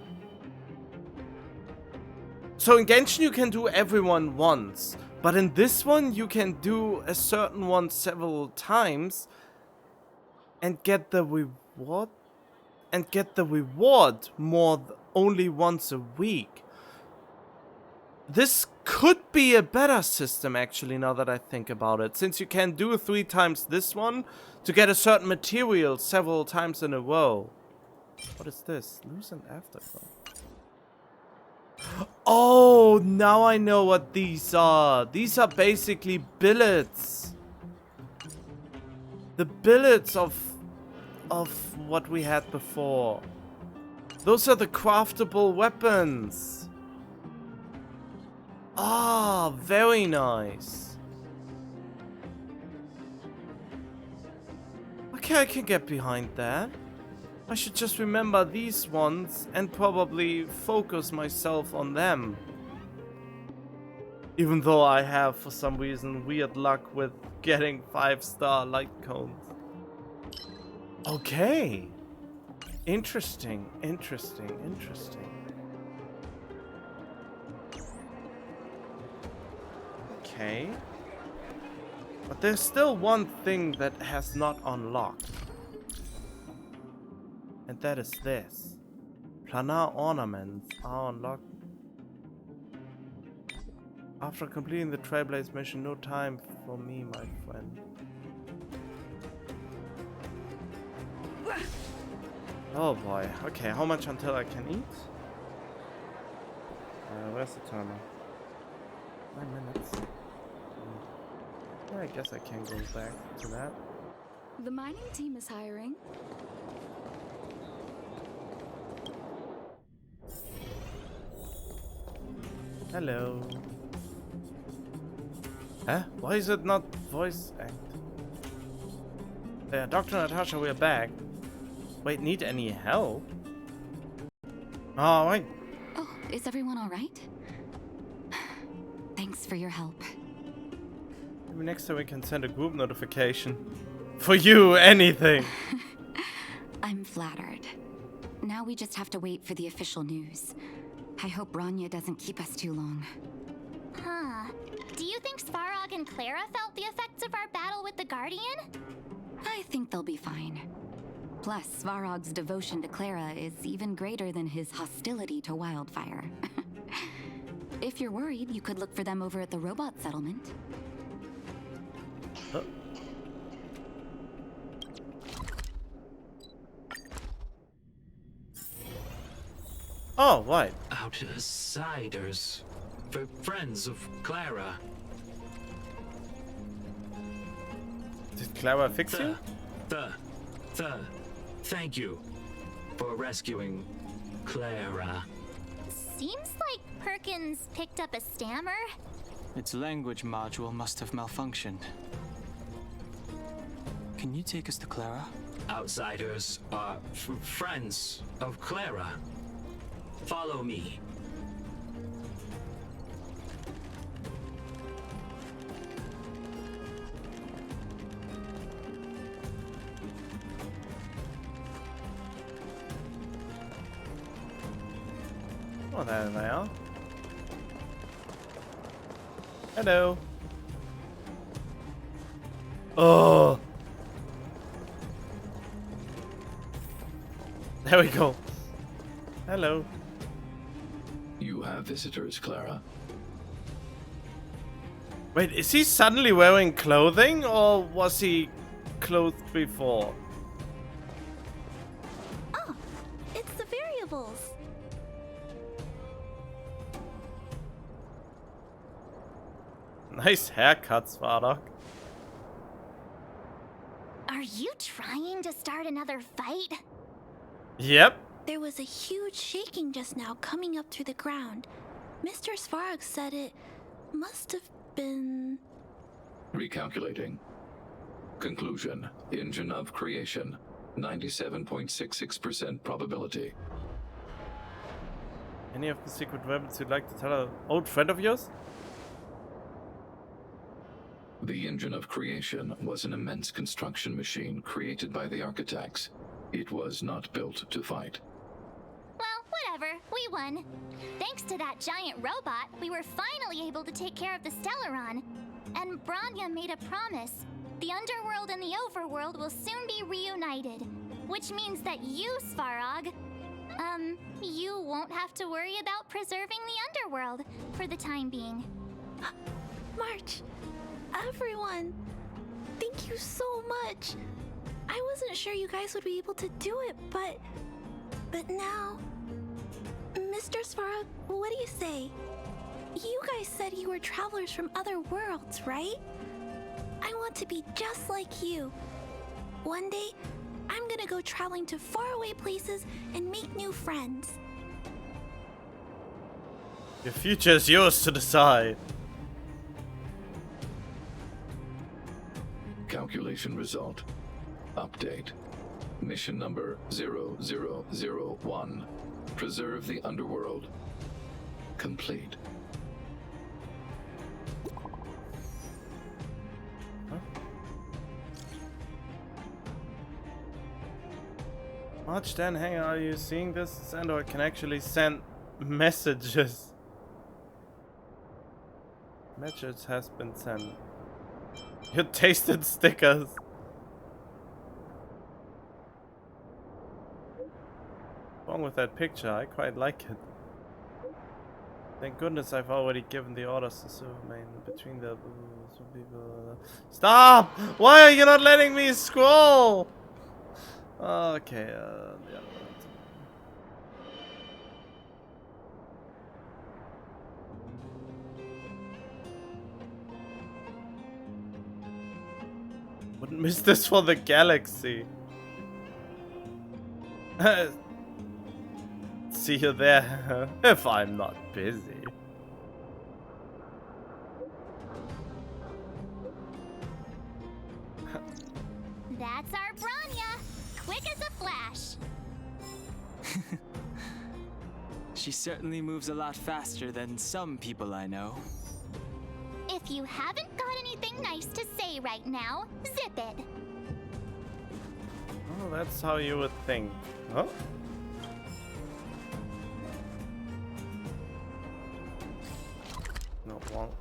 C: So in Genshin you can do everyone once. But in this one you can do a certain one several times. And get the reward? And get the reward only once a week. This could be a better system actually, now that I think about it. Since you can do 3 times this one to get a certain material several times in a row. What is this? Lose an afterglow. Oh, now I know what these are. These are basically billets. The billets of what we had before. Those are the craftable weapons. Ah, very nice. Okay, I can get behind that. I should just remember these ones and probably focus myself on them. Even though I have, for some reason, weird luck with getting 5-star light cones. Okay. Interesting, interesting, interesting. Okay. But there's still one thing that has not unlocked. And that is this. Planar ornaments are unlocked. After completing the Trailblaze mission, no time for me, my friend. Oh boy. Okay, how much until I can eat? Where's the timer? 9 minutes. Yeah, I guess I can go back to that.
P: The mining team is hiring.
C: Hello. Huh? Why is it not voice act? There, Dr. Natasha, we're back. Wait, need any help? Oh, wait.
P: Oh, is everyone all right? Thanks for your help.
C: Maybe next time we can send a group notification. For you, anything.
P: I'm flattered. Now we just have to wait for the official news. I hope Bronya doesn't keep us too long.
N: Huh. Do you think Svarog and Clara felt the effects of our battle with the Guardian?
P: I think they'll be fine. Plus, Svarog's devotion to Clara is even greater than his hostility to Wildfire. If you're worried, you could look for them over at the robot settlement.
C: Oh, what?
E: Outsiders. For friends of Clara.
C: Did Clara fix you?
E: Thank you for rescuing Clara.
N: Seems like Perkins picked up a stammer.
F: Its language module must have malfunctioned. Can you take us to Clara?
E: Outsiders are friends of Clara. Follow me.
C: Oh, there they are. Hello. Oh. There we go. Hello.
T: You have visitors, Clara.
C: Wait, is he suddenly wearing clothing, or was he clothed before?
D: Oh, it's the variables.
C: Nice haircut, Svardock.
N: Are you trying to start another fight?
C: Yep.
D: There was a huge shaking just now coming up through the ground. Mr. Svarog said it must have been...
H: Recalculating. Conclusion. Engine of creation. 97.66% probability.
C: Any of the secret weapons you'd like to tell an old friend of yours?
H: The engine of creation was an immense construction machine created by the architects. It was not built to fight.
N: Well, whatever. We won. Thanks to that giant robot, we were finally able to take care of the Stellaron. And Branya made a promise. The underworld and the overworld will soon be reunited. Which means that you, Svarog, you won't have to worry about preserving the underworld for the time being.
D: March, everyone, thank you so much. I wasn't sure you guys would be able to do it, but now... Mr. Svarog, what do you say? You guys said you were travelers from other worlds, right? I want to be just like you. One day, I'm gonna go traveling to faraway places and make new friends.
C: Your future is yours to decide.
H: Calculation result. Update. Mission number 0001. Preserve the underworld. Complete.
C: March 10, hang on, are you seeing this? Sandor can actually send messages. Message has been sent. You tasted stickers. What's wrong with that picture? I quite like it. Thank goodness I've already given the orders to Silvermane between the some people. Stop! Why are you not letting me scroll? Okay, yeah. Wouldn't miss this for the galaxy. See you there, if I'm not busy.
N: That's our Branya, quick as a flash.
F: She certainly moves a lot faster than some people I know.
N: If you haven't got anything nice to say right now, zip it.
C: Oh, that's how you would think. Huh? No, wrong.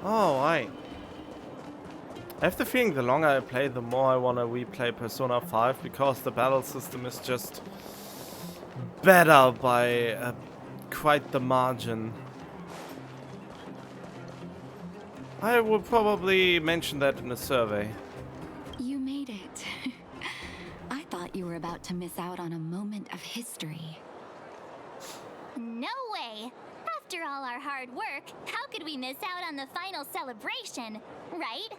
C: Oh, I have the feeling the longer I play, the more I want to replay Persona 5, because the battle system is just better by quite the margin. I will probably mention that in a survey.
P: You made it. I thought you were about to miss out on a moment of history.
N: No way! After all our hard work, how could we miss out on the final celebration, right?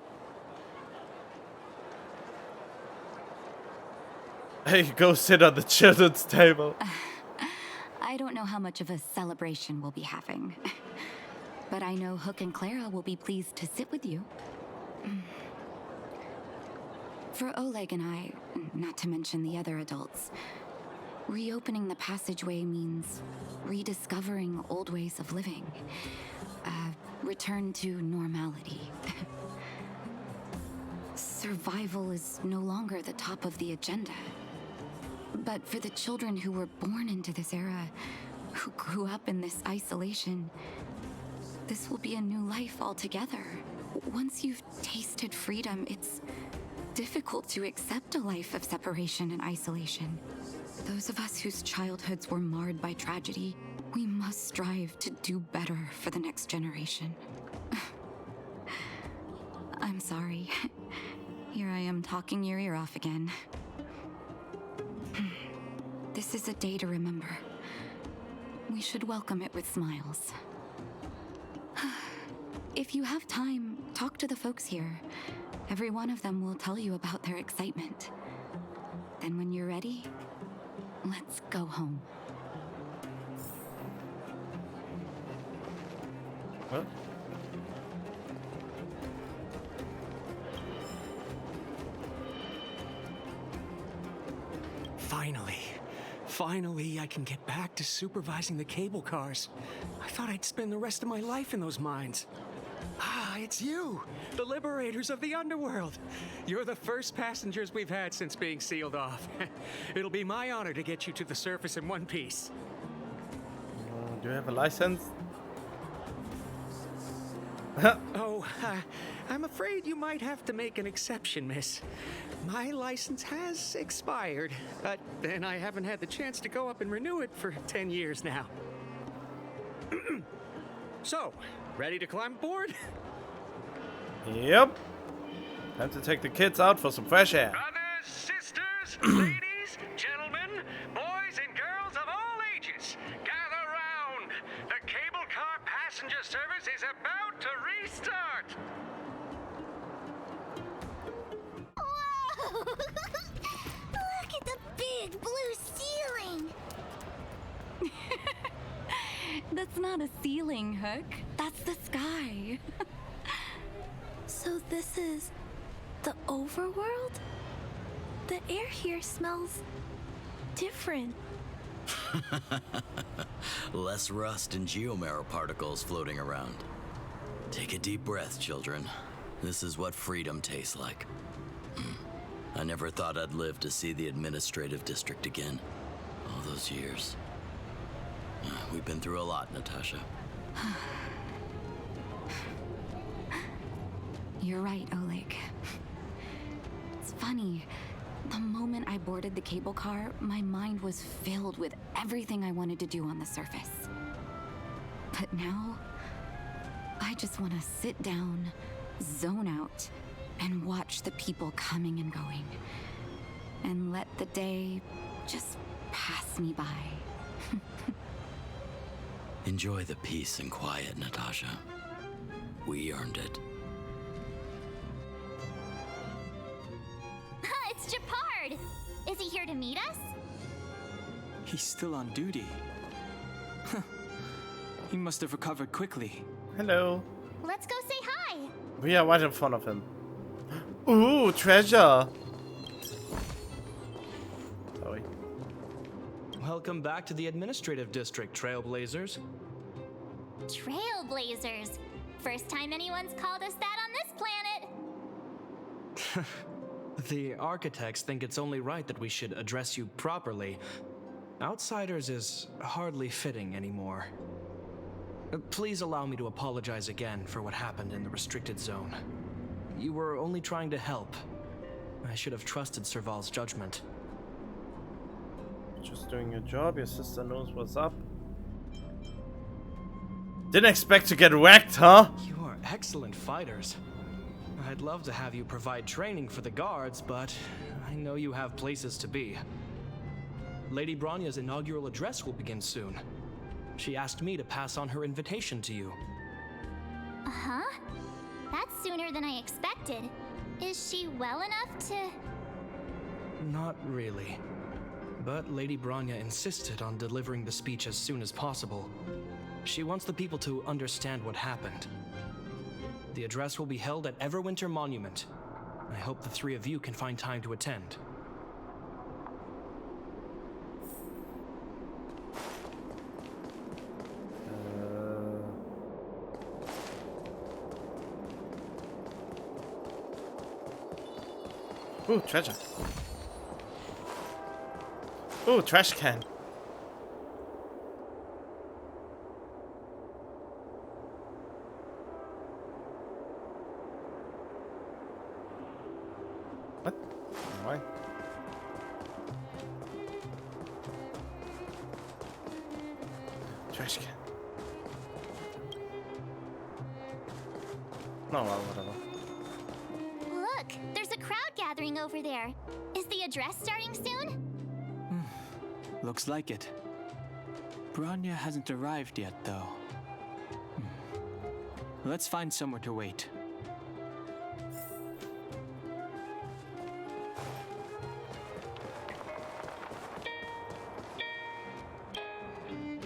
C: Hey, go sit at the children's table.
P: I don't know how much of a celebration we'll be having. But I know Hook and Clara will be pleased to sit with you. For Oleg and I, not to mention the other adults, reopening the passageway means rediscovering old ways of living. Return to normality. Survival is no longer the top of the agenda. But for the children who were born into this era, who grew up in this isolation, this will be a new life altogether. Once you've tasted freedom, it's difficult to accept a life of separation and isolation. Those of us whose childhoods were marred by tragedy, we must strive to do better for the next generation. I'm sorry. Here I am talking your ear off again. This is a day to remember. We should welcome it with smiles. If you have time, talk to the folks here. Every one of them will tell you about their excitement. Then when you're ready, let's go home.
C: What?
K: Finally, I can get back to supervising the cable cars. I thought I'd spend the rest of my life in those mines. Ah, it's you, the liberators of the underworld. You're the first passengers we've had since being sealed off. It'll be my honor to get you to the surface in one piece.
C: Do you have a license?
K: I'm afraid you might have to make an exception, miss. My license has expired, but then I haven't had the chance to go up and renew it for 10 years now. So, ready to climb aboard?
C: Yep. Time to take the kids out for some fresh air.
K: Brothers, sisters, ladies, gentlemen, boys and girls of all ages, gather round. The cable car passenger service is about to restart.
R: Whoa! Look at the big blue ceiling!
P: That's not a ceiling, Hook. That's the sky.
D: So this is the overworld? The air here smells different.
Q: Less rust and geomarrow particles floating around. Take a deep breath, children. This is what freedom tastes like. I never thought I'd live to see the administrative district again. All those years. We've been through a lot, Natasha.
P: You're right, Oleg. It's funny. The moment I boarded the cable car, my mind was filled with everything I wanted to do on the surface. But now, I just want to sit down, zone out, and watch the people coming and going. And let the day just pass me by.
Q: Enjoy the peace and quiet, Natasha. We earned it.
N: It's Japard! Is he here to meet us?
F: He's still on duty. He must have recovered quickly.
C: Hello.
N: Let's go say hi!
C: We are right in front of him. Ooh, treasure! Sorry.
G: Welcome back to the administrative district, Trailblazers.
N: Trailblazers. First time anyone's called us that on this planet.
G: The architects think it's only right that we should address you properly. Outsiders is hardly fitting anymore. Please allow me to apologize again for what happened in the restricted zone. You were only trying to help. I should have trusted Serval's judgment.
C: Just doing your job, your sister knows what's up. Didn't expect to get whacked, huh?
G: You are excellent fighters. I'd love to have you provide training for the guards, but I know you have places to be. Lady Bronya's inaugural address will begin soon. She asked me to pass on her invitation to you.
N: Uh-huh. That's sooner than I expected. Is she well enough to...
G: Not really. But Lady Bronya insisted on delivering the speech as soon as possible. She wants the people to understand what happened. The address will be held at Everwinter Monument. I hope the three of you can find time to attend.
C: Ooh, treasure. Ooh, trash can. What? Why? Trash can. No, well, whatever.
N: Look, there's a crowd gathering over there. Is the address starting soon?
F: Looks like it. Bronya hasn't arrived yet, though. Let's find somewhere to wait.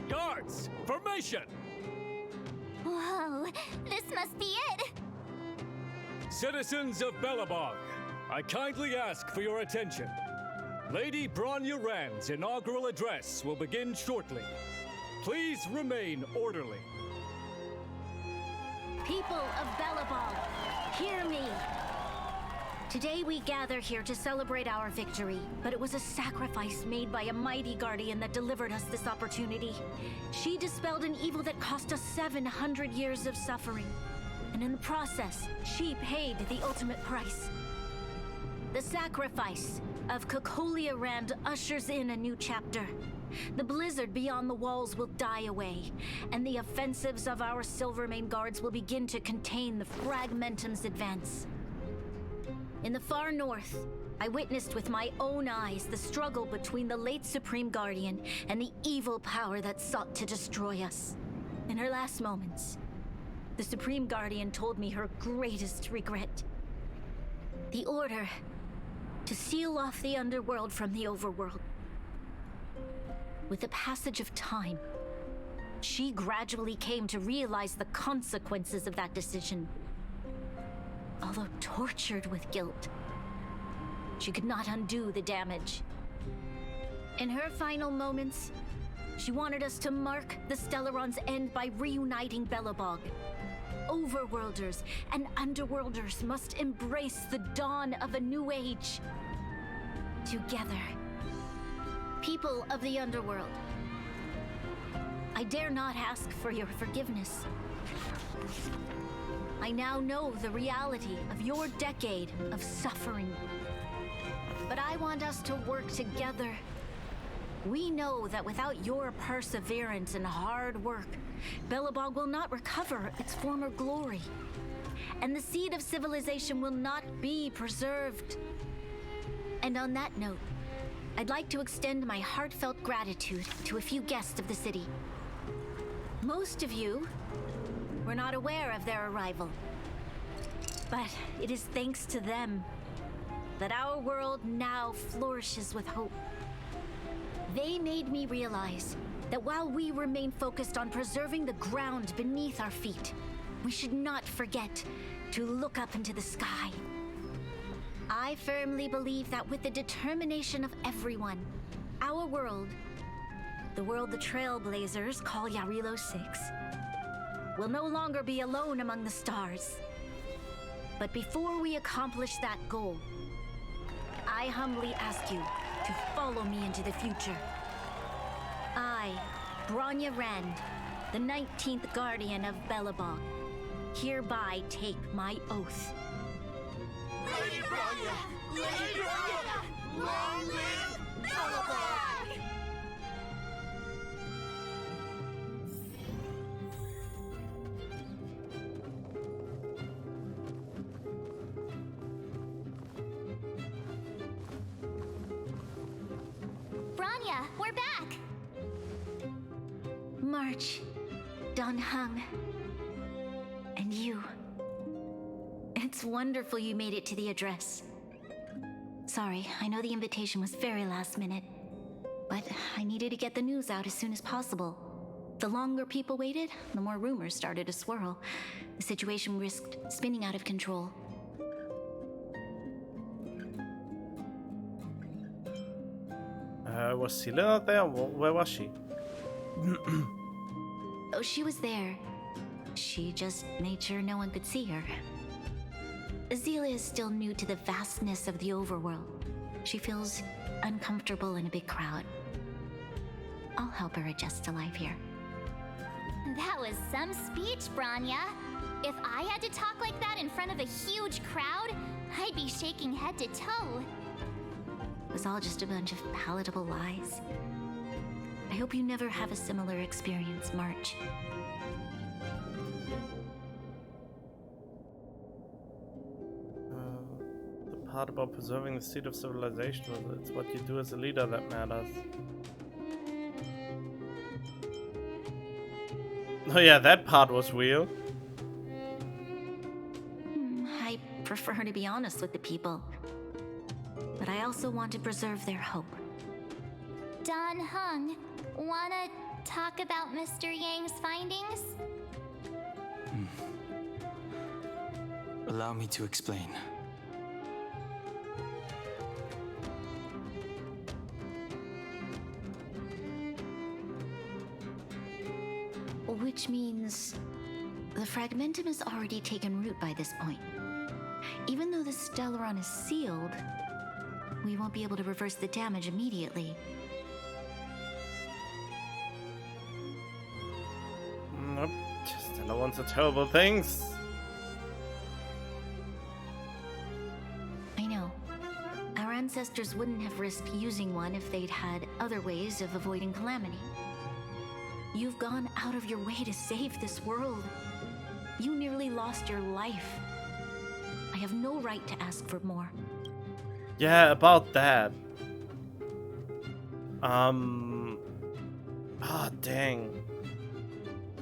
O: Guards, formation!
N: Whoa, this must be it!
O: Citizens of Belobog, I kindly ask for your attention. Lady Bronya Rand's inaugural address will begin shortly. Please remain orderly.
A: People of Belobog, hear me! Today we gather here to celebrate our victory, but it was a sacrifice made by a mighty guardian that delivered us this opportunity. She dispelled an evil that cost us 700 years of suffering, and in the process, she paid the ultimate price. The sacrifice of Cocolia Rand ushers in a new chapter. The blizzard beyond the walls will die away, and the offensives of our Silvermane guards will begin to contain the Fragmentum's advance. In the far north, I witnessed with my own eyes the struggle between the late Supreme Guardian and the evil power that sought to destroy us. In her last moments, the Supreme Guardian told me her greatest regret. The order to seal off the underworld from the overworld. With the passage of time, she gradually came to realize the consequences of that decision. Although tortured with guilt, she could not undo the damage. In her final moments, she wanted us to mark the Stellaron's end by reuniting Belobog. Overworlders and underworlders must embrace the dawn of a new age. Together. People of the underworld, I dare not ask for your forgiveness. I now know the reality of your decade of suffering. But I want us to work together. We know that without your perseverance and hard work, Belobog will not recover its former glory. And the seed of civilization will not be preserved. And on that note, I'd like to extend my heartfelt gratitude to a few guests of the city. Most of you were not aware of their arrival. But it is thanks to them that our world now flourishes with hope. They made me realize that while we remain focused on preserving the ground beneath our feet, we should not forget to look up into the sky. I firmly believe that with the determination of everyone, our world, the world the Trailblazers call Yarilo 6, will no longer be alone among the stars. But before we accomplish that goal, I humbly ask you to follow me into the future. I, Bronya Rand, the 19th Guardian of Belobog, hereby take my oath.
S: Lady Bronya! Lady Bronya! Long live Belobog!
N: Bronya, we're back!
A: March, Don Hung, and you. It's wonderful you made it to the address. Sorry, I know the invitation was very last minute, but I needed to get the news out as soon as possible. The longer people waited, the more rumors started to swirl. The situation risked spinning out of control.
C: Was Celia there? Where was she?
A: Oh, she was there. She just made sure no one could see her. Azela is still new to the vastness of the overworld. She feels uncomfortable in a big crowd. I'll help her adjust to life here.
N: That was some speech, Bronya. If I had to talk like that in front of a huge crowd, I'd be shaking head to toe.
A: It was all just a bunch of palatable lies. I hope you never have a similar experience, March.
C: The part about preserving the seed of civilization, it's what you do as a leader that matters. Oh yeah, that part was real.
A: prefer to be honest with the people. But I also want to preserve their hope.
N: Don Hung, wanna talk about Mr. Yang's findings?
F: Allow me to explain.
A: Which means the fragmentum has already taken root by this point. Even though the Stellaron is sealed, we won't be able to reverse the damage immediately.
C: Nope, Stellarons are terrible things.
A: I know. Our ancestors wouldn't have risked using one if they'd had other ways of avoiding calamity. You've gone out of your way to save this world. You nearly lost your life. I have no right to ask for more.
C: Yeah, about that. Dang.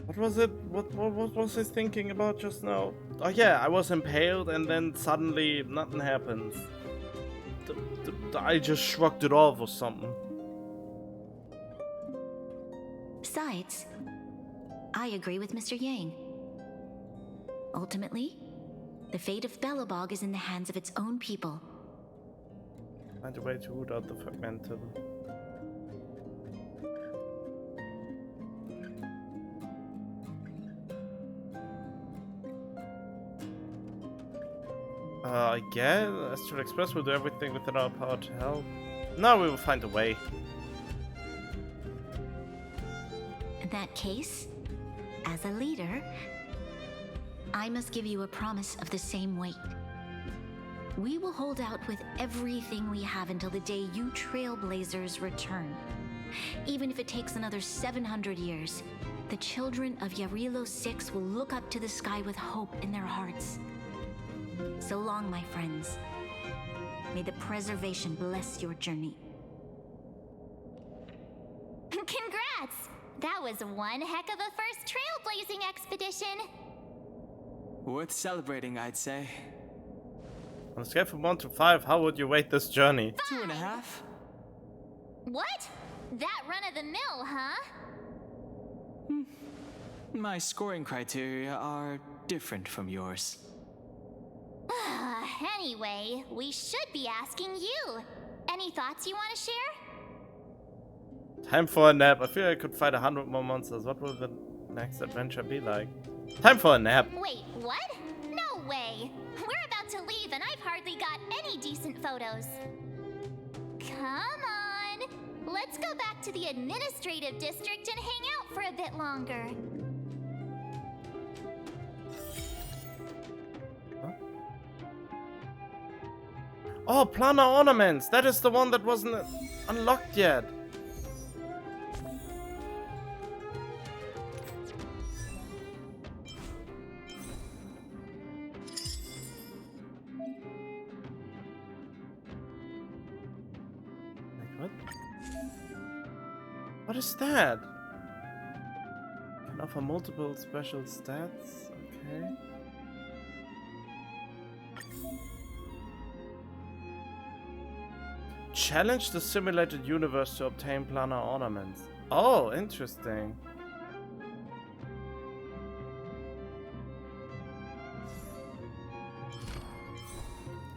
C: What was it? What was I thinking about just now? Oh yeah, I was impaled and then suddenly nothing happens. I just shrugged it off or something.
A: Besides, I agree with Mr. Yang. Ultimately, the fate of Belobog is in the hands of its own people.
C: Find a way to root out the fragmentum. I guess Astral Express will do everything within our power to help. No, we will find a way.
A: In that case, as a leader, I must give you a promise of the same weight. We will hold out with everything we have until the day you Trailblazers return. Even if it takes another 700 years, the children of Yarilo 6 will look up to the sky with hope in their hearts. So long, my friends. May the preservation bless your journey.
N: Congrats! That was one heck of a first trailblazing expedition.
F: Worth celebrating, I'd say.
C: On a scale from 1 to 5, how would you rate this journey?
F: 2.5.
N: What? That run-of-the-mill, huh?
F: My scoring criteria are different from yours.
N: Anyway, we should be asking you. Any thoughts you want to share?
C: Time for a nap. I feel I could fight 100 more monsters. What will the next adventure be like? Time for a nap.
N: Wait, what? No way. We're about to leave and I've hardly got any decent photos. Come on. Let's go back to the administrative district and hang out for a bit longer.
C: Oh, Planar Ornaments! That is the one that wasn't unlocked yet. Wait, what? What is that? Can offer multiple special stats? Okay. Challenge the simulated universe to obtain planar ornaments. Oh, interesting.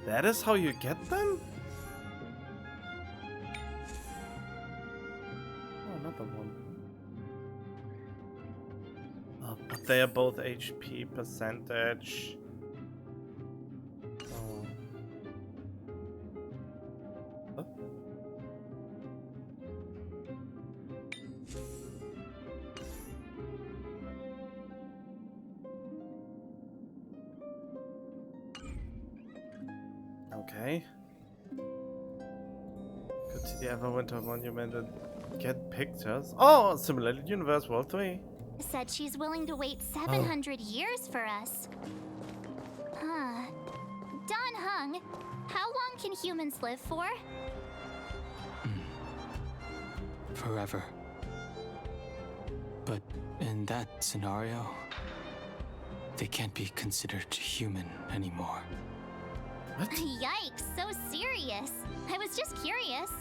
C: That is how you get them? Oh, another one. Oh, but they are both HP percentage. Oh. Huh? Okay. Go to the Everwinter Monument and get pictures. Oh, Simulated Universe World 3.
N: Said she's willing to wait 700 years for us. Huh. Don Hung, how long can humans live for?
F: Forever. But in that scenario, they can't be considered human anymore.
C: What?
N: Yikes, so serious. I was just curious.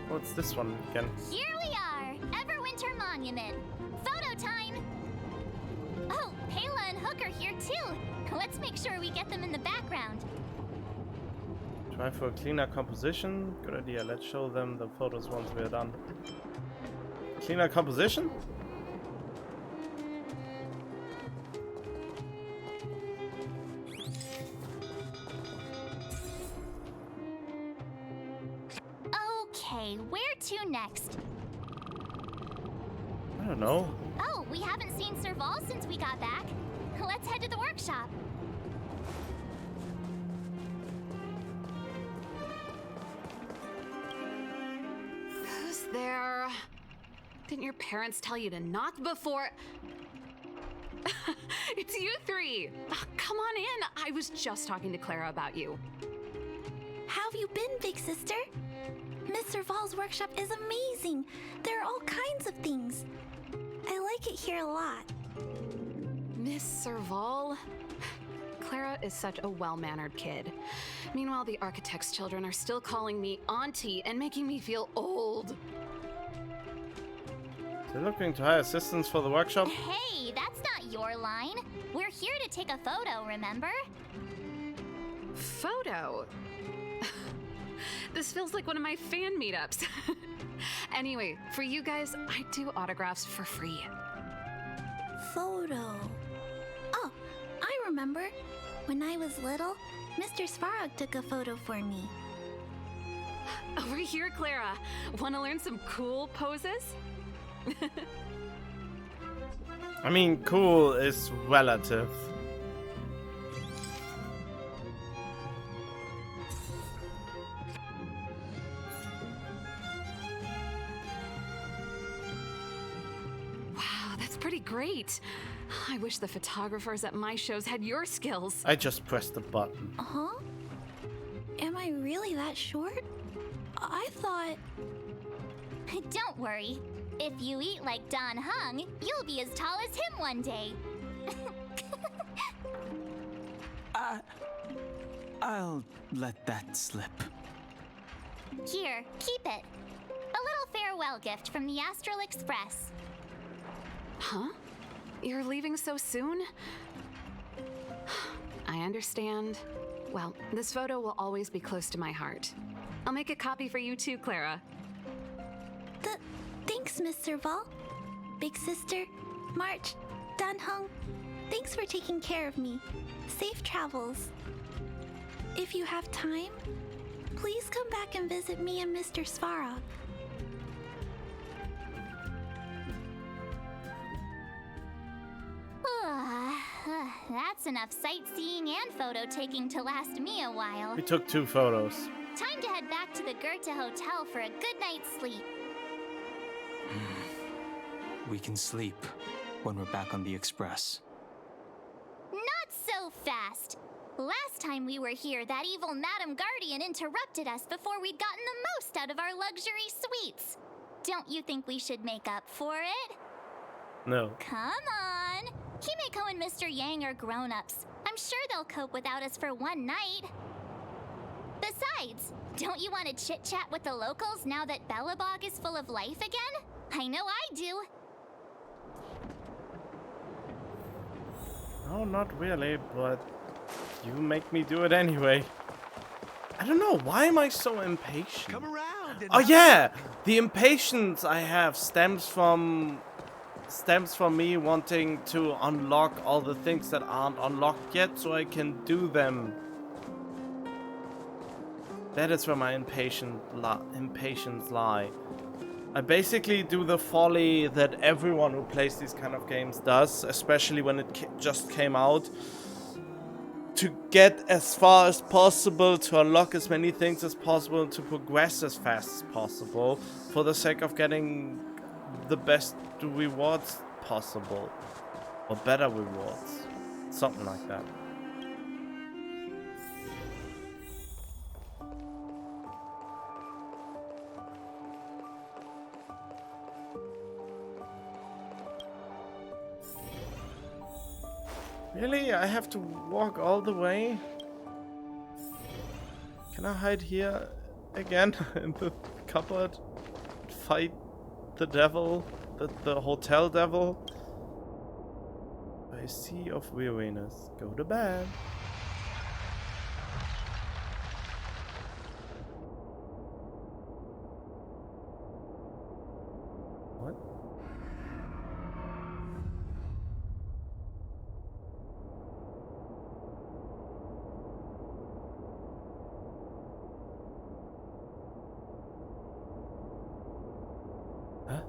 C: What's this one again?
N: Here we are, Everwinter Monument. Photo time! Oh, Payla and Hook are here too. Let's make sure we get them in the background.
C: Try for a cleaner composition. Good idea. Let's show them the photos once we're done. Cleaner composition?
N: Okay, where to next?
C: I don't know.
N: Oh, we haven't seen Serval since we got back. Let's head to the workshop.
L: Who's there? Didn't your parents tell you to knock before? It's you three. Come on in. I was just talking to Clara about you.
A: How have you been, big sister? Miss Serval's workshop is amazing. There are all kinds of things. I like it here a lot.
L: Miss Serval? Clara is such a well-mannered kid. Meanwhile, the architect's children are still calling me auntie and making me feel old.
C: They're looking to hire assistants for the workshop.
N: Hey, that's not your line. We're here to take a photo, remember?
L: Photo? This feels like one of my fan meetups. Anyway, for you guys, I do autographs for free.
A: Photo. Oh, I remember. When I was little, Mr. Svarog took a photo for me.
L: Over here, Clara. Want to learn some cool poses?
C: I mean, cool is relative.
L: Wow, that's pretty great. I wish the photographers at my shows had your skills.
C: I just pressed the button.
A: Huh? Am I really that short? I thought...
N: Don't worry. If you eat like Don Hung, you'll be as tall as him one day.
F: I'll let that slip.
N: Here, keep it. A little farewell gift from the Astral Express.
L: Huh? You're leaving so soon? I understand. Well, this photo will always be close to my heart. I'll make a copy for you too, Clara.
A: Thanks, Miss Serval. Big sister, March, Dunhung. Thanks for taking care of me. Safe travels. If you have time, please come back and visit me and Mr. Svarog.
N: That's enough sightseeing and photo taking to last me a while.
C: We took 2 photos.
N: Time to head back to the Goethe Hotel for a good night's sleep.
F: We can sleep when we're back on the express.
N: Not so fast! Last time we were here, that evil Madam Guardian interrupted us before we'd gotten the most out of our luxury suites. Don't you think we should make up for it?
C: No.
N: Come on! Himeko and Mr. Yang are grown-ups. I'm sure they'll cope without us for one night. Besides, don't you want to chit-chat with the locals now that Bellabog is full of life again? I know I do.
C: No, not really, but you make me do it anyway. I don't know, why am I so impatient?
K: Come around and
C: oh yeah! The impatience I have stems from me wanting to unlock all the things that aren't unlocked yet so I can do them. That is where my impatience lie. I basically do the folly that everyone who plays these kind of games does, especially when it just came out, to get as far as possible, to unlock as many things as possible, to progress as fast as possible, for the sake of getting the best rewards possible, or better rewards, something like that. Really? I have to walk all the way? Can I hide here again in the cupboard? Fight the devil? The hotel devil? A sea of weariness. Go to bed. What? Huh?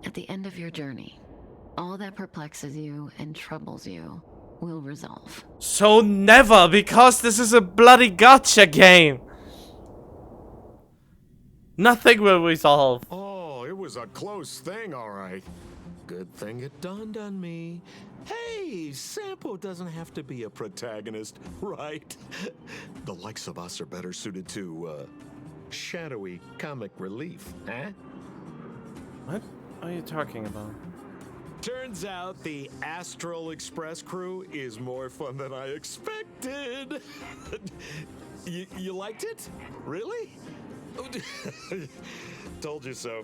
J: At the end of your journey, all that perplexes you and troubles you will resolve.
C: So never, because this is a bloody gotcha game. Nothing will resolve.
M: Oh, it was a close thing, all right. Good thing it dawned on me. Hey, Sampo doesn't have to be a protagonist, right? The likes of us are better suited to, shadowy comic relief, huh?
C: What are you talking about?
M: Turns out the Astral Express crew is more fun than I expected. You liked it? Really? Told you so.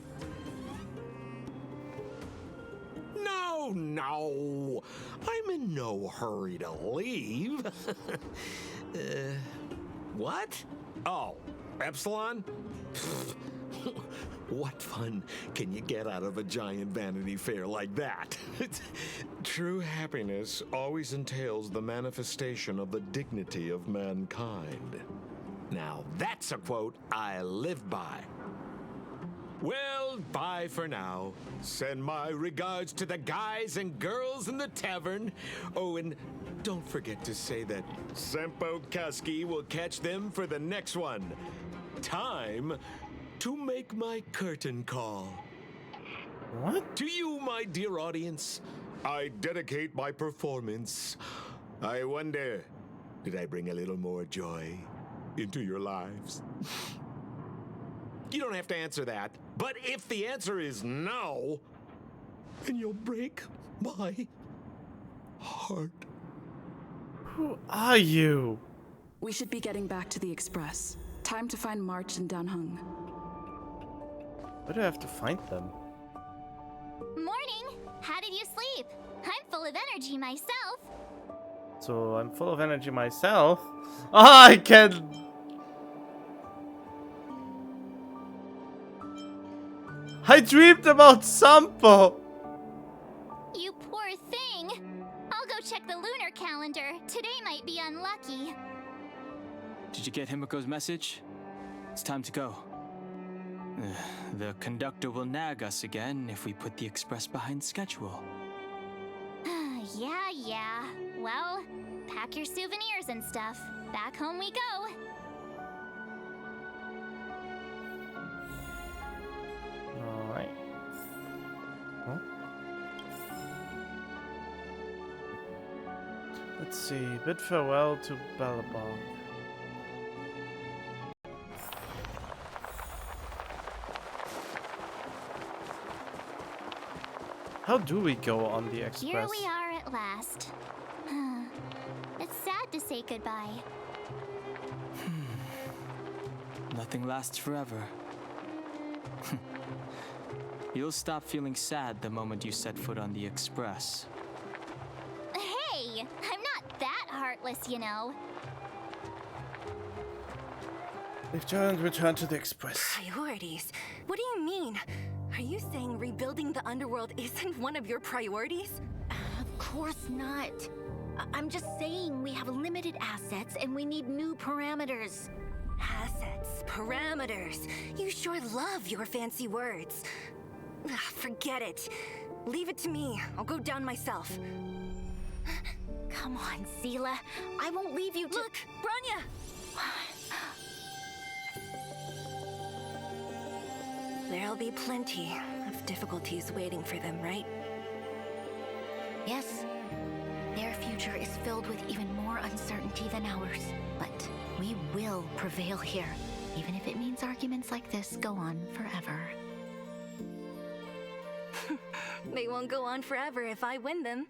M: No. I'm in no hurry to leave. What? Oh, Epsilon? What fun can you get out of a giant Vanity Fair like that? True happiness always entails the manifestation of the dignity of mankind. Now, that's a quote I live by. Well, bye for now. Send my regards to the guys and girls in the tavern. Oh, and don't forget to say that Sampo Kaski will catch them for the next one. Time to make my curtain call.
C: What?
M: To you, my dear audience, I dedicate my performance. I wonder, did I bring a little more joy into your lives? You don't have to answer that, but if the answer is no, then you'll break my heart.
C: Who are you?
L: We should be getting back to the Express. Time to find March and Danhung.
C: Where do I have to find them?
N: Morning! How did you sleep? I'm full of energy myself.
C: So I'm full of energy myself. Ah, I can. I dreamed about Sampo.
N: You poor thing. I'll go check the lunar calendar. Today might be unlucky.
F: Did you get Himiko's message? It's time to go. The conductor will nag us again if we put the express behind schedule.
N: Yeah. Well, pack your souvenirs and stuff. Back home we go.
C: Alright. Huh? Let's see. Bid farewell to Bellabog. How do we go on the express?
N: Here we are at last. It's sad to say goodbye.
F: Nothing lasts forever. You'll stop feeling sad the moment you set foot on the express.
N: Hey, I'm not that heartless, you know.
C: We've returned to the express.
B: Priorities? What do you mean? Are you saying rebuilding the underworld isn't one of your priorities?
A: Of course not. I'm just saying we have limited assets and we need new parameters.
B: Assets, parameters. You sure love your fancy words. Forget it. Leave it to me. I'll go down myself.
A: Come on, Seela. I won't leave you to—
B: Look, Branya! There'll be plenty of difficulties waiting for them, right?
A: Yes. Their future is filled with even more uncertainty than ours. But we will prevail here, even if it means arguments like this go on forever.
B: They won't go on forever if I win them.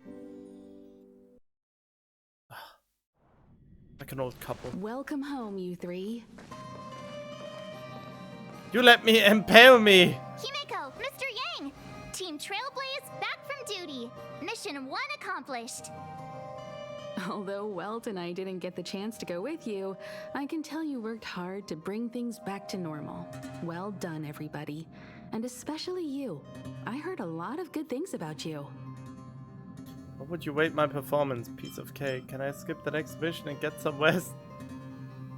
C: Like an old couple.
D: Welcome home, you three.
C: You let me impale me!
N: Himeko, Mr. Yang! Team Trailblaze back from duty. Mission 1 accomplished.
D: Although Welt and I didn't get the chance to go with you, I can tell you worked hard to bring things back to normal. Well done, everybody. And especially you. I heard a lot of good things about you.
C: How would you rate my performance? Piece of cake. Can I skip the next mission and get some rest?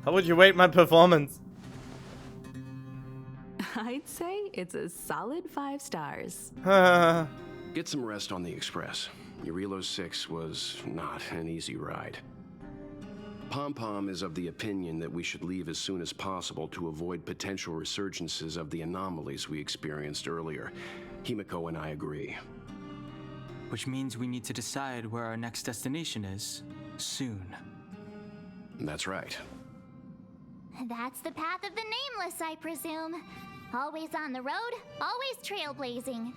C: How would you rate my performance?
D: I'd say it's a solid 5 stars.
I: Get some rest on the Express. Eurilo 6 was not an easy ride. Pom-Pom is of the opinion that we should leave as soon as possible to avoid potential resurgences of the anomalies we experienced earlier. Himeko and I agree.
F: Which means we need to decide where our next destination is, soon.
I: That's right.
N: That's the path of the Nameless, I presume. Always on the road, always trailblazing.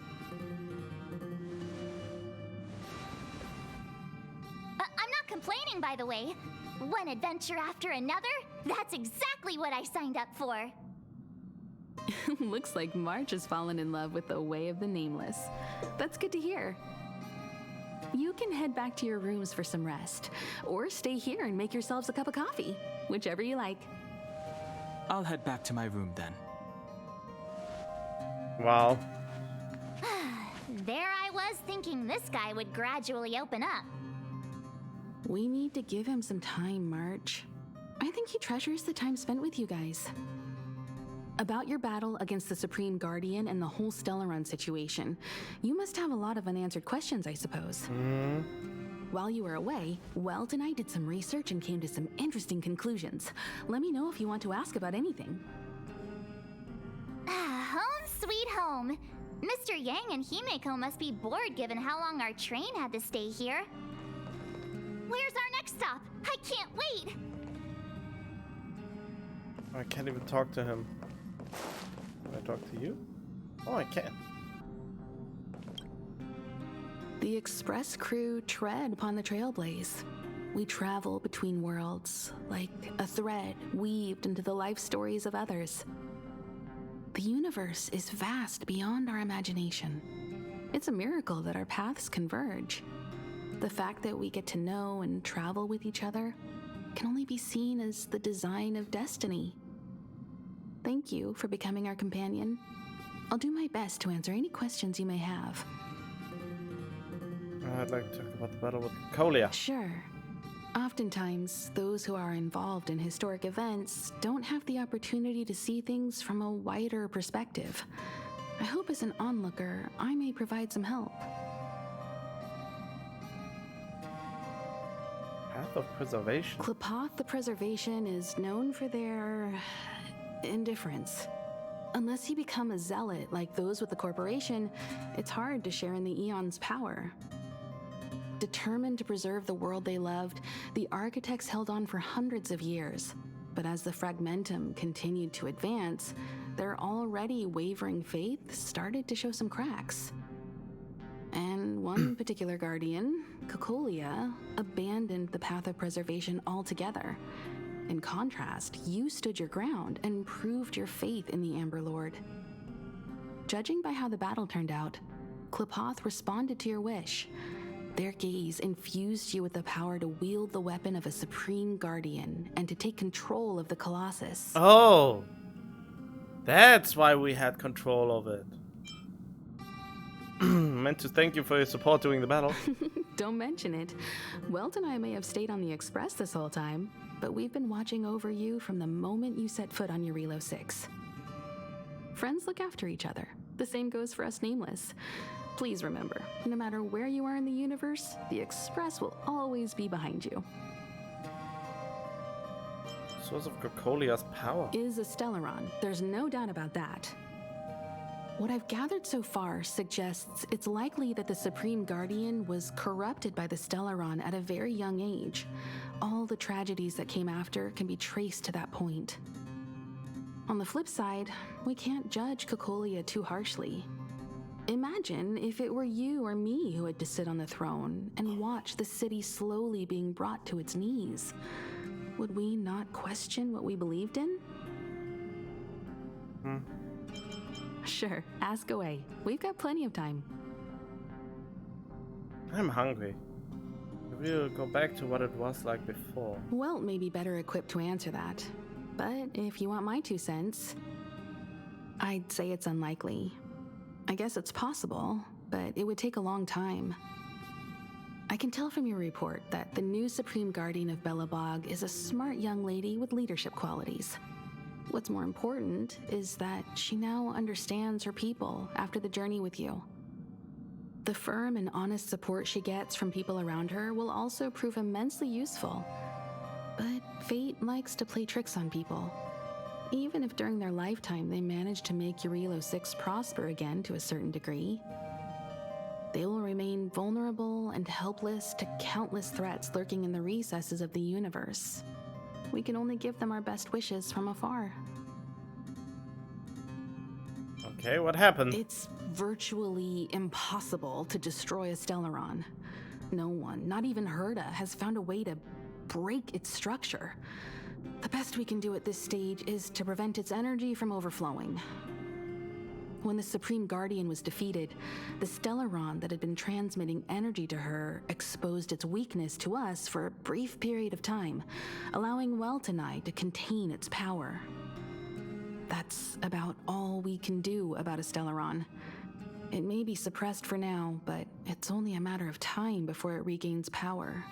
N: I'm not complaining, by the way. One adventure after another, that's exactly what I signed up for.
D: Looks like March has fallen in love with the way of the Nameless. That's good to hear. You can head back to your rooms for some rest, or stay here and make yourselves a cup of coffee, whichever you like.
F: I'll head back to my room then.
C: Wow.
N: There I was thinking this guy would gradually open up.
D: We need to give him some time, March. I think he treasures the time spent with you guys. About your battle against the Supreme Guardian and the whole Stellaron situation, you must have a lot of unanswered questions, I suppose. While you were away, Welt and I did some research and came to some interesting conclusions. Let me know if you want to ask about anything.
N: Home sweet home. Mr. Yang and Himeko must be bored given how long our train had to stay here. Where's our next stop? I can't wait!
C: I can't even talk to him. Can I talk to you? Oh, I can.
D: The Express crew tread upon the Trailblaze. We travel between worlds, like a thread weaved into the life stories of others. The universe is vast beyond our imagination. It's a miracle that our paths converge. The fact that we get to know and travel with each other can only be seen as the design of destiny. Thank you for becoming our companion. I'll do my best to answer any questions you may have.
C: I'd like to talk about the battle with Colia.
D: Sure. Oftentimes, those who are involved in historic events don't have the opportunity to see things from a wider perspective. I hope as an onlooker, I may provide some help.
C: Path of Preservation.
D: Klapoth the Preservation is known for their indifference. Unless you become a zealot like those with the corporation, it's hard to share in the Eon's power. Determined to preserve the world they loved, the architects held on for hundreds of years. But as the Fragmentum continued to advance, their already wavering faith started to show some cracks. And one particular guardian, Cocolia, abandoned the path of preservation altogether. In contrast, you stood your ground and proved your faith in the Amber Lord. Judging by how the battle turned out, Klapoth responded to your wish. Their gaze infused you with the power to wield the weapon of a supreme guardian and to take control of the Colossus.
C: Oh! That's why we had control of it. Meant to thank you for your support during the battle.
D: Don't mention it. Welt and I may have stayed on the Express this whole time, but we've been watching over you from the moment you set foot on Eurilo 6. Friends look after each other. The same goes for us Nameless. Please remember, no matter where you are in the universe, the Express will always be behind you.
C: Source of Cocolia's power
D: is a Stellaron. There's no doubt about that. What I've gathered so far suggests it's likely that the Supreme Guardian was corrupted by the Stellaron at a very young age. All the tragedies that came after can be traced to that point. On the flip side, we can't judge Cocolia too harshly. Imagine if it were you or me who had to sit on the throne and watch the city slowly being brought to its knees. Would we not question what we believed in? Sure, ask away. We've got plenty of time.
C: I'm hungry. We'll go back to what it was like before.
D: Welt may be better equipped to answer that. But if you want my 2 cents, I'd say it's unlikely. I guess it's possible, but it would take a long time. I can tell from your report that the new Supreme Guardian of Belobog is a smart young lady with leadership qualities. What's more important is that she now understands her people after the journey with you. The firm and honest support she gets from people around her will also prove immensely useful. But fate likes to play tricks on people. Even if during their lifetime they manage to make Eurilo 6 prosper again to a certain degree, they will remain vulnerable and helpless to countless threats lurking in the recesses of the universe. We can only give them our best wishes from afar.
C: Okay, what happened?
D: It's virtually impossible to destroy a Stellaron. No one, not even Herda, has found a way to break its structure. The best we can do at this stage is to prevent its energy from overflowing. When the Supreme Guardian was defeated, the Stellaron that had been transmitting energy to her exposed its weakness to us for a brief period of time, allowing Welt and I to contain its power. That's about all we can do about a Stellaron. It may be suppressed for now, but it's only a matter of time before it regains power.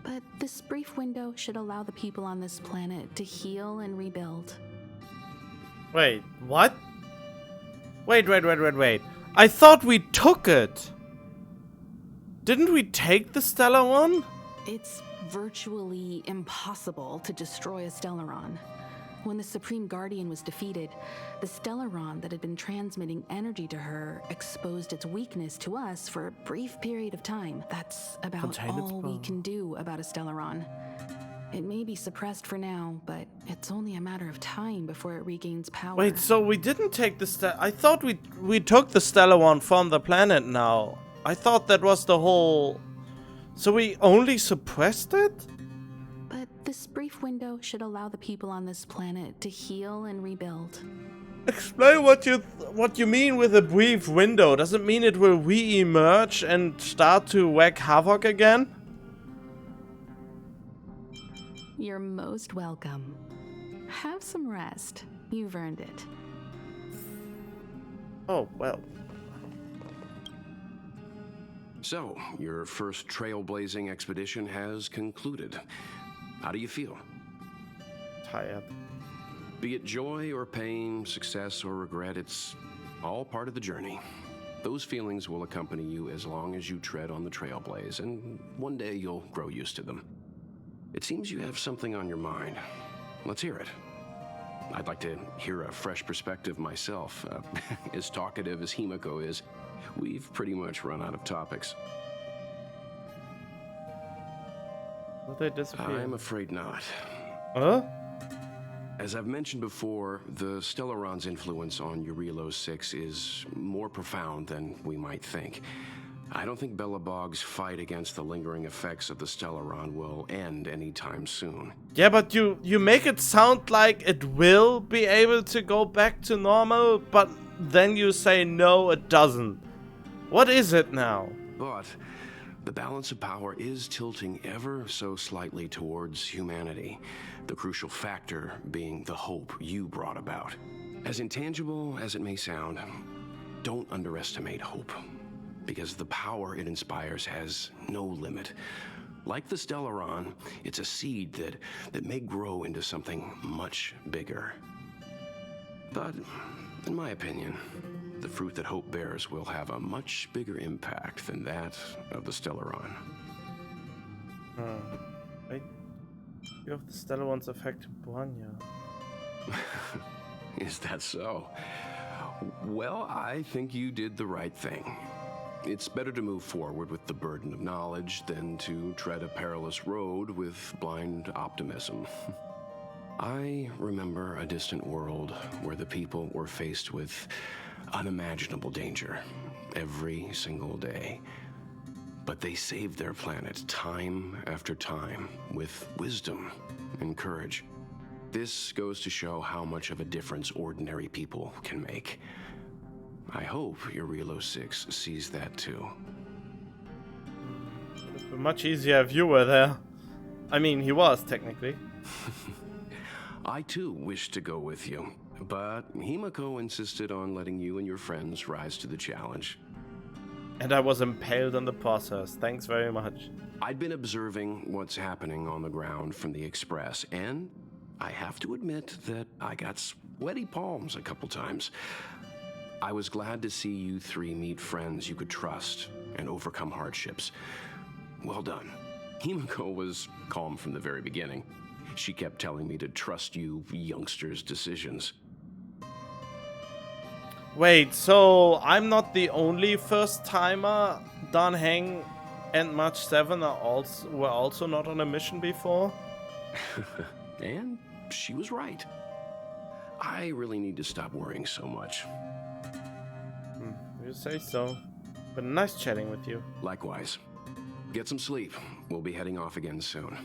D: But this brief window should allow the people on this planet to heal and rebuild.
C: Wait, what? Wait. I thought we took it. Didn't we take the Stellar one?
D: It's virtually impossible to destroy a Stellaron. When the Supreme Guardian was defeated, the Stellaron that had been transmitting energy to her exposed its weakness to us for a brief period of time. That's about all we can do about a Stellaron. It may be suppressed for now, but it's only a matter of time before it regains power.
C: Wait, so we didn't take the I thought we took the Stellar one from the planet now. I thought that was the whole... So we only suppressed it?
D: But this brief window should allow the people on this planet to heal and rebuild.
C: Explain what you mean with a brief window. Does it mean it will re-emerge and start to wreak havoc again?
D: You're most welcome. Have some rest. You've earned it.
C: Oh, well.
I: So, your first trailblazing expedition has concluded. How do you feel?
C: Tired.
I: Be it joy or pain, success or regret, it's all part of the journey. Those feelings will accompany you as long as you tread on the trailblaze, and one day you'll grow used to them. It seems you have something on your mind. Let's hear it. I'd like to hear a fresh perspective myself. As talkative as Himiko is, we've pretty much run out of topics.
C: Will they disappear?
I: I'm afraid not.
C: Huh?
I: As I've mentioned before, the Stellaron's influence on Eurilo 6 is more profound than we might think. I don't think Belobog's fight against the lingering effects of the Stellaron will end anytime soon.
C: Yeah, but you make it sound like it will be able to go back to normal, but then you say no, it doesn't. What is it now?
I: But the balance of power is tilting ever so slightly towards humanity, the crucial factor being the hope you brought about. As intangible as it may sound, don't underestimate hope, because the power it inspires has no limit. Like the Stellaron, it's a seed that may grow into something much bigger. But, in my opinion, the fruit that hope bears will have a much bigger impact than that of the Stellaron.
C: Wait. You have the Stellaron's effect in Buanya.
I: Is that so? Well, I think you did the right thing. It's better to move forward with the burden of knowledge than to tread a perilous road with blind optimism. I remember a distant world where the people were faced with unimaginable danger every single day. But they saved their planet time after time with wisdom and courage. This goes to show how much of a difference ordinary people can make. I hope your Relo 6 sees that too.
C: It would be much easier if you were there. I mean, he was, technically.
I: I too wished to go with you, but Himiko insisted on letting you and your friends rise to the challenge.
C: And I was impaled on the process. Thanks very much.
I: I'd been observing what's happening on the ground from the Express, and I have to admit that I got sweaty palms a couple times. I was glad to see you three meet friends you could trust and overcome hardships. Well done. Himiko was calm from the very beginning. She kept telling me to trust you youngsters' decisions.
C: Wait, so I'm not the only first timer? Dan Heng and March 7 were also not on a mission before?
I: And she was right. I really need to stop worrying so much.
C: You say so. But nice chatting with you.
I: Likewise. Get some sleep. We'll be heading off again soon.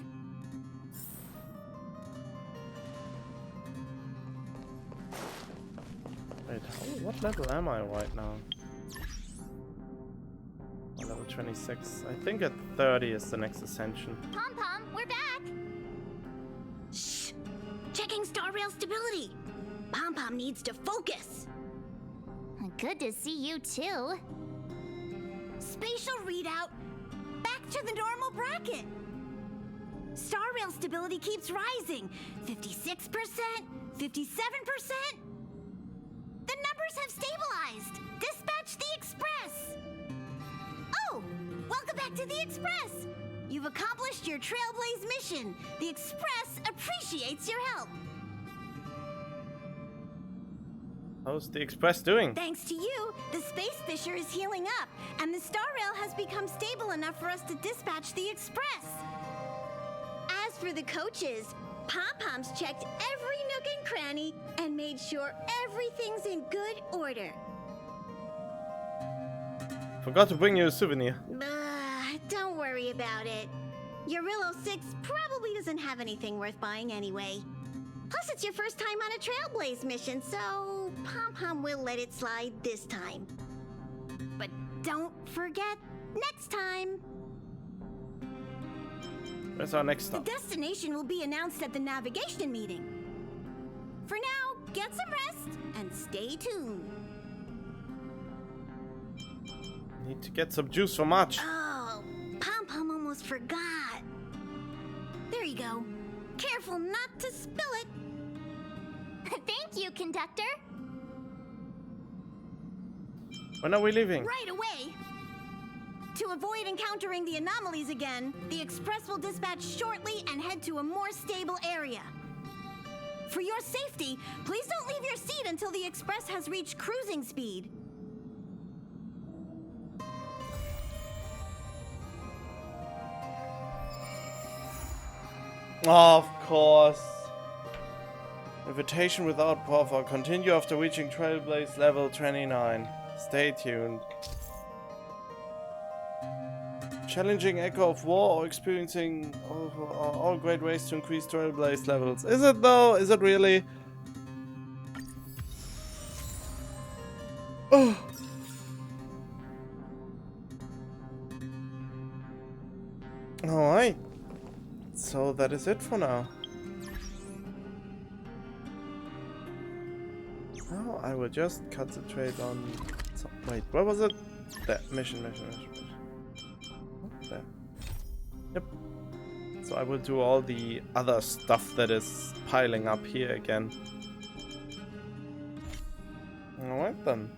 C: Wait, what level am I right now? Level 26. I think at 30 is the next ascension.
N: Pom-Pom, we're back!
S: Shh! Checking Star Rail stability! Pom-Pom needs to focus!
N: Good to see you too.
S: Spatial readout! Back to the normal bracket! Star Rail stability keeps rising. 56%, 57%. The numbers have stabilized. Dispatch the Express. Oh, welcome back to the Express. You've accomplished your Trailblaze mission. The Express appreciates your help.
C: How's the Express doing?
S: Thanks to you, the Space Fisher is healing up, and the Star Rail has become stable enough for us to dispatch the Express. As for the coaches, Pom-Pom's checked every nook and cranny and made sure everything's in good order.
C: Forgot to bring you a souvenir.
S: Don't worry about it. Your Relo 6 probably doesn't have anything worth buying anyway. Plus, it's your first time on a Trailblaze mission, so Pom-Pom will let it slide this time. But don't forget, next time.
C: Where's our next stop?
S: The destination will be announced at the navigation meeting. For now, get some rest and stay tuned.
C: Need to get some juice for March.
S: Oh, Pom-Pom almost forgot. There you go. Careful not to spill it.
N: Thank you, conductor.
C: When are we leaving?
S: Right away. To avoid encountering the anomalies again, the Express will dispatch shortly and head to a more stable area. For your safety, please don't leave your seat until the Express has reached cruising speed.
C: Of course. Invitation without buffer. Continue after reaching Trailblaze level 29. Stay tuned. Challenging Echo of War or experiencing all great ways to increase Trailblaze levels. Is it though? Is it really? Oh. Alright. So that is it for now. Now I will just concentrate on... Wait, where was it? There. Mission. There. Yep. So I will do all the other stuff that is piling up here again. Alright then.